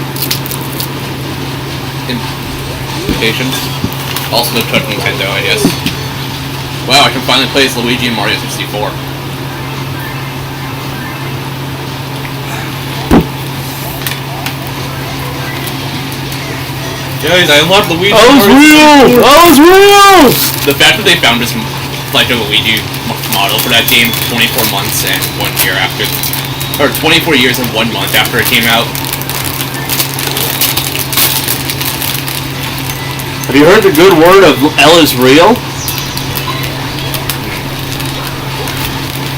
Impatience. Also no touch Nintendo, I guess. Wow, I can finally play as Luigi and Mario 64. Guys, I unlocked Luigi. Oh, it's real! Oh, it's real! The fact that they found this like a Luigi model for that game 24 months and 1 year after, or 24 years and 1 month after it came out. Have you heard the good word of L is real?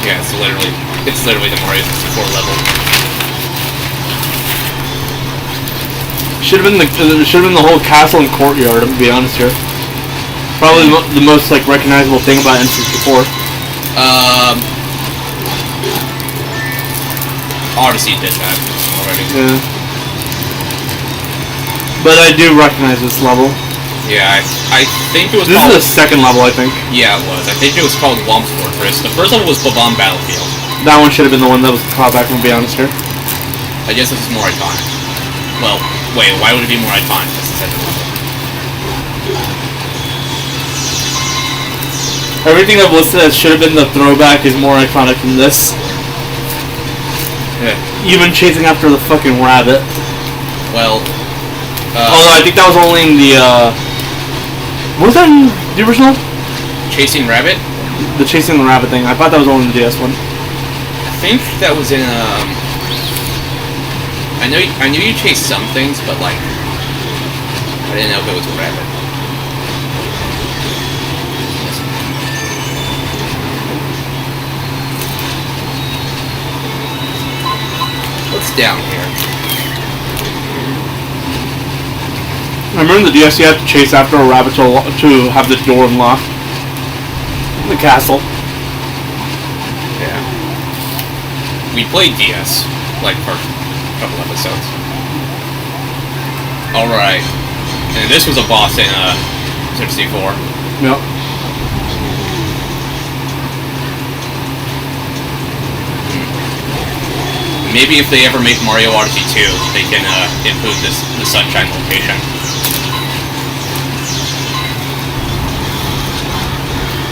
Yeah, it's literally the Mario 64 level. Should have been the whole castle and courtyard. To be honest here, probably the most like recognizable thing about N64. Odyssey did that already. Yeah. But I do recognize this level. Yeah, I think it was This called... is the second level, I think. Yeah, it was. I think it was called Womp's Fortress. The first level was Bob-omb Battlefield. That one should have been the one that was caught back, to be honest here. I guess this is more iconic. Well, wait, why would it be more iconic? This is the second level. Everything I've listed as should have been the throwback is more iconic than this. Yeah. Even chasing after the fucking rabbit. Well, Although I think that was only in the, what was that in the original? Chasing Rabbit? The chasing the rabbit thing. I thought that was only in the DS one. I think that was in, I knew you chased some things, but, like, I didn't know if it was a rabbit. What's down here? I remember in the DS you had to chase after a rabbit to have the door unlocked. The castle. Yeah. We played DS, like, for a couple episodes. Alright. And this was a boss in, 64. Yep. Maybe if they ever make Mario Odyssey 2, they can, include the Sunshine location.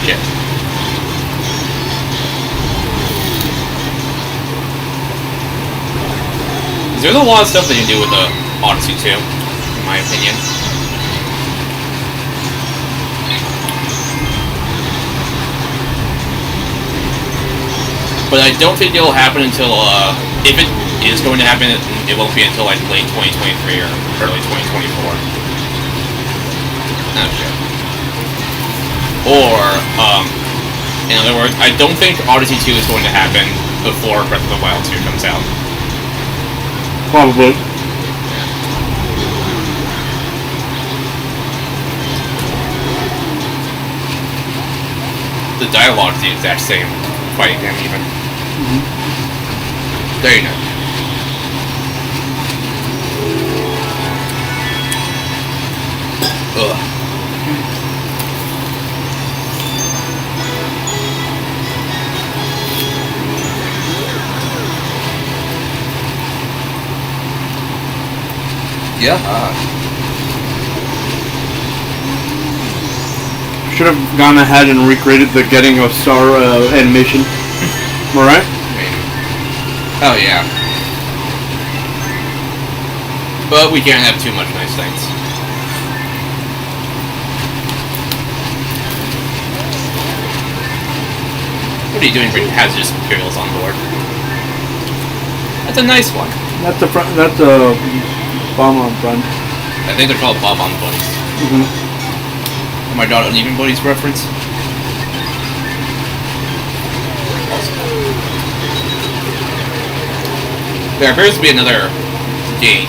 Yeah. There's a lot of stuff they can do with the Odyssey 2, in my opinion. But I don't think it'll happen until, if it is going to happen, it won't be until like late 2023 or early 2024. Oh shit. Or, in other words, I don't think Odyssey 2 is going to happen before Breath of the Wild 2 comes out. Probably. The dialogue's the exact same. Fighting them even. There you go. Ugh. Yeah. Should have gone ahead and recreated the getting a star animation. Alright? Oh yeah. But we can't have too much nice things. What are you doing bringing hazardous materials on board? That's a nice one. That's a bomb on front. I think they're called Bob on Buddies. Mm-hmm. Am I not Uneven Buddies reference? There appears to be another gate.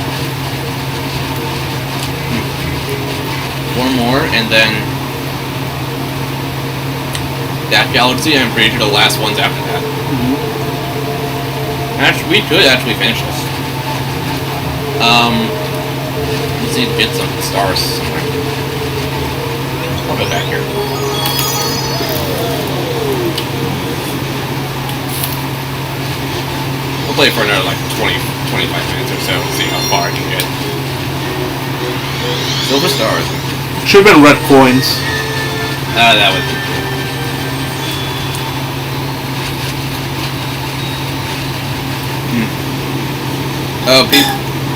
One more, and then that galaxy. I'm pretty sure the last one's after that. Actually, we could actually finish this. Just need to get some stars somewhere. I'll go back here. We'll play for another like 25 minutes or so, see how far I can get. Silver stars. Should have been red coins. That would be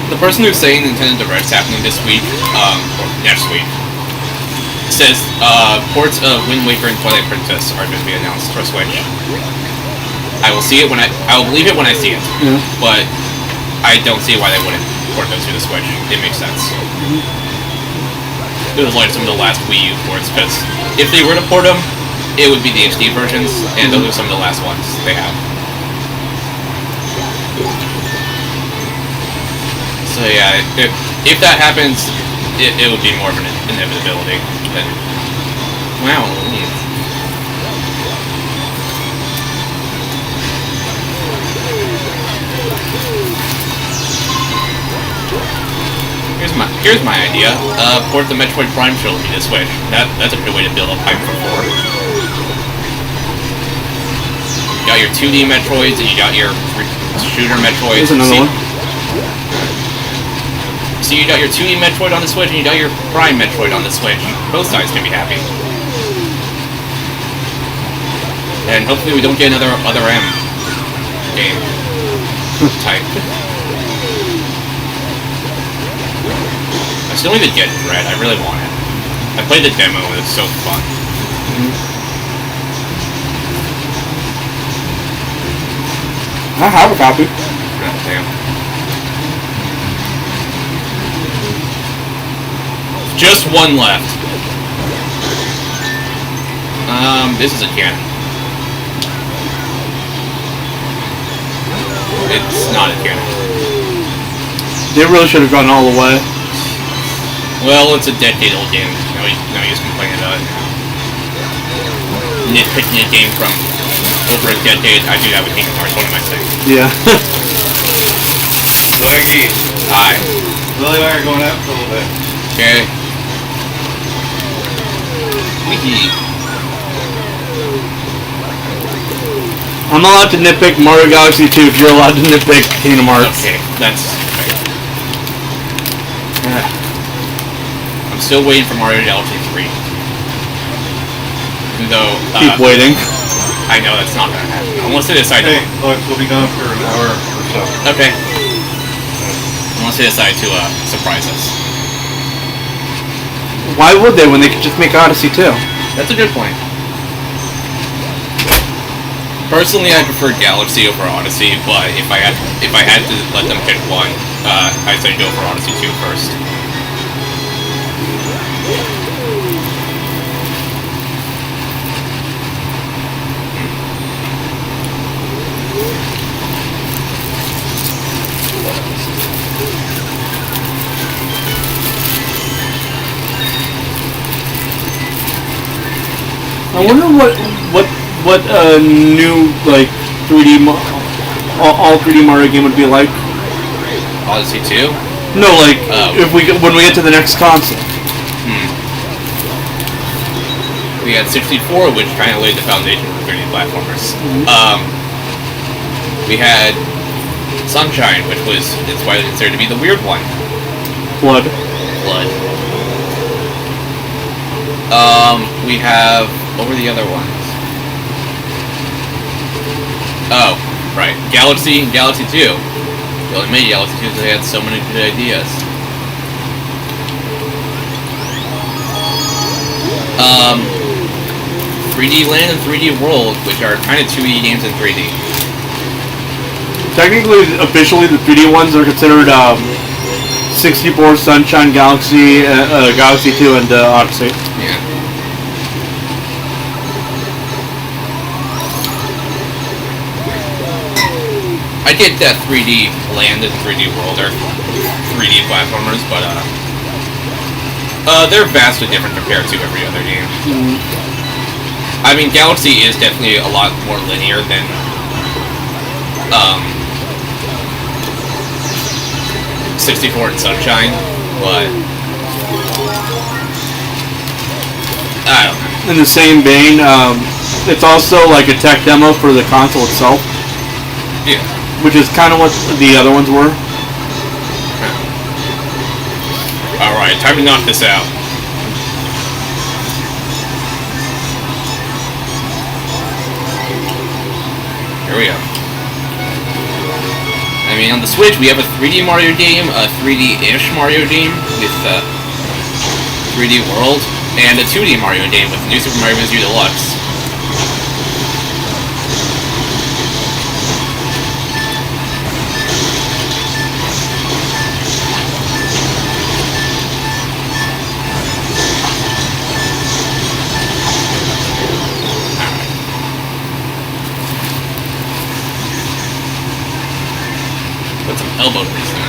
the person who's saying Nintendo Direct's happening this week, or next week, says ports of Wind Waker and Twilight Princess are going to be announced for Switch. I will see it I will believe it when I see it. Yeah. But I don't see why they wouldn't port those to the Switch. It makes sense. It was like some of the last Wii U ports, because if they were to port them, it would be the HD versions, and those are some of the last ones they have. So yeah, if that happens, it would be more of an inevitability. But, wow. Here's my idea. Port the Metroid Prime trilogy to Switch. That's a good way to build up hype for 4. You got your 2D Metroids and you got your shooter Metroids. Here's another one. So you got your 2D Metroid on the Switch and you got your Prime Metroid on the Switch. Both sides can be happy. And hopefully we don't get another Other M game type. I still need to get Dread. I really want it. I played the demo and it's so fun. I have a copy. Oh, damn. Just one left. This is a cannon. It's not a cannon. They really should have gone all the way. Well, it's a decade-old game. No use complaining about it. Nitpicking a game from over a decade. I do have a Kingdom Hearts. What am I saying? Yeah. Lucky. Hi. Lily and I are going out for a little bit. Okay. Wiki. I'm allowed to nitpick Mario Galaxy 2 if you're allowed to nitpick Kingdom Hearts. Okay, that's fair. I'm still waiting for Mario Galaxy 3. Even though... Keep waiting. I know that's not gonna happen. Unless they decide Hey, look, we'll be gone for an hour or so. Okay. Unless they decide to surprise us. Why would they when they could just make Odyssey 2? That's a good point. Personally, I prefer Galaxy over Odyssey, but if I had to let them pick one, I'd say go for Odyssey 2 first. I wonder what new like 3D all 3D Mario game would be like. Odyssey 2? No, like if when we get to the next console. We had 64, which kind of laid the foundation for 3D platformers. We had Sunshine, which was it's why it's considered to be the weird one. Blood. Blood. We have... What were the other ones? Oh, right. Galaxy and Galaxy 2. They only made Galaxy 2 because they had so many good ideas. 3D Land and 3D World, which are kind of 2D games in 3D. Technically, officially, the 3D ones are considered 64, Sunshine, Galaxy, Galaxy 2, and Odyssey. Yeah. I get that 3D Land and 3D World are 3D platformers, but they're vastly different compared to every other game. I mean, Galaxy is definitely a lot more linear than 64 and Sunshine, but I don't know. In the same vein, it's also like a tech demo for the console itself. Yeah. Which is kind of what the other ones were. Alright, time to knock this out. Here we go. I mean, on the Switch, we have a 3D Mario game, a 3D-ish Mario game with 3D World, and a 2D Mario game with New Super Mario Bros. U Deluxe. Put some elbow grease in it.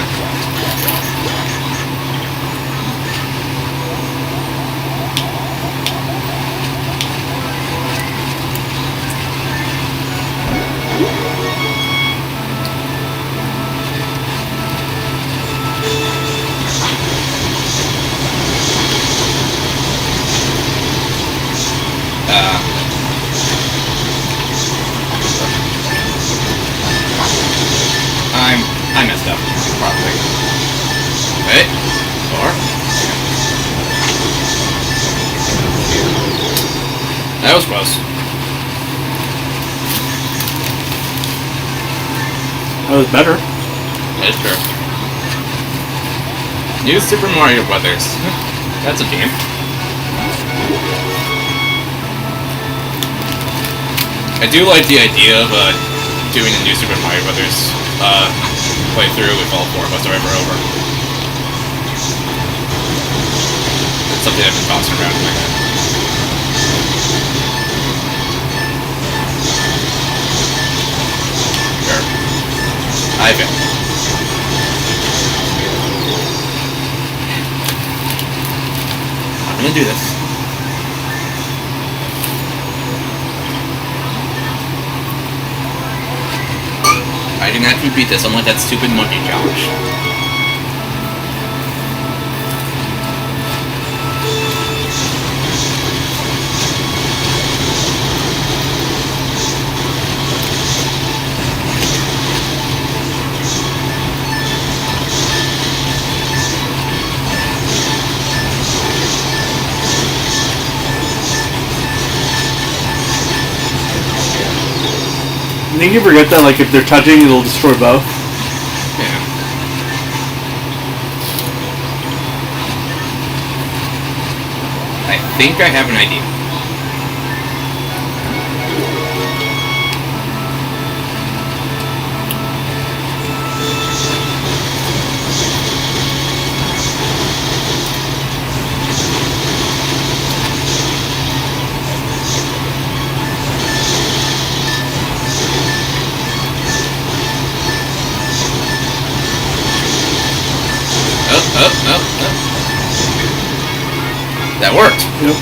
I messed up, probably. Wait. Or... That was close. That was better. That is true. New Super Mario Brothers. That's a game. I do like the idea of doing a new Super Mario Brothers playthrough with all four of us over and over. It's something I've been tossing around in my head. Sure. I failed. I'm gonna do this. I can actually beat this, unlike that stupid monkey challenge. I think you forget that, like, if they're touching, it'll destroy both. Yeah. I think I have an idea. Oh. That worked. Yep.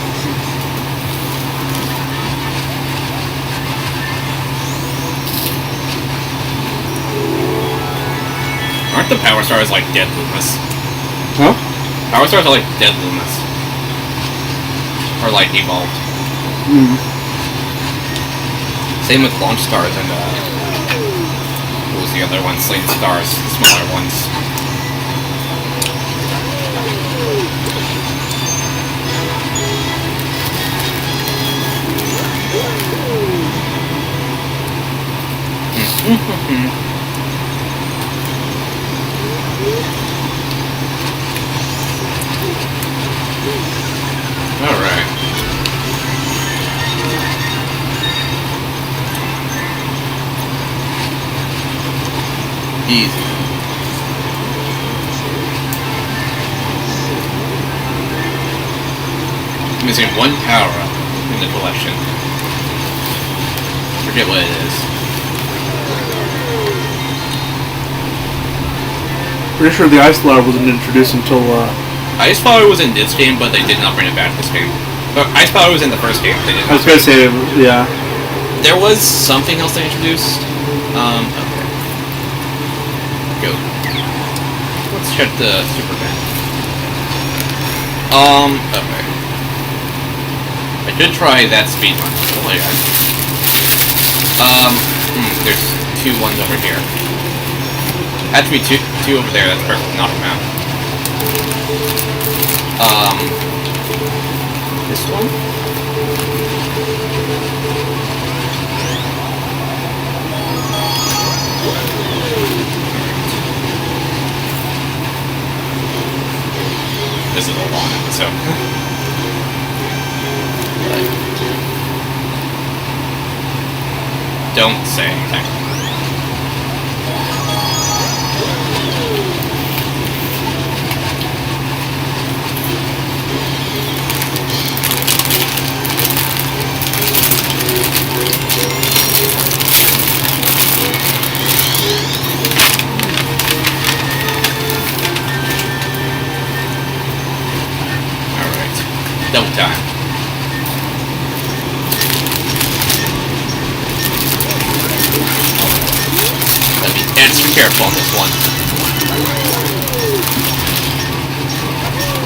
Aren't the power stars like dead Loomis? Huh? Power stars are like dead Loomis. Or like evolved. Same with launch stars and what was the other one? Slain stars, the smaller ones. Alright. Easy. Missing one power up in the collection. Forget what it is. Pretty sure the Ice Flower wasn't introduced until, Ice Power was in this game, but they did not bring it back this game. But Ice Power was in the first game. They did I was gonna say, yeah. There was something else they introduced. Okay. Go. Let's check the Super Band. Okay. I could try that speed run. Oh my god. There's 2 ones over here. Had to be two over there, that's perfect, knock them out. This one? This is a long episode. Don't say anything. Double time. Gotta be extra careful on this one.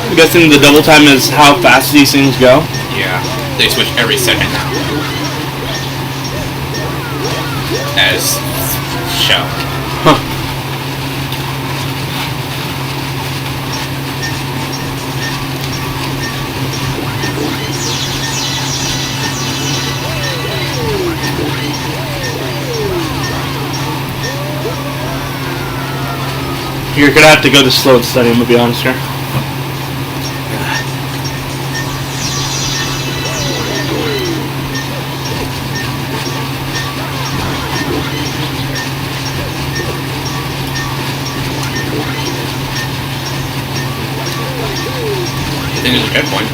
I'm guessing the double time is how fast these things go? Yeah, they switch every second now. As shown. Huh. You're gonna have to go to slow and steady, I'm gonna be honest here. I think there's a checkpoint.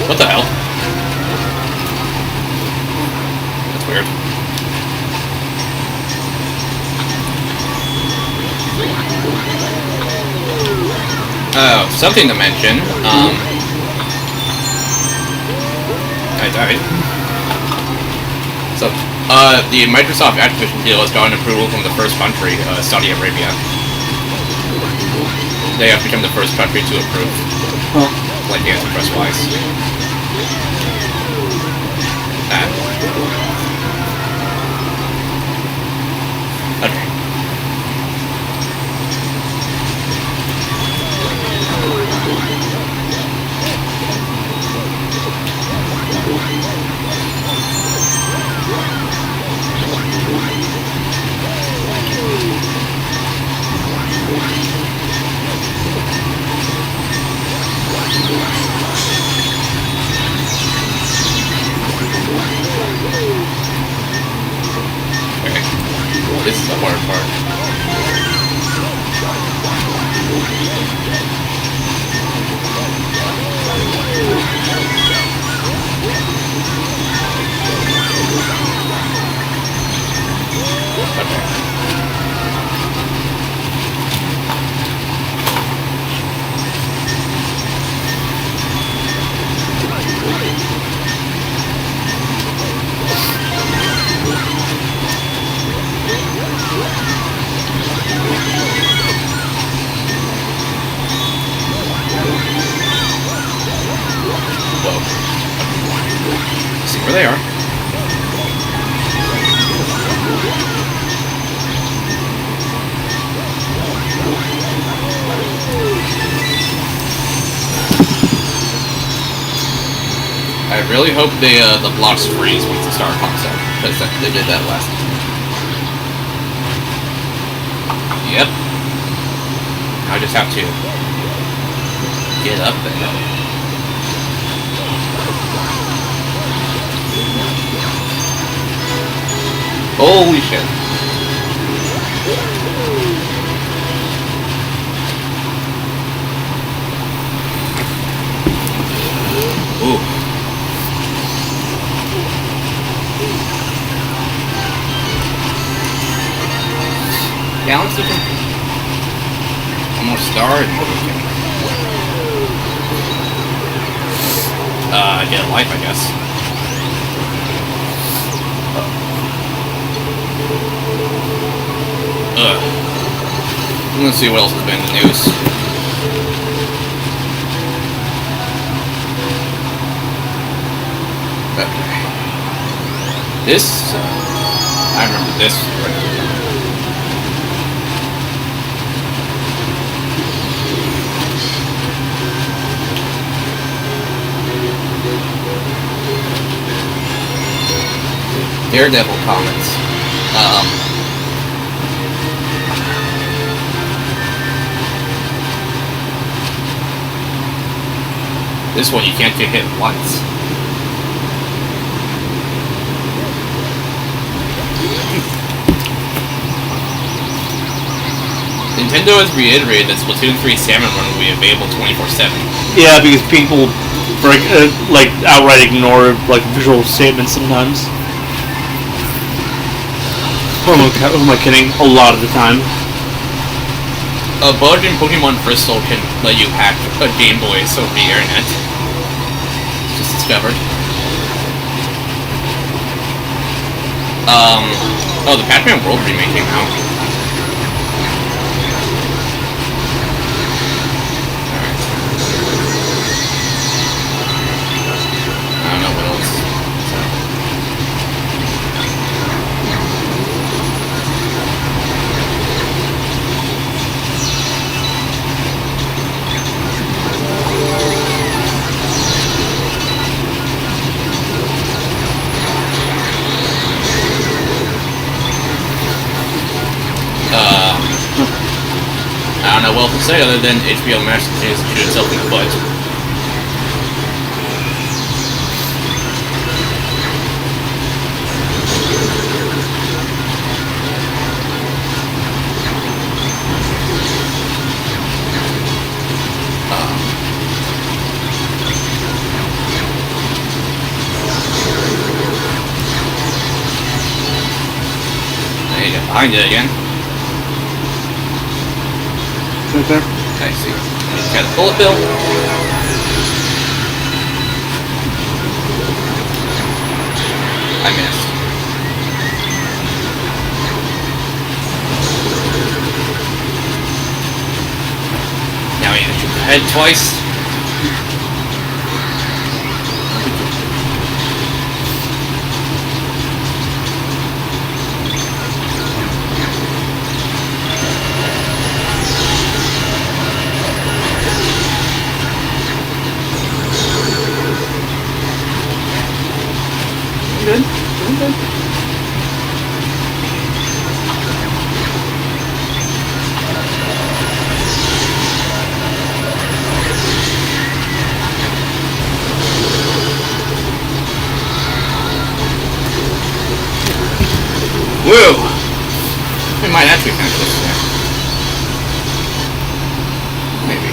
What the hell? That's weird. Oh, something to mention. I died. So, the Microsoft Activision deal has gotten approval from the first country, Saudi Arabia. They have become the first country to approve. Huh. Like antitrust-wise. Okay. This is the hard part. See where they are. I really hope the blocks freeze once the star comes up, because they did that last time. Yep. I just have to get up there. Holy shit. Ooh. Balance looking. One more star and we're looking. Get a life, I guess. Let's see what else has been in the news. Okay. This, I remember this. Daredevil comments. This one you can't get hit once. Nintendo has reiterated that Splatoon 3 Salmon Run will be available 24/7. Yeah, because people like outright ignore like visual statements sometimes. Who am I kidding? A lot of the time. A bug in Pokemon Crystal can let you hack a Game Boy over the internet. It's just discovered. Oh, the Pac-Man World remake came out. Alright. I don't know what else. I don't know what else to say other than HBO Max continues to shoot itself in the butt. I need to find it again. Right there. I see. Got a bullet bill. I missed. Now I need to shoot the head twice. Good. Doing good. Woo! We might actually finish this today. Maybe.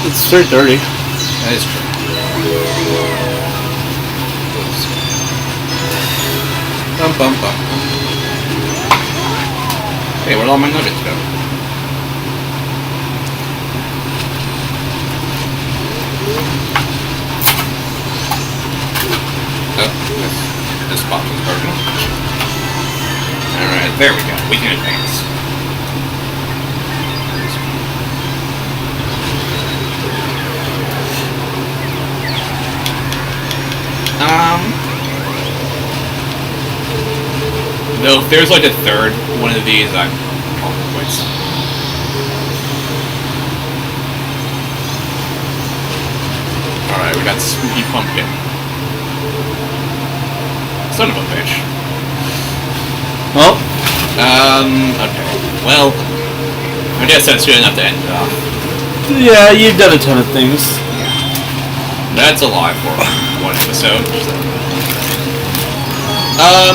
It's 3:30. That is true. Oops. Bum bum bum. Hey, where'd all my nuggets go? Oh, this box is broken. Alright, there we go. We can advance. No, if there's like a third one of these, I'm calling it quits. that spooky pumpkin. Son of a bitch. Well, okay. Well, I guess that's good enough to end it off. yeah, you've done a ton of things. That's a lot for one episode. So.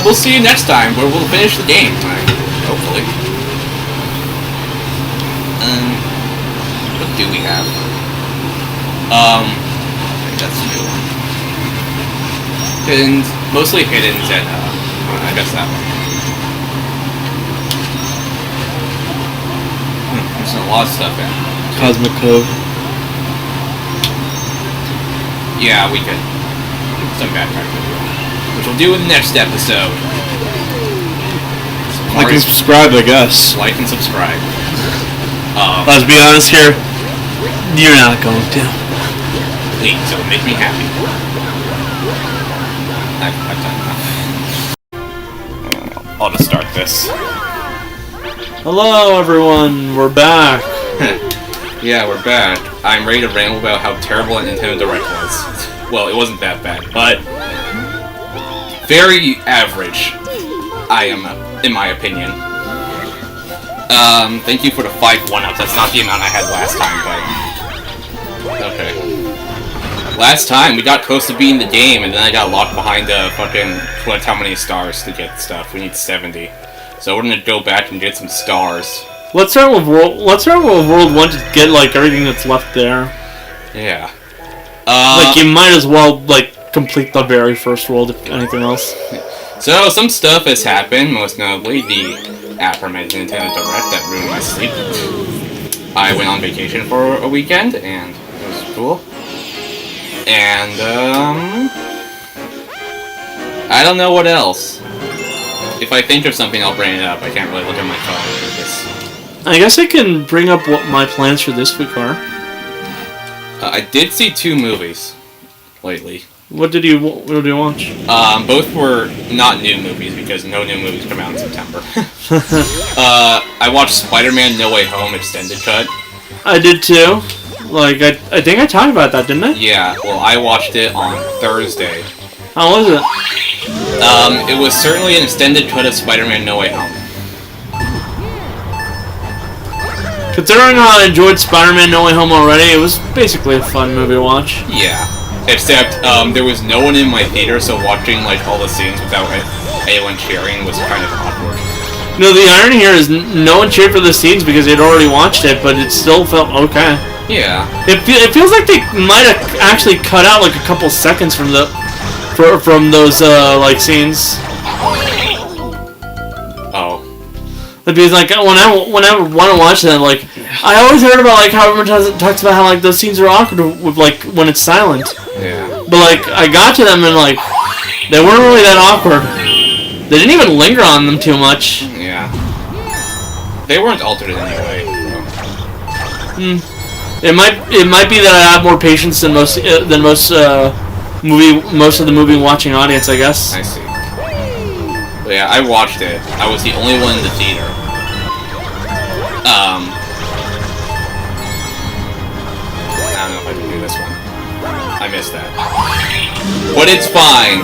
We'll see you next time where we'll finish the game. Hopefully. What do we have? I think that's a new one. Hiddens, mostly hiddens and, I guess that one. There's a lot of stuff in. Cosmic Cove. Yeah, we could. Some backtrack video. Which we'll do in the next episode. Like and subscribe, I guess. Like and subscribe. Let's be honest here. You're not going to. Please, it will make me happy. I've done enough. I'll just start this. Hello, everyone. We're back. Yeah, we're back. I'm ready to ramble about how terrible that Nintendo Direct was. Well, it wasn't that bad, but very average. In my opinion. Thank you for the 5 1-ups. That's not the amount I had last time, but okay. Last time we got close to beating the game, and then I got locked behind the fucking how many stars to get stuff. We need 70, so we're gonna go back and get some stars. Let's start with World 1 to get like everything that's left there. Yeah. Like you might as well like complete the very first world if anything else. So some stuff has happened, most notably the aforementioned Nintendo Direct that ruined my sleep. I went on vacation for a weekend and it was cool. And I don't know what else. If I think of something, I'll bring it up. I can't really look at my phone for this. I guess I can bring up what my plans for this week are. I did see 2 movies lately. What did you watch? Both were not new movies because no new movies come out in September. I watched Spider-Man No Way Home Extended Cut. I did too. Like I think I talked about that, didn't I? Yeah, well I watched it on Thursday. How was it? It was certainly an extended cut of Spider-Man No Way Home. Considering how I enjoyed Spider-Man No Way Home already, it was basically a fun movie to watch. Yeah. Except, there was no one in my theater, so watching, like, all the scenes without anyone cheering was kind of awkward. No, the irony here is no one cheered for the scenes because they'd already watched it, but it still felt okay. Yeah. It feels like they might have actually cut out, like, a couple seconds from those, like, scenes. Oh. Because, like, when I want to watch them, like, I always heard about, like, how everyone talks about how, like, those scenes are awkward with, like, when it's silent. Yeah. But, like, I got to them and, like, they weren't really that awkward. They didn't even linger on them too much. Yeah. They weren't altered in any way. It might be that I have more patience than most of the movie watching audience, I guess. I see. But yeah, I watched it. I was the only one in the theater. I don't know if I can do this one. I missed that. But it's fine.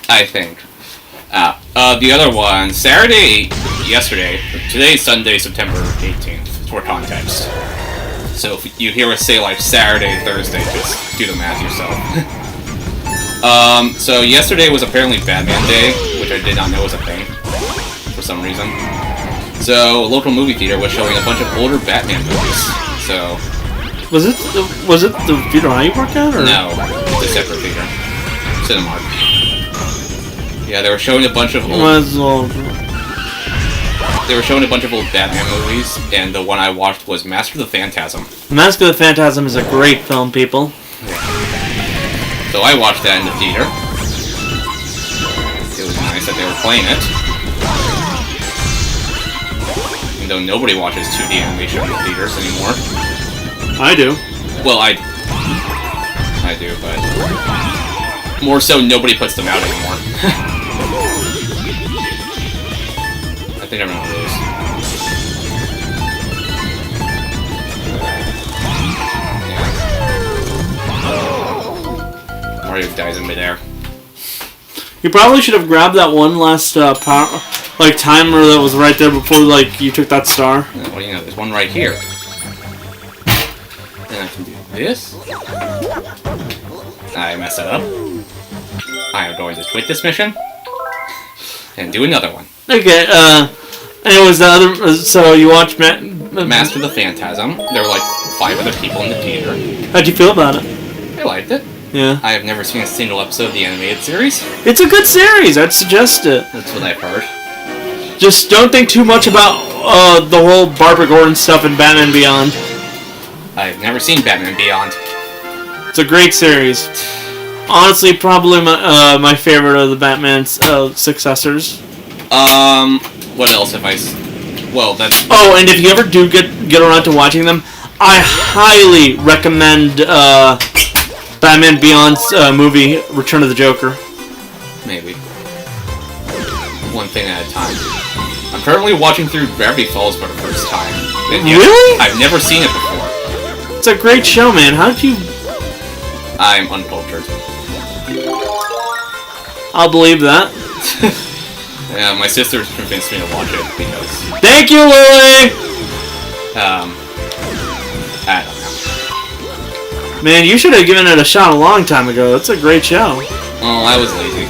I think. The other one, yesterday, today's Sunday, September 18th, for context. So if you hear us say like Saturday, Thursday, just do the math yourself. So yesterday was apparently Batman Day, which I did not know was a thing, for some reason. So a local movie theater was showing a bunch of older Batman movies, so... Was it the theater I work at, or...? No, it's a separate theater. Cinemark. Yeah, they were showing a bunch of old... They were showing a bunch of old Batman movies, and the one I watched was Mask of the Phantasm. Mask of the Phantasm is a great film, people. Yeah. So I watched that in the theater. It was nice that they were playing it. Even though nobody watches 2D animation in the theaters anymore. I do. Well, I do, but... More so, nobody puts them out anymore. I think everyone knows. Mario dies in midair. You probably should have grabbed that one last power, like timer that was right there before like you took that star. Well, you know, there's one right here. Then I can do this. I messed that up. I am going to quit this mission and do another one. Okay. Anyways, the other. So you watched Master the Phantasm. There were like 5 other people in the theater. How'd you feel about it? I liked it. Yeah. I have never seen a single episode of the animated series. It's a good series. I'd suggest it. That's what I've heard. Just don't think too much about the whole Barbara Gordon stuff in Batman Beyond. I've never seen Batman Beyond. It's a great series. Honestly, probably my favorite of the Batman's successors. What else have I... Well, that's... Oh, and if you ever do get around to watching them, I highly recommend Batman Beyond's movie, Return of the Joker. Maybe. One thing at a time. I'm currently watching through Gravity Falls for the first time. And yet, Really? I've never seen it before. It's a great show, man. How did you... I'm uncultured. I'll believe that. Yeah, my sister's convinced me to watch it because... Thank you, Lily! I don't know. Man, you should have given it a shot a long time ago. It's a great show. Oh, I was lazy.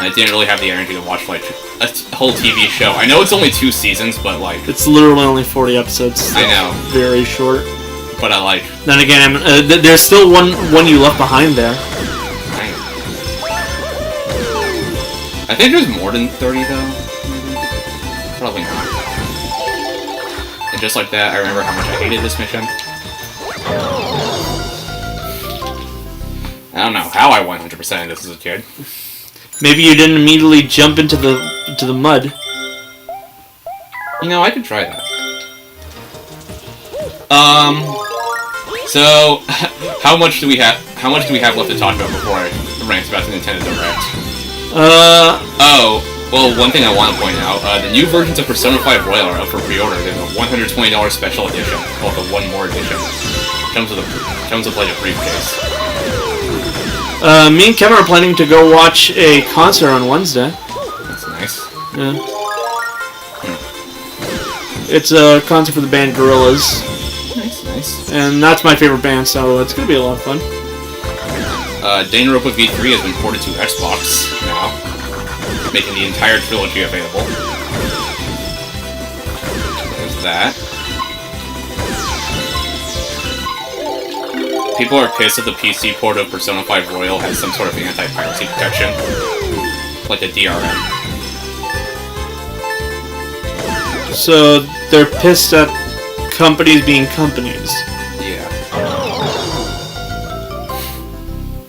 I didn't really have the energy to watch, like, a whole TV show. I know it's only 2 seasons, but, like... It's literally only 40 episodes. So I know. Very short. But I like... Then again, there's still one you left behind there. I think there's more than 30, though. Probably not. And just like that, I remember how much I hated this mission. I don't know how I won 100% of this as a kid. Maybe you didn't immediately jump into the mud. You know, I could try that. So, how much do we have left to talk about before I rant about the Nintendo Direct? Oh, well, one thing I want to point out, the new versions of Persona 5 Royal are up for pre-order. There's a $120 special edition, called the One More Edition. Comes with like a briefcase. Me and Kevin are planning to go watch a concert on Wednesday. That's nice. Yeah. It's a concert for the band Gorillaz. Nice. And that's my favorite band, so it's gonna be a lot of fun. Danganronpa V3 has been ported to Xbox now, making the entire trilogy available. There's that. People are pissed that the PC port of Persona 5 Royal has some sort of anti-piracy protection, like a DRM. So they're pissed at companies being companies. Yeah.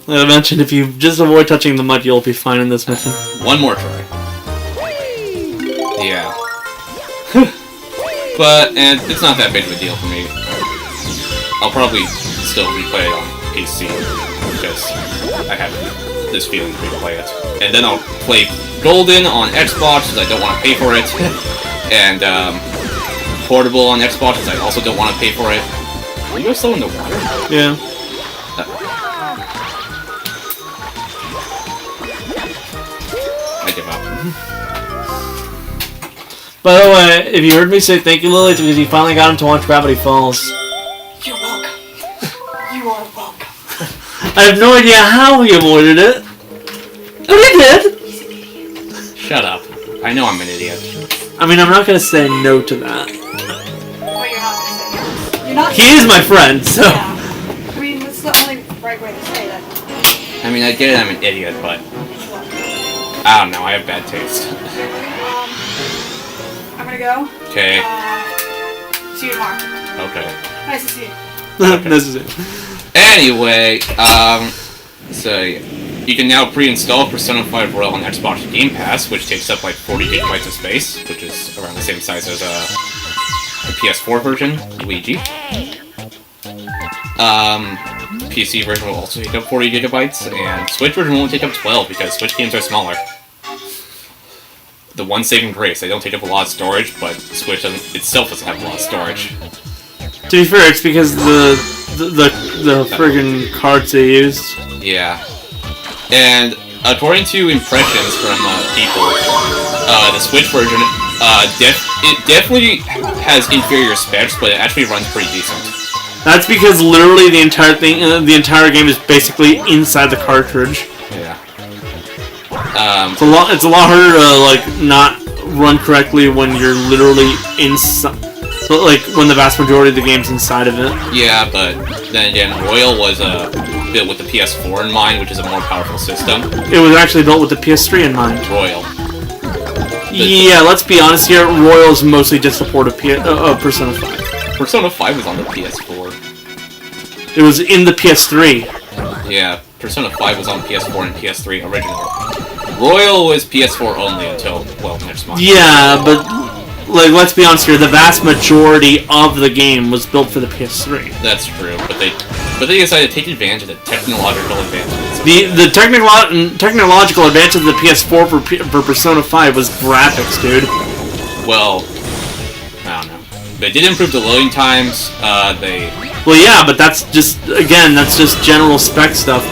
Like I mentioned, if you just avoid touching the mud, you'll be fine in this mission. One more try. Yeah. But, and it's not that big of a deal for me. I'll probably still replay it on PC, because I have this feeling to replay it. And then I'll play Golden on Xbox, because I don't want to pay for it. And, Portable on Xbox, because I also don't want to pay for it. Are you guys still in the water? Yeah. I give up. By the way, if you heard me say thank you, Lily, it's because you finally got him to watch Gravity Falls. You're welcome. You are welcome. I have no idea how he avoided it. But he did! He's an idiot. Shut up. I know I'm an idiot. I mean, I'm not gonna say no to that. Well, you're not going to say yes. You're not. He is my friend, so... Yeah. I mean, that's the only right way to say that. I mean, I get it, I'm an idiot, but... I don't know, I have bad taste. I'm gonna go. Okay. See you tomorrow. Okay. Nice to see you. This is it. Anyway, so yeah. You can now pre-install Persona 5 Royal on Xbox Game Pass, which takes up like 40 gigabytes of space, which is around the same size as the PS4 version, Luigi. PC version will also take up 40 gigabytes, and Switch version won't take up 12 because Switch games are smaller. The one saving grace, they don't take up a lot of storage, but Switch itself doesn't have a lot of storage. To be fair, it's because the friggin' cards they used. Yeah. And according to impressions from people, the Switch version, it definitely has inferior specs, but it actually runs pretty decent. That's because literally the entire thing, the entire game is basically inside the cartridge. Yeah. It's a lot harder to like not run correctly when you're literally inside. Like when the vast majority of the game's inside of it. Yeah, but then again, Royal was built with the PS4 in mind, which is a more powerful system. It was actually built with the PS3 in mind. Royal. Yeah, let's be honest here. Royal is mostly just support of Persona 5. Persona 5 was on the PS4. It was in the PS3. Yeah, Persona 5 was on PS4 and PS3 originally. Royal was PS4 only until, well, next month. Yeah, but like, let's be honest here. The vast majority of the game was built for the PS3. That's true, but they decided to take advantage of the technological advances. The technological advantage of the PS4 for Persona 5 was graphics, dude. Well, I don't know. They did improve the loading times. Well, yeah, but that's just general spec stuff.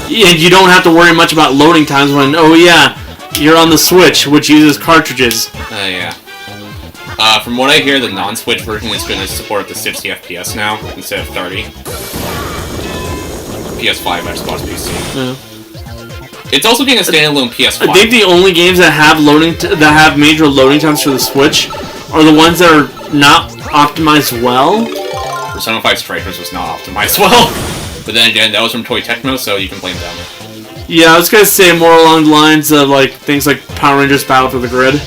You don't have to worry much about loading times when, oh yeah, you're on the Switch, which uses cartridges. Yeah. From what I hear, the non-Switch version is going to support up to 60 FPS now, instead of 30. PS5, Xbox, PC. Yeah. It's also getting a standalone PS5. I think the only games that have major loading times for the Switch are the ones that are not optimized well. Persona 5 Strikers was not optimized well. But then again, that was from Toy Tecmo, so you can blame them. Yeah, I was gonna say more along the lines of like things like Power Rangers Battle for the Grid.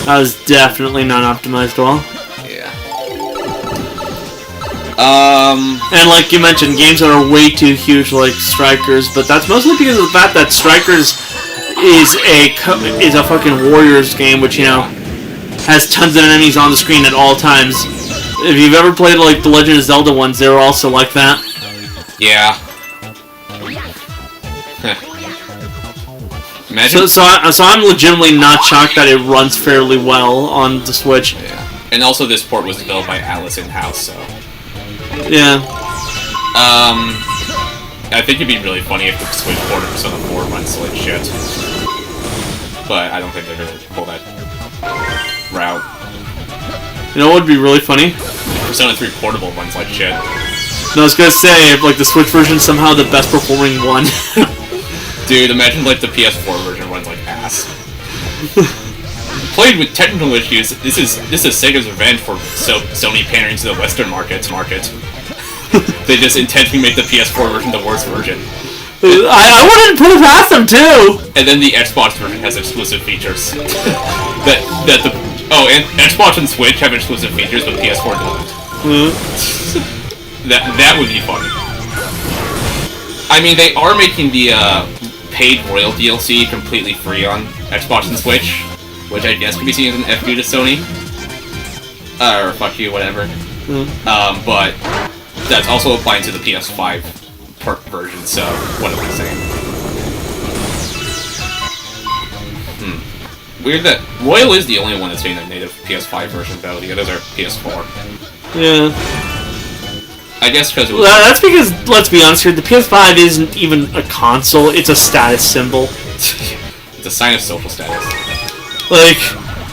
That was definitely not optimized well. Yeah. And like you mentioned, games that are way too huge, like Strikers, but that's mostly because of the fact that Strikers is a fucking Warriors game, which, you know, has tons of enemies on the screen at all times. If you've ever played like the Legend of Zelda ones, they were also like that. Yeah. Imagine. So I'm legitimately not shocked that it runs fairly well on the Switch. Yeah. And also, this port was developed by Atlas in-house, so. Yeah. I think it'd be really funny if the Switch port of Persona 4 runs like shit. But I don't think they'd really pull that route. You know what would be really funny? Persona 3 Portable runs like shit. No, I was gonna say, if like the Switch version somehow the best performing one. Dude, imagine like the PS4 version runs like ass. Played with technical issues, this is Sega's revenge for Sony pandering to the Western market. They just intentionally make the PS4 version the worst version. I wouldn't put it past them too. And then the Xbox version has exclusive features. and Xbox and Switch have exclusive features, but PS4 doesn't. That would be fun. I mean, they are making the paid Royal DLC completely free on Xbox and Switch, which I guess can be seen as an FU to Sony. Or fuck you, whatever. But that's also applying to the PS5 version, so what am I saying? Weird that Royal is the only one that's getting a native PS5 version, though. The others are PS4. Yeah. I guess because well, that's because, let's be honest here, the PS5 isn't even a console, it's a status symbol. It's a sign of social status. Like,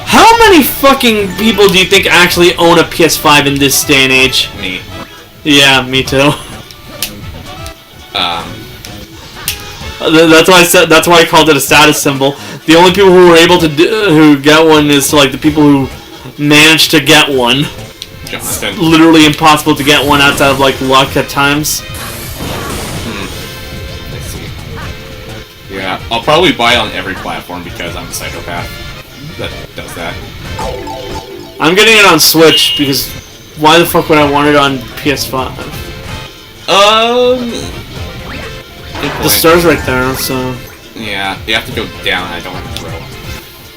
how many fucking people do you think actually own a PS5 in this day and age? Me. Yeah, me too. That's why I called it a status symbol. The only people who were able to who get one is like the people who managed to get one. Jonathan. Literally impossible to get one outside of like luck at times. I see. Yeah, I'll probably buy it on every platform because I'm a psychopath that does that. I'm getting it on Switch because why the fuck would I want it on PS5? The star's right there, so. Yeah, you have to go down. I don't want to throw.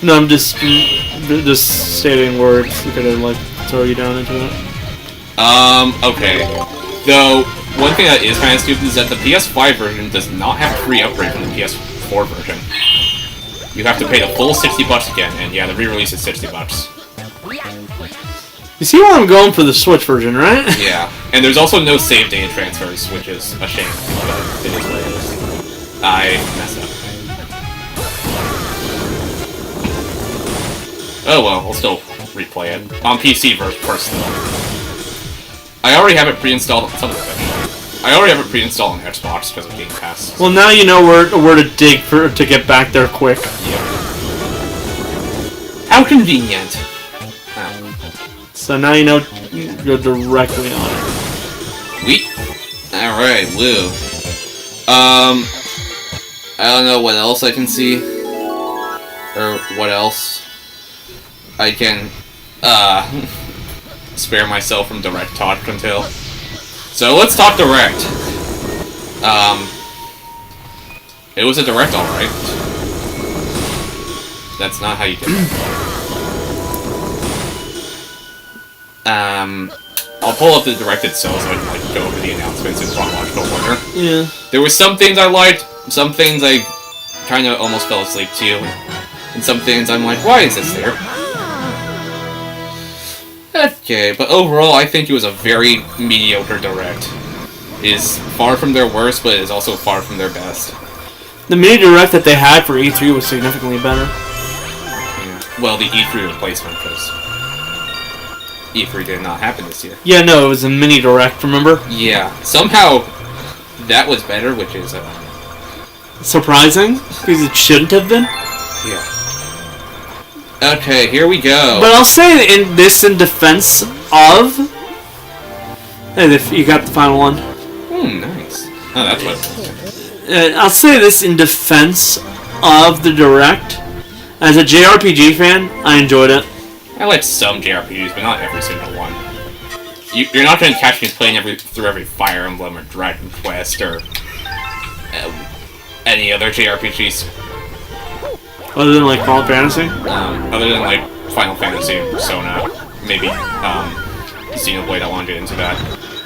No, I'm just stating words. You're gonna like throw you down into it. Okay. Though one thing that is kind of stupid is that the PS5 version does not have a free upgrade from the PS4 version. You have to pay the full $60 again, and yeah, the re-release is $60. You see where I'm going for the Switch version, right? Yeah, and there's also no save data transfers, which is a shame, but it is what it is. I messed up. Oh well, I'll still replay it. On PC first though. I already have it pre-installed. Son of a bitch. I already have it pre-installed on Xbox because of Game Pass. Well, now you know where to dig to get back there quick. Yep. How convenient. Oh. So now you know you're directly on it. Sweet. Alright, woo. I don't know what else I can see. Or what else I can, spare myself from direct talk until. So let's talk direct. It was a direct, alright. That's not how you do it. I'll pull up the direct itself so I can like, go over the announcements in chronological order. Yeah. There were some things I liked, some things I kind of almost fell asleep to, and some things I'm like, why is this there? Okay, but overall, I think it was a very mediocre direct. It is far from their worst, but it is also far from their best. The mini direct that they had for E3 was significantly better. Yeah. Well, the E3 replacement, because E3 did not happen this year. Yeah, no, it was a mini direct, remember? Yeah. Somehow, that was better, which is, surprising, because it shouldn't have been. yeah. Okay, here we go. But I'll say in defense of... Hey, you got the final one. Nice. Oh, that's what it was. I'll say this in defense of the direct. As a JRPG fan, I enjoyed it. I like some JRPGs, but not every single one. You're not going to catch me playing through every Fire Emblem or Dragon Quest or any other JRPGs. Other than like Final Fantasy? Other than like Final Fantasy and Persona, maybe Xenoblade. I want to get into that.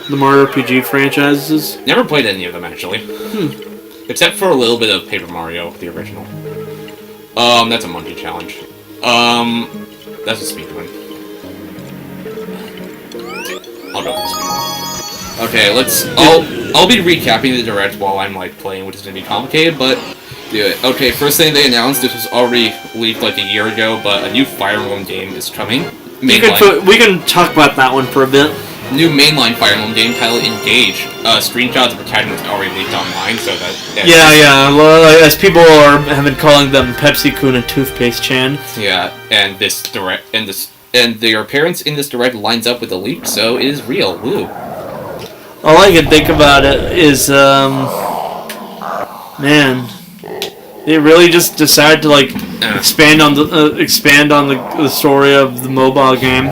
The Mario RPG franchises? Never played any of them actually, except for a little bit of Paper Mario, the original. That's a monkey challenge. That's a speedrun. I'll go for the speedrun. Okay, I'll be recapping the direct while I'm like playing, which is gonna be complicated, but do it. Okay, first thing they announced, this was already leaked like a year ago, but a new Fire Emblem game is coming. We can talk about that one for a bit. New mainline Fire Emblem game titled Engage. Screenshots of protagonists already leaked online, so that... Yeah. Well, as people have been calling them Pepsi-kun and Toothpaste Chan. Yeah, and their appearance in this direct lines up with the leak, so it is real. Woo. All I can think about it is, man, they really just decided to like expand on the story of the mobile game.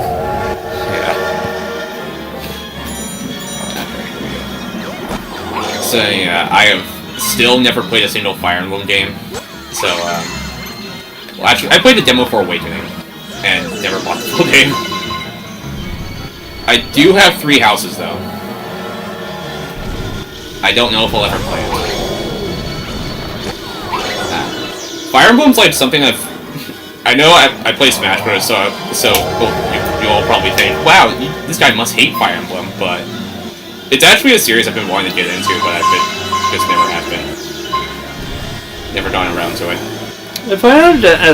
So yeah, I have still never played a single Fire Emblem game. So well, actually, I played the demo for Awakening and never bought the full game. I do have 3 houses though. I don't know if I'll ever play it. Fire Emblem's like something I know I play Smash Bros. So you all probably think, wow, this guy must hate Fire Emblem, but it's actually a series I've been wanting to get into, but just never have been. Never gone around to it. If I had to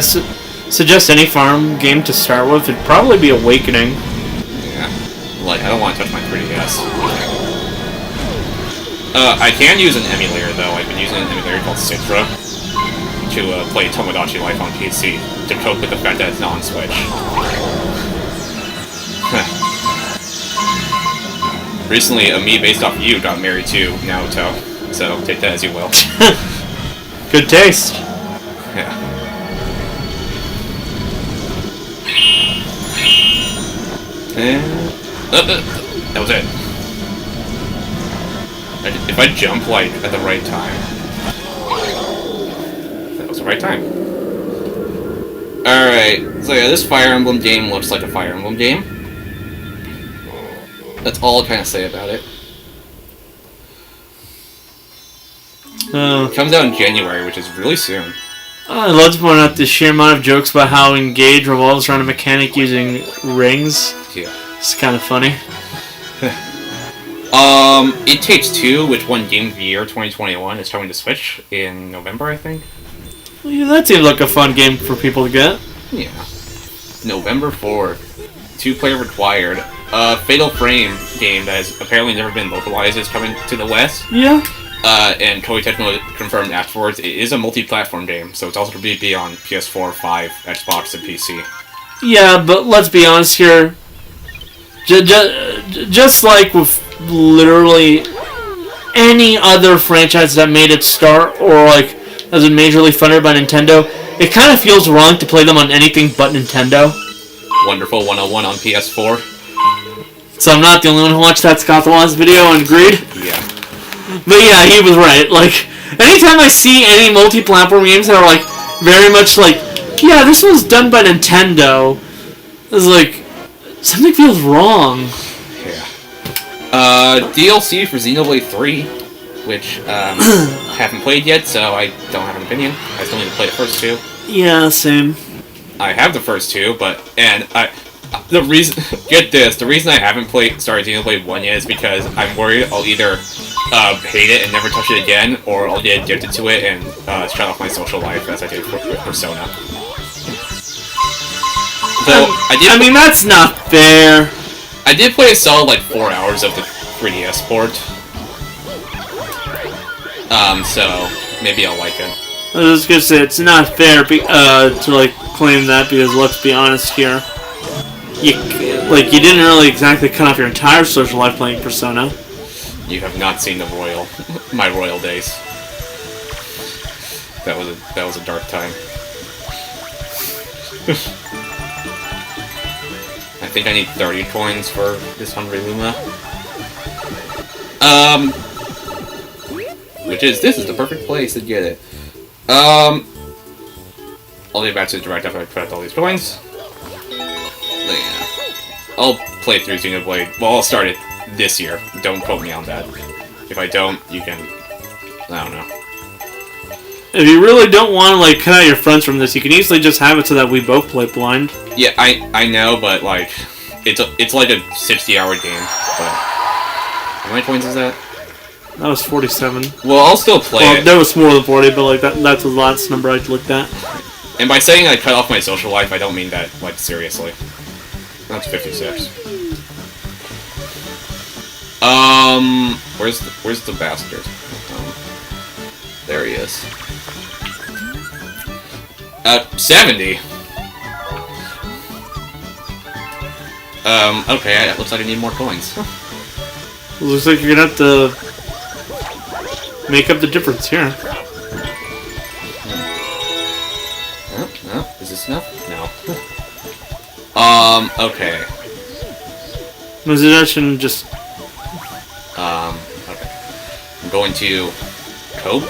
suggest any farm game to start with, it'd probably be Awakening. Yeah. Like, I don't want to touch my 3DS. I can use an emulator, though. I've been using an emulator called Citra to play Tomodachi Life on PC, to cope with the fact that it's not on Switch. Recently, a me based off you got married to Naoto, so take that as you will. Good taste. Yeah. And that was it. If I jump like at the right time, that was the right time. Alright, so yeah, this Fire Emblem game looks like a Fire Emblem game. That's all I'll kind of say about it. It comes out in January, which is really soon. I'd love to point out the sheer amount of jokes about how Engage revolves around a mechanic using rings. Yeah. It's kind of funny. It Takes Two, which won Game of the Year 2021, is coming to Switch in November, I think. Yeah, that seems like a fun game for people to get. Yeah. November 4th. 2-player required. Fatal Frame game that has apparently never been localized is coming to the West. Yeah. And Koei Tecmo confirmed afterwards it is a multi-platform game, so it's also going to be on PS4, 5, Xbox, and PC. Yeah, but let's be honest here. Just like with literally any other franchise that made its start or like has been majorly funded by Nintendo, it kind of feels wrong to play them on anything but Nintendo. Wonderful 101 on PS4. So I'm not the only one who watched that Scott the Waz video and agreed. Yeah. But yeah, he was right. Like, anytime I see any multi-platform games that are like very much like, yeah, this was done by Nintendo, it's like something feels wrong. Yeah. DLC for Xenoblade 3, which haven't played yet, so I don't have an opinion. I still need to play the first two. Yeah, same. I have the first two, the reason I haven't started Xenoblade 1 yet is because I'm worried I'll either hate it and never touch it again, or I'll get addicted to it and shut off my social life as I did with Persona. Though I mean, that's not fair. I did play a solid like 4 hours of the 3DS port. So maybe I'll like it. I was gonna say it's not fair to like claim that, because let's be honest here, you didn't really exactly cut off your entire social life playing Persona. You have not seen my royal days. That was a dark time. I think I need 30 coins for this Hungry Luma. This is the perfect place to get it. I'll get back to the direct after I collect all these coins. Yeah. I'll play through Xenoblade. Well, I'll start it this year. Don't quote me on that. If I don't, you can... I don't know. If you really don't want to like cut out your friends from this, you can easily just have it so that we both play blind. Yeah, I know, but like, it's like a 60-hour game. But how many coins is that? That was 47. Well, I'll still play it. There was more than 40, but like that's the last number I looked at. And by saying I cut off my social life, I don't mean that like seriously. That's 56. Where's the bastard? There he is. 70. Okay, it looks like I need more coins. Looks like you're gonna have to make up the difference here. No, is this enough? No. Okay. Possession just... Okay. I'm going to cope.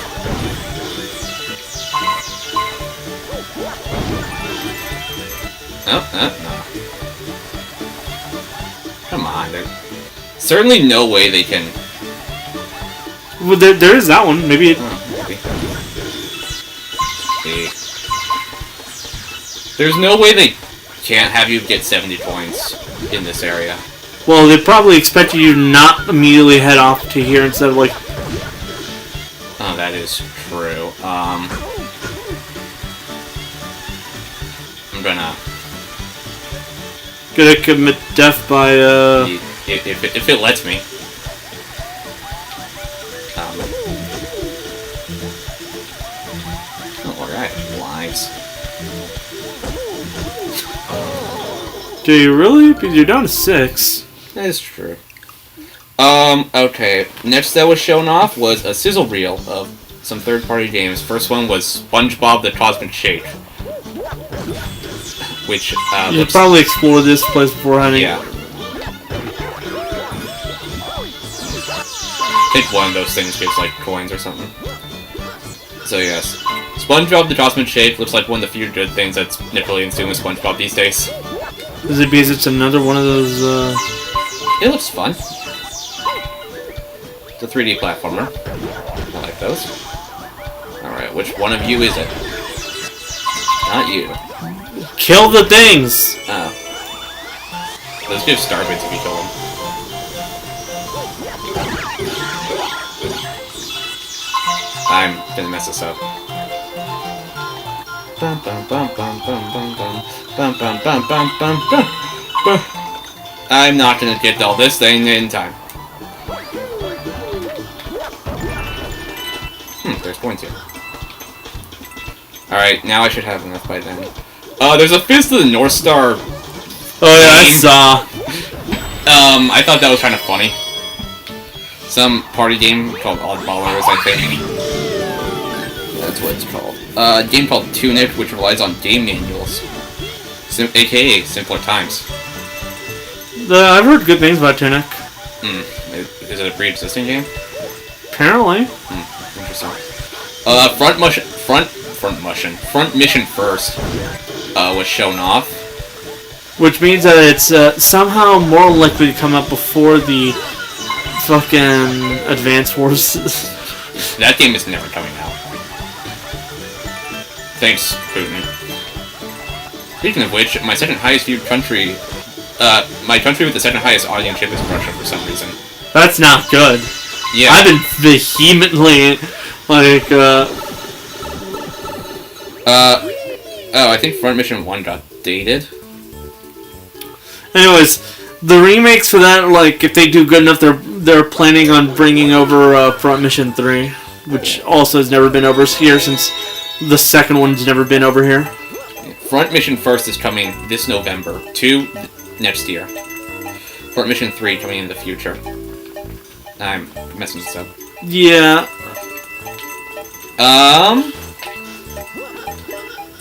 No. Come on, there's certainly no way they can... Well, there is that one. Maybe it... maybe. There's no way they can't have you get 70 points in this area. Well, they probably expected you to not immediately head off to here instead of like... Oh, that is true. I'm gonna commit death by, If it lets me. Alright, lives. Do you really? Because you're down to 6. That is true. Okay. Next that was shown off was a sizzle reel of some third-party games. First one was SpongeBob the Cosmic Shake. Which, you probably explored this place beforehand. Yeah. I think one of those things gives, like, coins or something. So, yes. SpongeBob the Cosmic Shake looks like one of the few good things that's Nickelodeon's doing with SpongeBob these days. Is it because it's another one of those, It looks fun. It's a 3D platformer. I like those. Alright, which one of you is it? Not you. Kill the things! Oh. Let's give Starbits if we kill him. I'm gonna mess this up. Bum, bum, bum, bum, bum, bum, bum. Bum, bum, bum, bum, bum, bum, bum. I'm not gonna get all this thing in time. There's points here. Alright, now I should have enough by then. There's a Fist of the North Star. Oh yeah, I game. saw. I thought that was kind of funny. Some party game called Oddballers, I think. That's what it's called. A game called Tunic, which relies on game manuals. AKA Simpler Times. I've heard good things about Tunic. Is it a pre-existing game? Apparently. Interesting. Front Mission First was shown off. Which means that it's somehow more likely to come out before the fucking Advance Wars. That game is never coming out. Thanks, Putin. Speaking of which, my second highest viewed country, my country with the second highest audience ship is Russia for some reason. That's not good. Yeah. I've been vehemently, like, oh, I think Front Mission 1 got dated. Anyways, the remakes for that, like, if they do good enough, they're planning on bringing over Front Mission 3, which also has never been over here since the second one's never been over here. Front Mission First is coming this November. 2 next year. Front Mission 3 coming in the future. I'm messing this up. Yeah.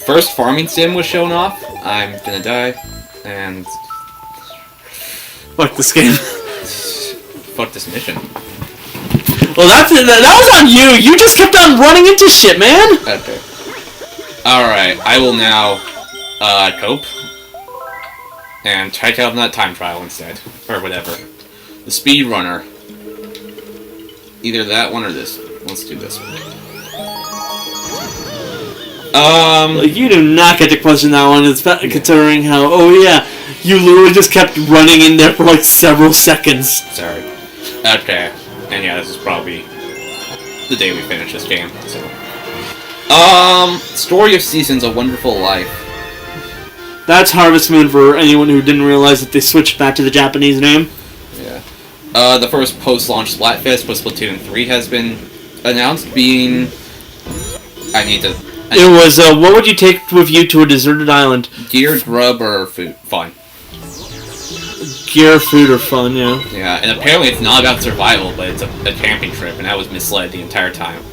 First farming sim was shown off. I'm gonna die. And Fuck this game. fuck this mission. Well, that was on you. You just kept on running into shit, man. Okay. Alright, I will now cope. And check out that time trial instead. Or whatever. The speed runner. Either that one or this. Let's do this one. Like, you do not get to question that one, considering how, oh yeah, you literally just kept running in there for like several seconds. Sorry. Okay. And yeah, this is probably the day we finish this game, so. Story of Seasons, A Wonderful Life. That's Harvest Moon for anyone who didn't realize that they switched back to the Japanese name. Yeah. The first post-launch Splatfest for Splatoon 3 has been announced, being... It was, what would you take with you to a deserted island? Gear, grub, or food. Fun. Gear, food, or fun, yeah. Yeah, and apparently it's not about survival, but it's a camping trip, and I was misled the entire time.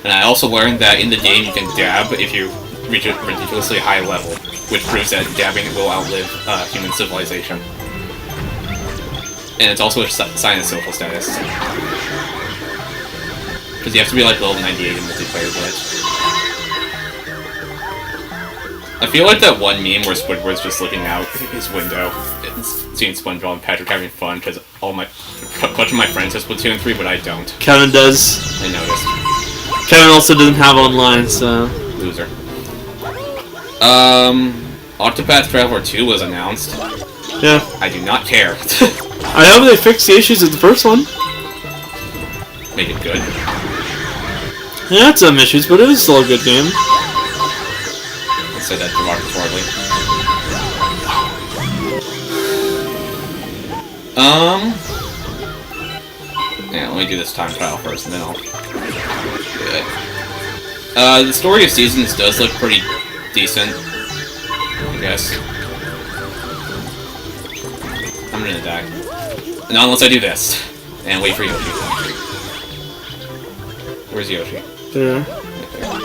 And I also learned that in the game you can dab if you reach a ridiculously high level, which proves that dabbing will outlive human civilization. And it's also a sign of social status. Because you have to be like level 98 in multiplayer glitch. I feel like that one meme where Squidward's just looking out his window, seeing SpongeBob and Patrick having fun, because a bunch of my friends have Splatoon 3, but I don't. Kevin does. I noticed. Kevin also doesn't have online, so... Loser. Octopath Traveler 2 was announced. Yeah. I do not care. I hope they fix the issues of the first one. Make it good. It had some issues, but it was still a good game. I said that derogatorily. Yeah, let me do this time trial first, and then I'll do it. The Story of Seasons does look pretty decent, I guess. I'm gonna die. Not unless I do this. And wait for Yoshi. Where's Yoshi? Yeah. Right there.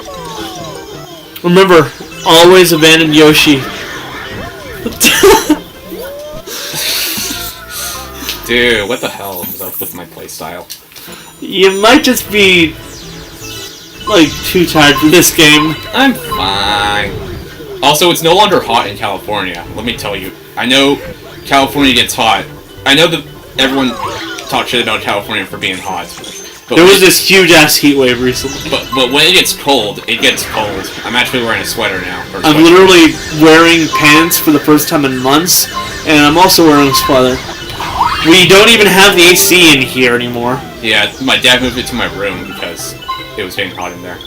Remember, always abandon Yoshi. Dude, what the hell is up with my playstyle? You might just be, like, too tired for this game. I'm fine. Also, it's no longer hot in California. Let me tell you. I know California gets hot. I know that everyone talks shit about California for being hot. But There was this huge-ass heat wave recently. But when it gets cold, it gets cold. I'm actually wearing a sweater now. I'm literally wearing pants for the first time in months, And I'm also wearing a sweater. We don't even have the AC in here anymore. Yeah, my dad moved it to my room because it was getting hot in there.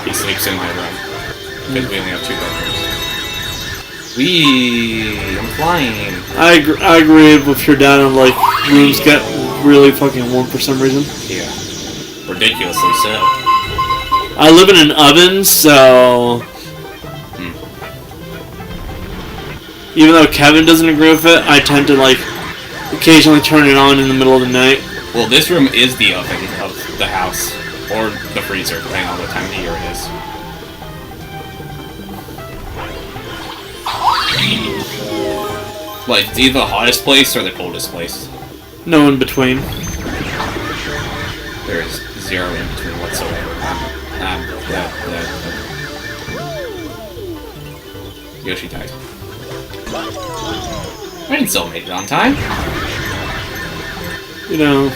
He sleeps in my room because we only have 2 bedrooms. I'm flying. I agree with your dad on, like, rooms get really fucking warm for some reason. Yeah. Ridiculously so. I live in an oven, so... Even though Kevin doesn't agree with it, I tend to, like, occasionally turn it on in the middle of the night. Well, this room is the oven of the house. Or the freezer, depending on what time of the year it is. Like, it's either the hottest place or the coldest place. No in between. There is 0 in between whatsoever. Yoshi died. I didn't still make it on time. You know...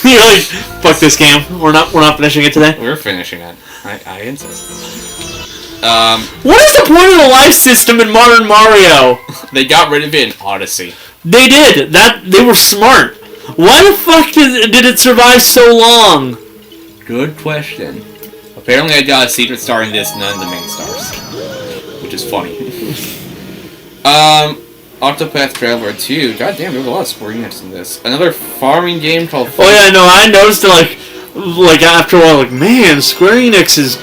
You're like, fuck this game. We're not finishing it today. We're finishing it. I insist. What is the point of the life system in Modern Mario? They got rid of it in Odyssey. They did. They were smart. Why the fuck did it survive so long? Good question. Apparently I got a secret star in this, none of the main stars. Which is funny. Octopath Traveler 2. God damn, there's a lot of Square Enix in this. Another farming game called... Oh yeah, no, I noticed it like after a while, like, man, Square Enix is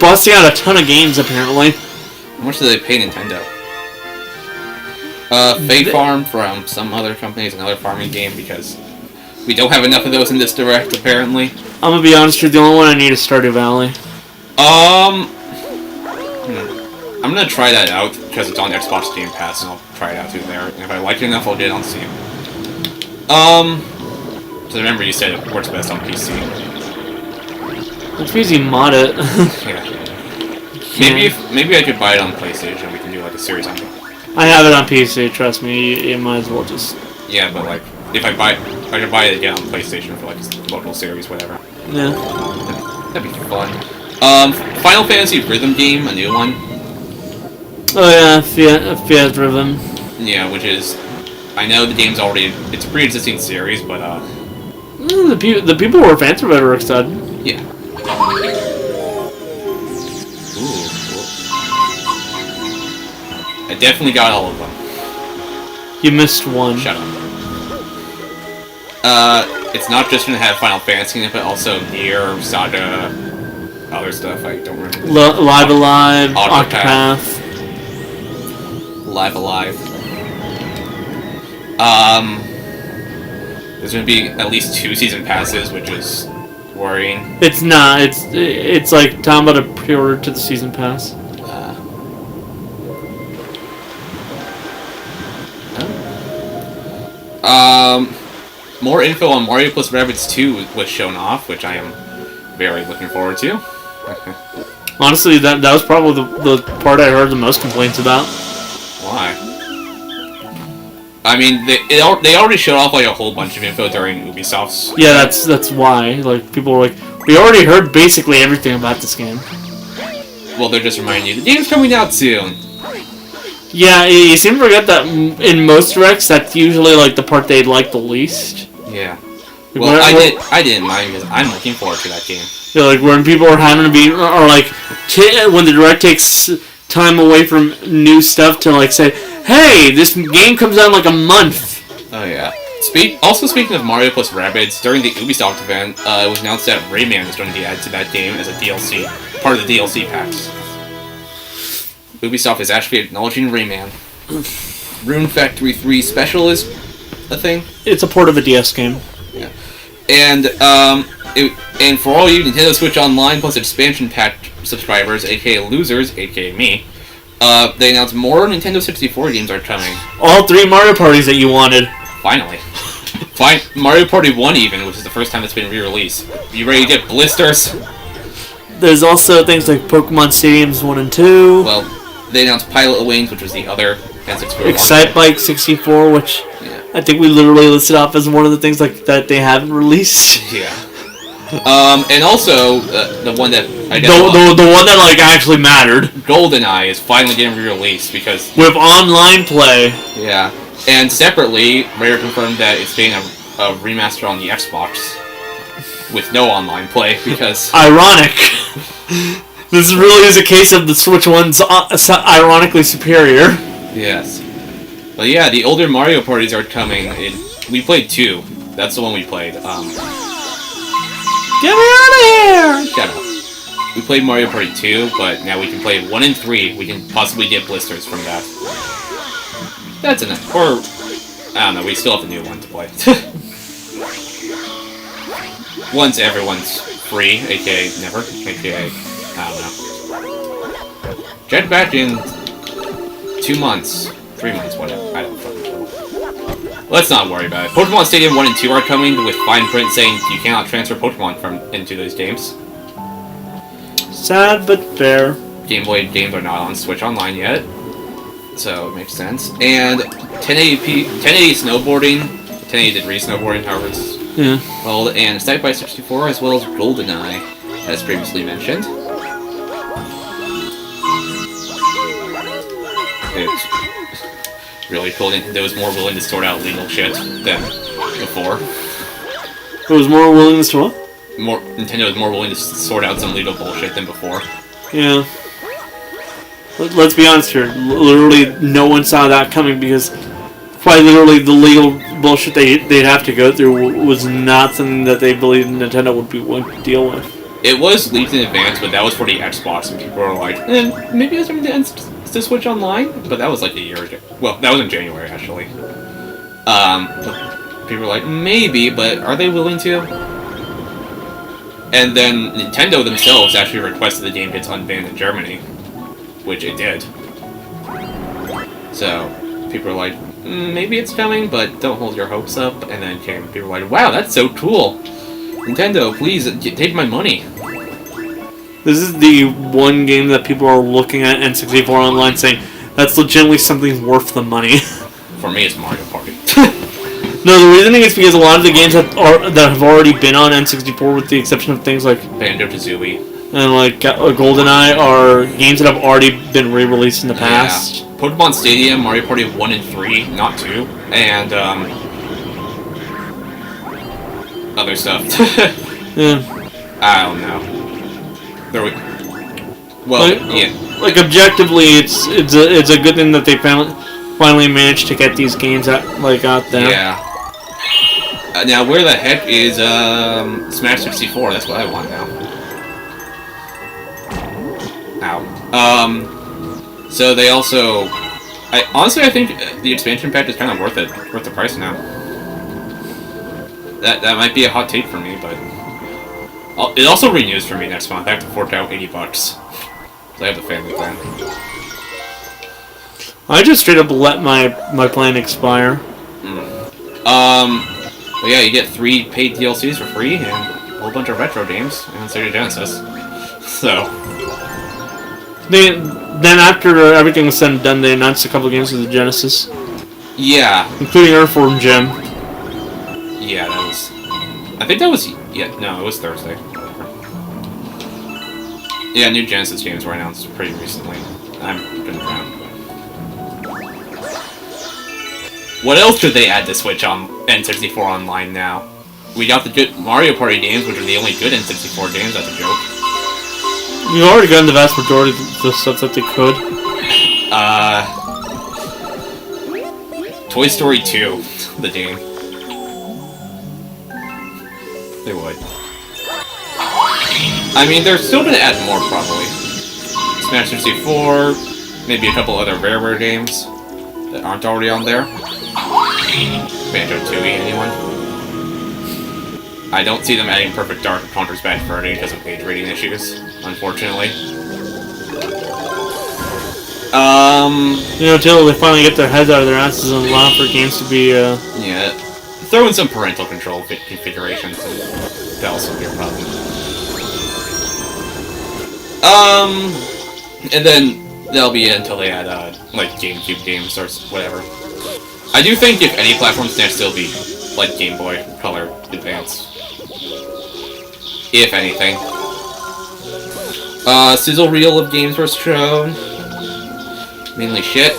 busting out a ton of games apparently. How much do they pay Nintendo? Fate Farm from some other companies, another farming game, because we don't have enough of those in this direct, apparently. I'm gonna be honest with you, the only one I need is Stardew Valley. I'm gonna try that out, because it's on Xbox Game Pass, and I'll try it out through there. And if I like it enough, I'll get it on Steam. So remember you said it works best on PC. It's easy to mod it. Yeah. Maybe I could buy it on PlayStation, we can do like a series on it. I have it on PC, trust me, you might as well just... Yeah, but like, if I could buy it again on PlayStation for like a local series, whatever. Yeah. That'd be fun. Final Fantasy Rhythm game, a new one. Oh yeah, Fiat Rhythm. Yeah, which is, I know the game's already, it's a pre-existing series, but The people who are fans of it are excited. yeah. Ooh. I definitely got all of them. You missed one. Shut up. It's not just gonna have Final Fantasy in it, but also Nier, Saga, other stuff I don't remember. Live Alive, Octopath. Octopath. Live Alive. There's gonna be at least 2 season passes, which is worrying. It's not. It's like talking about a pre-order to the season pass. More info on Mario plus Rabbids 2 was shown off, which I am very looking forward to. Honestly, that was probably the part I heard the most complaints about. Why? I mean, they already showed off like a whole bunch of info during Ubisoft's. Yeah, that's why. Like, people were like, we already heard basically everything about this game. Well, they're just reminding you, the game's coming out soon. Yeah, you seem to forget that in most directs, that's usually like the part they'd like the least. Yeah. Well, I didn't mind because I'm looking forward to that game. Yeah, like when people are having to be, or like when the direct takes time away from new stuff to like say, hey, this game comes out in like a month. Oh yeah. Also speaking of Mario plus Rabbids, during the Ubisoft event, it was announced that Rayman is going to be added to that game as a DLC, part of the DLC packs. Ubisoft is actually acknowledging Rayman. Rune Factory 3 Special is a thing. It's a port of a DS game. Yeah. And and for all you Nintendo Switch Online plus expansion pack subscribers, aka losers, aka me, they announced more Nintendo 64 games are coming. All 3 Mario parties that you wanted. Finally. Mario Party 1 even, which is the first time it's been re-released. You ready to get blisters? There's also things like Pokemon Stadiums 1 and 2. Well, they announced Pilot Lanes, which was the other N64 Excite Bike 64, which I think we literally listed off as one of the things like that they haven't released. Yeah. And also, the one that I guess The one that like actually mattered. GoldenEye is finally getting re-released because With online play. yeah, and separately, Rare confirmed that it's getting a remaster on the Xbox with no online play because Ironic. This really is a case of the Switch one's ironically superior. yes, but yeah, the older Mario parties are coming. We played 2. That's the one we played. Get me out of here! Shut up. We played Mario Party 2, but now we can play 1 and 3. We can possibly get blisters from that. That's enough. Or, I don't know, we still have the new one to play. Once everyone's free, aka never, aka, I don't know. Jet back in 2 months. 3 months, whatever. I don't fucking know. Let's not worry about it. Pokemon Stadium 1 and 2 are coming with fine print saying you cannot transfer Pokemon into those games. Sad but fair. Game Boy games are not on Switch Online yet, so it makes sense. And 1080 snowboarding, 1080 degree snowboarding, however it's called, and Side by 64 as well as GoldenEye, as previously mentioned. It's really cool. Nintendo was more willing to sort out legal shit than before. It was more willingness to what? Nintendo was more willing to sort out some legal bullshit than before. Yeah. Let's be honest here. Literally, no one saw that coming because quite literally the legal bullshit they'd have to go through was not something that they believed Nintendo would be willing to deal with. It was leaked in advance, but that was for the Xbox, and people were like, maybe it's something to Switch Online? But that was like a year ago. Well, that was in January, actually. People were like, maybe, but are they willing to? And then Nintendo themselves actually requested the game gets unbanned in Germany, which it did. So, people were like, maybe it's coming, but don't hold your hopes up. And then people were like, wow, that's so cool. Nintendo, please, take my money. This is the one game that people are looking at N64 Online saying, that's legitimately something worth the money. For me, it's Mario Party. No, the reasoning is because a lot of the games that have already been on N64, with the exception of things like Banjo-Kazooie and like GoldenEye, are games that have already been re-released in the past. Yeah. Pokemon Stadium, Mario Party 1 and 3, not 2, and other stuff. Yeah. I don't know. Yeah. Like objectively, it's a good thing that they finally managed to get these games out there. Yeah. Now, where the heck is Smash 64? That's what I want now. Ow. So they also, honestly, I think the expansion pack is kind of worth the price now. That might be a hot take for me, but it also renews for me next month. I have to fork out $80 because I have the family plan. I just straight up let my plan expire. But yeah, you get 3 paid DLCs for free and a whole bunch of retro games and Sega Genesis. So. Then after everything was said and done, they announced a couple of games for the Genesis. Yeah. Including Earthworm Jim. Yeah, that was... I think that was... Yeah, no, it was Thursday. Yeah, new Genesis games were announced pretty recently. I've been around. What else could they add to Switch on N64 Online now? We got the good Mario Party games, which are the only good N64 games, that's a joke. You've already gotten the vast majority of the stuff that they could. Toy Story 2, the game. They would. I mean, they're still gonna add more, probably. Smash 64, maybe a couple other rare games that aren't already on there. Banjo-Tooie, anyone? I don't see them adding Perfect Dark or Conker's Bad Fur Day because of page rating issues, unfortunately. Until they finally get their heads out of their asses and allow for games to be, Yeah, throw in some parental control configurations and that'll solve your problem. And then that'll be it until they add, like, GameCube games or whatever. I do think if any platform can still be, like, Game Boy Color Advance. if anything. Sizzle reel of games were shown. Mainly shit.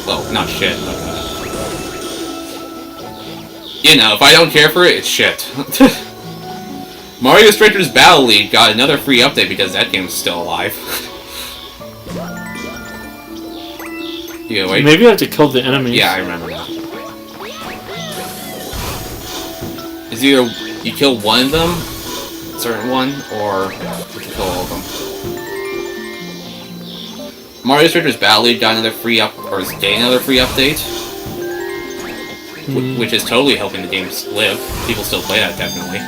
Well, not shit, but you know, if I don't care for it, it's shit. Mario Strikers Battle League got another free update because that game's still alive. Yeah, wait. Maybe I have to kill the enemies. Yeah, I remember now. It's either you kill one of them, a certain one, or you kill all of them. Mario Strikers Battle League got another free is getting another free update, which is totally helping the games live. People still play that, definitely.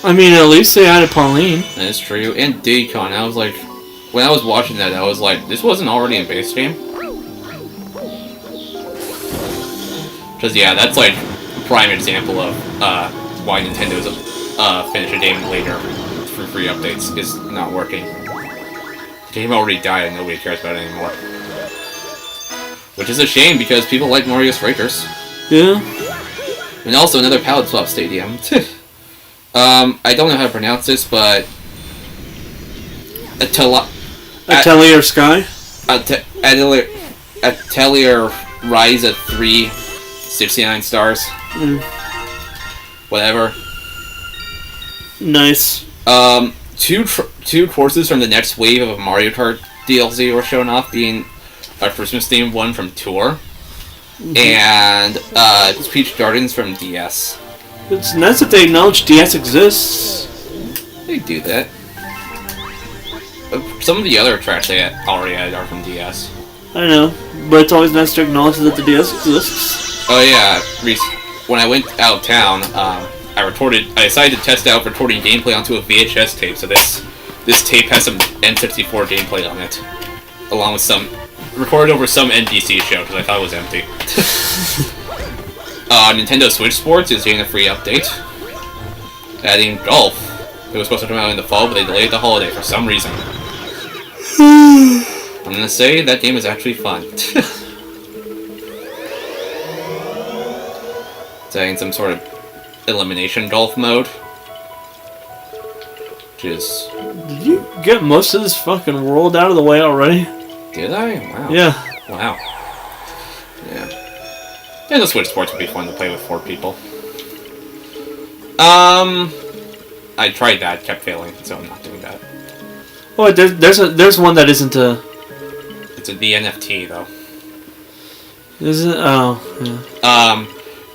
I mean, at least they added Pauline. That is true. And Daycon, I was like, when I was watching that, I was like, this wasn't already in base game? Because, yeah, that's like a prime example of why Nintendo's finish a game later for free updates is not working. The game already died and nobody cares about it anymore. Which is a shame because people like Mario Strikers. Yeah. And also another Palette Swap Stadium. I don't know how to pronounce this, but Atelier Sky? Atelier Rise of 3, 69 stars. Whatever. Nice. Two courses from the next wave of Mario Kart DLC were shown off, being a Christmas themed one from Tour, and Peach Gardens from DS. It's nice that they acknowledge DS exists. They do that. Some of the other tracks they already had are from DS. I know, but it's always nice to acknowledge that the DS exists. Oh yeah, when I went out of town, I decided to test out recording gameplay onto a VHS tape. So this tape has some N64 gameplay on it, along with some recorded over some NBC show because I thought it was empty. Nintendo Switch Sports is getting a free update, adding golf. It was supposed to come out in the fall, but they delayed the holiday for some reason. I'm gonna say that game is actually fun. It's adding some sort of elimination golf mode, which is... Did you get most of this fucking world out of the way already? Did I? Wow. Yeah. Wow. Yeah. And the Switch Sports would be fun to play with 4 people. I tried that, kept failing, so I'm not doing that. Oh, there's one that isn't a... It's the NFT, though. Is it? Oh, yeah.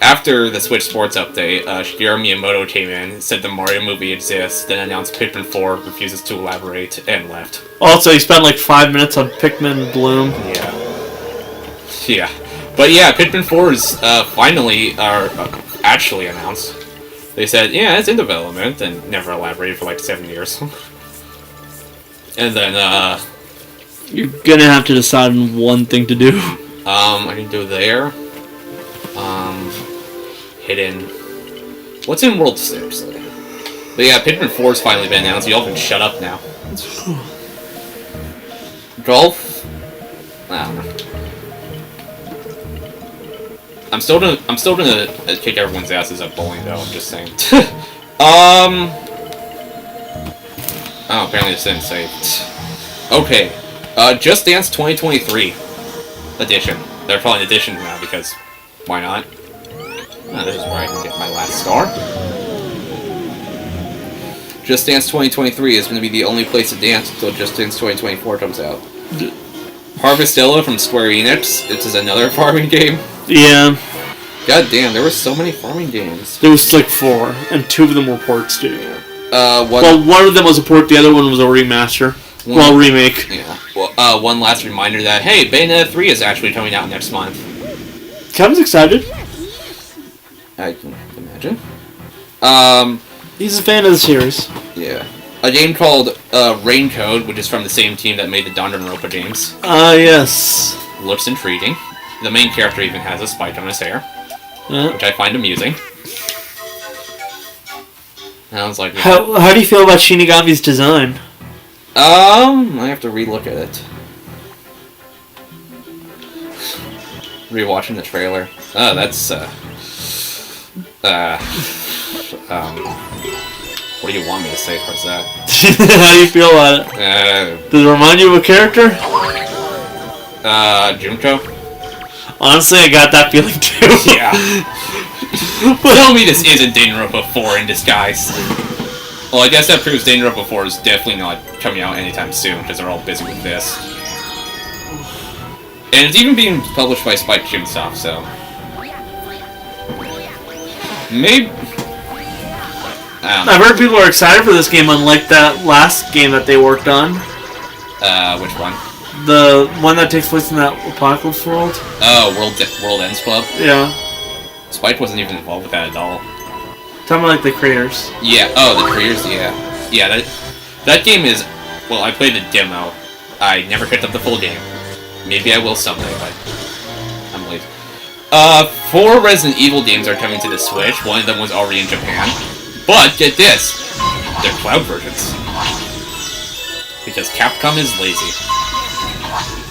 After the Switch Sports update, Shigeru Miyamoto came in, said the Mario movie exists, then announced Pikmin 4 refuses to elaborate, and left. Also, he spent like 5 minutes on Pikmin Bloom. Yeah. Yeah. But yeah, Pikmin 4 is finally actually announced. They said, yeah, it's in development, and never elaborated for like 7 years. And then, You're gonna have to decide on one thing to do. I can do there. Hidden. What's in World, seriously? But yeah, Pikmin 4's finally been announced. You all can shut up now. Golf? I don't know. I'm still gonna kick everyone's asses at bowling, though. I'm just saying. Oh, apparently this didn't save. Okay. Just Dance 2023 edition. They're calling it edition now because why not? Oh, this is where I can get my last star. Just Dance 2023 is going to be the only place to dance until Just Dance 2024 comes out. Harvestella from Square Enix. This is another farming game. Yeah. God damn, there were so many farming games. There was like 4, and 2 of them were ports, dude. One of them was a port, the other one was a remaster. Remake. Yeah. Well, one last reminder that, hey, Bayonetta 3 is actually coming out next month. Kevin's excited. I can imagine. He's a fan of the series. Yeah. A game called Raincode, which is from the same team that made the Danganronpa games. Yes. Looks intriguing. The main character even has a spike on his hair, which I find amusing. And I was like... How do you feel about Shinigami's design? I have to relook at it. Rewatching the trailer. Oh, that's, What do you want me to say towards that? How do you feel about it? Does it remind you of a character? Junko? Honestly, I got that feeling too. Yeah. Tell me this isn't Danganronpa 4 in disguise. Well, I guess that proves Danganronpa 4 is definitely not coming out anytime soon, because they're all busy with this. And it's even being published by Spike Chunsoft, so... Maybe... I've heard people are excited for this game, unlike that last game that they worked on. Which one? The one that takes place in that apocalypse world. Oh, World Ends Club? Yeah. Spike wasn't even involved with that at all. Talking about like the creators. Yeah, oh, the creators, yeah. Yeah, that game is... Well, I played the demo. I never picked up the full game. Maybe I will someday, but... I'm late. 4 Resident Evil games are coming to the Switch. One of them was already in Japan. But, get this! They're cloud versions. Because Capcom is lazy.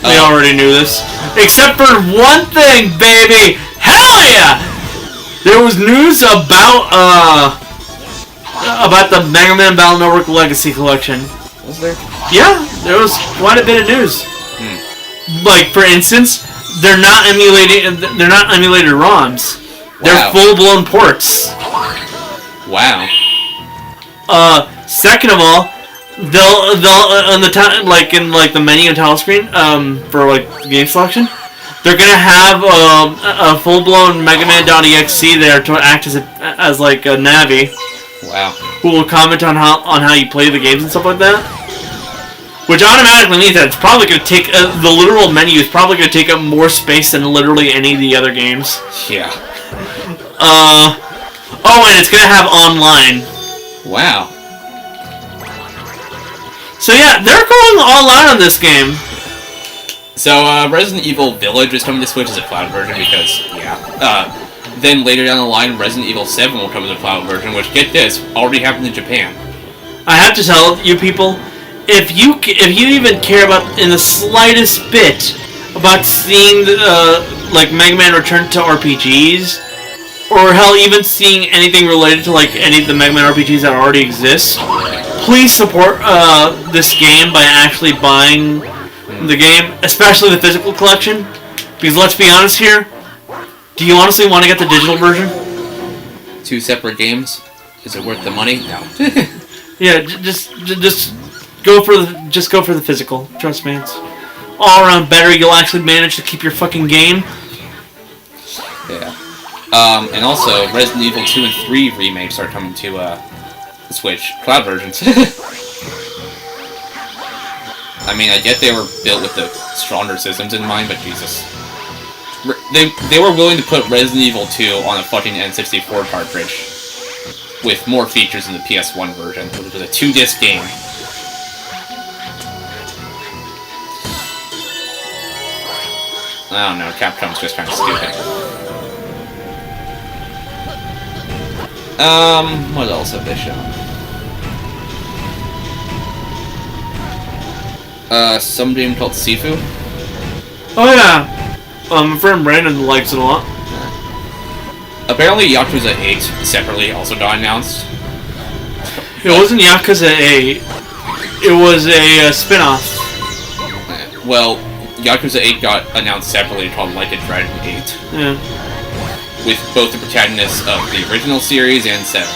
We already knew this. Except for one thing, baby! Hell yeah! There was news about the Mega Man Battle Network Legacy Collection. Was there? Yeah, there was quite a bit of news. Like, for instance, they're not emulated ROMs. They're full-blown ports. Wow. Second of all, they'll on the time, like in like the menu and title screen, for like game selection, they're gonna have a full-blown Mega Man.exe there to act as like a Navi. Wow. Who will comment on how you play the games and stuff like that. Which automatically means that it's probably gonna take the literal menu is probably gonna take up more space than literally any of the other games. Yeah. Oh, and it's gonna have online. Wow. So yeah, they're going all out on this game. So, Resident Evil Village is coming to Switch as a cloud version because, yeah. Then later down the line, Resident Evil 7 will come as a cloud version, which, get this, already happened in Japan. I have to tell you people, if you even care about, in the slightest bit, about seeing, like, Mega Man return to RPGs, or hell, even seeing anything related to, like, any of the Mega Man RPGs that already exist, please support this game by actually buying the game, especially the physical collection. Because let's be honest here, do you honestly want to get the digital version? 2 separate games? Is it worth the money? No. Yeah, just go for the physical. Trust me, it's all around better. You'll actually manage to keep your fucking game. Yeah. And also, Resident Evil 2 and 3 remakes are coming to Switch cloud versions. I mean, I get they were built with the stronger systems in mind, but Jesus. They were willing to put Resident Evil 2 on a fucking N64 cartridge with more features than the PS1 version, which was a 2-disc game. I don't know, Capcom's just kind of stupid. What else have they shown? Some game called Sifu. Oh yeah, my friend Brandon likes it a lot. Apparently Yakuza 8 separately also got announced. It wasn't Yakuza 8, it was a spin-off. Well, Yakuza 8 got announced separately called Like a Dragon 8. Yeah. With both the protagonists of the original series and 7.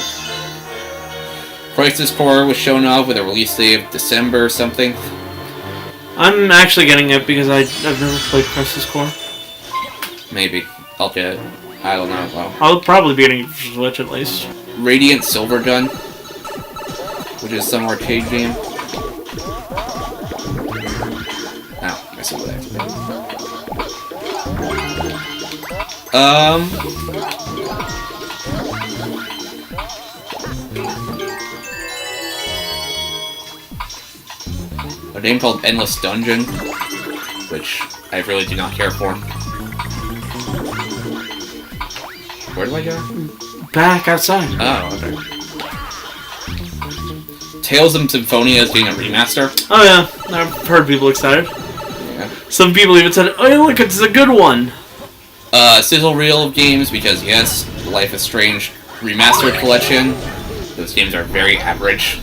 Crisis Core was shown off with a release date of December something. I'm actually getting it because I've never played Crisis Core. Maybe. I'll get it. I don't know. Well, I'll probably be getting it for Switch at least. Radiant Silvergun, which is some arcade game. Oh, I see what I have to do. A game called Endless Dungeon, which I really do not care for. Where do I go? Back outside. Oh, okay. Tales of Symphonia is getting a remaster. Oh yeah, I've heard people excited. Yeah. Some people even said, "Oh look, it's a good one." Sizzle reel of games because yes, Life is Strange remastered collection. Those games are very average.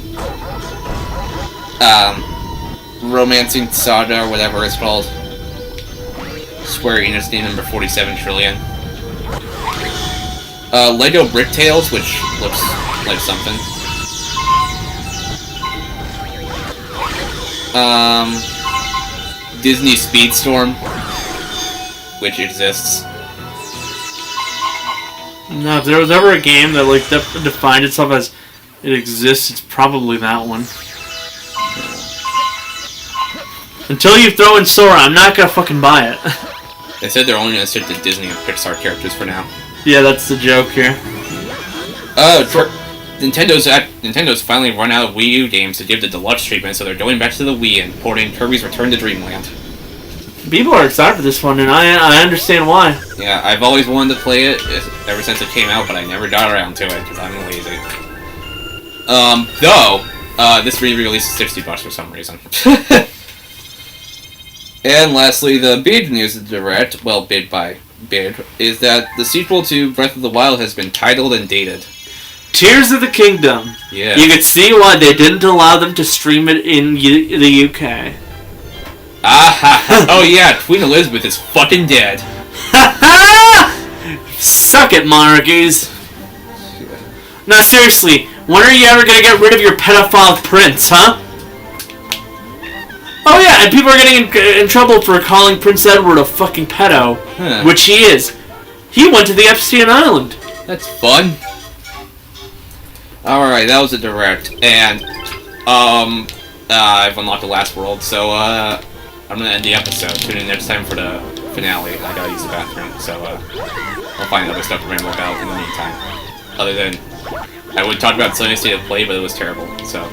Romancing Saga, or whatever it's called. Square Enix game number 47 trillion. Lego Brick Tales, which looks like something. Disney Speedstorm, which exists. No, if there was ever a game that like defined itself as it exists, it's probably that one. Until you throw in Sora, I'm not gonna fucking buy it. They said they're only gonna stick to Disney and Pixar characters for now. Yeah, that's the joke here. Nintendo's finally run out of Wii U games to give the deluxe treatment, so they're going back to the Wii and porting Kirby's Return to Dreamland. People are excited for this one, and I understand why. Yeah, I've always wanted to play it ever since it came out, but I never got around to it because I'm lazy. This re-release is $60 for some reason. And lastly, the big news of the Direct, well, big by big, is that the sequel to Breath of the Wild has been titled and dated. Tears of the Kingdom. Yeah. You could see why they didn't allow them to stream it in the UK. Oh yeah, Queen Elizabeth is fucking dead. Suck it, monarchies. No, seriously, when are you ever gonna get rid of your pedophile prince, huh? Oh yeah, and people are getting in trouble for calling Prince Edward a fucking pedo, which he is. He went to the Epstein Island. That's fun. Alright, that was a Direct, and I've unlocked the last world, so I'm gonna end the episode. Tune in next time for the finale. I gotta use the bathroom, so I'll find other stuff to ramble about in the meantime. Other than, I would talk about Sunny State of Play, but it was terrible, so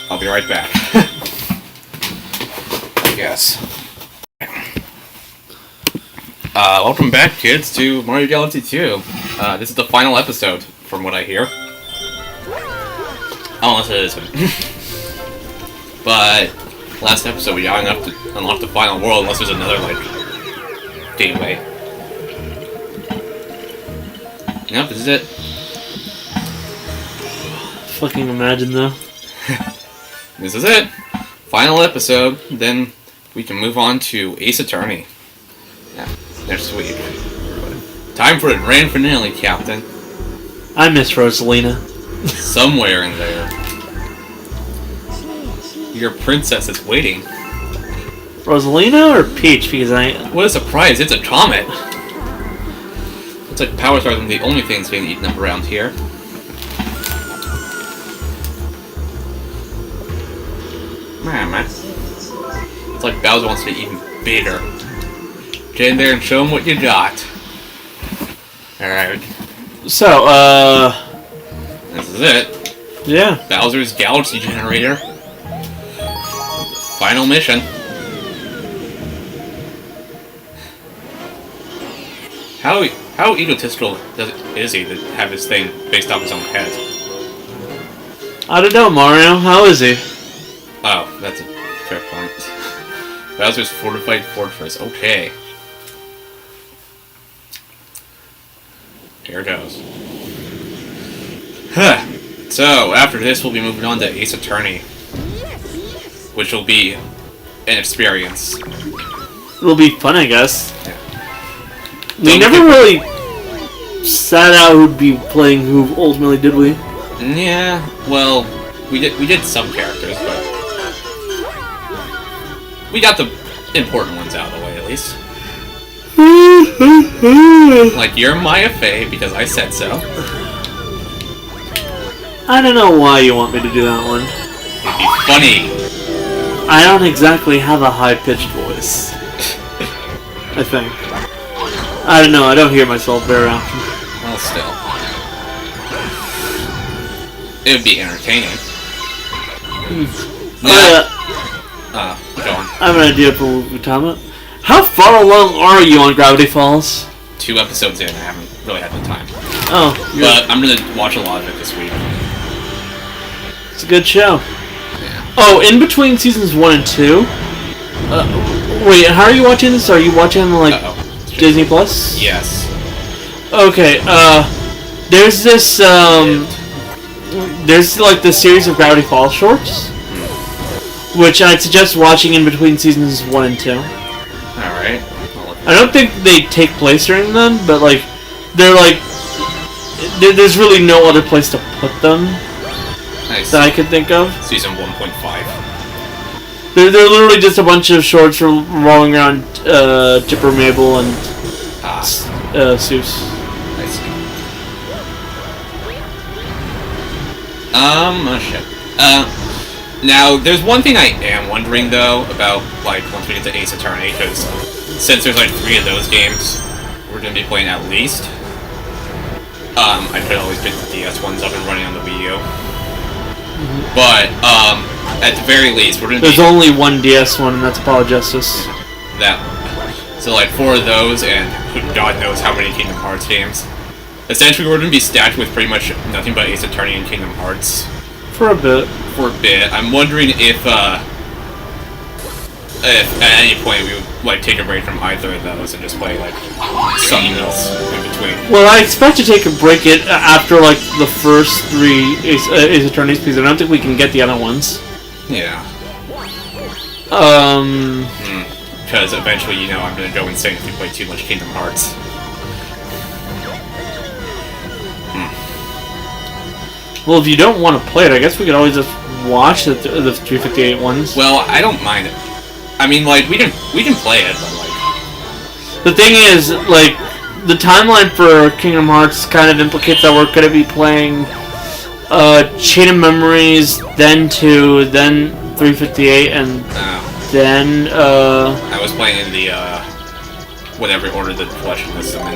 I'll be right back. I guess. Welcome back, kids, to Mario Galaxy 2. This is the final episode, from what I hear. Unless it isn't. But last episode we got enough to unlock the final world, unless there's another, like, gateway. Yep, this is it. Fucking imagine, though. This is it. Final episode, then we can move on to Ace Attorney. Yeah, next week. Time for the grand finale, Captain. I miss Rosalina. Somewhere in there. Your princess is waiting. Rosalina or Peach? Because What a surprise, it's a comet! Looks like Power Stars are the only things being eaten up around here. Man. It's like Bowser wants to be even bigger. Get in there and show him what you got. Alright. So, This is it. yeah. Bowser's Galaxy Generator. Final mission. How egotistical is he to have his thing based off his own head? I don't know, Mario. How is he? Oh, that's a fair point. Bowser's Fortified Fortress. Okay. Here it goes. Huh. So, after this, we'll be moving on to Ace Attorney. Which will be an experience. It'll be fun, I guess. Yeah. We never really sat out who'd be playing who ultimately, did we? Yeah, well, we did some characters, but we got the important ones out of the way, at least. Like, you're Maya Fey, because I said so. I don't know why you want me to do that one. It'd be funny. I don't exactly have a high-pitched voice. I think. I don't know, I don't hear myself very often. Well, still. It would be entertaining. Go on. I have an idea for what we're talking about. How far along are you on Gravity Falls? 2 episodes in, I haven't really had the time. Oh, But I'm gonna watch a lot of it this week. it's a good show. Yeah. Oh, in between seasons 1 and 2? Wait, how are you watching this? Are you watching, like, Uh-oh. Disney Plus? Yes. Okay, There's this, there's like the series of Gravity Falls shorts, which I'd suggest watching in between seasons 1 and 2. Alright. I don't think they take place during them, but like, they're like, there's really no other place to put them Nice. that I could think of. Season 1.5. They're literally just a bunch of shorts revolving around Chipper, Mabel, and Seuss. Nice. Oh shit. Now, there's one thing I am wondering, though, about, like, once we get to Ace Attorney, because since there's, like, 3 of those games we're going to be playing at least, I could always get the DS ones up and running on the Wii U. But, at the very least, we're going to There's only one DS one, and that's Apollo Justice. That. So, like, 4 of those, and God knows how many Kingdom Hearts games. Essentially, we're going to be stacked with pretty much nothing but Ace Attorney and Kingdom Hearts. For a bit. I'm wondering if at any point we would, like, take a break from either of those and just play, like, something else in between. Well, I expect to take a break after, like, the first 3 Ace Attorneys, because I don't think we can get the other ones. Yeah. Because eventually, you know, I'm going to go insane if we play too much Kingdom Hearts. Well, if you don't want to play it, I guess we could always just watch the 358 ones. Well, I don't mind it. I mean, like, we can play it, but, like... The thing is, like, the timeline for Kingdom Hearts kind of implicates that we're going to be playing Chain of Memories, then 2, then 358, and then... I was playing in the, whatever order the collection lists them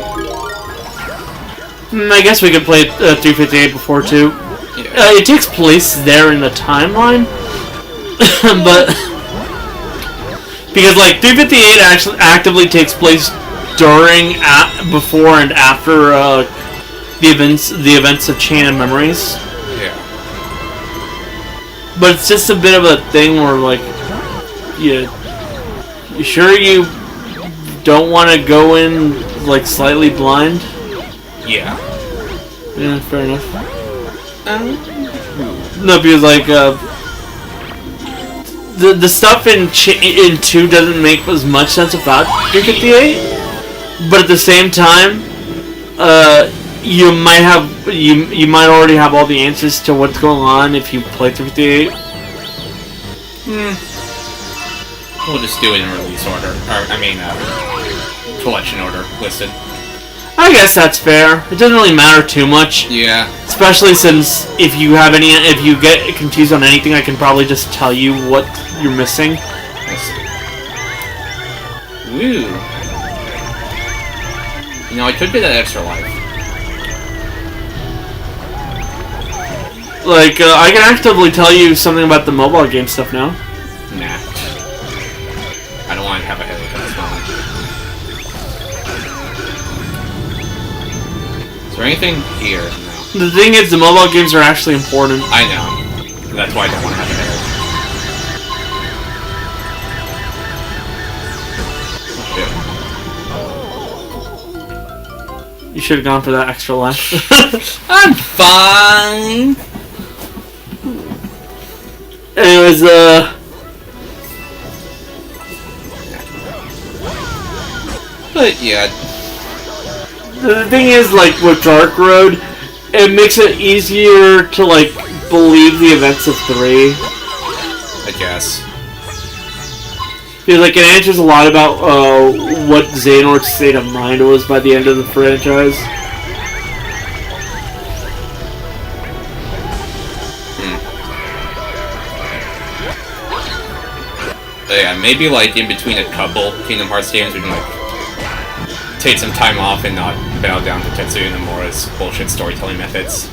in. I guess we could play 358 before 2. Yeah. It takes place there in the timeline, but because like 358 actually actively takes place during, before, and after the events of Chain of Memories. Yeah. But it's just a bit of a thing where like, you sure you don't want to go in like slightly blind? Yeah. Yeah, fair enough. No, because like the stuff in 2 doesn't make as much sense about 358, but at the same time, you might already have all the answers to what's going on if you play 358. We'll just do it in release order, or I mean, collection order listed. I guess that's fair. It doesn't really matter too much. Yeah. Especially since if you get confused on anything, I can probably just tell you what you're missing. Woo. You know, I could get that extra life. Like, I can actively tell you something about the mobile game stuff now. Nah. I don't want to have a headache at this moment. Is there anything here? No. The thing is, the mobile games are actually important. I know. That's why I don't want to have a headache. Oh, shit. You should have gone for that extra life. I'm fine! Anyways, But, yeah. the thing is, like, with Dark Road, it makes it easier to, like, believe the events of 3. I guess. Because, like, it answers a lot about, what Xehanort's state of mind was by the end of the franchise. Yeah, maybe, like, in between a couple Kingdom Hearts games, we can, like, take some time off and not bow down to Tetsuya Nomura's bullshit storytelling methods.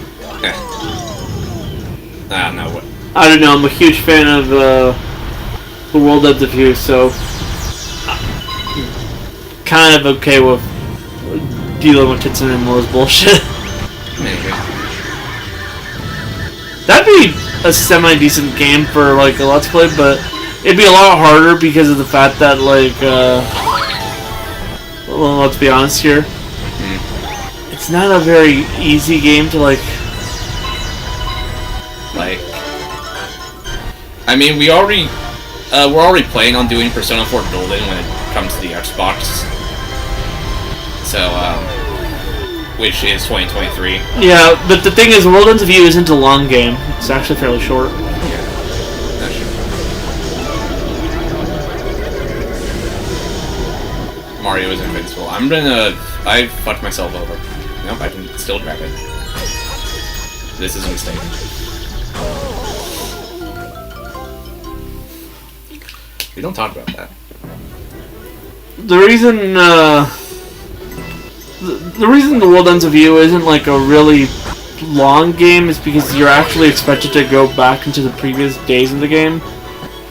I don't know what. I don't know, I'm a huge fan of, The World of the View, so kind of okay with dealing with Tetsuya Nomura's bullshit. Maybe. That'd be a semi-decent game for, like, a Let's Play, but it'd be a lot harder because of the fact that, like, well, let's be honest here. It's it's not a very easy game to like. I mean, we're already planning on doing Persona 4 Golden when it comes to the Xbox. So, which is 2023. Yeah, but the thing is, World Ends of You isn't a long game. It's actually fairly short. Yeah, that's true. Mario is invincible. I fucked myself over. Nope, I can still grab it. This is a mistake. We don't talk about that. The reason, the reason the World Ends of You isn't like a really long game is because you're actually expected to go back into the previous days of the game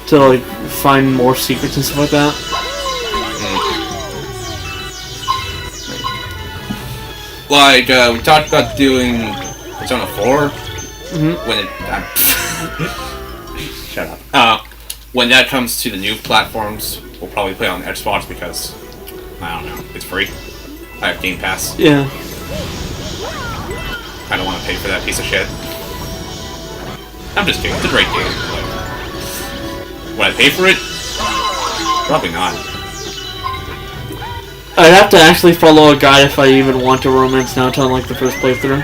to like find more secrets and stuff like that. Like, we talked about doing Persona 4 when it... shut up. When that comes to the new platforms, we'll probably play on Xbox because, I don't know, it's free. I have Game Pass. Yeah. I don't want to pay for that piece of shit. I'm just kidding, it's a great game. Would I pay for it? Probably not. I'd have to actually follow a guide if I even want to romance now to unlock the first playthrough.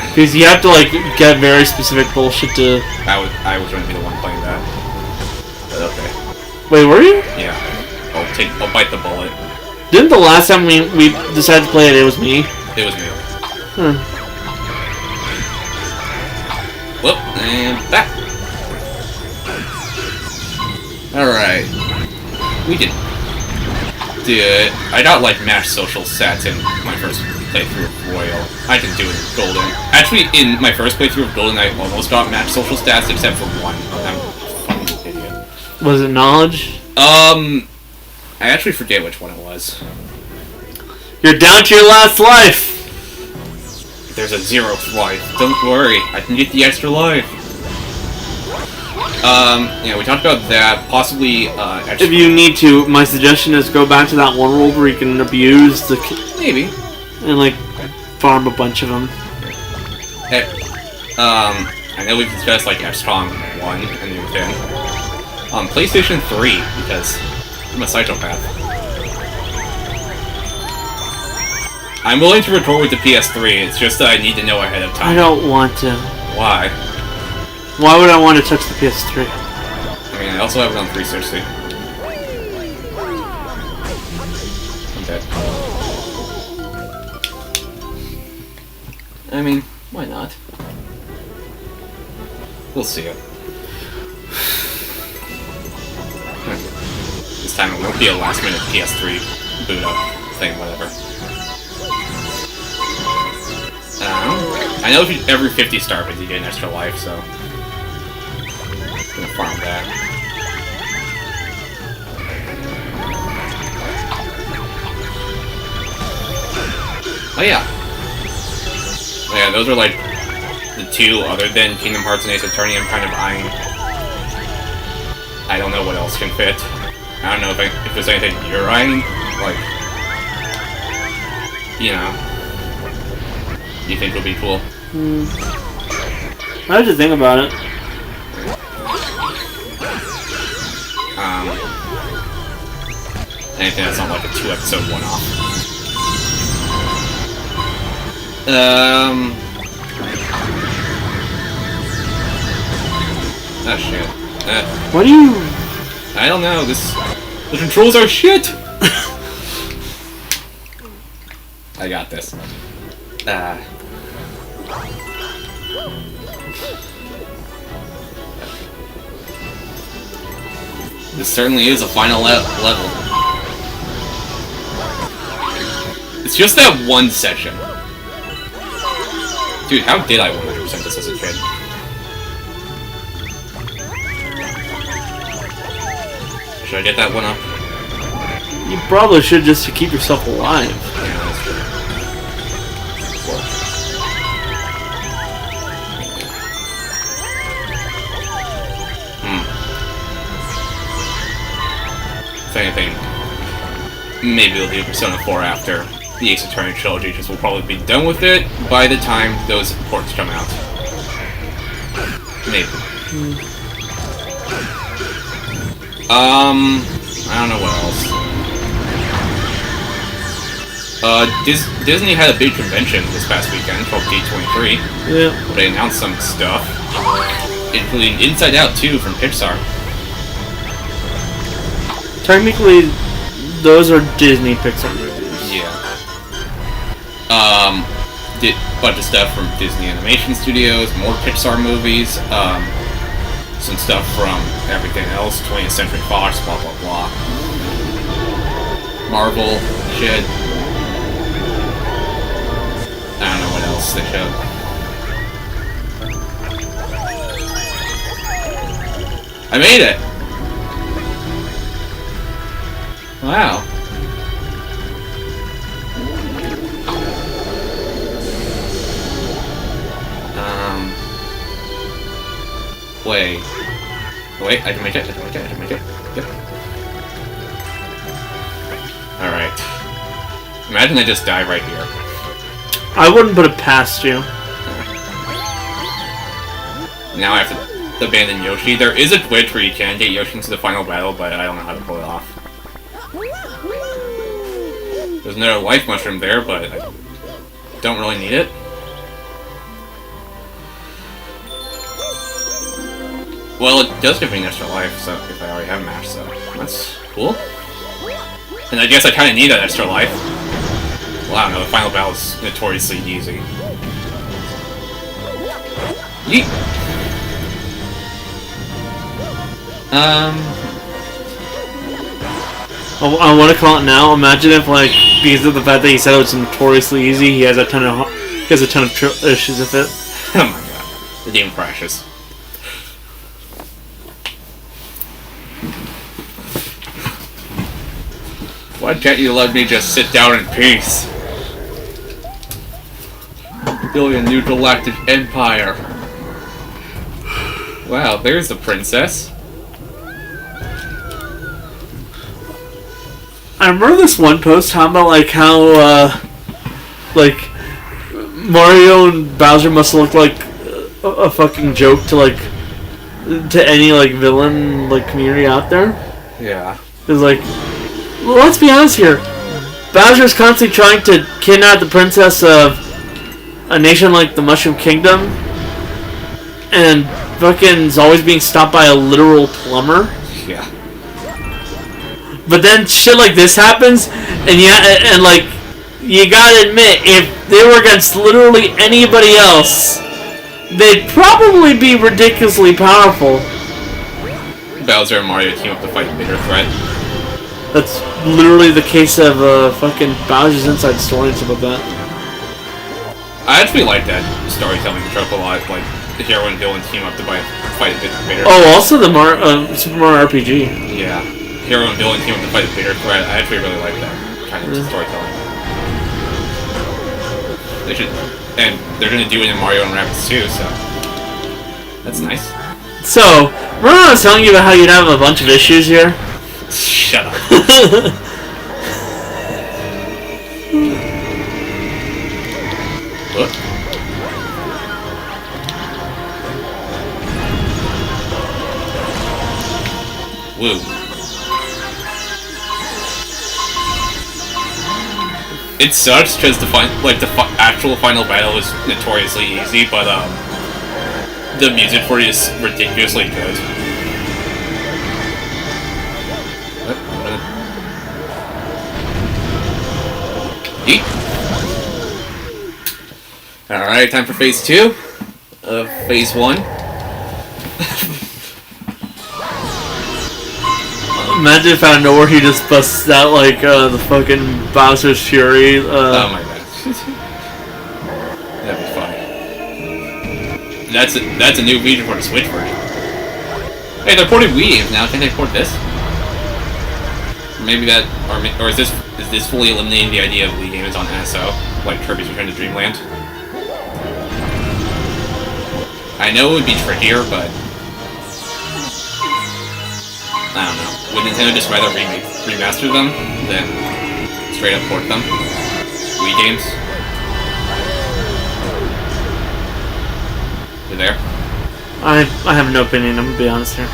Because you have to like get very specific bullshit to... I was going to be the one playing that. But okay. Wait, were you? Yeah. I'll bite the bullet. Didn't the last time we decided to play it was me? It was me. Huh. Whoop, and back. Alright. We did it. I got like max social stats in my first playthrough of Royal. I didn't do it in Golden. Actually, in my first playthrough of Golden, I almost got max social stats except for one. I'm a fucking idiot. Was it knowledge? I actually forget which one it was. You're down to your last life! There's a 0th life. Don't worry, I can get the extra life. Yeah, we talked about that. Possibly, If you need to, my suggestion is go back to that one world where you can abuse the... Maybe. And, like, farm a bunch of them. I know we've discussed, like, XCOM 1 and everything. PlayStation 3, because I'm a psychopath. I'm willing to record with the PS3, it's just that I need to know ahead of time. I don't want to. Why? Why would I want to touch the PS3? I mean, I also have it on 360. I'm dead. I mean, why not? We'll see it. This time it won't be a last minute PS3 boot up thing, whatever. I know if you, every 50 star wins you get an extra life, so I'm gonna farm that. Oh yeah. Oh yeah, those are like the two other than Kingdom Hearts and Ace Attorney I'm kind of eyeing. I don't know what else can fit. I don't know if there's anything you're eyeing, like, you know, you think would be cool. I have to think about it. Anything that's not like a 2-episode one-off. Oh shit. What do you... I don't know, the controls are shit! I got this. This certainly is a final level. It's just that one section. Dude, how did I 100% this as a kid? Should I get that one up? You probably should, just to keep yourself alive. Yeah, that's true. If anything, maybe we'll do Persona 4 after the Ace Attorney trilogy, just we'll probably be done with it by the time those ports come out. Maybe. I don't know what else. Disney had a big convention this past weekend called D23. Yeah. Where they announced some stuff, including Inside Out 2 from Pixar. Technically, those are Disney Pixar movies. Yeah. Did a bunch of stuff from Disney Animation Studios, more Pixar movies, some stuff from everything else, 20th Century Fox, blah blah blah. Marvel, shit. I don't know what else they showed. I made it! Wow. Wait, I can make it, Yep. Alright. Imagine I just die right here. I wouldn't put it past you. Now I have to abandon Yoshi. There is a glitch where you can get Yoshi into the final battle, but I don't know how to pull it off. There's another life mushroom there, but I don't really need it. Well, it does give me an extra life, so if I already have mash, so that's cool. And I guess I kind of need that extra life. Well, I don't know, the final battle is notoriously easy. Yeet! I want to call it now. Imagine if, like, because of the fact that he said it was notoriously easy, he has a ton of issues with it. Oh my god, the game crashes. Why can't you let me just sit down in peace? Building a new galactic empire. Wow, there's the princess. I remember this one post talking about like how like Mario and Bowser must look like a fucking joke to like to any like villain like community out there. Yeah. It's like, well, let's be honest here. Bowser's constantly trying to kidnap the princess of a nation like the Mushroom Kingdom, and fucking is always being stopped by a literal plumber. Yeah. But then shit like this happens, and like, you gotta admit, if they were against literally anybody else, they'd probably be ridiculously powerful. Bowser and Mario team up to fight a bigger threat. That's literally the case of fucking Bowser's Inside Story and stuff like that. I actually like that storytelling trope a lot, like the hero and villain team up to fight a bit bigger. Oh, also the Super Mario RPG. Yeah. Hero and villain team up to fight a bigger threat. I actually really like that kind of storytelling. They should, and they're gonna do it in Mario and Rabbids too, so that's nice. So, remember I was telling you about how you'd have a bunch of issues here? Shut up. What? Woo. It sucks because the actual final battle is notoriously easy, but the music for it is ridiculously good. Eat. Alright, time for phase 2 of phase 1. Imagine if out of nowhere he just busts out like the fucking Bowser's Fury. Oh my god. That'd be funny. That's a new region for the Switch version. Hey, they're porting Wii games now. Can they port this? Or maybe that, or is this fully eliminating the idea of Wii games on NSO, like Kirby's Return to Dreamland? I know it would be trickier, but I don't know. Would Nintendo just rather remaster them than straight up port them? Wii games. You there? I have no opinion. I'm gonna be honest here.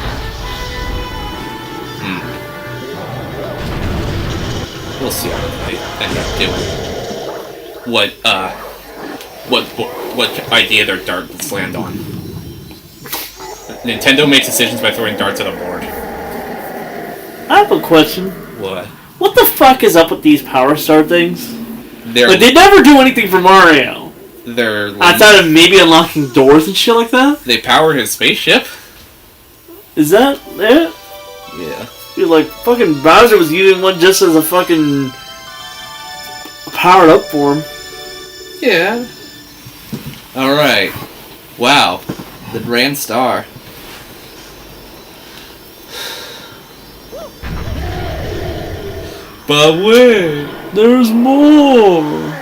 We'll see how they end up doing. What idea their darts land on. Nintendo makes decisions by throwing darts at a board. I have a question. What? What the fuck is up with these Power Star things? They're Like, they never do anything for Mario. Outside of maybe unlocking doors and shit like that? They power his spaceship? Is that it? Yeah. Dude, like, fucking Bowser was using one just as a fucking powered up form. Yeah. Alright. Wow. The Grand Star. But wait! There's more!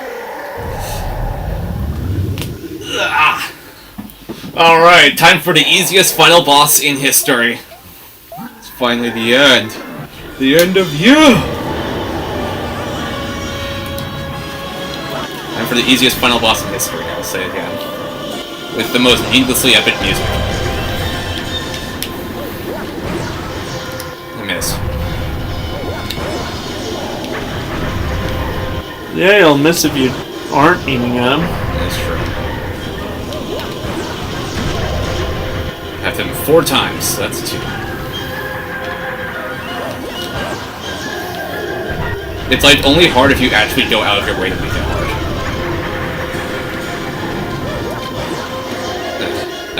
Alright, time for the easiest final boss in history. It's finally the end. The end of you! Time for the easiest final boss in history, I'll say it again. With the most needlessly epic music. I miss. Yeah, you'll miss if you aren't aiming at him. That's true. I have to hit him 4 times, so that's 2. It's like only hard if you actually go out of your way to make it hard.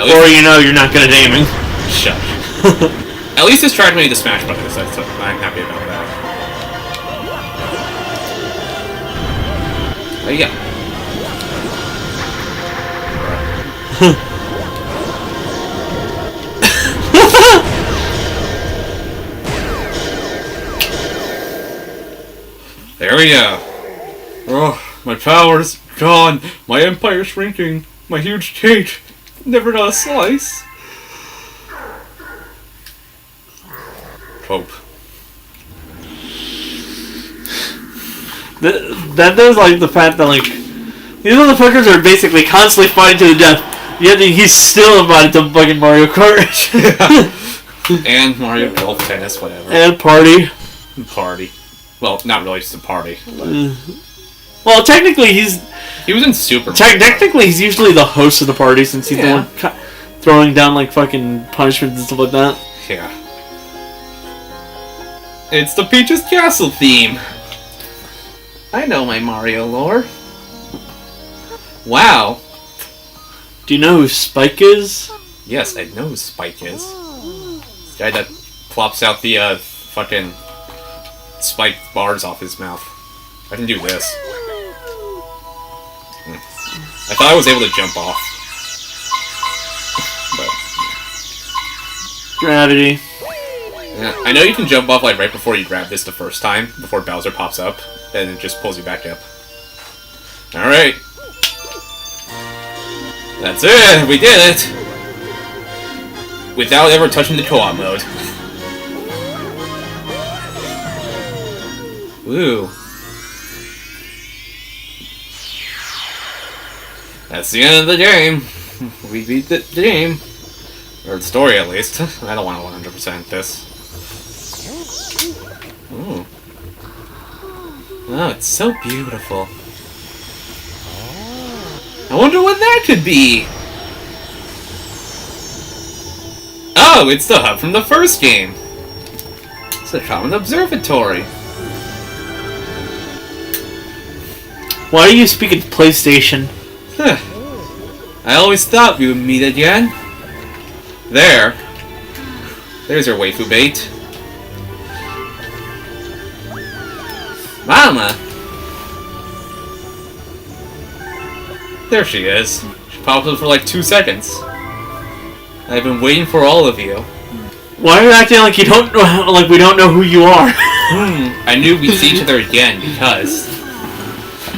Or you know you're not good at aiming. Shut. At least it's tried me to Smash Brothers. I'm happy about that. There you go. There we go. Oh, my power's gone. My empire's shrinking. My huge cake. Never got a slice. Hope. That is like the fact that like these motherfuckers are basically constantly fighting to the death. Yet he's still invited to fucking Mario Kart. And Mario Golf, tennis, whatever. And party. Party. Well, not really, just a party. Well, technically he was in Super. Technically he's usually the host of the party since he's Yeah. the one throwing down like fucking punishments and stuff like that. Yeah. It's the Peach's Castle theme. I know my Mario lore. Wow. Do you know who Spike is? Yes, I know who Spike is. The guy that plops out the fucking spiked bars off his mouth. I can do this. I thought I was able to jump off. But Gravity. yeah, I know you can jump off like right before you grab this the first time, before Bowser pops up, and it just pulls you back up. Alright. That's it! We did it! Without ever touching the co-op mode. Woo. That's the end of the game. We beat the game. Or the story, at least. I don't want to 100% this. Ooh. Oh, it's so beautiful. I wonder what that could be! Oh, it's the hub from the first game! It's a common observatory. Why do you speak at PlayStation? Huh. I always thought we would meet again. There's your waifu bait. Mama! There she is. She popped up for like 2 seconds. I've been waiting for all of you. Why are you acting like you don't know, like we don't know who you are? I knew we'd see each other again because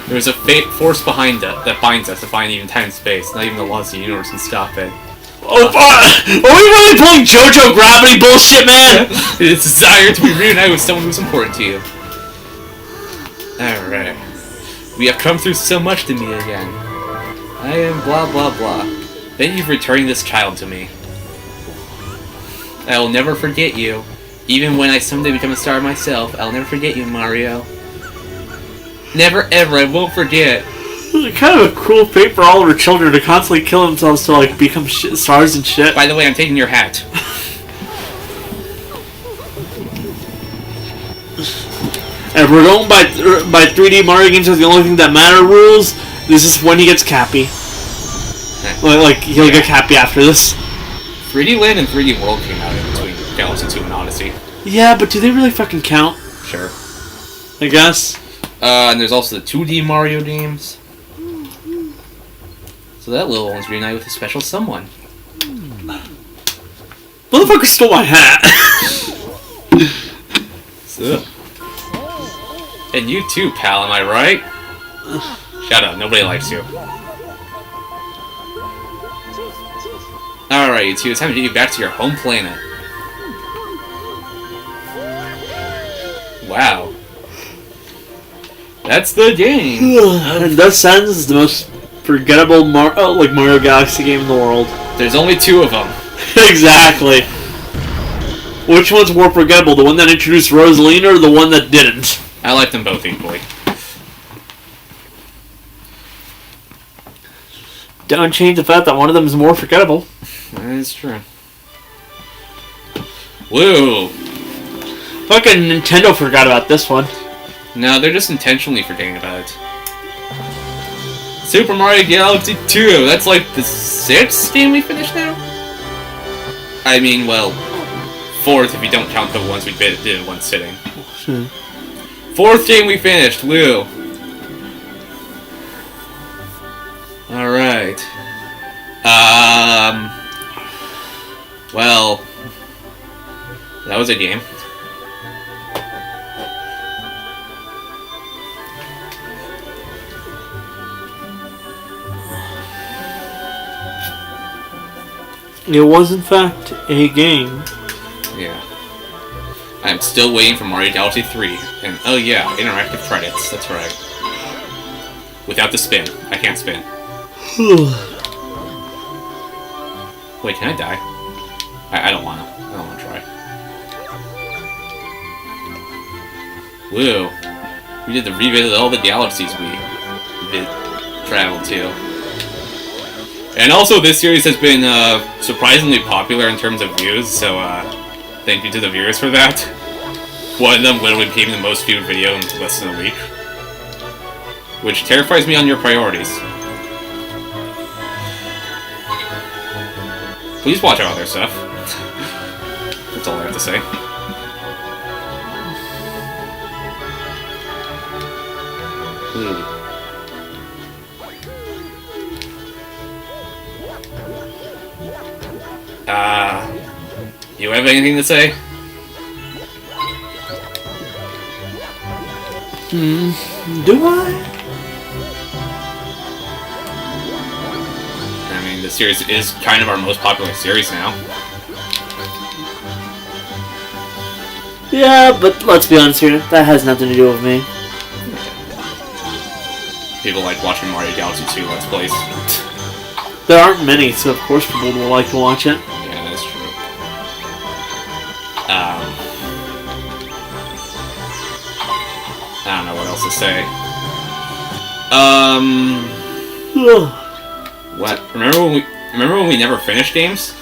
there's a force behind us that binds us to find even time and space. Not even the laws of the universe can stop it. Oh, are we really pulling JoJo Gravity bullshit, man? It's desire to be reunited with someone who's important to you. Alright. We We have come through so much to meet again. I am blah blah blah. Thank you for returning this child to me. I will never forget you. Even when I someday become a star myself, I'll never forget you, Mario. Never ever, I won't forget. It's kind of a cruel fate for all of her children to constantly kill themselves to like become stars and shit. By the way, I'm taking your hat. And if we're going by 3D Mario games are the only thing that matter rules, this is when he gets Cappy. Like he'll get Cappy after this. 3D Land and 3D World came out in between Galaxy 2 and Odyssey. Yeah, but do they really fucking count? Sure. I guess. And there's also the 2D Mario games. So that little one's reunited with a special someone. Motherfucker stole my hat! So. And you too, pal, am I right? Shut up, nobody likes you. Alright, you two, it's time to get you back to your home planet. Wow. That's the game! And thus ends the most forgettable Mario Galaxy game in the world. There's only 2 of them. Exactly. Which one's more forgettable? The one that introduced Rosalina or the one that didn't? I like them both equally. Don't change the fact that one of them is more forgettable. That is true. Woo! Fucking Nintendo forgot about this one. No, they're just intentionally forgetting about it. Super Mario Galaxy 2! That's like the 6th game we finished now? I mean, well, 4th if you don't count the ones we did in one sitting. 4th game we finished, woo! Alright. Well, that was a game. It was, in fact, a game. Yeah. I'm still waiting for Mario Galaxy 3. And, oh yeah, interactive credits, that's right. Without the spin. I can't spin. Wait, can I die? I don't wanna. I don't wanna try. Woo. We did the revisit of all the galaxies we traveled to. And also, this series has been surprisingly popular in terms of views, so thank you to the viewers for that. One of them literally became the most viewed video in less than a week. Which terrifies me on your priorities. Please watch our other stuff. That's all I have to say. Ooh. You have anything to say? Do I? I mean, the series is kind of our most popular series now. Yeah, but let's be honest here, that has nothing to do with me. People like watching Mario Galaxy 2 Let's Plays. There aren't many, so of course people will like to watch it. Yeah, that's true. I don't know what else to say. What? Remember when we never finished games?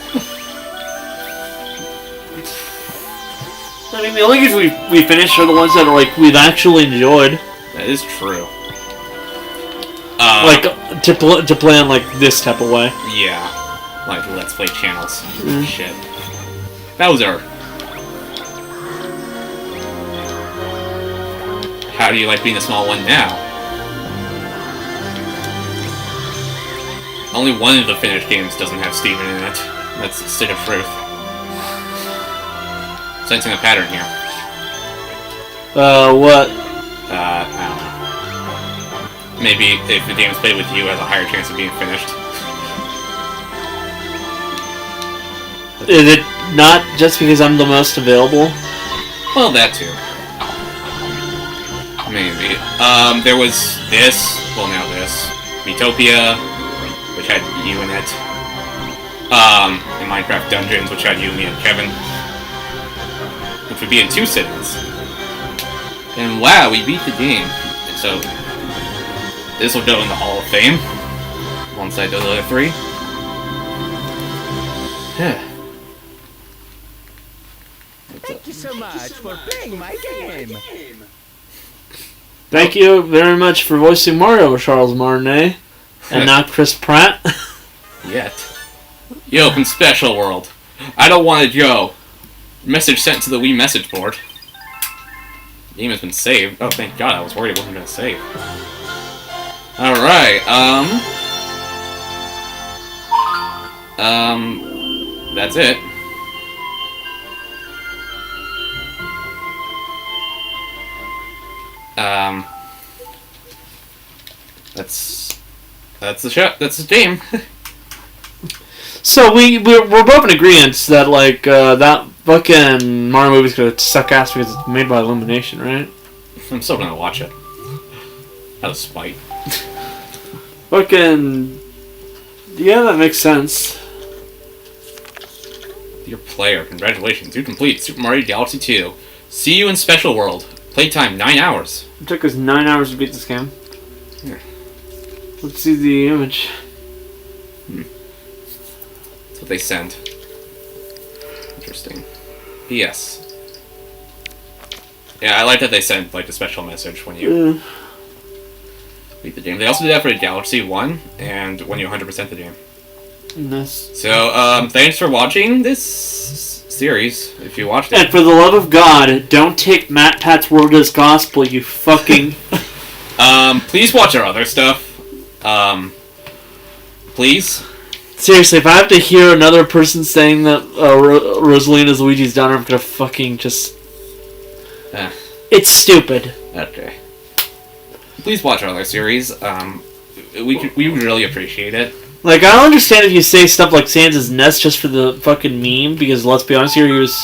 I mean, the only games we finished are the ones that are like we've actually enjoyed. That is true. Like to play on like this type of way. Yeah, like Let's Play channels. Shit. Bowser. How do you like being a small one now? Only one of the finished games doesn't have Steven in it. That's the stick of truth. Sensing a pattern here. What? I don't know. Maybe if the game's played with you, it has a higher chance of being finished. Is it not just because I'm the most available? Well, that too. Maybe. There was this. Well, now this. Metopia, which had you in it. And Minecraft Dungeons, which had you, me, and Kevin. Which would be in 2 sittings. And wow, we beat the game. So, this will go in the Hall of Fame. Alongside those other 3. Thank you so much for playing my game. Thank you very much for voicing Mario, Charles Martinet, and not Chris Pratt. Yet. Yo, from Special World. I don't want to go. Message sent to the Wii message board. Game has been saved. Oh, thank God, I was worried it wasn't going to save. Alright, that's it. That's the show. That's the game. So we're both in agreement that like that fucking Mario movie's gonna suck ass because it's made by Illumination, right? I'm still gonna watch it. Out of spite. Fucking yeah, that makes sense. Dear player, congratulations, you complete Super Mario Galaxy 2. See you in Special World. Playtime 9 hours. It took us 9 hours to beat this game. Yeah. Let's see the image. That's what they send. Interesting. P.S. Yeah, I like that they send like a special message when you beat the game. They also do that for the Galaxy 1 and when you 100% the game. Nice. So, thanks for watching this series, if you watched it. And for the love of God, don't take Matt Pat's word as gospel, you fucking... Please watch our other stuff. Please. Seriously, if I have to hear another person saying that Rosalina's Luigi's daughter, I'm gonna fucking just... It's stupid. Okay. Please watch our other series. We would really appreciate it. Like, I don't understand if you say stuff like Sans' Nest just for the fucking meme, because let's be honest here, he was